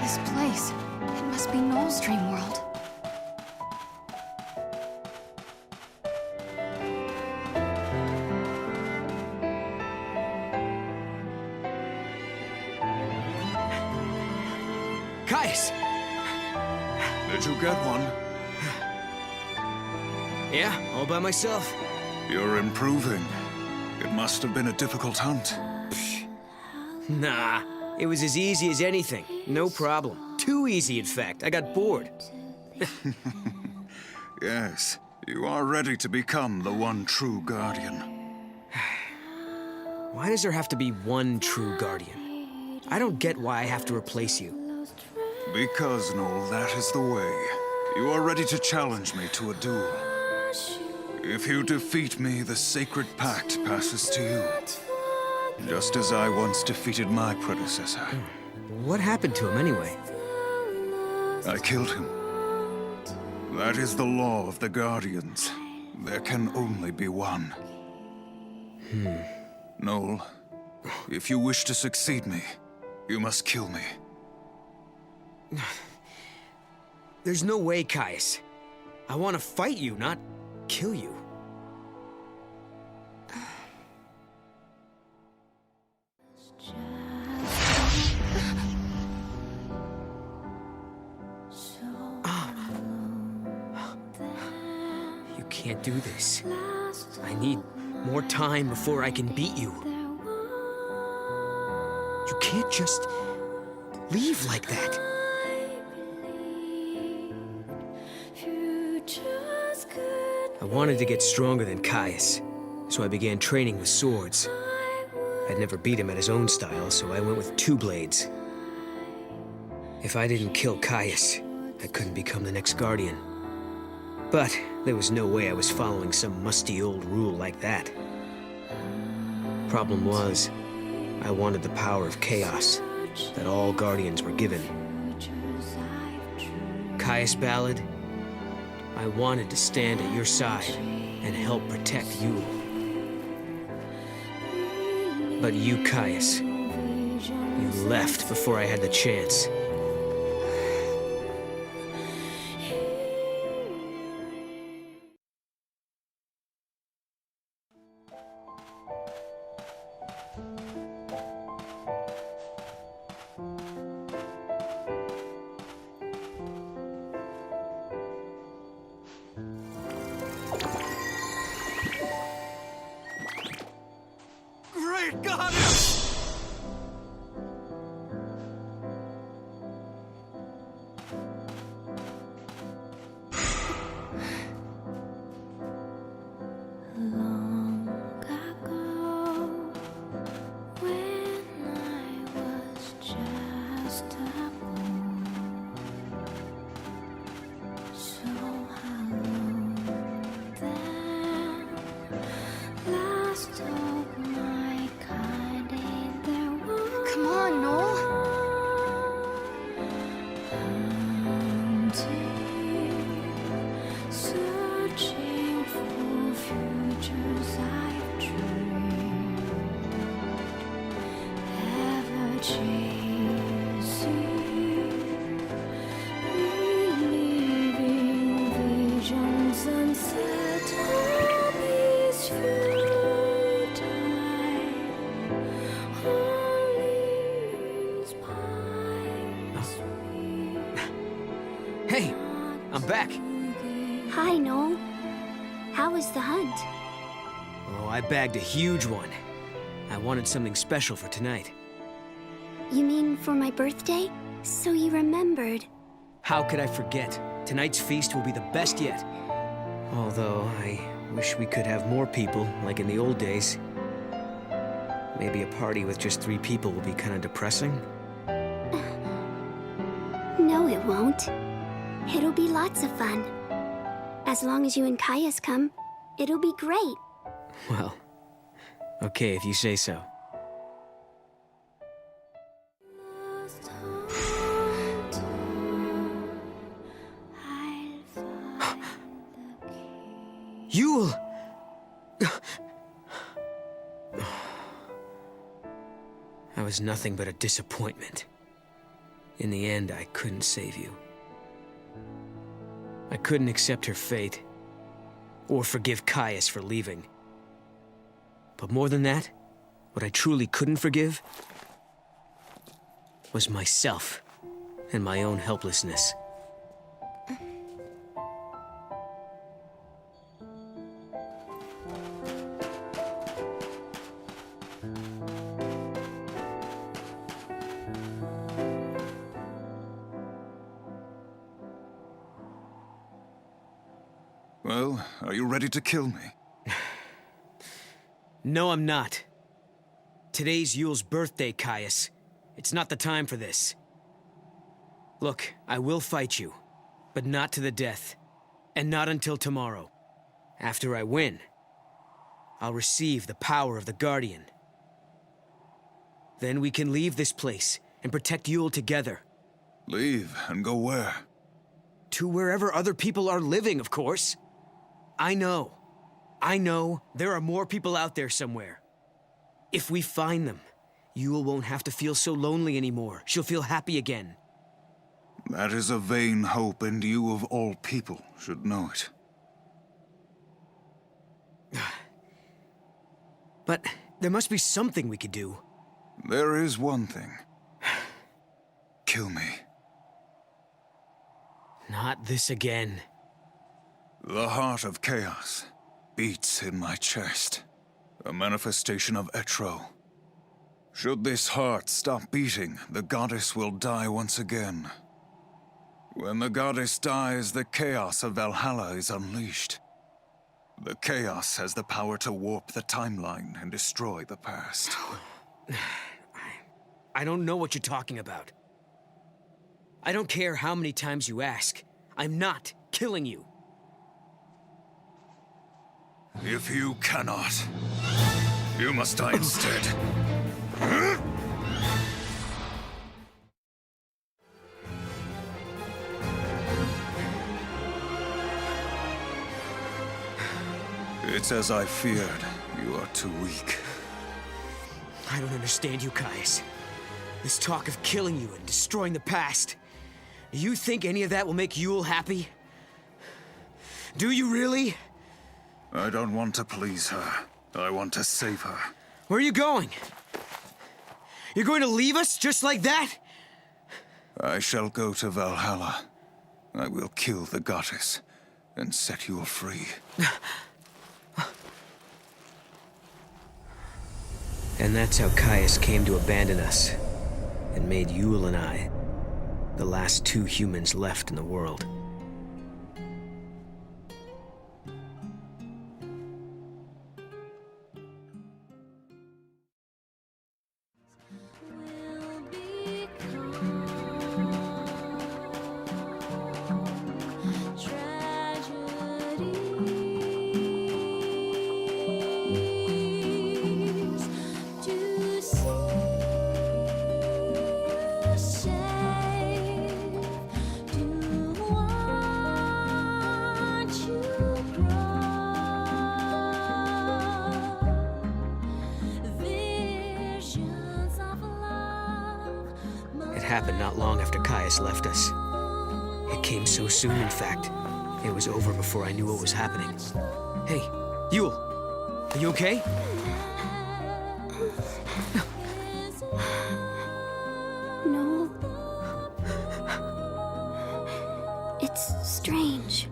This place, it must be Noel's dream world. Caius. Did you get one? Yeah, all by myself. You're improving. It must have been a difficult hunt. Nah, it was as easy as anything. No problem. Too easy, in fact. I got bored. Yes, you are ready to become the one true guardian. Why does there have to be one true guardian? I don't get why I have to replace you. Because, Noel, that is the way. You are ready to challenge me to a duel. If you defeat me, the sacred pact passes to you. Just as I once defeated my predecessor. What happened to him anyway? I killed him. That is the law of the Guardians. There can only be one. Noel, if you wish to succeed me, you must kill me. There's no way, Caius. I want to fight you, not kill you. You can't do this. I need more time before I can beat you. You can't just leave like that. I wanted to get stronger than Caius, so I began training with swords. I'd never beat him at his own style, so I went with 2 blades. If I didn't kill Caius, I couldn't become the next Guardian. But there was no way I was following some musty old rule like that. Problem was, I wanted the power of chaos that all Guardians were given. Caius Ballad, I wanted to stand at your side and help protect you. But you, Caius, you left before I had the chance. Great goddess! Come on, Noel. Searching for futures I've dreamed, ever chasing, reliving visions unset on these futile, only inspires me. Hey, I'm back. Hi, Noel. How was the hunt? Oh, I bagged a huge one. I wanted something special for tonight. You mean for my birthday? So you remembered. How could I forget? Tonight's feast will be the best yet. Although, I wish we could have more people, like in the old days. Maybe a party with just 3 people will be kind of depressing. No, it won't. It'll be lots of fun. As long as you and Caius come, it'll be great. Well, okay if you say so. Yule! I was nothing but a disappointment. In the end, I couldn't save you. I couldn't accept her fate, or forgive Caius for leaving. But more than that, what I truly couldn't forgive was myself and my own helplessness. Well, are you ready to kill me? No, I'm not. Today's Yule's birthday, Caius. It's not the time for this. Look, I will fight you, but not to the death. And not until tomorrow. After I win, I'll receive the power of the Guardian. Then we can leave this place and protect Yule together. Leave and go where? To wherever other people are living, of course. I know there are more people out there somewhere. If we find them, Yule won't have to feel so lonely anymore. She'll feel happy again. That is a vain hope, and you of all people should know it. But there must be something we could do. There is one thing. Kill me. Not this again. The heart of chaos beats in my chest. A manifestation of Etro. Should this heart stop beating, the goddess will die once again. When the goddess dies, the chaos of Valhalla is unleashed. The chaos has the power to warp the timeline and destroy the past. I don't know what you're talking about. I don't care how many times you ask. I'm not killing you. If you cannot, you must die instead. It's as I feared. You are too weak. I don't understand you, Caius. This talk of killing you and destroying the past. Do you think any of that will make Yule happy? Do you really? I don't want to please her. I want to save her. Where are you going? You're going to leave us just like that? I shall go to Valhalla. I will kill the goddess and set you free. And that's how Caius came to abandon us, and made Yule and I the last two humans left in the world. Happened not long after Caius left us. It came so soon, in fact. It was over before I knew what was happening. Hey, Yule, are you okay? Noel. It's strange.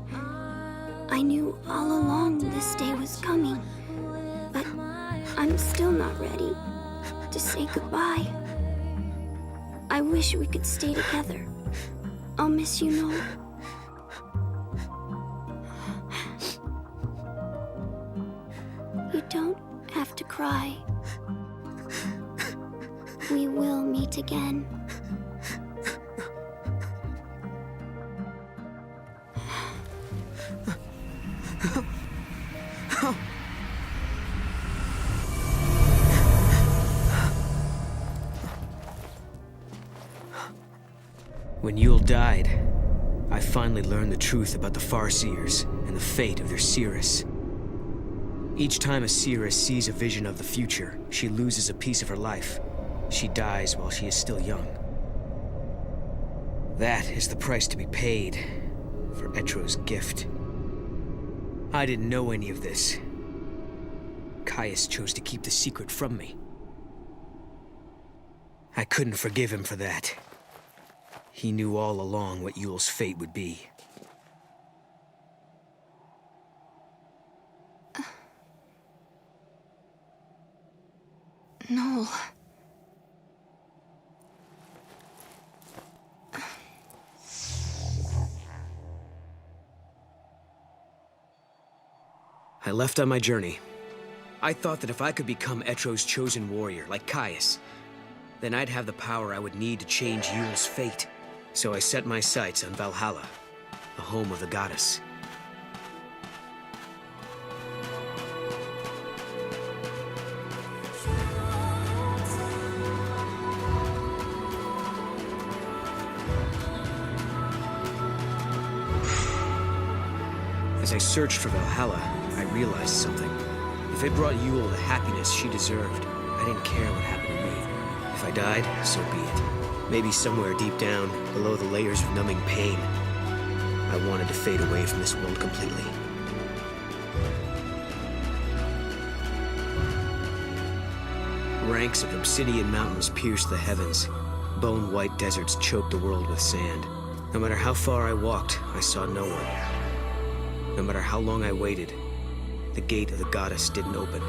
I knew all along this day was coming, but I'm still not ready to say goodbye. I wish we could stay together. I'll miss you, Noel. You don't have to cry. We will meet again. When Yule died, I finally learned the truth about the Farseers and the fate of their Seeress. Each time a Seeress sees a vision of the future, she loses a piece of her life. She dies while she is still young. That is the price to be paid for Etro's gift. I didn't know any of this. Caius chose to keep the secret from me. I couldn't forgive him for that. He knew all along what Yule's fate would be. Noel. I left on my journey. I thought that if I could become Etro's chosen warrior, like Caius, then I'd have the power I would need to change Yule's fate. So I set my sights on Valhalla, the home of the goddess. As I searched for Valhalla, I realized something. If it brought Yule the happiness she deserved, I didn't care what happened to me. If I died, so be it. Maybe somewhere deep down, below the layers of numbing pain, I wanted to fade away from this world completely. Ranks of obsidian mountains pierced the heavens. Bone-white deserts choked the world with sand. No matter how far I walked, I saw no one. No matter how long I waited, the gate of the goddess didn't open.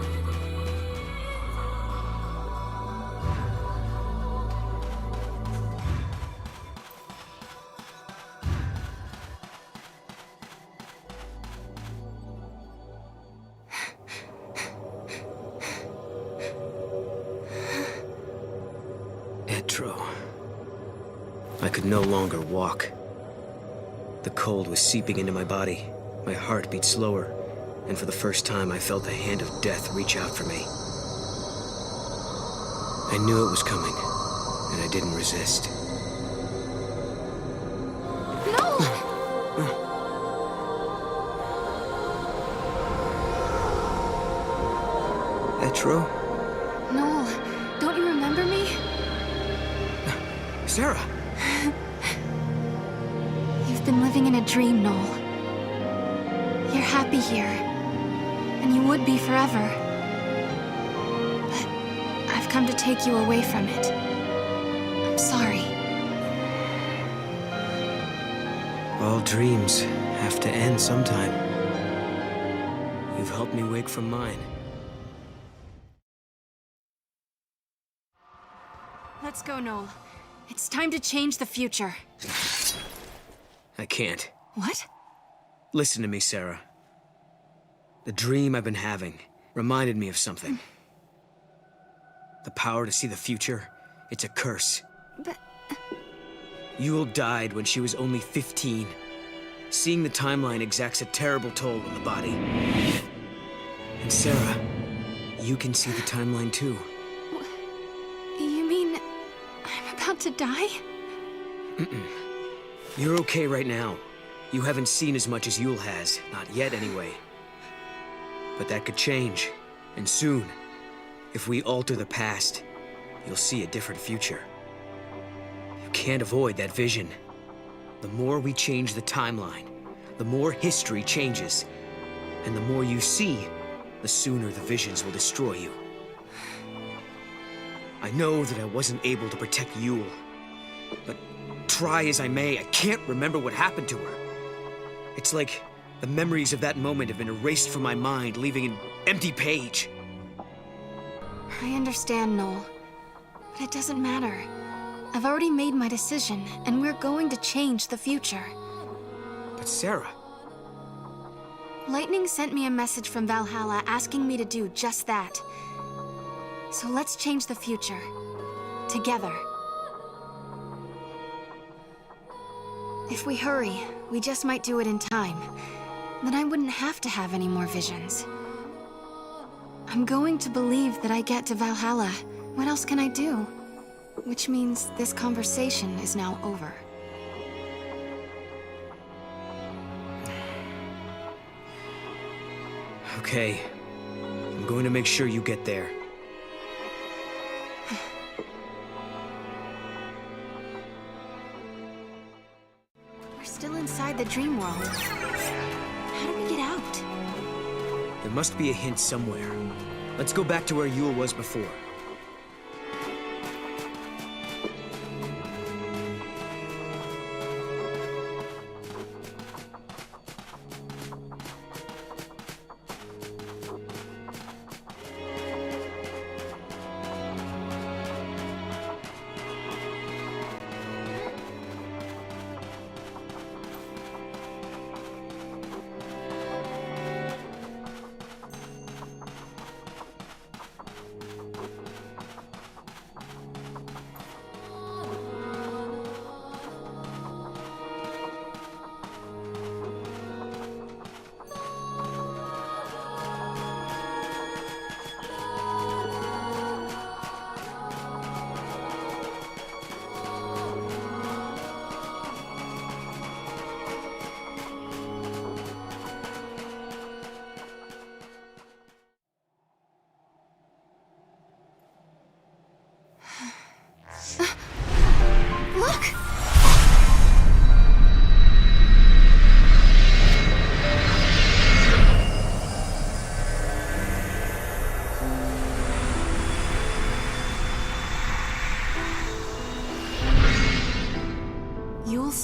Etro. I could no longer walk. The cold was seeping into my body. My heart beat slower, and for the first time I felt the hand of death reach out for me. I knew it was coming, and I didn't resist. No! Etro? Noel, don't you remember me? Serah! You've been living in a dream, Noel. You're happy here, and you would be forever. But I've come to take you away from it. I'm sorry. All dreams have to end sometime. You've helped me wake from mine. Let's go, Noel. It's time to change the future. I can't. What? Listen to me, Serah. The dream I've been having reminded me of something. The power to see the future, it's a curse. But... Yule died when she was only 15. Seeing the timeline exacts a terrible toll on the body. And Serah, you can see the timeline too. You mean... I'm about to die? Mm-mm. You're okay right now. You haven't seen as much as Yule has. Not yet, anyway. But that could change. And soon. If we alter the past, you'll see a different future. You can't avoid that vision. The more we change the timeline, the more history changes. And the more you see, the sooner the visions will destroy you. I know that I wasn't able to protect Yule. But try as I may, I can't remember what happened to her. It's like the memories of that moment have been erased from my mind, leaving an empty page. I understand, Noel. But it doesn't matter. I've already made my decision, and we're going to change the future. But Serah... Lightning sent me a message from Valhalla asking me to do just that. So let's change the future. Together. If we hurry, we just might do it in time. Then I wouldn't have to have any more visions. I'm going to believe that I get to Valhalla. What else can I do? Which means this conversation is now over. Okay. I'm going to make sure you get there. We're still inside the dream world. How do we get out? There must be a hint somewhere. Let's go back to where Yule was before.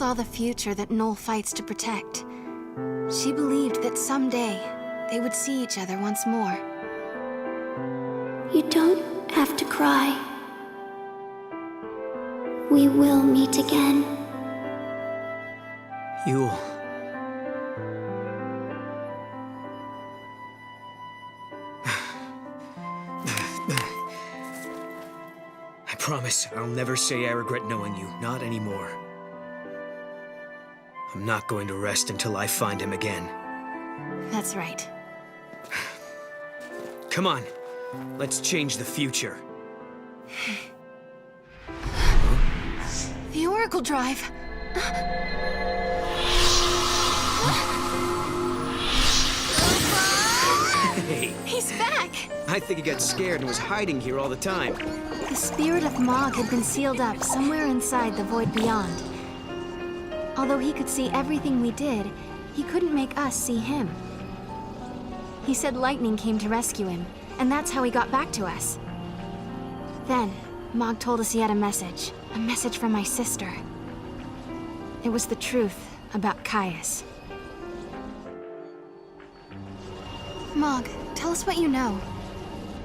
saw the future that Noel fights to protect. She believed that someday they would see each other once more. You don't have to cry. We will meet again. You'll... I promise I'll never say I regret knowing you. Not anymore. I'm not going to rest until I find him again. That's right. Come on. Let's change the future. The Oracle Drive! Hey! He's back! I think he got scared and was hiding here all the time. The spirit of Mog had been sealed up somewhere inside the Void Beyond. Although he could see everything we did, he couldn't make us see him. He said lightning came to rescue him, and that's how he got back to us. Then, Mog told us he had a message from my sister. It was the truth about Caius. Mog, tell us what you know.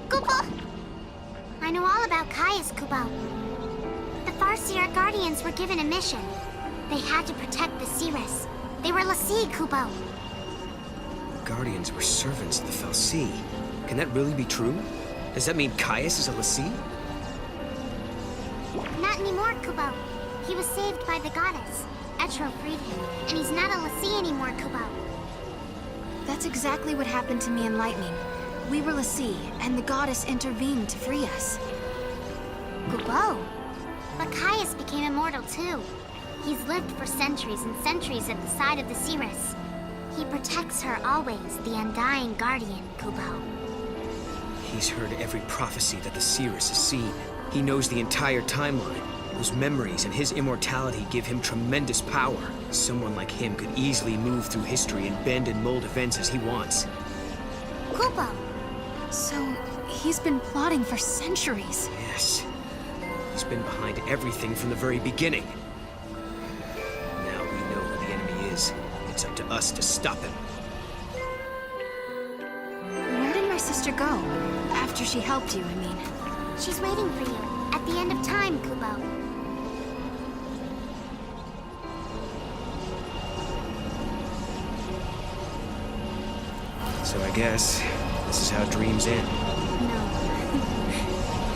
Kupo! I know all about Caius, Kupo. The Farseer Guardians were given a mission. They had to protect the Cirrus. They were l'Cie, Kupo. The Guardians were servants of the Fal'Cie. Can that really be true? Does that mean Caius is a l'Cie? Not anymore, Kupo. He was saved by the goddess. Etro freed him, and he's not a l'Cie anymore, Kupo. That's exactly what happened to me in Lightning. We were l'Cie, and the goddess intervened to free us. Kupo. But Caius became immortal too. He's lived for centuries and centuries at the side of the Cirrus. He protects her always, the undying guardian, Kupo. He's heard every prophecy that the Cirrus has seen. He knows the entire timeline. Those memories and his immortality give him tremendous power. Someone like him could easily move through history and bend and mold events as he wants. Kupo! So, he's been plotting for centuries. Yes. He's been behind everything from the very beginning. Now we know who the enemy is. It's up to us to stop him. Where did my sister go? After she helped you, I mean. She's waiting for you, at the end of time, Kupo. So I guess this is how dreams end. No.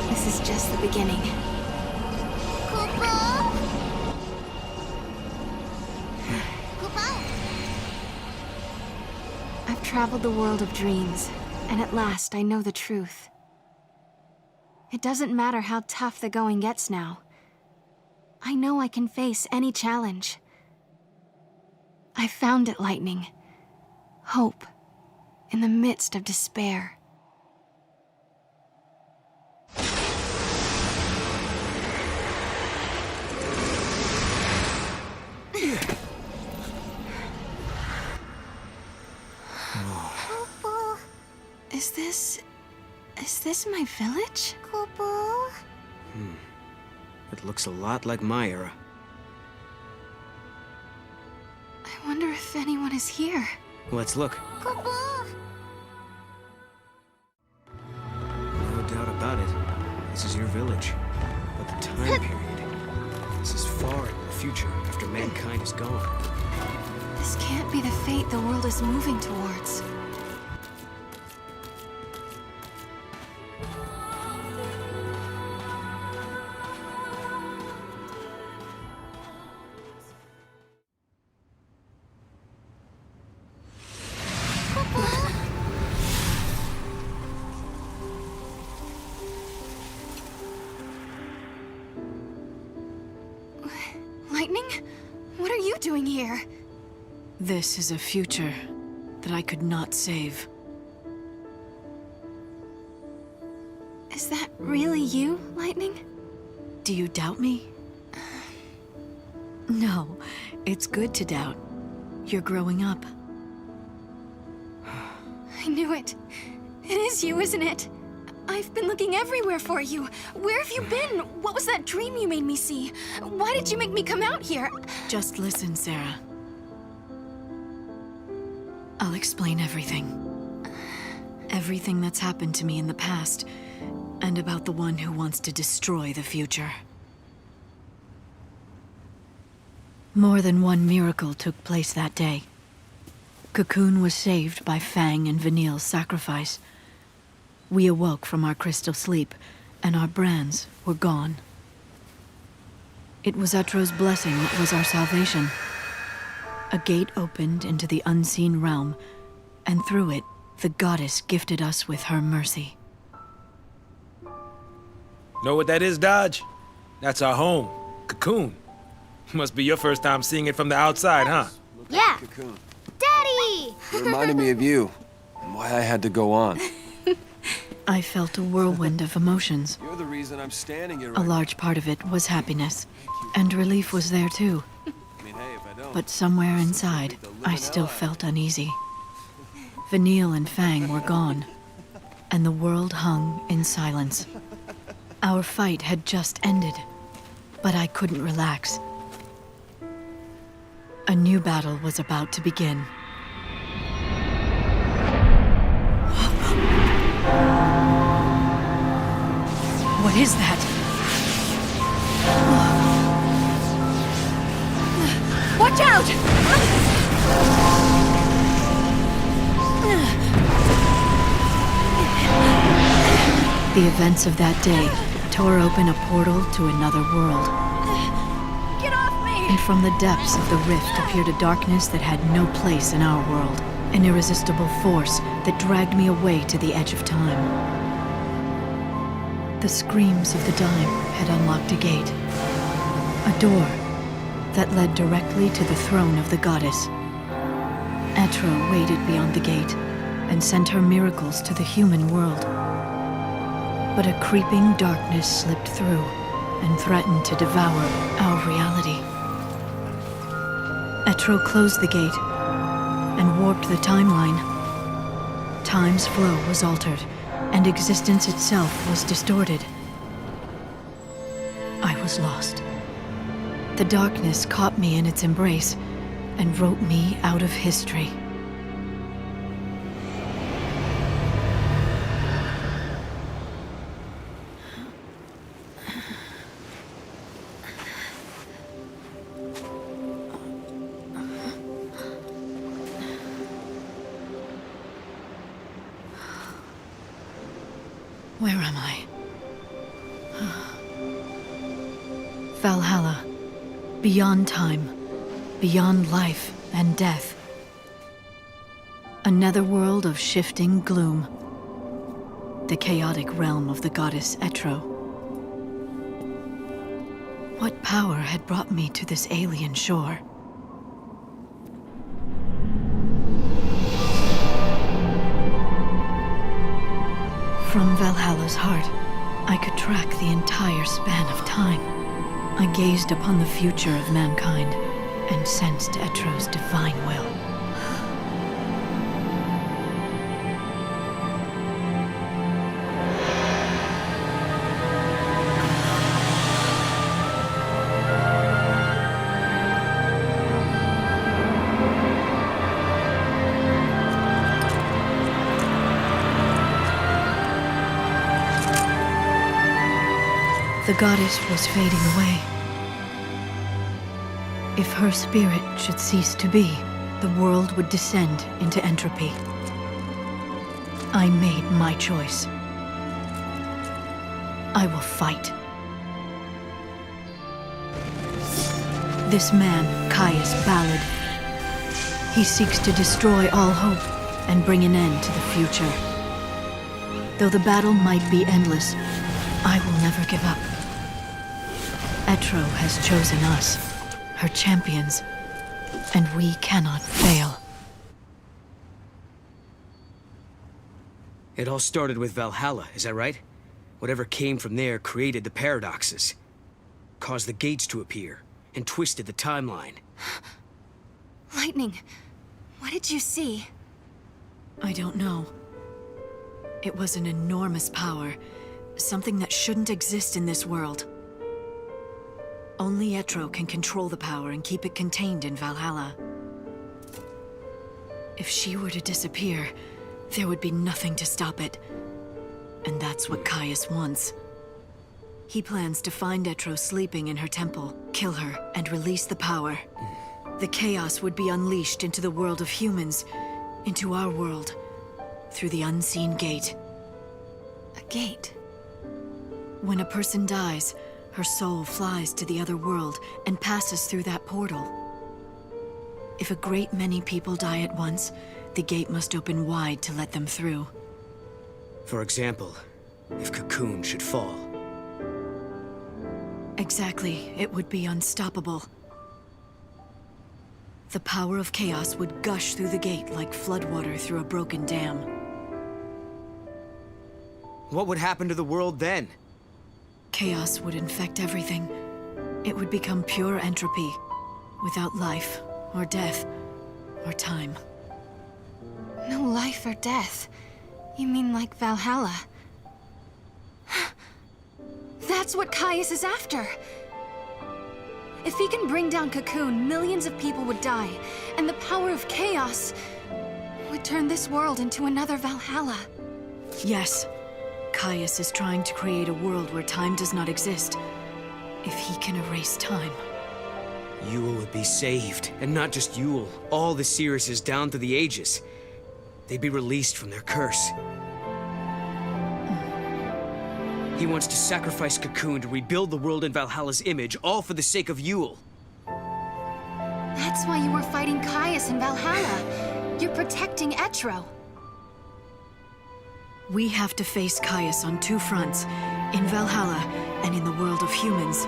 This is just the beginning. Kupo! Kupo! I've traveled the world of dreams, and at last I know the truth. It doesn't matter how tough the going gets now. I know I can face any challenge. I found it, Lightning. Hope. In the midst of despair. Kupo. Is this my village? Kupo. It looks a lot like my era. I wonder if anyone is here. Let's look. Kupo. No doubt about it. This is your village. But the time period. This is far in the future, after mankind is gone. This can't be the fate the world is moving towards. Lightning? What are you doing here? This is a future that I could not save. Is that really you, Lightning? Do you doubt me? No, it's good to doubt. You're growing up. I knew it. It is you, isn't it? I've been looking everywhere for you. Where have you been? What was that dream you made me see? Why did you make me come out here? Just listen, Serah. I'll explain everything. Everything that's happened to me in the past, and about the one who wants to destroy the future. More than one miracle took place that day. Cocoon was saved by Fang and Vanille's sacrifice. We awoke from our crystal sleep, and our brands were gone. It was Etro's blessing that was our salvation. A gate opened into the unseen realm, and through it, the goddess gifted us with her mercy. Know what that is, Dodge? That's our home, Cocoon. Must be your first time seeing it from the outside, huh? Yeah. Daddy! It reminded me of you, and why I had to go on. I felt a whirlwind of emotions. You're the reason I'm standing here A right large part of it was happiness, and relief was there too. But somewhere inside, I still felt uneasy. Vanille and Fang were gone, and the world hung in silence. Our fight had just ended, but I couldn't relax. A new battle was about to begin. What is that? Watch out! The events of that day tore open a portal to another world. Get off me! And from the depths of the rift appeared a darkness that had no place in our world. An irresistible force that dragged me away to the edge of time. The screams of the dying had unlocked a gate. A door that led directly to the throne of the goddess. Etro waited beyond the gate and sent her miracles to the human world. But a creeping darkness slipped through and threatened to devour our reality. Etro closed the gate and warped the timeline. Time's flow was altered, and existence itself was distorted. I was lost. The darkness caught me in its embrace and wrote me out of history. Where am I? Valhalla. Beyond time. Beyond life and death. A netherworld of shifting gloom. The chaotic realm of the goddess Etro. What power had brought me to this alien shore? From Valhalla's heart, I could track the entire span of time. I gazed upon the future of mankind and sensed Etro's divine will. The goddess was fading away. If her spirit should cease to be, the world would descend into entropy. I made my choice. I will fight. This man, Caius Ballad, he seeks to destroy all hope and bring an end to the future. Though the battle might be endless, I will never give up. Etro has chosen us, her champions, and we cannot fail. It all started with Valhalla, is that right? Whatever came from there created the paradoxes, caused the gates to appear, and twisted the timeline. Lightning, what did you see? I don't know. It was an enormous power, something that shouldn't exist in this world. Only Etro can control the power and keep it contained in Valhalla. If she were to disappear, there would be nothing to stop it. And that's what Caius wants. He plans to find Etro sleeping in her temple, kill her, and release the power. The chaos would be unleashed into the world of humans, into our world, through the unseen gate. A gate? When a person dies, her soul flies to the other world and passes through that portal. If a great many people die at once, the gate must open wide to let them through. For example, if Cocoon should fall. Exactly, it would be unstoppable. The power of chaos would gush through the gate like floodwater through a broken dam. What would happen to the world then? Chaos would infect everything. It would become pure entropy, without life, or death, or time. No life or death? You mean like Valhalla? That's what Caius is after! If he can bring down Cocoon, millions of people would die, and the power of chaos would turn this world into another Valhalla. Yes. Caius is trying to create a world where time does not exist. If he can erase time. Yule would be saved, and not just Yule. All the Seresses down through the ages. They'd be released from their curse. He wants to sacrifice Cocoon to rebuild the world in Valhalla's image, all for the sake of Yule. That's why you were fighting Caius in Valhalla. You're protecting Etro. We have to face Caius on two fronts, in Valhalla and in the world of humans.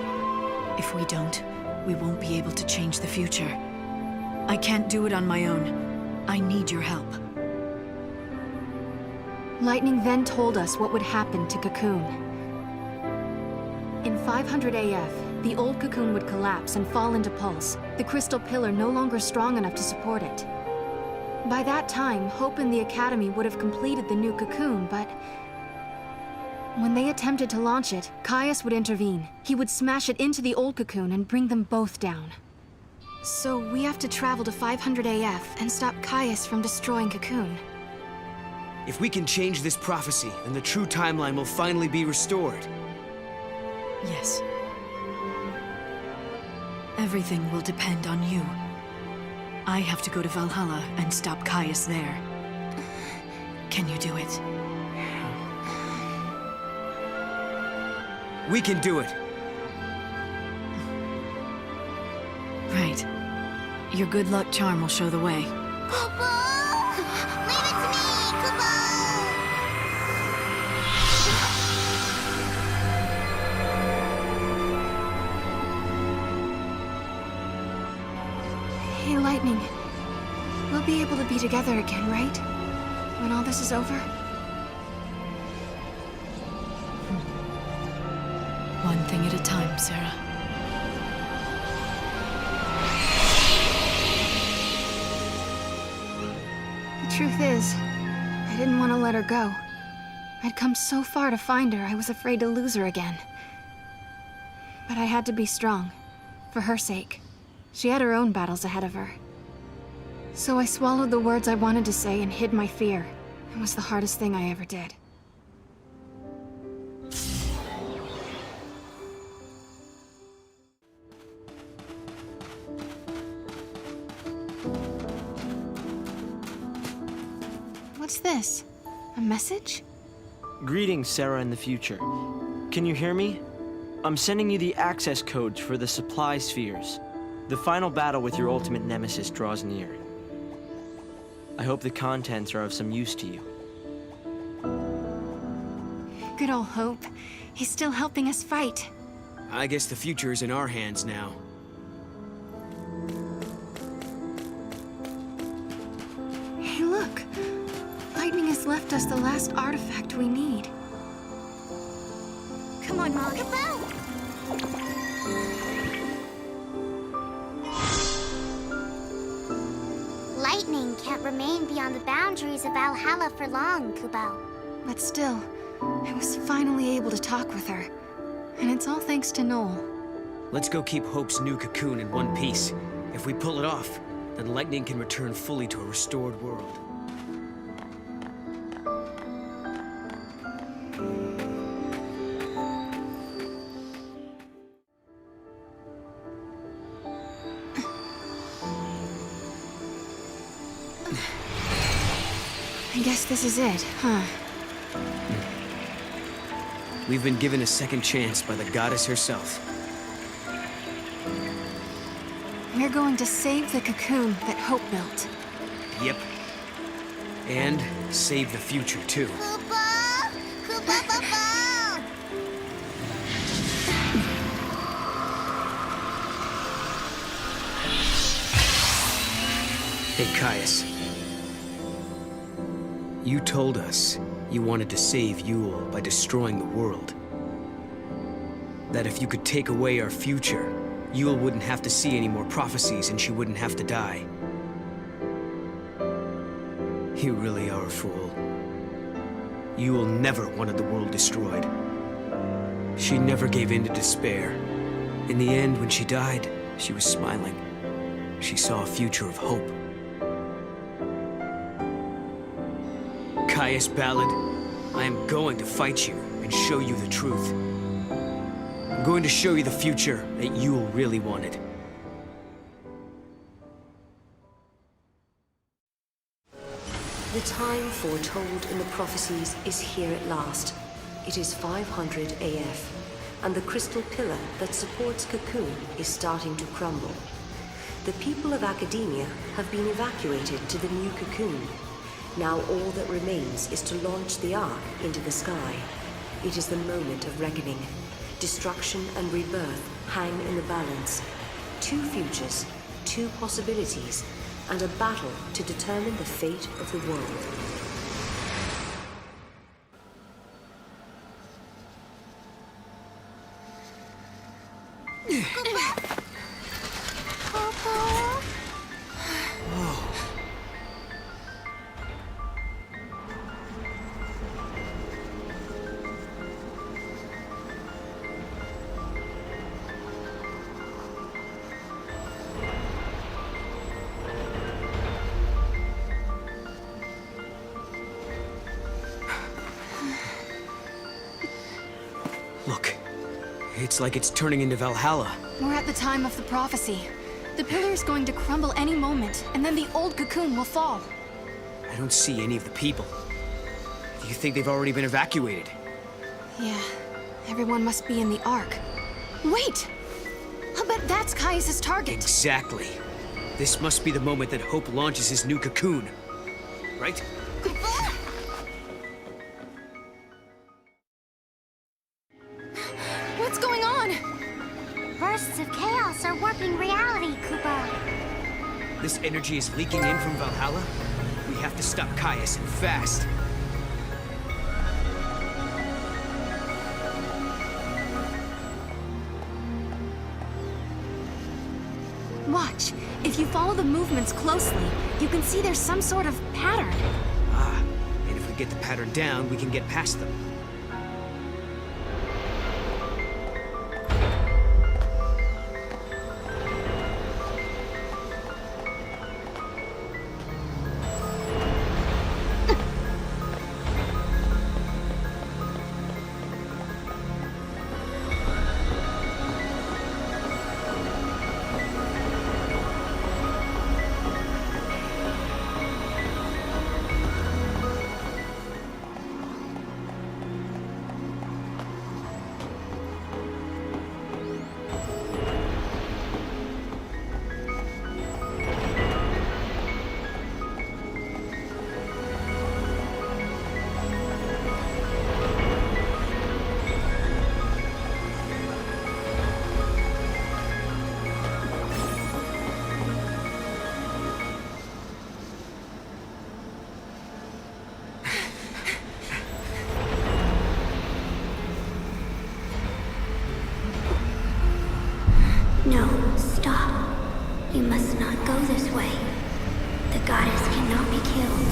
If we don't, we won't be able to change the future. I can't do it on my own. I need your help. Lightning then told us what would happen to Cocoon. In 500 AF, the old Cocoon would collapse and fall into Pulse, the crystal pillar no longer strong enough to support it. By that time, Hope and the Academy would have completed the new Cocoon, but when they attempted to launch it, Caius would intervene. He would smash it into the old Cocoon and bring them both down. So we have to travel to 500 AF and stop Caius from destroying Cocoon. If we can change this prophecy, then the true timeline will finally be restored. Yes. Everything will depend on you. I have to go to Valhalla and stop Caius there. Can you do it? We can do it. Right. Your good luck charm will show the way. Hey, Lightning. We'll be able to be together again, right? When all this is over? One thing at a time, Serah. The truth is, I didn't want to let her go. I'd come so far to find her, I was afraid to lose her again. But I had to be strong, for her sake. She had her own battles ahead of her. So I swallowed the words I wanted to say and hid my fear. It was the hardest thing I ever did. What's this? A message? Greetings, Serah in the future. Can you hear me? I'm sending you the access codes for the supply spheres. The final battle with your ultimate nemesis draws near. I hope the contents are of some use to you. Good old Hope. He's still helping us fight. I guess the future is in our hands now. Hey, look! Lightning has left us the last artifact we need. Come on, Rockabelle! Lightning can't remain beyond the boundaries of Valhalla for long, Kubo. But still, I was finally able to talk with her. And it's all thanks to Noel. Let's go keep Hope's new cocoon in one piece. If we pull it off, then Lightning can return fully to a restored world. I guess this is it, huh? We've been given a second chance by the goddess herself. We're going to save the cocoon that Hope built. Yep. And save the future, too. Koopa! Koopa Papa! Hey, Caius. You told us you wanted to save Yule by destroying the world. That if you could take away our future, Yule wouldn't have to see any more prophecies and she wouldn't have to die. You really are a fool. Yule never wanted the world destroyed. She never gave in to despair. In the end, when she died, she was smiling. She saw a future of hope. Caius Ballad, I am going to fight you and show you the truth. I'm going to show you the future that Yule really wanted. The time foretold in the prophecies is here at last. It is 500 AF, and the crystal pillar that supports Cocoon is starting to crumble. The people of Academia have been evacuated to the new Cocoon. Now all that remains is to launch the Ark into the sky. It is the moment of reckoning. Destruction and rebirth hang in the balance. Two futures, two possibilities, and a battle to determine the fate of the world. Look, it's like it's turning into Valhalla. We're at the time of the prophecy. The pillar is going to crumble any moment, and then the old cocoon will fall. I don't see any of the people. Do you think they've already been evacuated? Yeah, everyone must be in the Ark. Wait! I'll bet that's Caius's target. Exactly. This must be the moment that Hope launches his new cocoon. Right? What's going on? Bursts of chaos are warping reality, Koopa. This energy is leaking in from Valhalla. We have to stop Caius, and fast. Watch. If you follow the movements closely, you can see there's some sort of pattern. Ah, and if we get the pattern down, we can get past them. No, stop. You must not go this way. The goddess cannot be killed.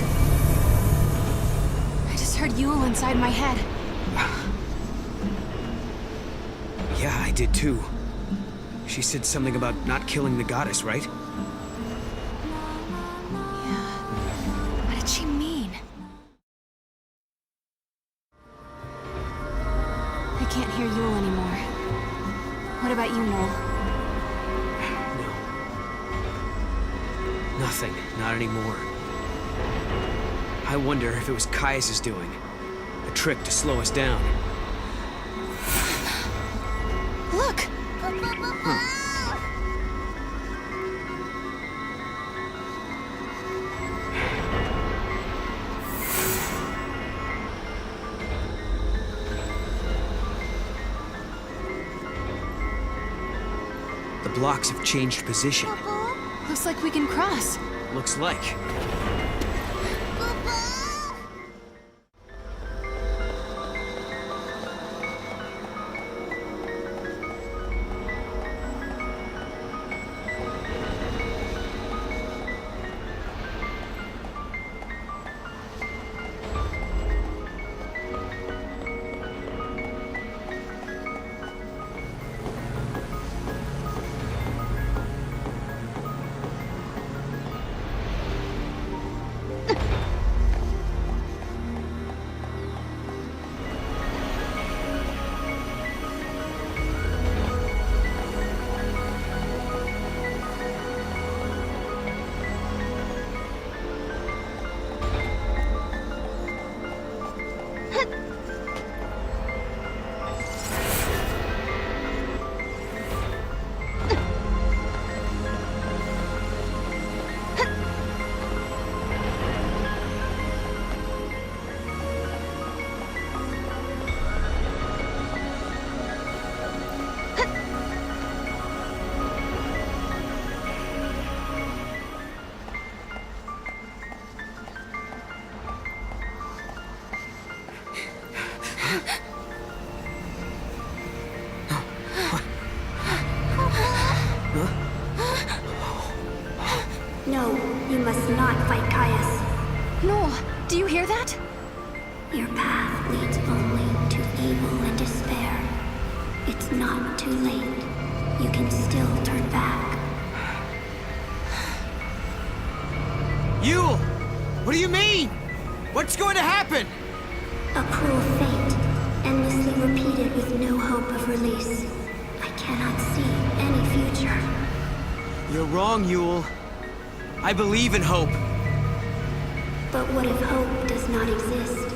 I just heard Yule rumble inside my head. Yeah, I did too. She said something about not killing the goddess, right? What did she mean? I can't hear Yule anymore. What about you, Noel? No. Nothing. Not anymore. I wonder if it was Caius' doing. A trick to slow us down. Look! The blocks have changed position. Looks like we can cross. Looks like. No, you must not fight Caius. Noel, do you hear that? Your path leads only to evil and despair. It's not too late. You can still turn back. Yule! What do you mean? What's going to happen? A cruel fate, endlessly repeated with no hope of release. I cannot see any future. You're wrong, Yule. I believe in hope. But what if hope does not exist?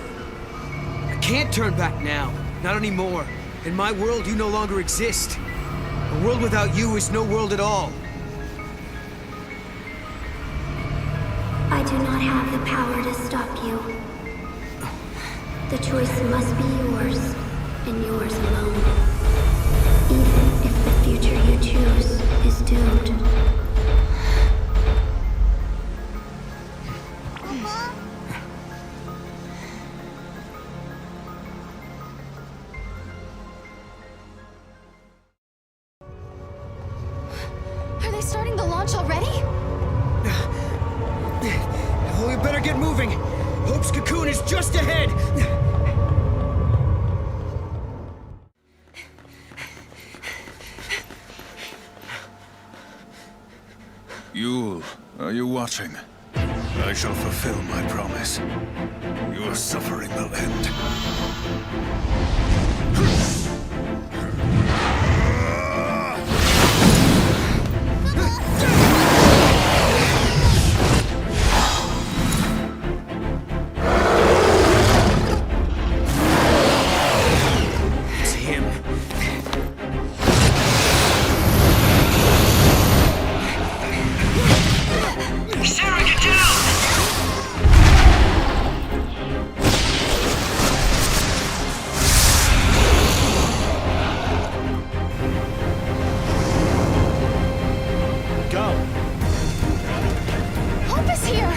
I can't turn back now. Not anymore. In my world, you no longer exist. A world without you is no world at all. I do not have the power to stop you. The choice must be yours, and yours alone. Even if the future you choose is doomed. Are they starting the launch already? Oh, we better get moving. Hope's cocoon is just ahead. Yule, are you watching? I shall fulfill my promise. Your suffering will end. It's him. Serah, get down! Go. Hope is here!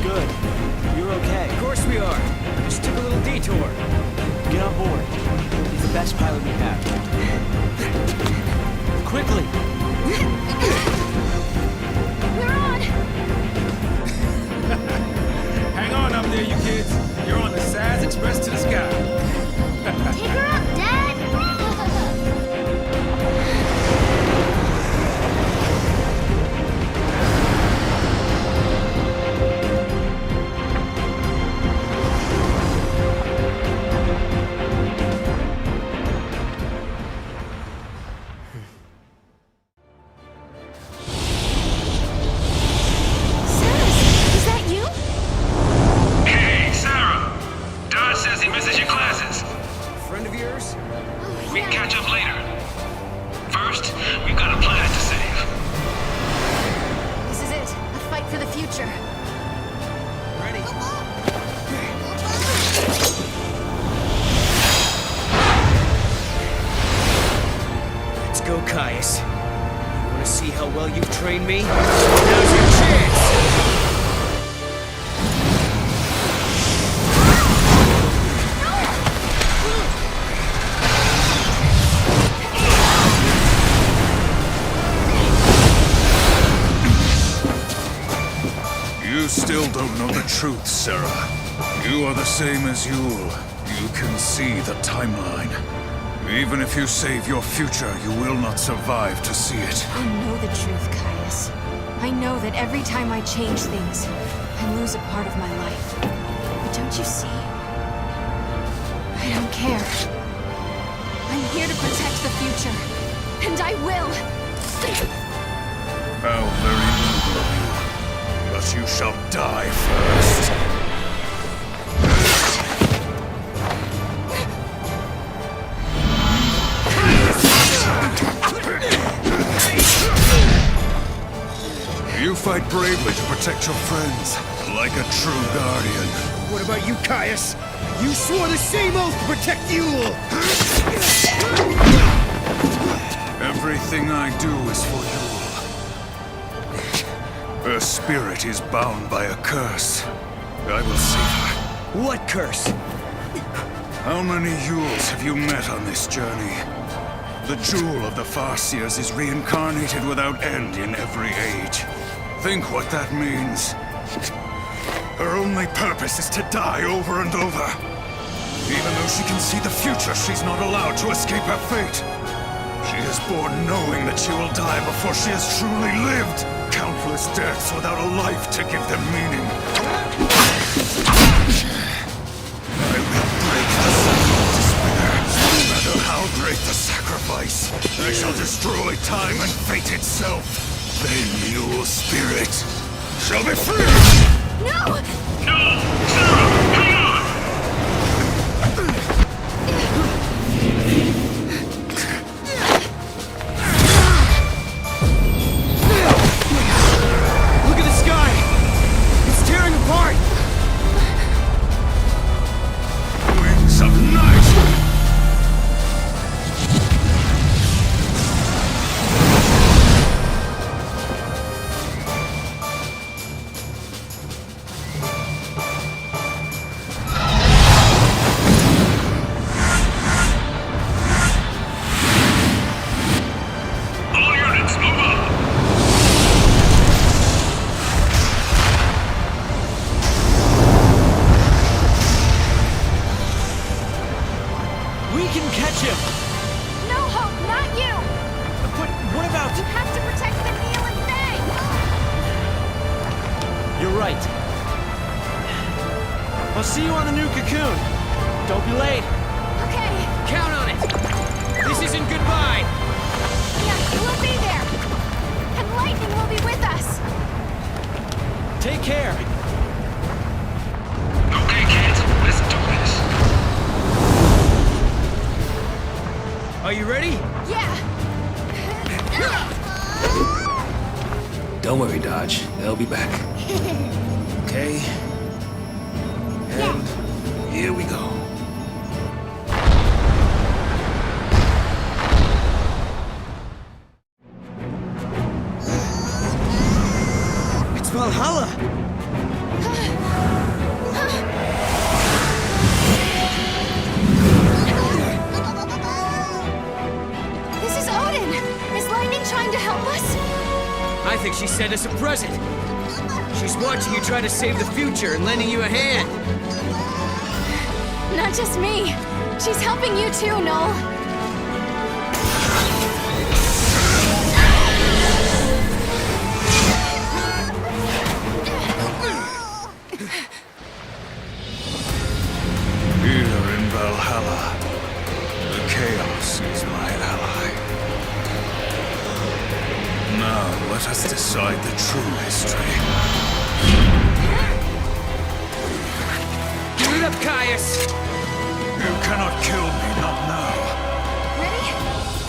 Good. You're okay. Of course we are. Just took a little detour. Get on board. He's the best pilot we have. Quickly! We're on! Hang on up there, you kids. Caius. You wanna see how well you've trained me? Now's your chance! You still don't know the truth, Serah. You are the same as Yule. You can see the timeline. Even if you save your future, you will not survive to see it. I know the truth, Caius. I know that every time I change things, I lose a part of my life. But don't you see? I don't care. I'm here to protect the future. And I will! How very noble of you. But you shall die first. You fight bravely to protect your friends, like a true guardian. What about you, Caius? You swore the same oath to protect Yule! Everything I do is for Yule. Her spirit is bound by a curse. I will save her. What curse? How many Yules have you met on this journey? The jewel of the Farseers is reincarnated without end in every age. Think what that means. Her only purpose is to die over and over. Even though she can see the future, she's not allowed to escape her fate. She is born knowing that she will die before she has truly lived. Countless deaths without a life to give them meaning. I will break the cycle of despair. No matter how great the sacrifice, I shall destroy time and fate itself. Then your spirit shall be free! No! No! Serah, hang on! Look at the sky! It's tearing apart! Wings of night! I'll see you on the new cocoon. Don't be late. Okay. Count on it. This isn't goodbye. Yeah, we'll be there. And lightning will be with us. Take care. Okay, kids, let's do this. Are you ready? Yeah. Don't worry, Dodge. They'll be back. Okay. And here we go. It's Valhalla! This is Odin! Is lightning trying to help us? I think she sent us a present. She's watching you try to save the future and lending you a hand. Not just me. She's helping you too, Noel. Here in Valhalla, the chaos is my ally. Now let us decide the true history. Give it up, Caius! You cannot kill me, not now. Ready?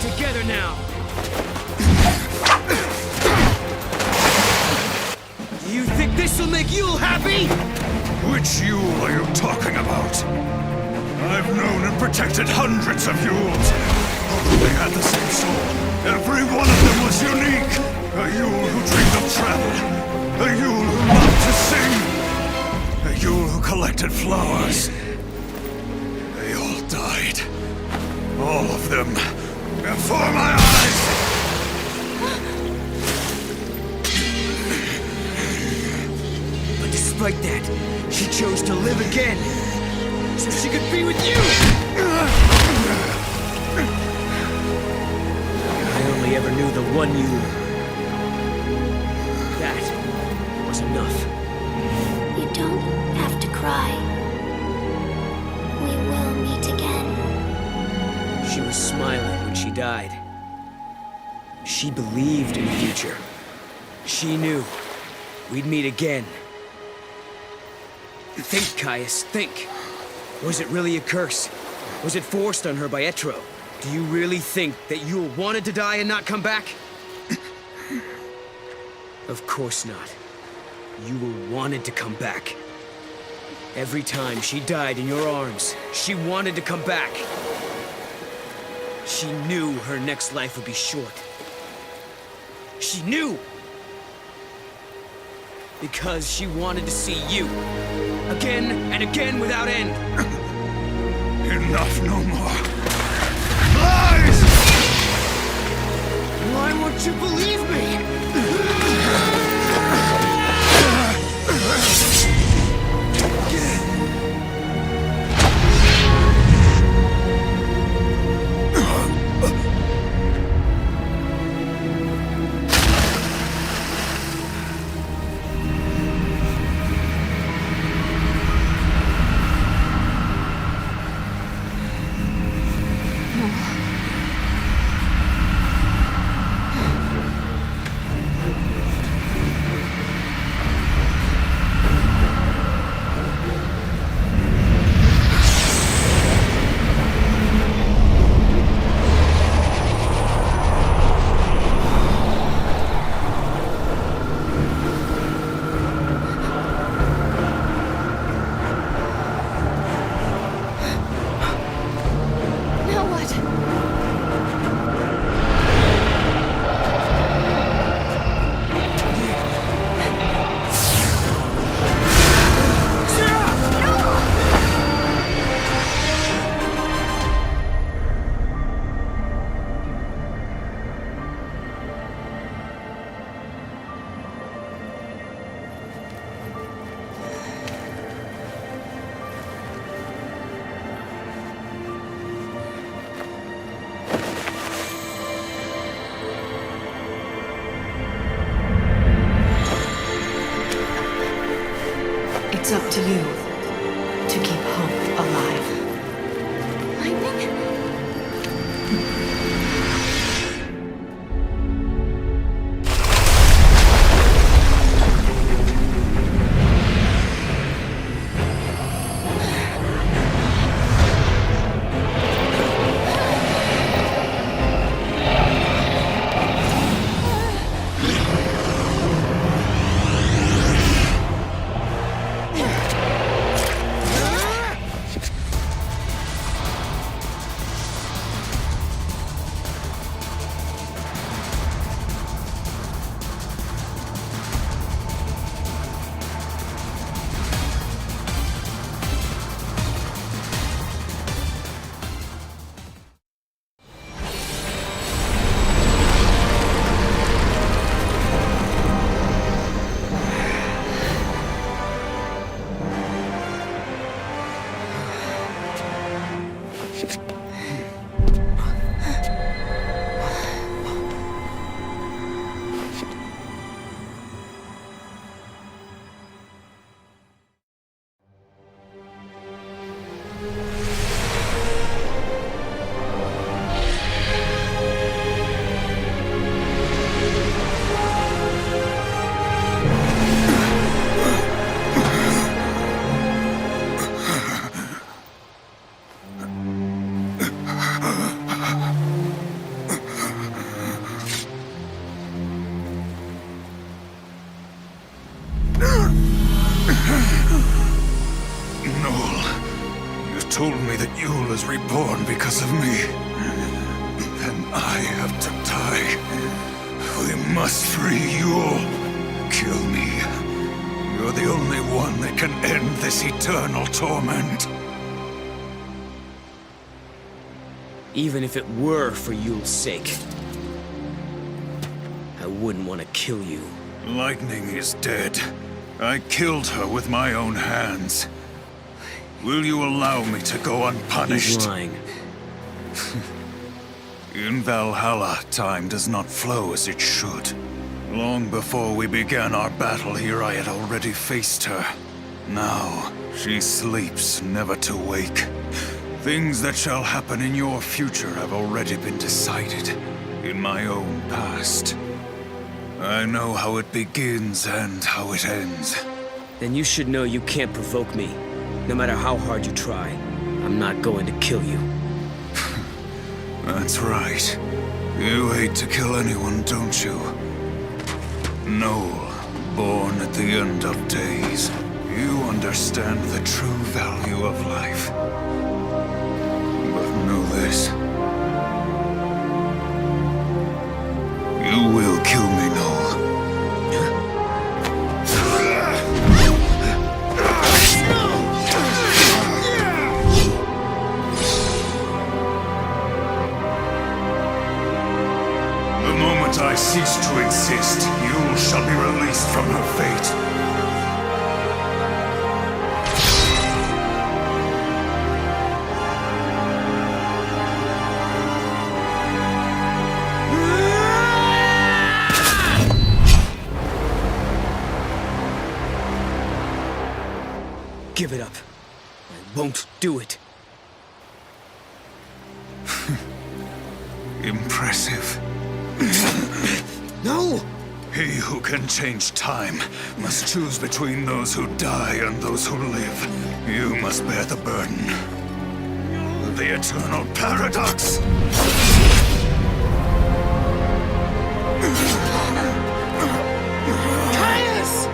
Together now. Do you think this will make Yule happy? Which Yule are you talking about? I've known and protected hundreds of Yules. They had the same soul. Every one of them was unique. A Yule who dreamed of travel. A Yule who loved to sing. A Yule who collected flowers. They all died. All of them. Before my eyes! But despite that, she chose to live again. So she could be with you! I only ever knew the one you... That was enough. You don't have to cry. We will meet again. She was smiling when she died. She believed in the future. She knew we'd meet again. Think, Caius, think. Was it really a curse? Was it forced on her by Etro? Do you really think that Yule wanted to die and not come back? Of course not. Yule wanted to come back. Every time she died in your arms, she wanted to come back. She knew her next life would be short. She knew! Because she wanted to see you. Again and again without end. Enough, no more. Lies! Why won't you believe me? It's up to you to keep hope alive. Told me that Yule is reborn because of me. I have to die. We must free Yule. Kill me. You're the only one that can end this eternal torment. Even if it were for Yule's sake, I wouldn't want to kill you. Lightning is dead. I killed her with my own hands. Will you allow me to go unpunished? He's lying. In Valhalla, time does not flow as it should. Long before we began our battle here, I had already faced her. Now, she sleeps, never to wake. Things that shall happen in your future have already been decided in my own past. I know how it begins and how it ends. Then you should know you can't provoke me. No matter how hard you try, I'm not going to kill you. That's right. You hate to kill anyone, don't you? Noel, born at the end of days. You understand the true value of life. But know this. You will kill me, Noel. The moment I cease to exist, Yule shall be released from her fate. Give it up. I won't do it. Impressive. No! He who can change time must choose between those who die and those who live. You must bear the burden. The eternal paradox. Caius!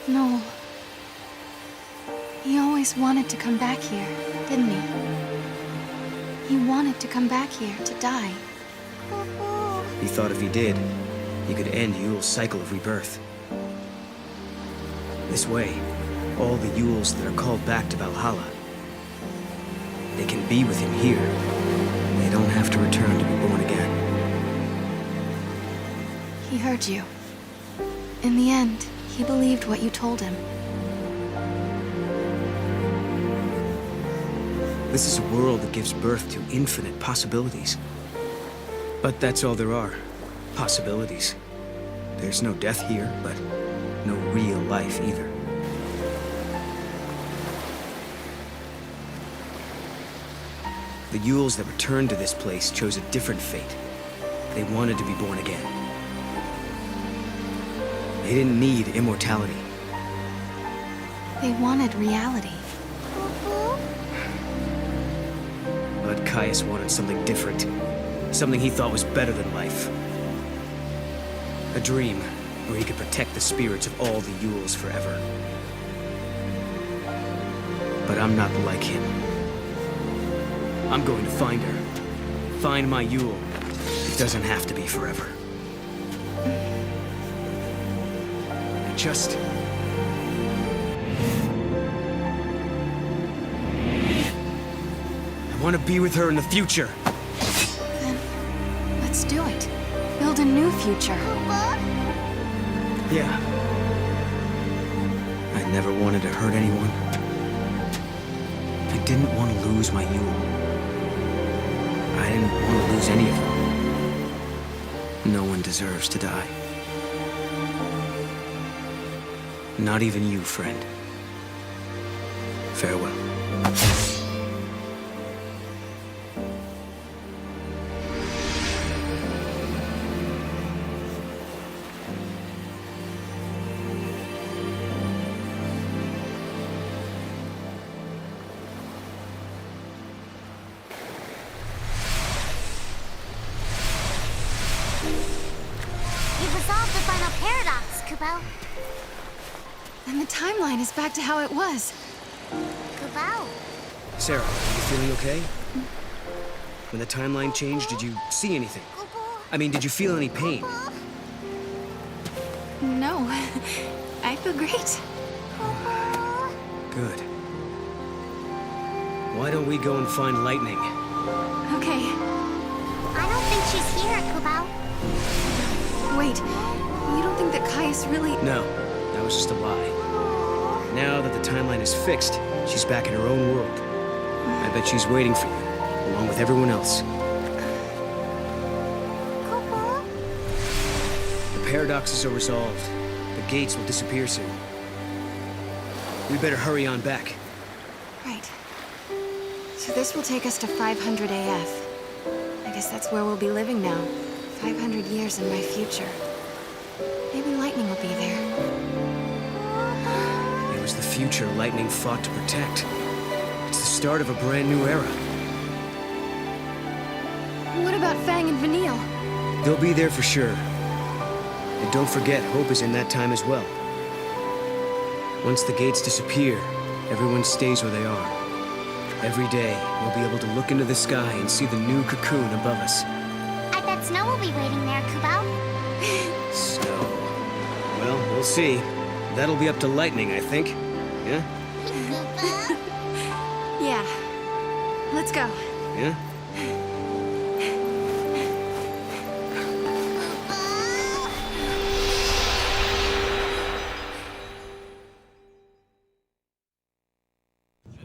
Noel. He always wanted to come back here, didn't he? He wanted to come back here to die. He thought if he did, he could end Yule's cycle of rebirth. This way, all the Yules that are called back to Valhalla, they can be with him here. They don't have to return to be born again. He heard you. In the end, he believed what you told him. This is a world that gives birth to infinite possibilities. But that's all there are. Possibilities. There's no death here, but no real life either. The Yules that returned to this place chose a different fate. They wanted to be born again. They didn't need immortality. They wanted reality. But Caius wanted something different. Something he thought was better than life. A dream where he could protect the spirits of all the Yules forever. But I'm not like him. I'm going to find her. Find my Yule. It doesn't have to be forever. Just... I want to be with her in the future. Then, let's do it. Build a new future. Yeah. I never wanted to hurt anyone. I didn't want to lose my Yule. I didn't want to lose any of them. No one deserves to die. Not even you, friend. Farewell. timeline is back to how it was. Kubao. Serah, are you feeling okay? When the timeline changed, did you see anything? I mean, did you feel any pain? No, I feel great. Good. Why don't we go and find Lightning? Okay. I don't think she's here, Kubao. Wait, you don't think that Caius really... No, that was just a lie. Now that the timeline is fixed, she's back in her own world. I bet she's waiting for you, along with everyone else. The paradoxes are resolved. The gates will disappear soon. We better hurry on back. Right. So this will take us to 500 AF. I guess that's where we'll be living now. 500 years in my future. Maybe Lightning will be there. It was the future Lightning fought to protect. It's the start of a brand new era. What about Fang and Vanille? They'll be there for sure. And don't forget, Hope is in that time as well. Once the gates disappear, everyone stays where they are. Every day, we'll be able to look into the sky and see the new cocoon above us. I bet Snow will be waiting there, Kubao. Snow. Well, we'll see. That'll be up to Lightning, I think. Yeah? Yeah. Let's go. Yeah?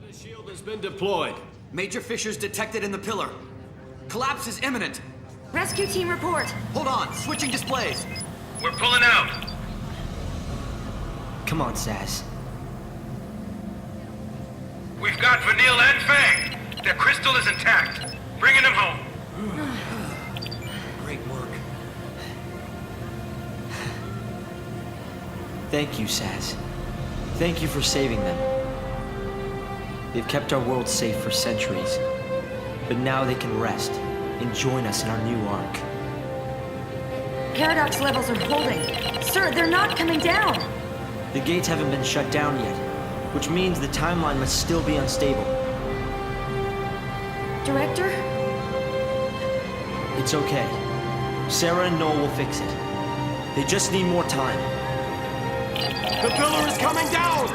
The shield has been deployed. Major fissures detected in the pillar. Collapse is imminent. Rescue team report. Hold on, switching displays. We're pulling out. Come on, Saz. We've got Vanille and Fang. Their crystal is intact. Bringing them home. Great work. Thank you, Saz. Thank you for saving them. They've kept our world safe for centuries. But now they can rest and join us in our new arc. Paradox levels are holding. Sir, they're not coming down. The gates haven't been shut down yet, which means the timeline must still be unstable. Director? It's okay. Serah and Noel will fix it. They just need more time. The pillar is coming down!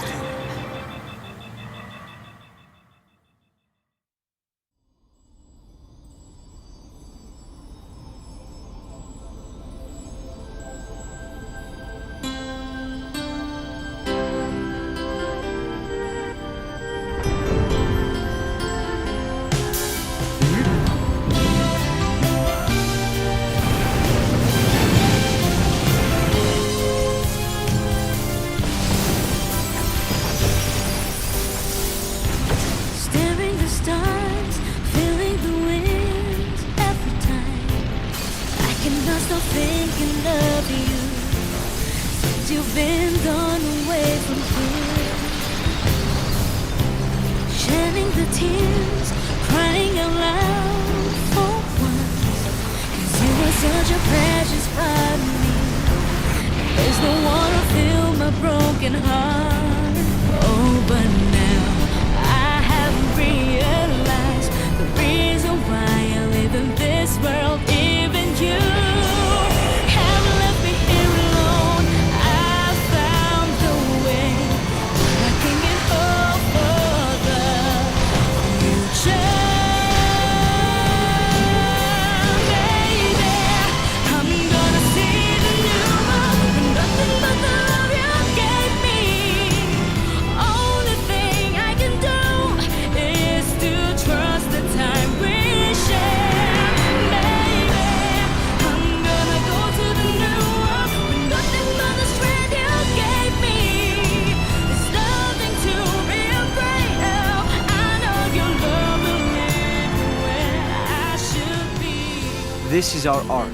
This is our ark,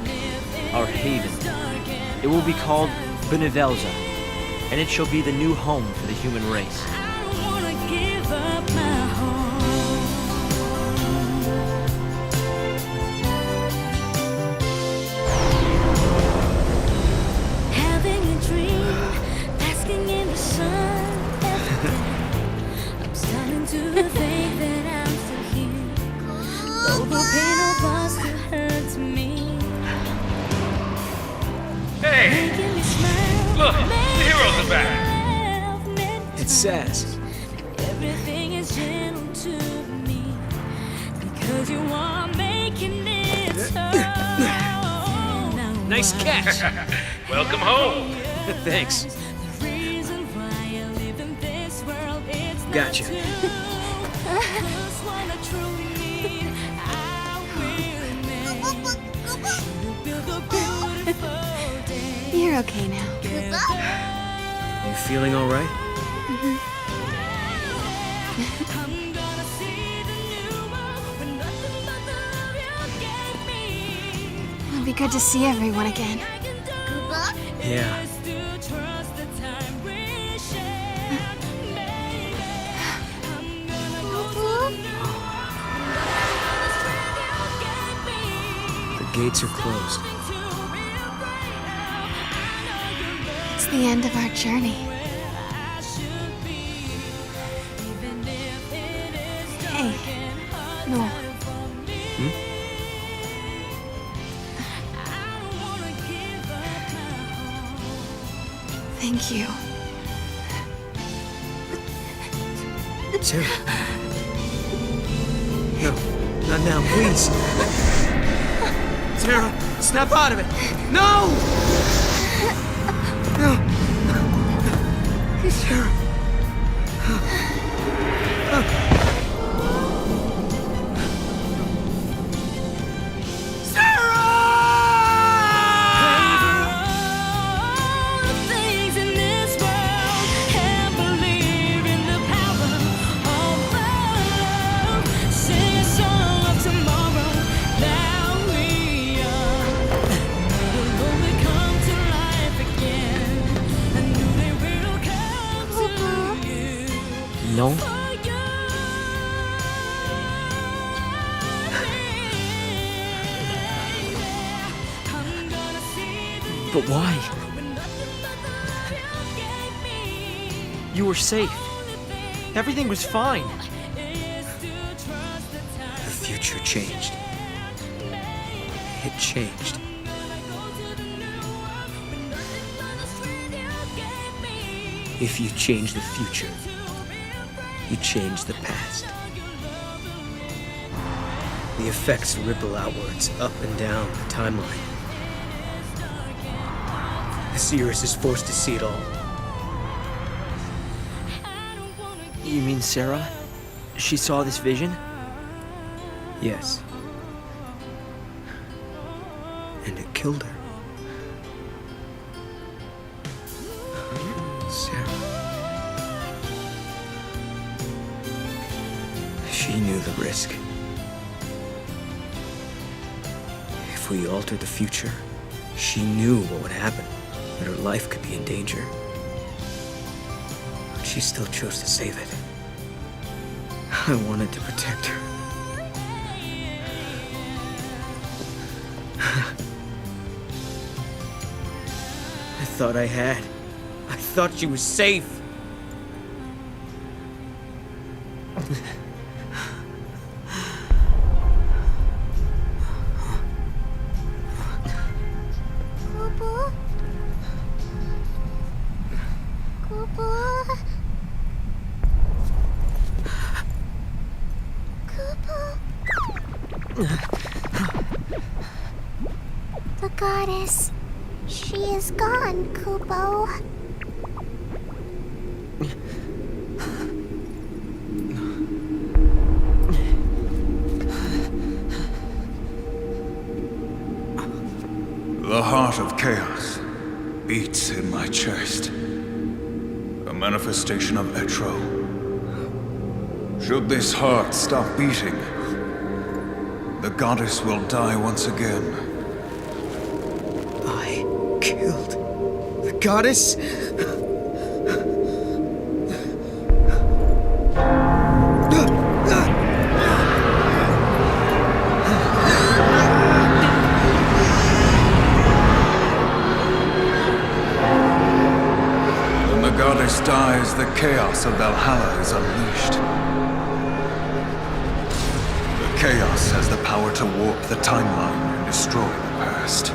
our haven. It will be called Benevelza, and it shall be the new home for the human race. Having a dream, basking in the sun. says. Everything is gentle to me because you are making it so. Nice catch. Welcome home. Thanks. Gotcha. You're okay now. You feeling all right? It'll be good to see everyone again. Yeah. The gates are closed. It's the end of our journey. Hey, no. Thank you. Serah. No, not now, please. Serah, snap out of it. No! No. Serah. No? But why? You were safe. Everything was fine. The future changed. It changed. If you change the future, you change the past. The effects ripple outwards, up and down the timeline. The seeress is forced to see it all. You mean Serah? She saw this vision? Yes. And it killed her. Serah. She knew the risk. If we altered the future, she knew what would happen, that her life could be in danger. But she still chose to save it. I wanted to protect her. I thought I had. I thought she was safe. The goddess. She is gone, Kupo. The heart of chaos beats in my chest. A manifestation of Etro. Should this heart stop beating, the goddess will die once again. I killed the goddess? When the goddess dies, the chaos of Valhalla is unleashed. Chaos has the power to warp the timeline and destroy the past.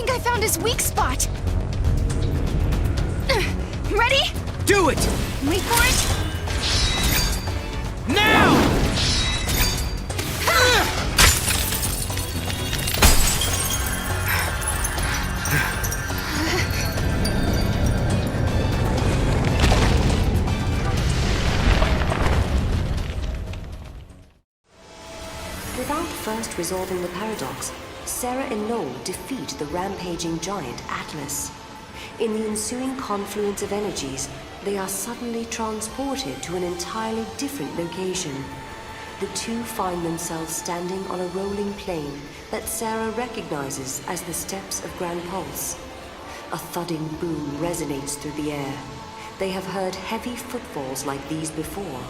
think I found his weak spot. Ready? Do it! Wait for it. Now! Without first resolving the paradox, Serah and Noel defeat the rampaging giant Atlas. In the ensuing confluence of energies, they are suddenly transported to an entirely different location. The two find themselves standing on a rolling plain that Serah recognizes as the steps of Grand Pulse. A thudding boom resonates through the air. They have heard heavy footfalls like these before.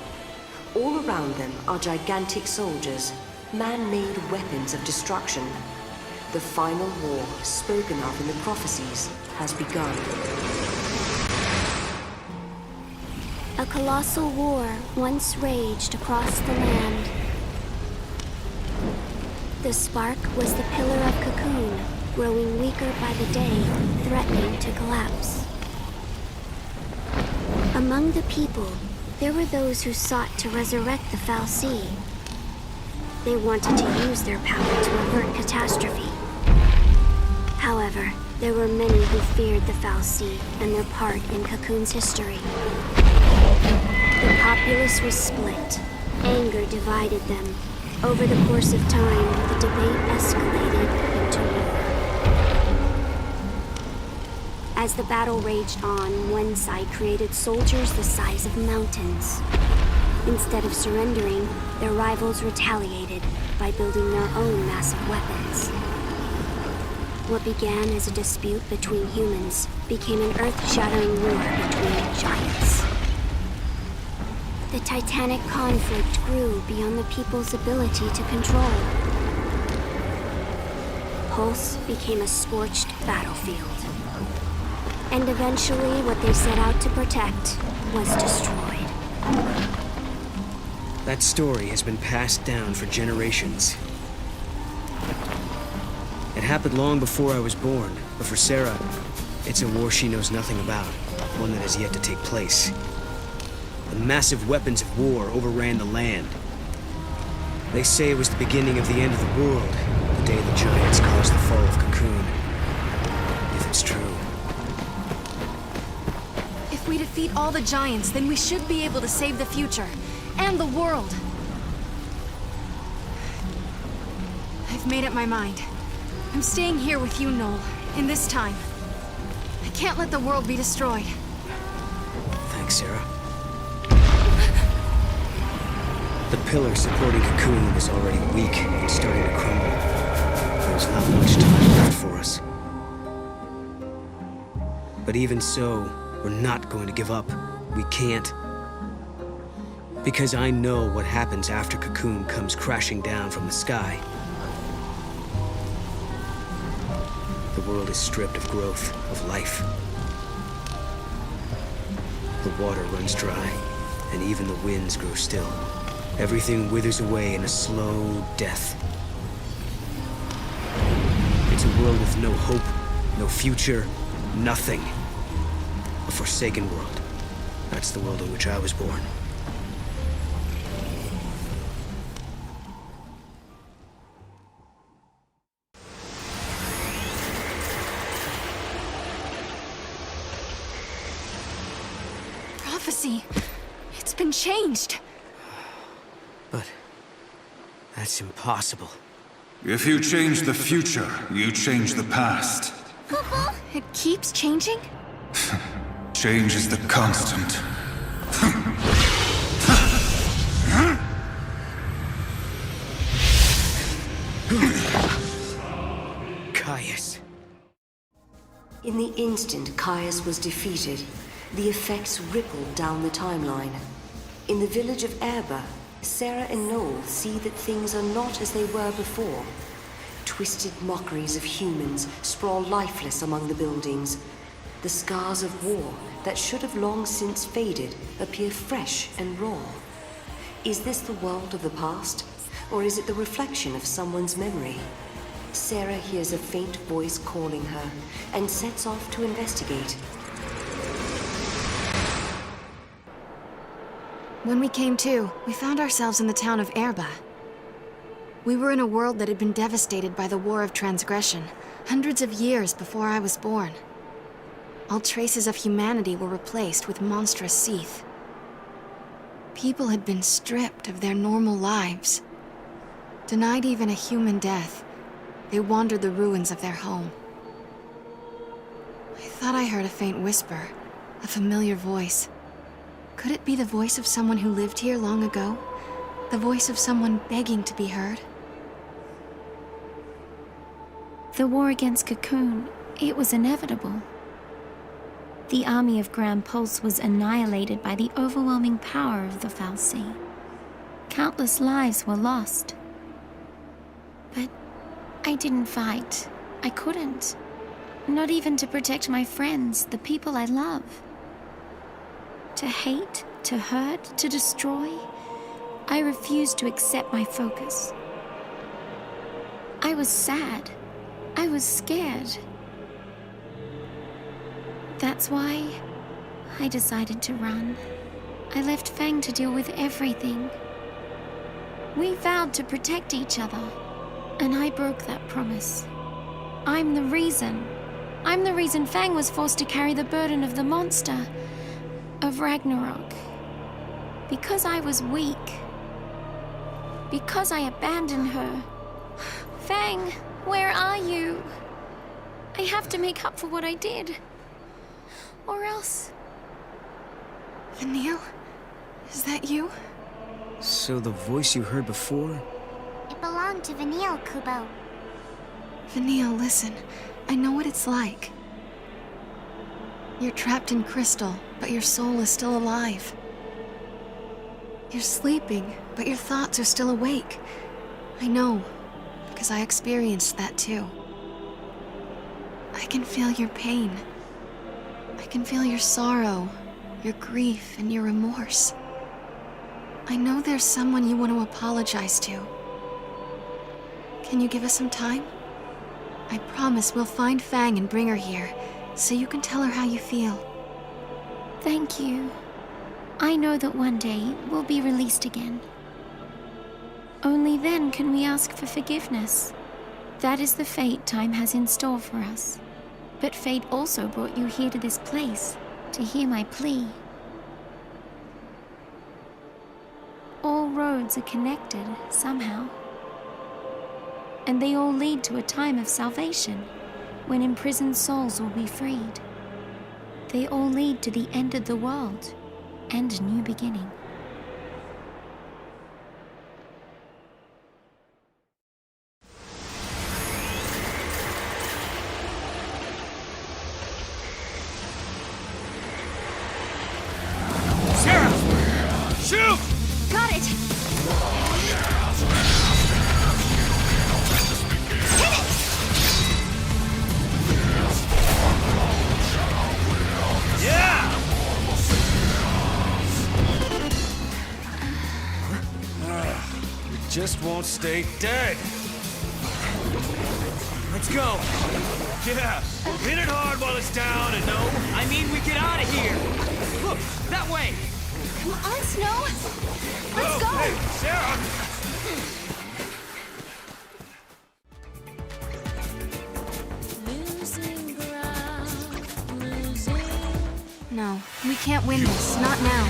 All around them are gigantic soldiers, man-made weapons of destruction. The final war, spoken of in the prophecies, has begun. A colossal war once raged across the land. The spark was the pillar of Cocoon, growing weaker by the day, threatening to collapse. Among the people, there were those who sought to resurrect the Fal'Cie. They wanted to use their power to avert catastrophe. However, there were many who feared the Fal'Cie and their part in Cocoon's history. The populace was split. Anger divided them. Over the course of time, the debate escalated into war. As the battle raged on, one side created soldiers the size of mountains. Instead of surrendering, their rivals retaliated by building their own massive weapons. What began as a dispute between humans became an earth-shattering war between giants. The titanic conflict grew beyond the people's ability to control. Pulse became a scorched battlefield. And eventually, what they set out to protect was destroyed. That story has been passed down for generations. It happened long before I was born, but for Serah, it's a war she knows nothing about, one that has yet to take place. The massive weapons of war overran the land. They say it was the beginning of the end of the world, the day the giants caused the fall of Cocoon. If it's true. If we defeat all the giants, then we should be able to save the future. And the world. I've made up my mind. I'm staying here with you, Noel, in this time. I can't let the world be destroyed. Thanks, Serah. The pillar supporting Cocoon was already weak and starting to crumble. There's not much time left for us. But even so, we're not going to give up. We can't. Because I know what happens after Cocoon comes crashing down from the sky. The world is stripped of growth, of life. The water runs dry, and even the winds grow still. Everything withers away in a slow death. It's a world with no hope, no future, nothing. A forsaken world. That's the world in which I was born. Prophecy. It's been changed. But that's impossible. If you change the future, you change the past. It keeps changing? Change is the constant. Caius. In the instant Caius was defeated, the effects rippled down the timeline. In the village of Erba, Serah and Noel see that things are not as they were before. Twisted mockeries of humans sprawl lifeless among the buildings. The scars of war that should have long since faded appear fresh and raw. Is this the world of the past, or is it the reflection of someone's memory? Serah hears a faint voice calling her and sets off to investigate. When we came to, we found ourselves in the town of Erba. We were in a world that had been devastated by the War of Transgression, hundreds of years before I was born. All traces of humanity were replaced with monstrous Seath. People had been stripped of their normal lives. Denied even a human death, they wandered the ruins of their home. I thought I heard a faint whisper, a familiar voice. Could it be the voice of someone who lived here long ago? The voice of someone begging to be heard? The war against Cocoon, it was inevitable. The army of Grand Pulse was annihilated by the overwhelming power of the fal'Cie. Countless lives were lost. But I didn't fight. I couldn't. Not even to protect my friends, the people I love. To hate, to hurt, to destroy, I refused to accept my focus. I was sad. I was scared. That's why I decided to run. I left Fang to deal with everything. We vowed to protect each other, and I broke that promise. I'm the reason. I'm the reason Fang was forced to carry the burden of the monster, of Ragnarok. Because I was weak. Because I abandoned her. Fang, where are you? I have to make up for what I did. Or else... Vanille? Is that you? So the voice you heard before? It belonged to Vanille, Kubo. Vanille, listen. I know what it's like. You're trapped in crystal, but your soul is still alive. You're sleeping, but your thoughts are still awake. I know, because I experienced that too. I can feel your pain. I can feel your sorrow, your grief, and your remorse. I know there's someone you want to apologize to. Can you give us some time? I promise we'll find Fang and bring her here, so you can tell her how you feel. Thank you. I know that one day we'll be released again. Only then can we ask for forgiveness. That is the fate time has in store for us. But fate also brought you here to this place, to hear my plea. All roads are connected, somehow. And they all lead to a time of salvation, when imprisoned souls will be freed. They all lead to the end of the world, and a new beginning. Shoot! Got it! Hit it! Yeah! We just won't stay dead. Let's go. Yeah, hit it hard while it's down and no. I mean, we get out of here. Look, that way. Come on, Snow! Let's go! Hey, Serah! No, we can't win this. Not now.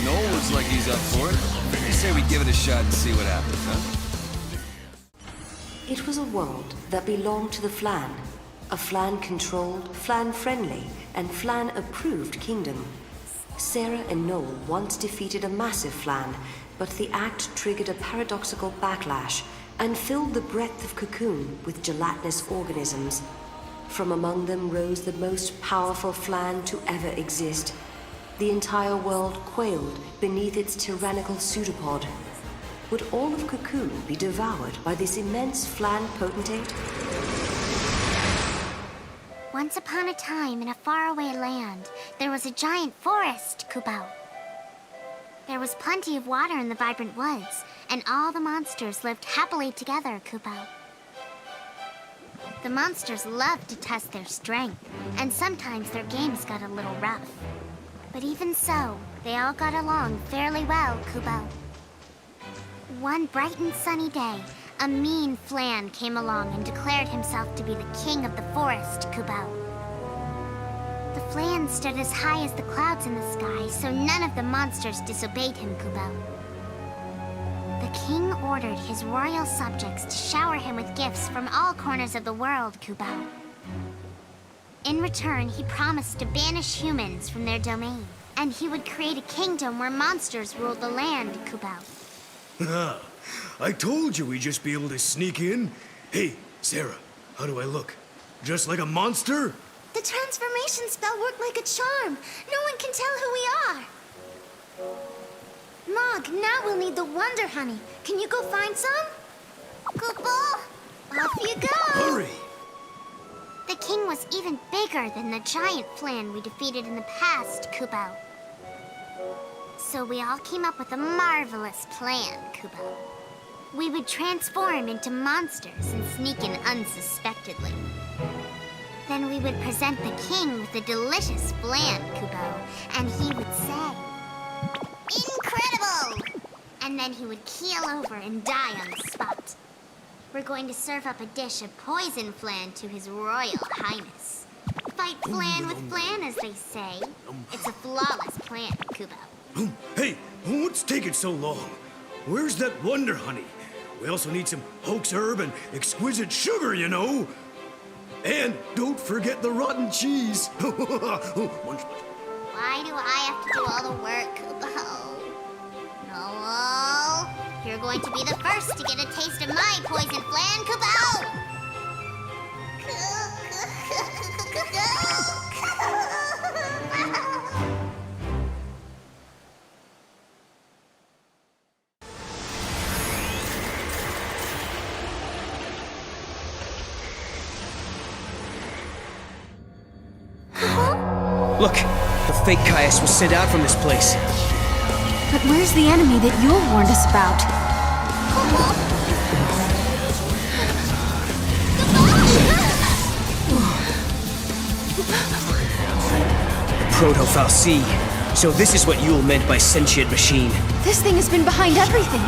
Noel looks like he's up for it. You say we give it a shot and see what happens, huh? It was a world that belonged to the Flan. A Flan-controlled, Flan-friendly, and Flan-approved kingdom. Serah and Noel once defeated a massive Flan, but the act triggered a paradoxical backlash and filled the breadth of Cocoon with gelatinous organisms. From among them rose the most powerful Flan to ever exist. The entire world quailed beneath its tyrannical pseudopod. Would all of Cocoon be devoured by this immense Flan potentate? Once upon a time, in a faraway land, there was a giant forest, Kubo. There was plenty of water in the vibrant woods, and all the monsters lived happily together, Kubo. The monsters love to test their strength, and sometimes their games got a little rough. But even so, they all got along fairly well, Kubo. One bright and sunny day, a mean Flan came along and declared himself to be the king of the forest, Kubo. The Flan stood as high as the clouds in the sky, so none of the monsters disobeyed him, Kubo. The king ordered his royal subjects to shower him with gifts from all corners of the world, Kubo. In return, he promised to banish humans from their domain, and he would create a kingdom where monsters ruled the land, Kubo. I told you we'd just be able to sneak in. Hey, Serah, how do I look? Just like a monster? The transformation spell worked like a charm. No one can tell who we are. Mog, now we'll need the Wonder Honey. Can you go find some? Kubo, off you go! Hurry! The king was even bigger than the giant Flan we defeated in the past, Kubo. So we all came up with a marvelous plan, Kubo. We would transform into monsters and sneak in unsuspectedly. Then we would present the king with a delicious Flan, Kubo, and he would say, "Incredible!" And then he would keel over and die on the spot. We're going to serve up a dish of poison Flan to His Royal Highness. Fight Flan with Flan, as they say. It's a flawless plan, Kubo. Hey, what's taking so long? Where's that Wonder Honey? We also need some hoax herb and exquisite sugar, you know. And don't forget the rotten cheese. Why do I have to do all the work, Kubo? Noel, you're going to be the first to get a taste of my poison Flan, Kubo! Look, the fake Caius was sent out from this place. But where's the enemy that Yule warned us about? Proto-Fal'Cie. So this is what Yule meant by sentient machine. This thing has been behind everything.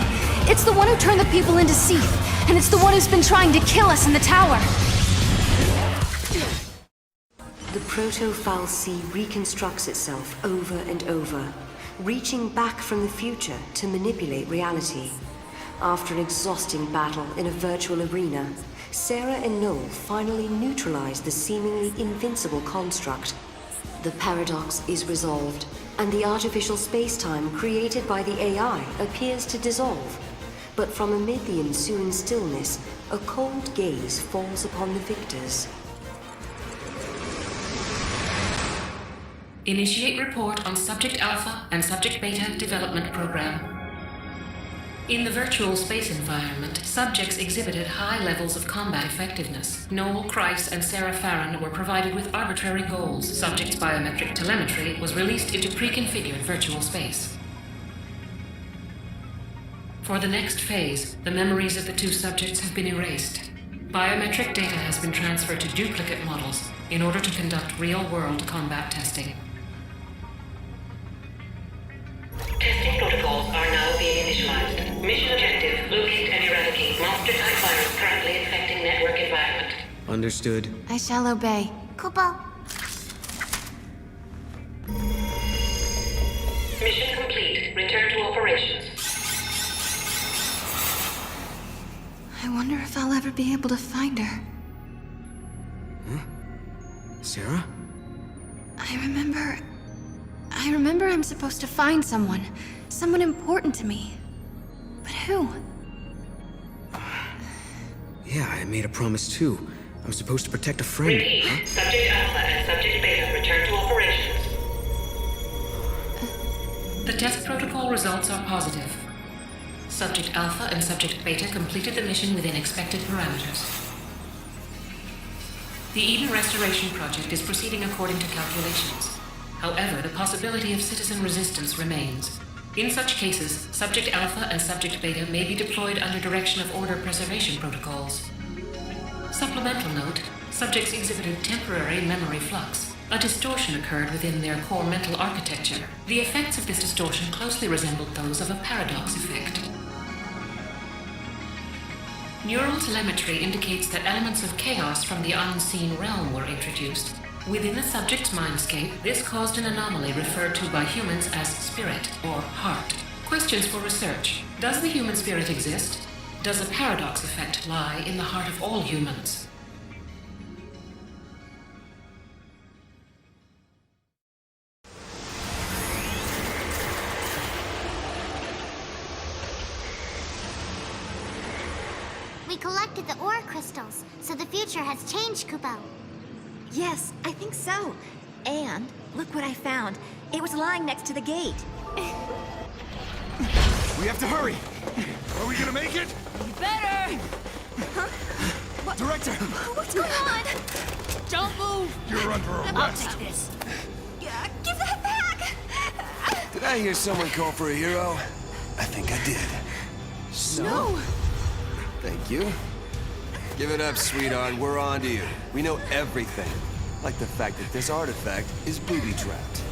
It's the one who turned the people into Seath, and it's the one who's been trying to kill us in the tower. The Proto-Fal'Cie reconstructs itself over and over, reaching back from the future to manipulate reality. After an exhausting battle in a virtual arena, Serah and Noel finally neutralize the seemingly invincible construct. The paradox is resolved, and the artificial space-time created by the AI appears to dissolve. But from amid the ensuing stillness, a cold gaze falls upon the victors. Initiate report on Subject Alpha and Subject Beta development program. In the virtual space environment, subjects exhibited high levels of combat effectiveness. Noel Kreiss and Serah Farron were provided with arbitrary goals. Subjects' biometric telemetry was released into pre-configured virtual space. For the next phase, the memories of the two subjects have been erased. Biometric data has been transferred to duplicate models in order to conduct real-world combat testing. Testing protocols are now being initialized. Mission objective, locate and eradicate monster-type virus currently infecting network environment. Understood. I shall obey. Kubo. Mission complete. Return to operations. I wonder if I'll ever be able to find her. Huh? Serah? I remember I'm supposed to find someone important to me. But who? Yeah, I made a promise too. I'm supposed to protect a friend. Repeat. Huh? Subject Alpha and Subject Beta return to operations. The test protocol results are positive. Subject Alpha and Subject Beta completed the mission within expected parameters. The Eden Restoration Project is proceeding according to calculations. However, the possibility of citizen resistance remains. In such cases, Subject Alpha and Subject Beta may be deployed under direction of Order preservation protocols. Supplemental note, subjects exhibited temporary memory flux. A distortion occurred within their core mental architecture. The effects of this distortion closely resembled those of a paradox effect. Neural telemetry indicates that elements of chaos from the unseen realm were introduced. Within the subject's mindscape, this caused an anomaly referred to by humans as spirit or heart. Questions for research. Does the human spirit exist? Does a paradox effect lie in the heart of all humans? We collected the ore crystals, so the future has changed, Kupo. Yes, I think so. And look what I found. It was lying next to the gate. We have to hurry! Are we gonna make it? You better! Huh? What? Director! What's going on? Don't move! You're under I'll arrest! take this. Give that back! Did I hear someone call for a hero? I think I did. Snow! Thank you. Give it up, sweetheart. We're on to you. We know everything. Like the fact that this artifact is booby-trapped.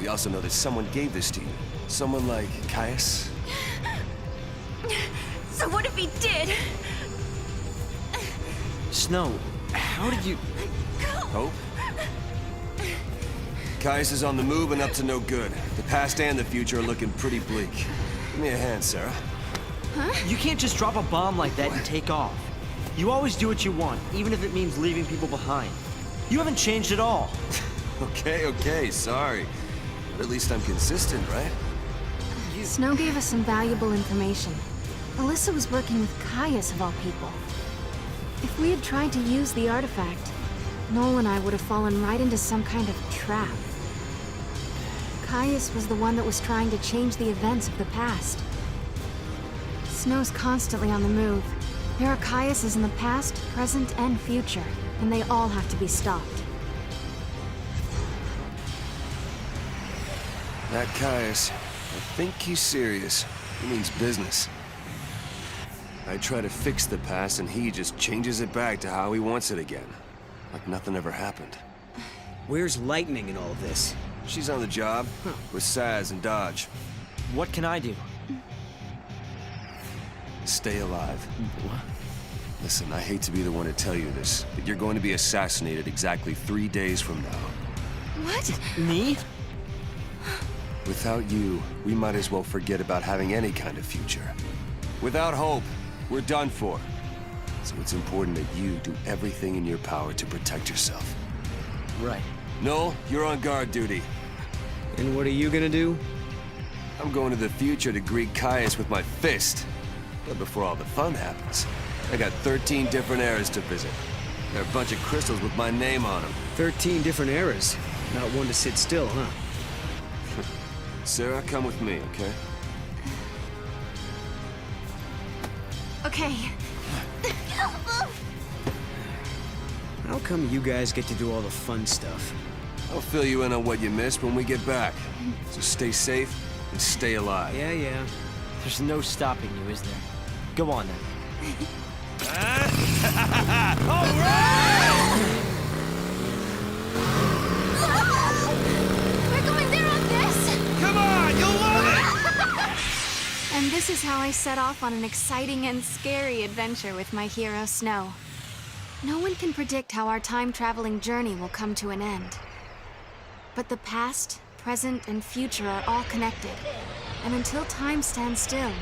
We also know that someone gave this to you. Someone like Caius. So what if he did? Snow, how did you... Hope? Caius is on the move and up to no good. The past and the future are looking pretty bleak. Give me a hand, Serah. Huh? You can't just drop a bomb like that and take off. You always do what you want, even if it means leaving people behind. You haven't changed at all. Okay, sorry. But at least I'm consistent, right? Snow gave us some valuable information. Alyssa was working with Caius of all people. If we had tried to use the artifact, Noel and I would have fallen right into some kind of trap. Caius was the one that was trying to change the events of the past. Snow's constantly on the move. There are Caiuses in the past, present, and future, and they all have to be stopped. That Caius, I think he's serious. He means business. I try to fix the past and he just changes it back to how he wants it again. Like nothing ever happened. Where's Lightning in all of this? She's on the job, with Saz and Dodge. What can I do? Stay alive. What? Listen, I hate to be the one to tell you this, but you're going to be assassinated exactly 3 days from now. What? Me? Without you, we might as well forget about having any kind of future. Without hope, we're done for. So it's important that you do everything in your power to protect yourself. Right. Noel, you're on guard duty. And what are you gonna do? I'm going to the future to greet Caius with my fist. But before all the fun happens, I got 13 different eras to visit. There are a bunch of crystals with my name on them. 13 different eras. Not one to sit still, huh? Serah, come with me, okay? Okay. How come you guys get to do all the fun stuff? I'll fill you in on what you missed when we get back. So stay safe and stay alive. Yeah. There's no stopping you, is there? Go on, then. All right! We're going there on this! Come on, you'll love it! And this is how I set off on an exciting and scary adventure with my hero, Snow. No one can predict how our time-traveling journey will come to an end. But the past, present, and future are all connected. And until time stands still,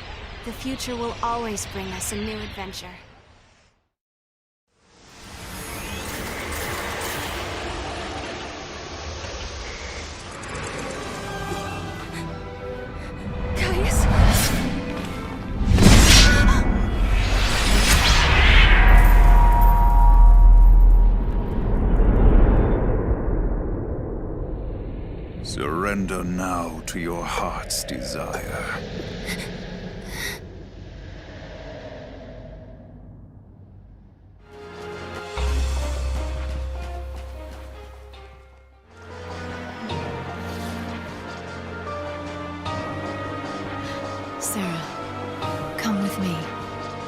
the future will always bring us a new adventure. Caius? Surrender now to your heart's desire. Serah, come with me.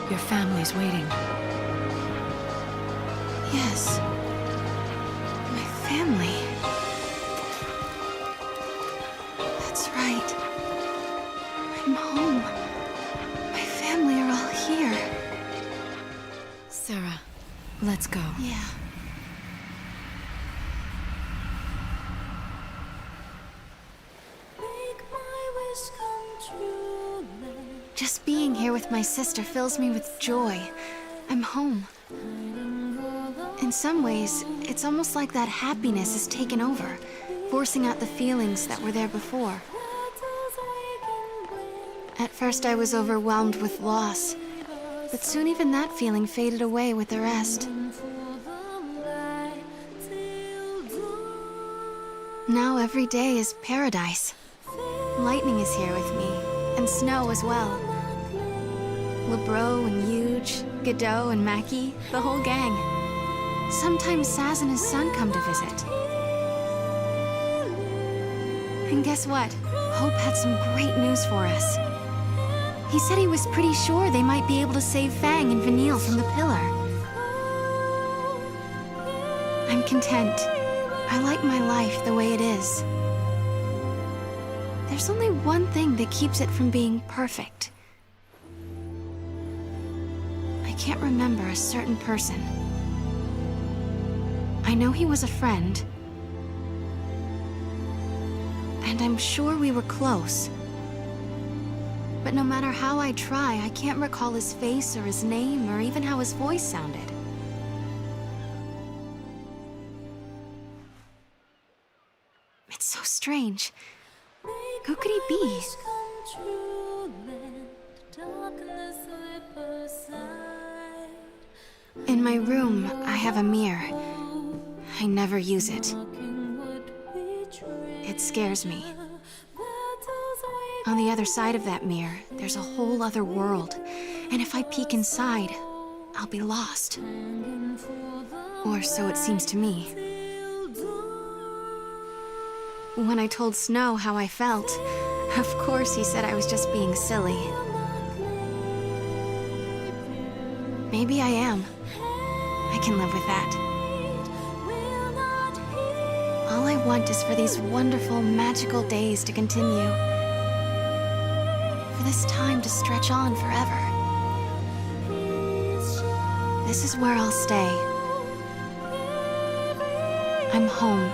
Your family's waiting. Yes. My family. That's right. I'm home. My family are all here. Serah, let's go. Yeah. Just being here with my sister fills me with joy. I'm home. In some ways, it's almost like that happiness has taken over, forcing out the feelings that were there before. At first I was overwhelmed with loss, but soon even that feeling faded away with the rest. Now every day is paradise. Lightning is here with me, and Snow as well. Lebro and Huge, Godot and Mackie, the whole gang. Sometimes Saz and his son come to visit. And guess what? Hope had some great news for us. He said he was pretty sure they might be able to save Fang and Vanille from the pillar. I'm content. I like my life the way it is. There's only one thing that keeps it from being perfect. I can't remember a certain person. I know he was a friend. And I'm sure we were close. But no matter how I try, I can't recall his face or his name or even how his voice sounded. It's so strange. Who could he be? In my room, I have a mirror. I never use it. It scares me. On the other side of that mirror, there's a whole other world. And if I peek inside, I'll be lost. Or so it seems to me. When I told Snow how I felt, of course he said I was just being silly. Maybe I am. I can live with that. All I want is for these wonderful, magical days to continue. For this time to stretch on forever. This is where I'll stay. I'm home,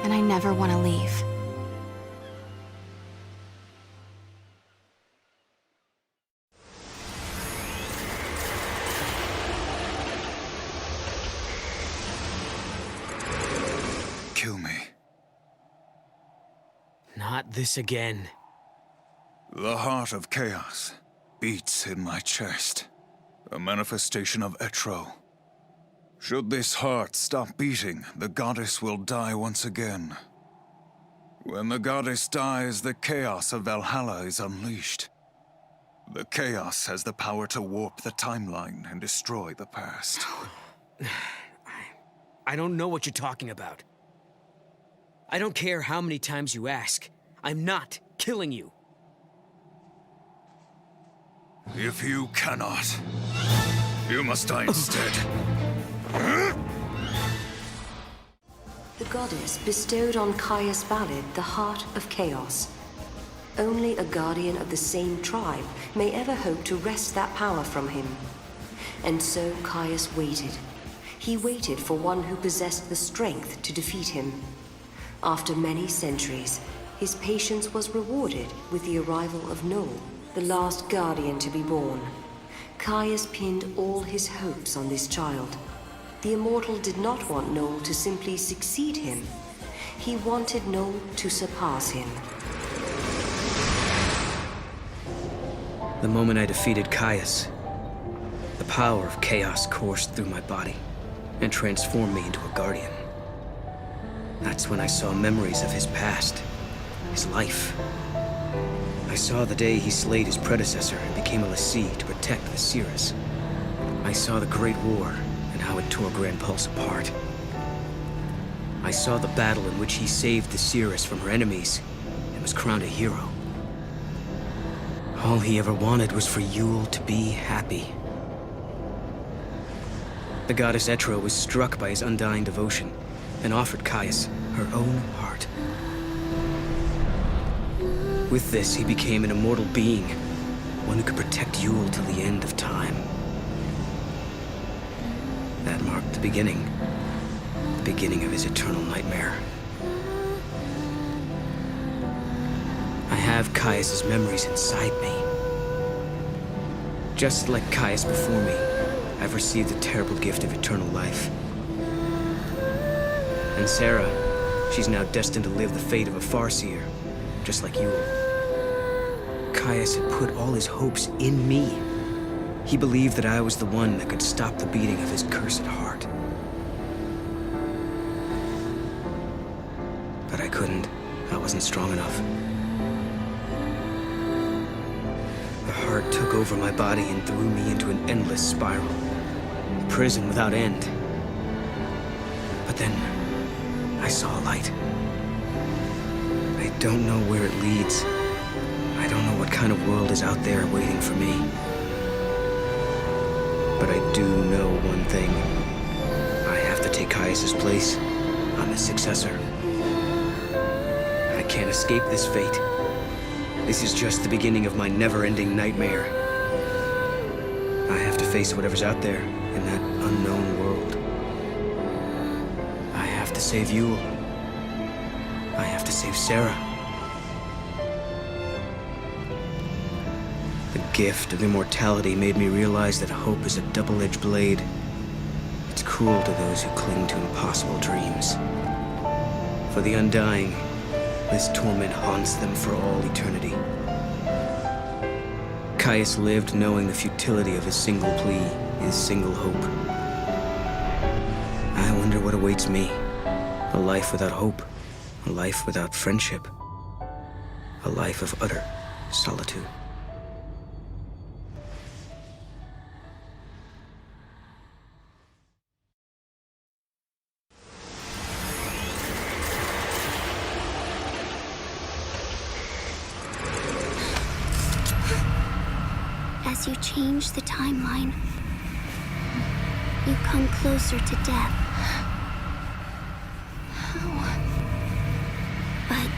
and I never want to leave. Kill me. Not this again. The heart of chaos beats in my chest. A manifestation of Etro. Should this heart stop beating, the goddess will die once again. When the goddess dies, the chaos of Valhalla is unleashed. The chaos has the power to warp the timeline and destroy the past. I don't know what you're talking about. I don't care how many times you ask. I'm not killing you. If you cannot, you must die instead. The goddess bestowed on Caius Valid the heart of chaos. Only a guardian of the same tribe may ever hope to wrest that power from him. And so Caius waited. He waited for one who possessed the strength to defeat him. After many centuries, his patience was rewarded with the arrival of Noel, the last guardian to be born. Caius pinned all his hopes on this child. The Immortal did not want Noel to simply succeed him. He wanted Noel to surpass him. The moment I defeated Caius, the power of chaos coursed through my body and transformed me into a guardian. That's when I saw memories of his past, his life. I saw the day he slayed his predecessor and became a lessee to protect the Cirrus. I saw the Great War and how it tore Grand Pulse apart. I saw the battle in which he saved the Cirrus from her enemies and was crowned a hero. All he ever wanted was for Yule to be happy. The goddess Etra was struck by his undying devotion and offered Caius her own heart. With this, he became an immortal being, one who could protect Yule till the end of time. That marked the beginning of his eternal nightmare. I have Caius's memories inside me. Just like Caius before me, I've received the terrible gift of eternal life. And Serah, she's now destined to live the fate of a Farseer, just like Yule. Caius had put all his hopes in me. He believed that I was the one that could stop the beating of his cursed heart. But I couldn't. I wasn't strong enough. The heart took over my body and threw me into an endless spiral. A prison without end. But then, I saw a light. I don't know where it leads. I don't know what kind of world is out there waiting for me. But I do know one thing. I have to take Caius's place. I'm his successor. I can't escape this fate. This is just the beginning of my never-ending nightmare. I have to face whatever's out there in that unknown world. I have to save Yule. I have to save Serah. The gift of immortality made me realize that hope is a double-edged blade. It's cruel to those who cling to impossible dreams. For the undying, this torment haunts them for all eternity. Caius lived knowing the futility of his single plea, his single hope. I wonder what awaits me. A life without hope. A life without friendship. A life of utter solitude. As you change the timeline, you come closer to death. How? But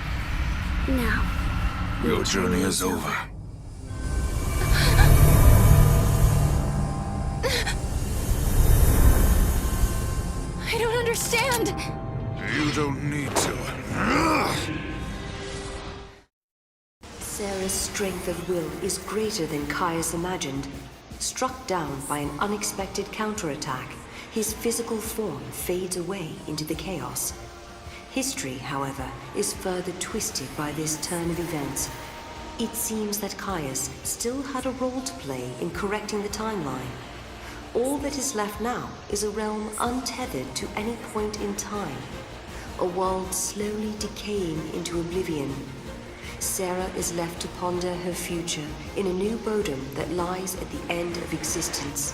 now, your journey is over. I don't understand. You don't need to. Serah's strength of will is greater than Caius imagined. Struck down by an unexpected counterattack, his physical form fades away into the chaos. History, however, is further twisted by this turn of events. It seems that Caius still had a role to play in correcting the timeline. All that is left now is a realm untethered to any point in time. A world slowly decaying into oblivion. Serah is left to ponder her future in a new bodom that lies at the end of existence.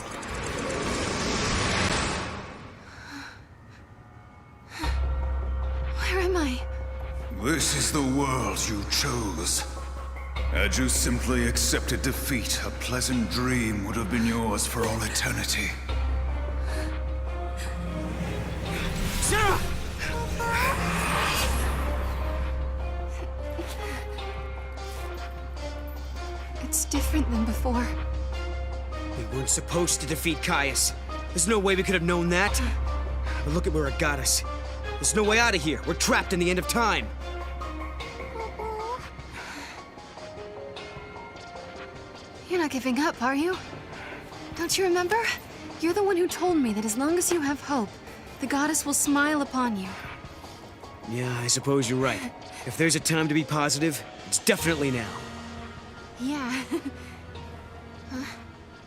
Where am I? This is the world you chose. Had you simply accepted defeat, a pleasant dream would have been yours for all eternity. Serah! It's different than before. We weren't supposed to defeat Caius. There's no way we could have known that. But look at where it got us. There's no way out of here. We're trapped in the end of time. You're not giving up, are you? Don't you remember? You're the one who told me that as long as you have hope, the goddess will smile upon you. Yeah, I suppose you're right. If there's a time to be positive, it's definitely now. Yeah.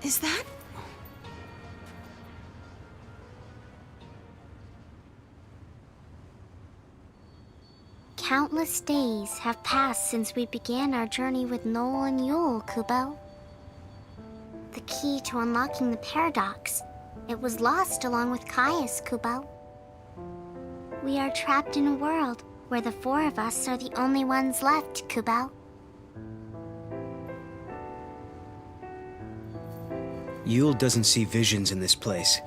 Is that? Countless days have passed since we began our journey with Noel and Yule, Kubo. The key to unlocking the paradox. It was lost along with Caius, Kubo. We are trapped in a world where the four of us are the only ones left, Kubo. Yule doesn't see visions in this place.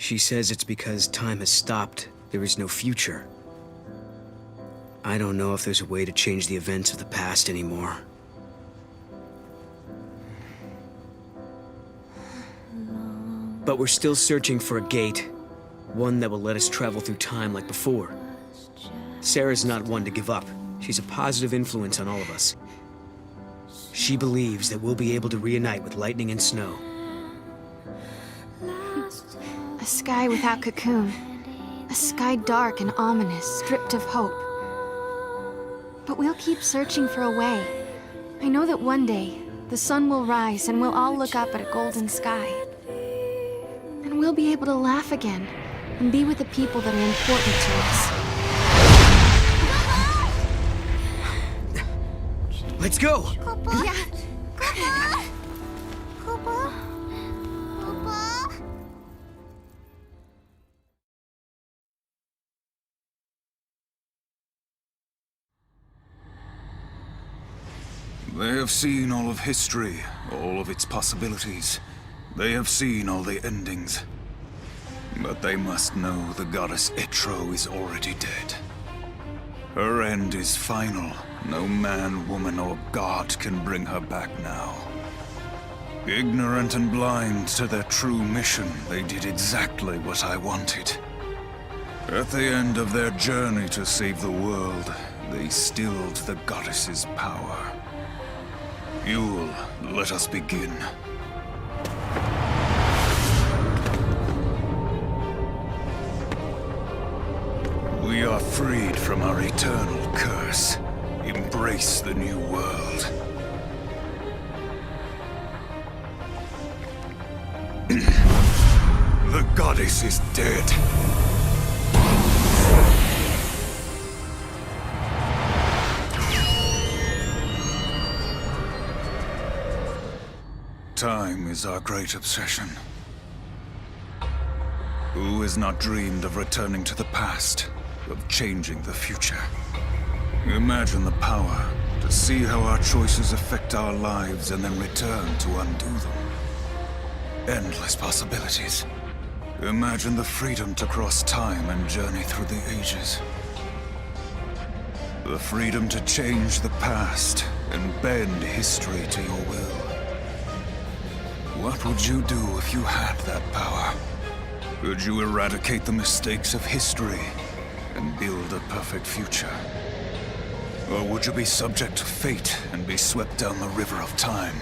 She says it's because time has stopped. There is no future. I don't know if there's a way to change the events of the past anymore. But we're still searching for a gate. One that will let us travel through time like before. Serah's not one to give up. She's a positive influence on all of us. She believes that we'll be able to reunite with lightning and snow. A sky without Cocoon. A sky dark and ominous, stripped of hope. But we'll keep searching for a way. I know that one day, the sun will rise and we'll all look up at a golden sky. And we'll be able to laugh again and be with the people that are important to us. Let's go! Yeah. They have seen all of history, all of its possibilities. They have seen all the endings. But they must know the goddess Etro is already dead. Her end is final. No man, woman, or god can bring her back now. Ignorant and blind to their true mission, they did exactly what I wanted. At the end of their journey to save the world, they stilled the goddess's power. Yule, let us begin. We are freed from our eternal curse. Embrace the new world. The goddess is dead. Time is our great obsession. Who has not dreamed of returning to the past, of changing the future? Imagine the power to see how our choices affect our lives and then return to undo them. Endless possibilities. Imagine the freedom to cross time and journey through the ages. The freedom to change the past and bend history to your will. What would you do if you had that power? Could you eradicate the mistakes of history and build a perfect future? Or would you be subject to fate and be swept down the river of time,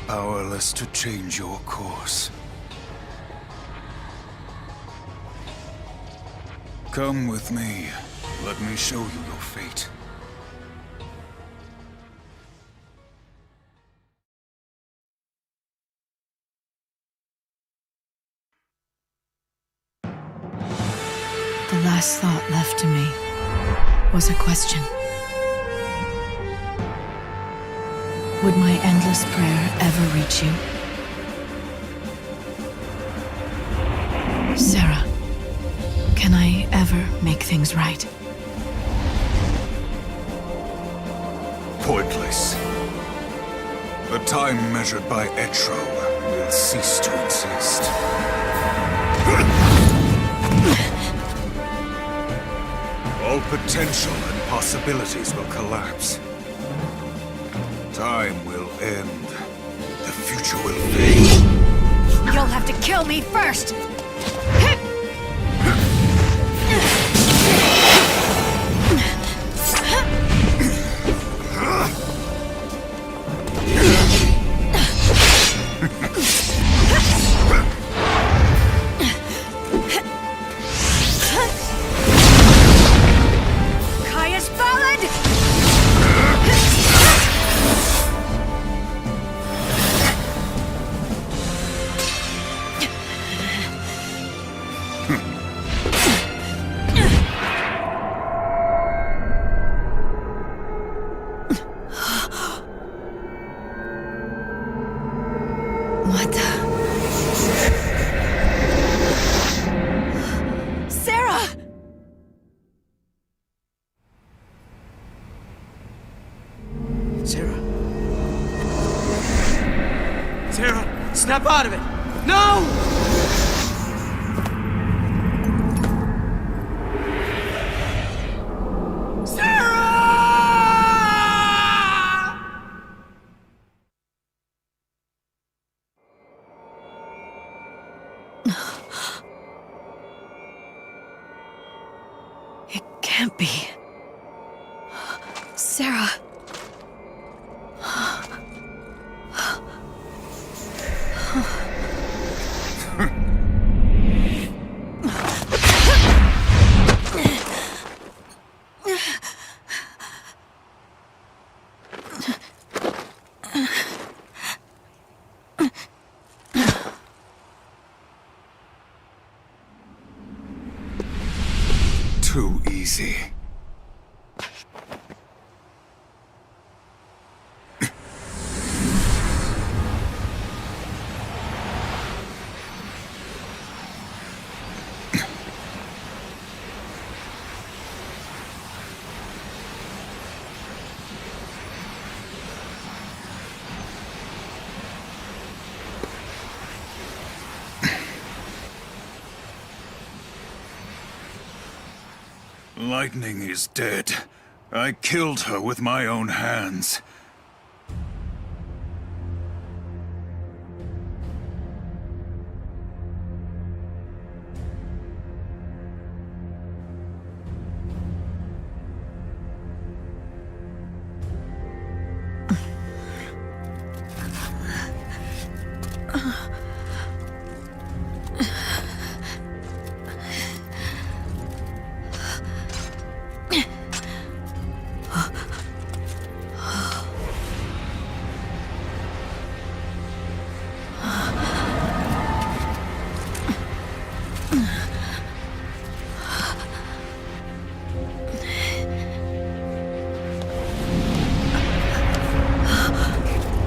powerless to change your course? Come with me. Let me show you your fate. The last thought left to me was a question. Would my endless prayer ever reach you? Serah, can I ever make things right? Pointless. The time measured by Etro will cease to exist. All potential and possibilities will collapse. Time will end. The future will fade. You'll have to kill me first! What the... Serah! Serah? Serah, snap out of it! No! can't be. Serah. Too easy. Lightning is dead. I killed her with my own hands.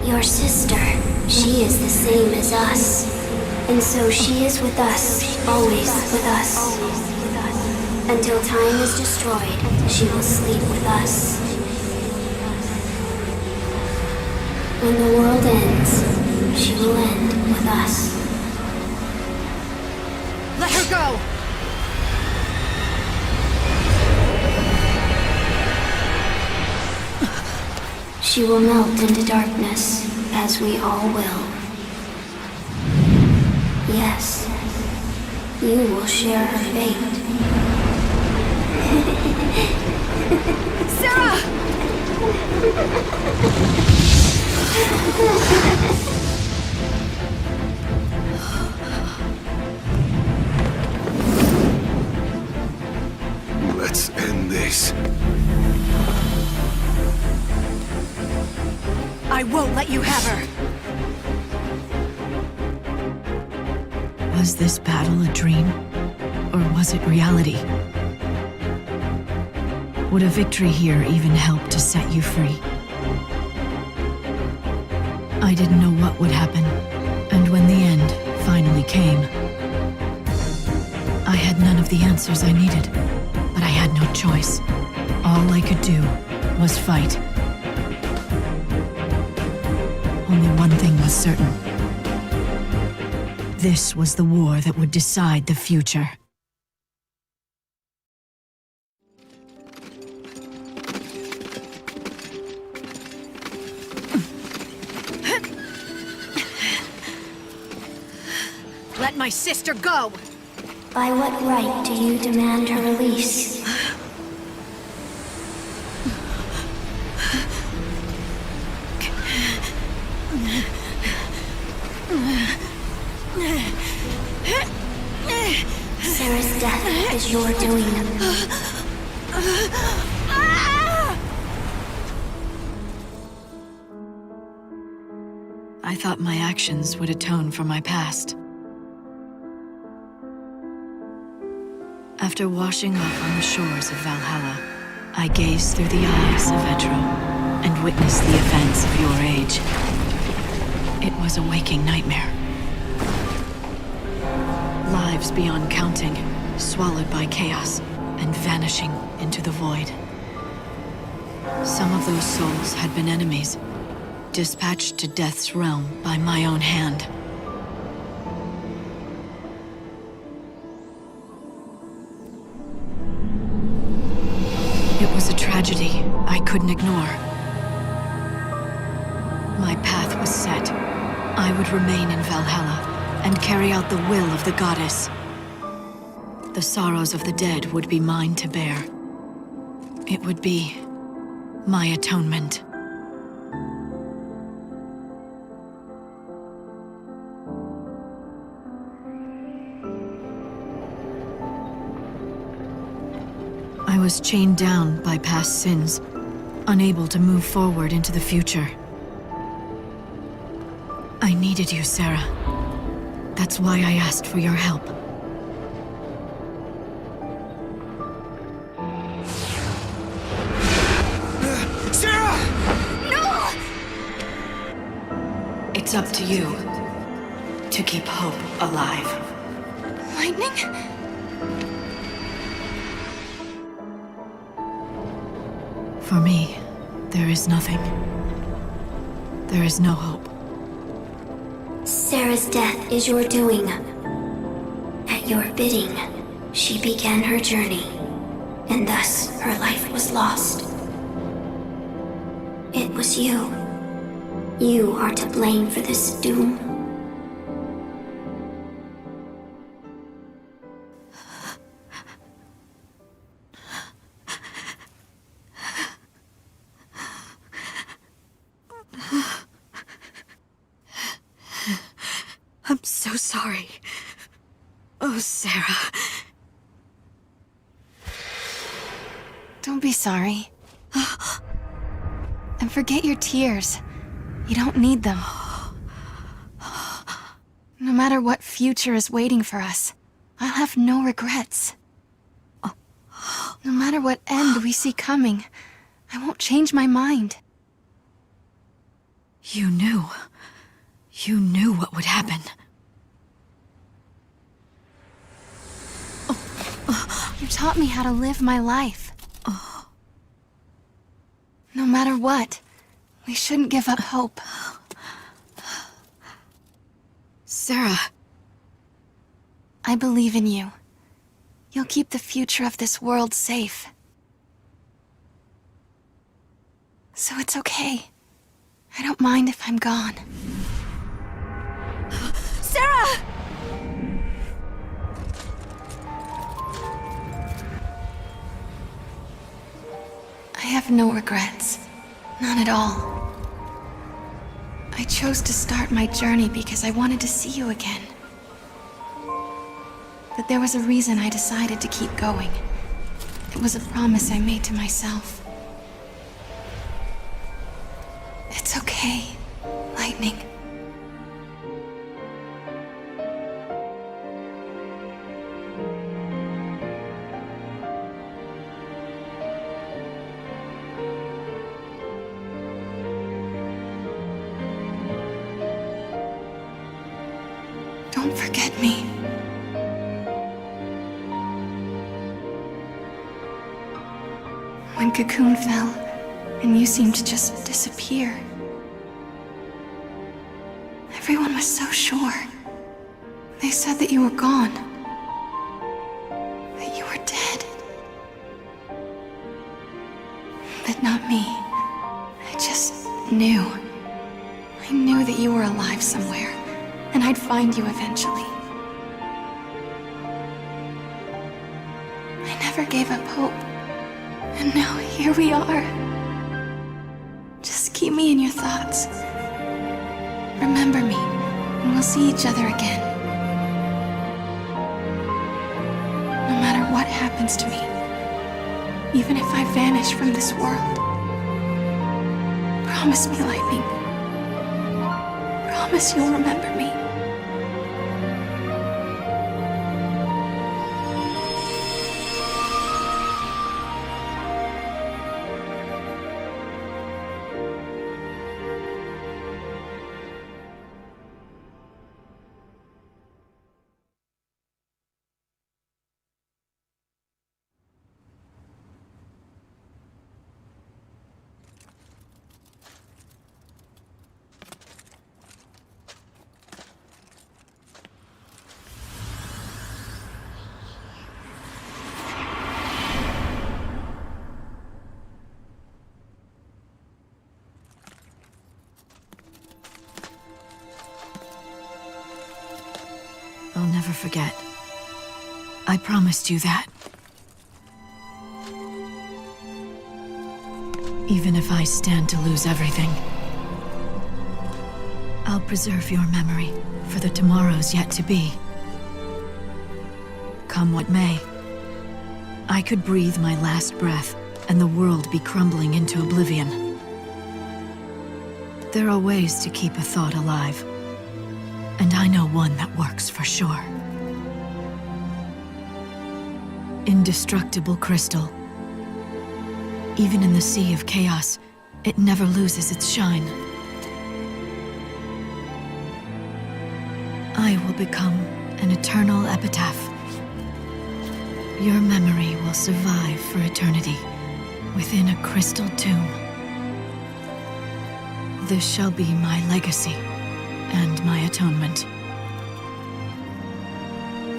Your sister, she is the same as us. And so she is with us, always with us. Until time is destroyed, she will sleep with us. When the world ends, she will end with us. Let her go! She will melt into darkness, as we all will. Yes, you will share her fate. Serah! Let's end this. I won't let you have her! Was this battle a dream? Or was it reality? Would a victory here even help to set you free? I didn't know what would happen, and when the end finally came, I had none of the answers I needed, but I had no choice. All I could do was fight. Only one thing was certain. This was the war that would decide the future. Let my sister go! By what right do you demand her release? Serah's death is your doing. I thought my actions would atone for my past. After washing off on the shores of Valhalla, I gazed through the eyes of Etro and witnessed the events of your age. It was a waking nightmare. Lives beyond counting, swallowed by chaos and vanishing into the void. Some of those souls had been enemies, dispatched to death's realm by my own hand. It was a tragedy I couldn't ignore. My path was set. I would remain in Valhalla and carry out the will of the goddess. The sorrows of the dead would be mine to bear. It would be my atonement. I was chained down by past sins, unable to move forward into the future. I needed you, Serah. That's why I asked for your help. Serah! No! It's up to you to keep hope alive. Lightning? For me, there is nothing. There is no hope. Serah's death is your doing. At your bidding, she began her journey, and thus her life was lost. It was you. You are to blame for this doom. I'm so sorry. Oh, Serah. Don't be sorry. And forget your tears. You don't need them. No matter what future is waiting for us, I'll have no regrets. No matter what end we see coming, I won't change my mind. You knew. You knew what would happen. You taught me how to live my life. No matter what, we shouldn't give up hope. Serah. I believe in you. You'll keep the future of this world safe. So it's okay. I don't mind if I'm gone. Serah! I have no regrets. None at all. I chose to start my journey because I wanted to see you again. But there was a reason I decided to keep going. It was a promise I made to myself. It's okay, Lightning. Don't forget me. When Cocoon fell, and you seemed to just disappear. Everyone was so sure. They said that you were gone. That you were dead. But not me. I just knew. I knew that you were alive somewhere, and I'd find you eventually. I never gave up hope. And now here we are. Just keep me in your thoughts. Remember me, and we'll see each other again. No matter what happens to me, even if I vanish from this world. Promise me, Lightning. Promise you'll remember me. I'll never forget. I promised you that. even if I stand to lose everything. I'll preserve your memory for the tomorrows yet to be. Come what may, I could breathe my last breath and the world be crumbling into oblivion. There are ways to keep a thought alive, and I know one that works for sure. Indestructible crystal. Even in the sea of chaos, it never loses its shine. I will become an eternal epitaph. Your memory will survive for eternity within a crystal tomb. This shall be my legacy and my atonement.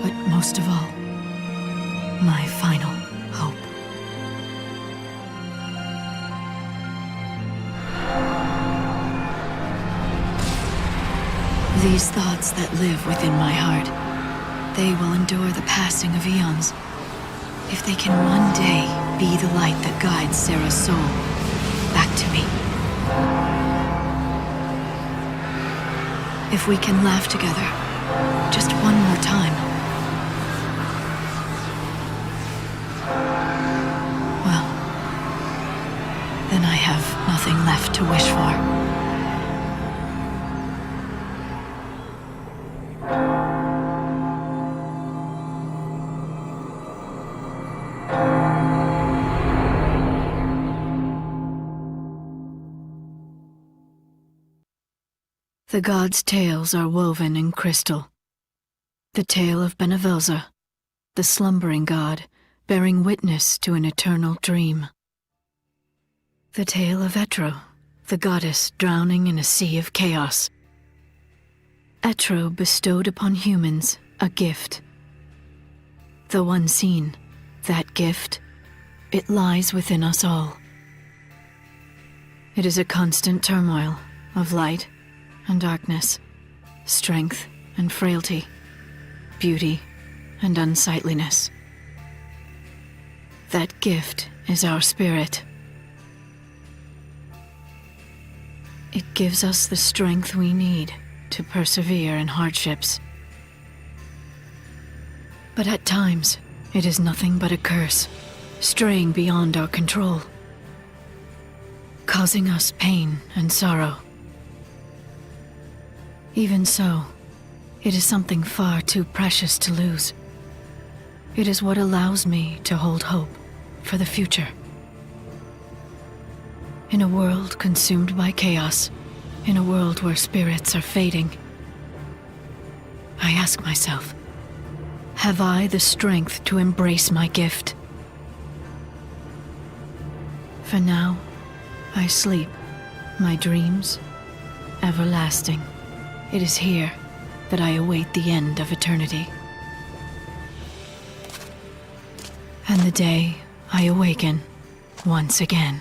But most of all, my final hope. These thoughts that live within my heart, they will endure the passing of eons. If they can one day be the light that guides Serah's soul back to me. If we can laugh together, just one more time. Well, then I have nothing left to wish for. The gods' tales are woven in crystal. The tale of Benevelza, the slumbering god, bearing witness to an eternal dream. The tale of Etro, the goddess drowning in a sea of chaos. Etro bestowed upon humans a gift. Though unseen, that gift, it lies within us all. It is a constant turmoil of light and darkness, strength and frailty, beauty and unsightliness. That gift is our spirit. It gives us the strength we need to persevere in hardships. But at times, it is nothing but a curse, straying beyond our control, causing us pain and sorrow. Even so, it is something far too precious to lose. It is what allows me to hold hope for the future. In a world consumed by chaos, in a world where spirits are fading, I ask myself, have I the strength to embrace my gift? For now, I sleep, my dreams everlasting. It is here that I await the end of eternity. And the day I awaken once again.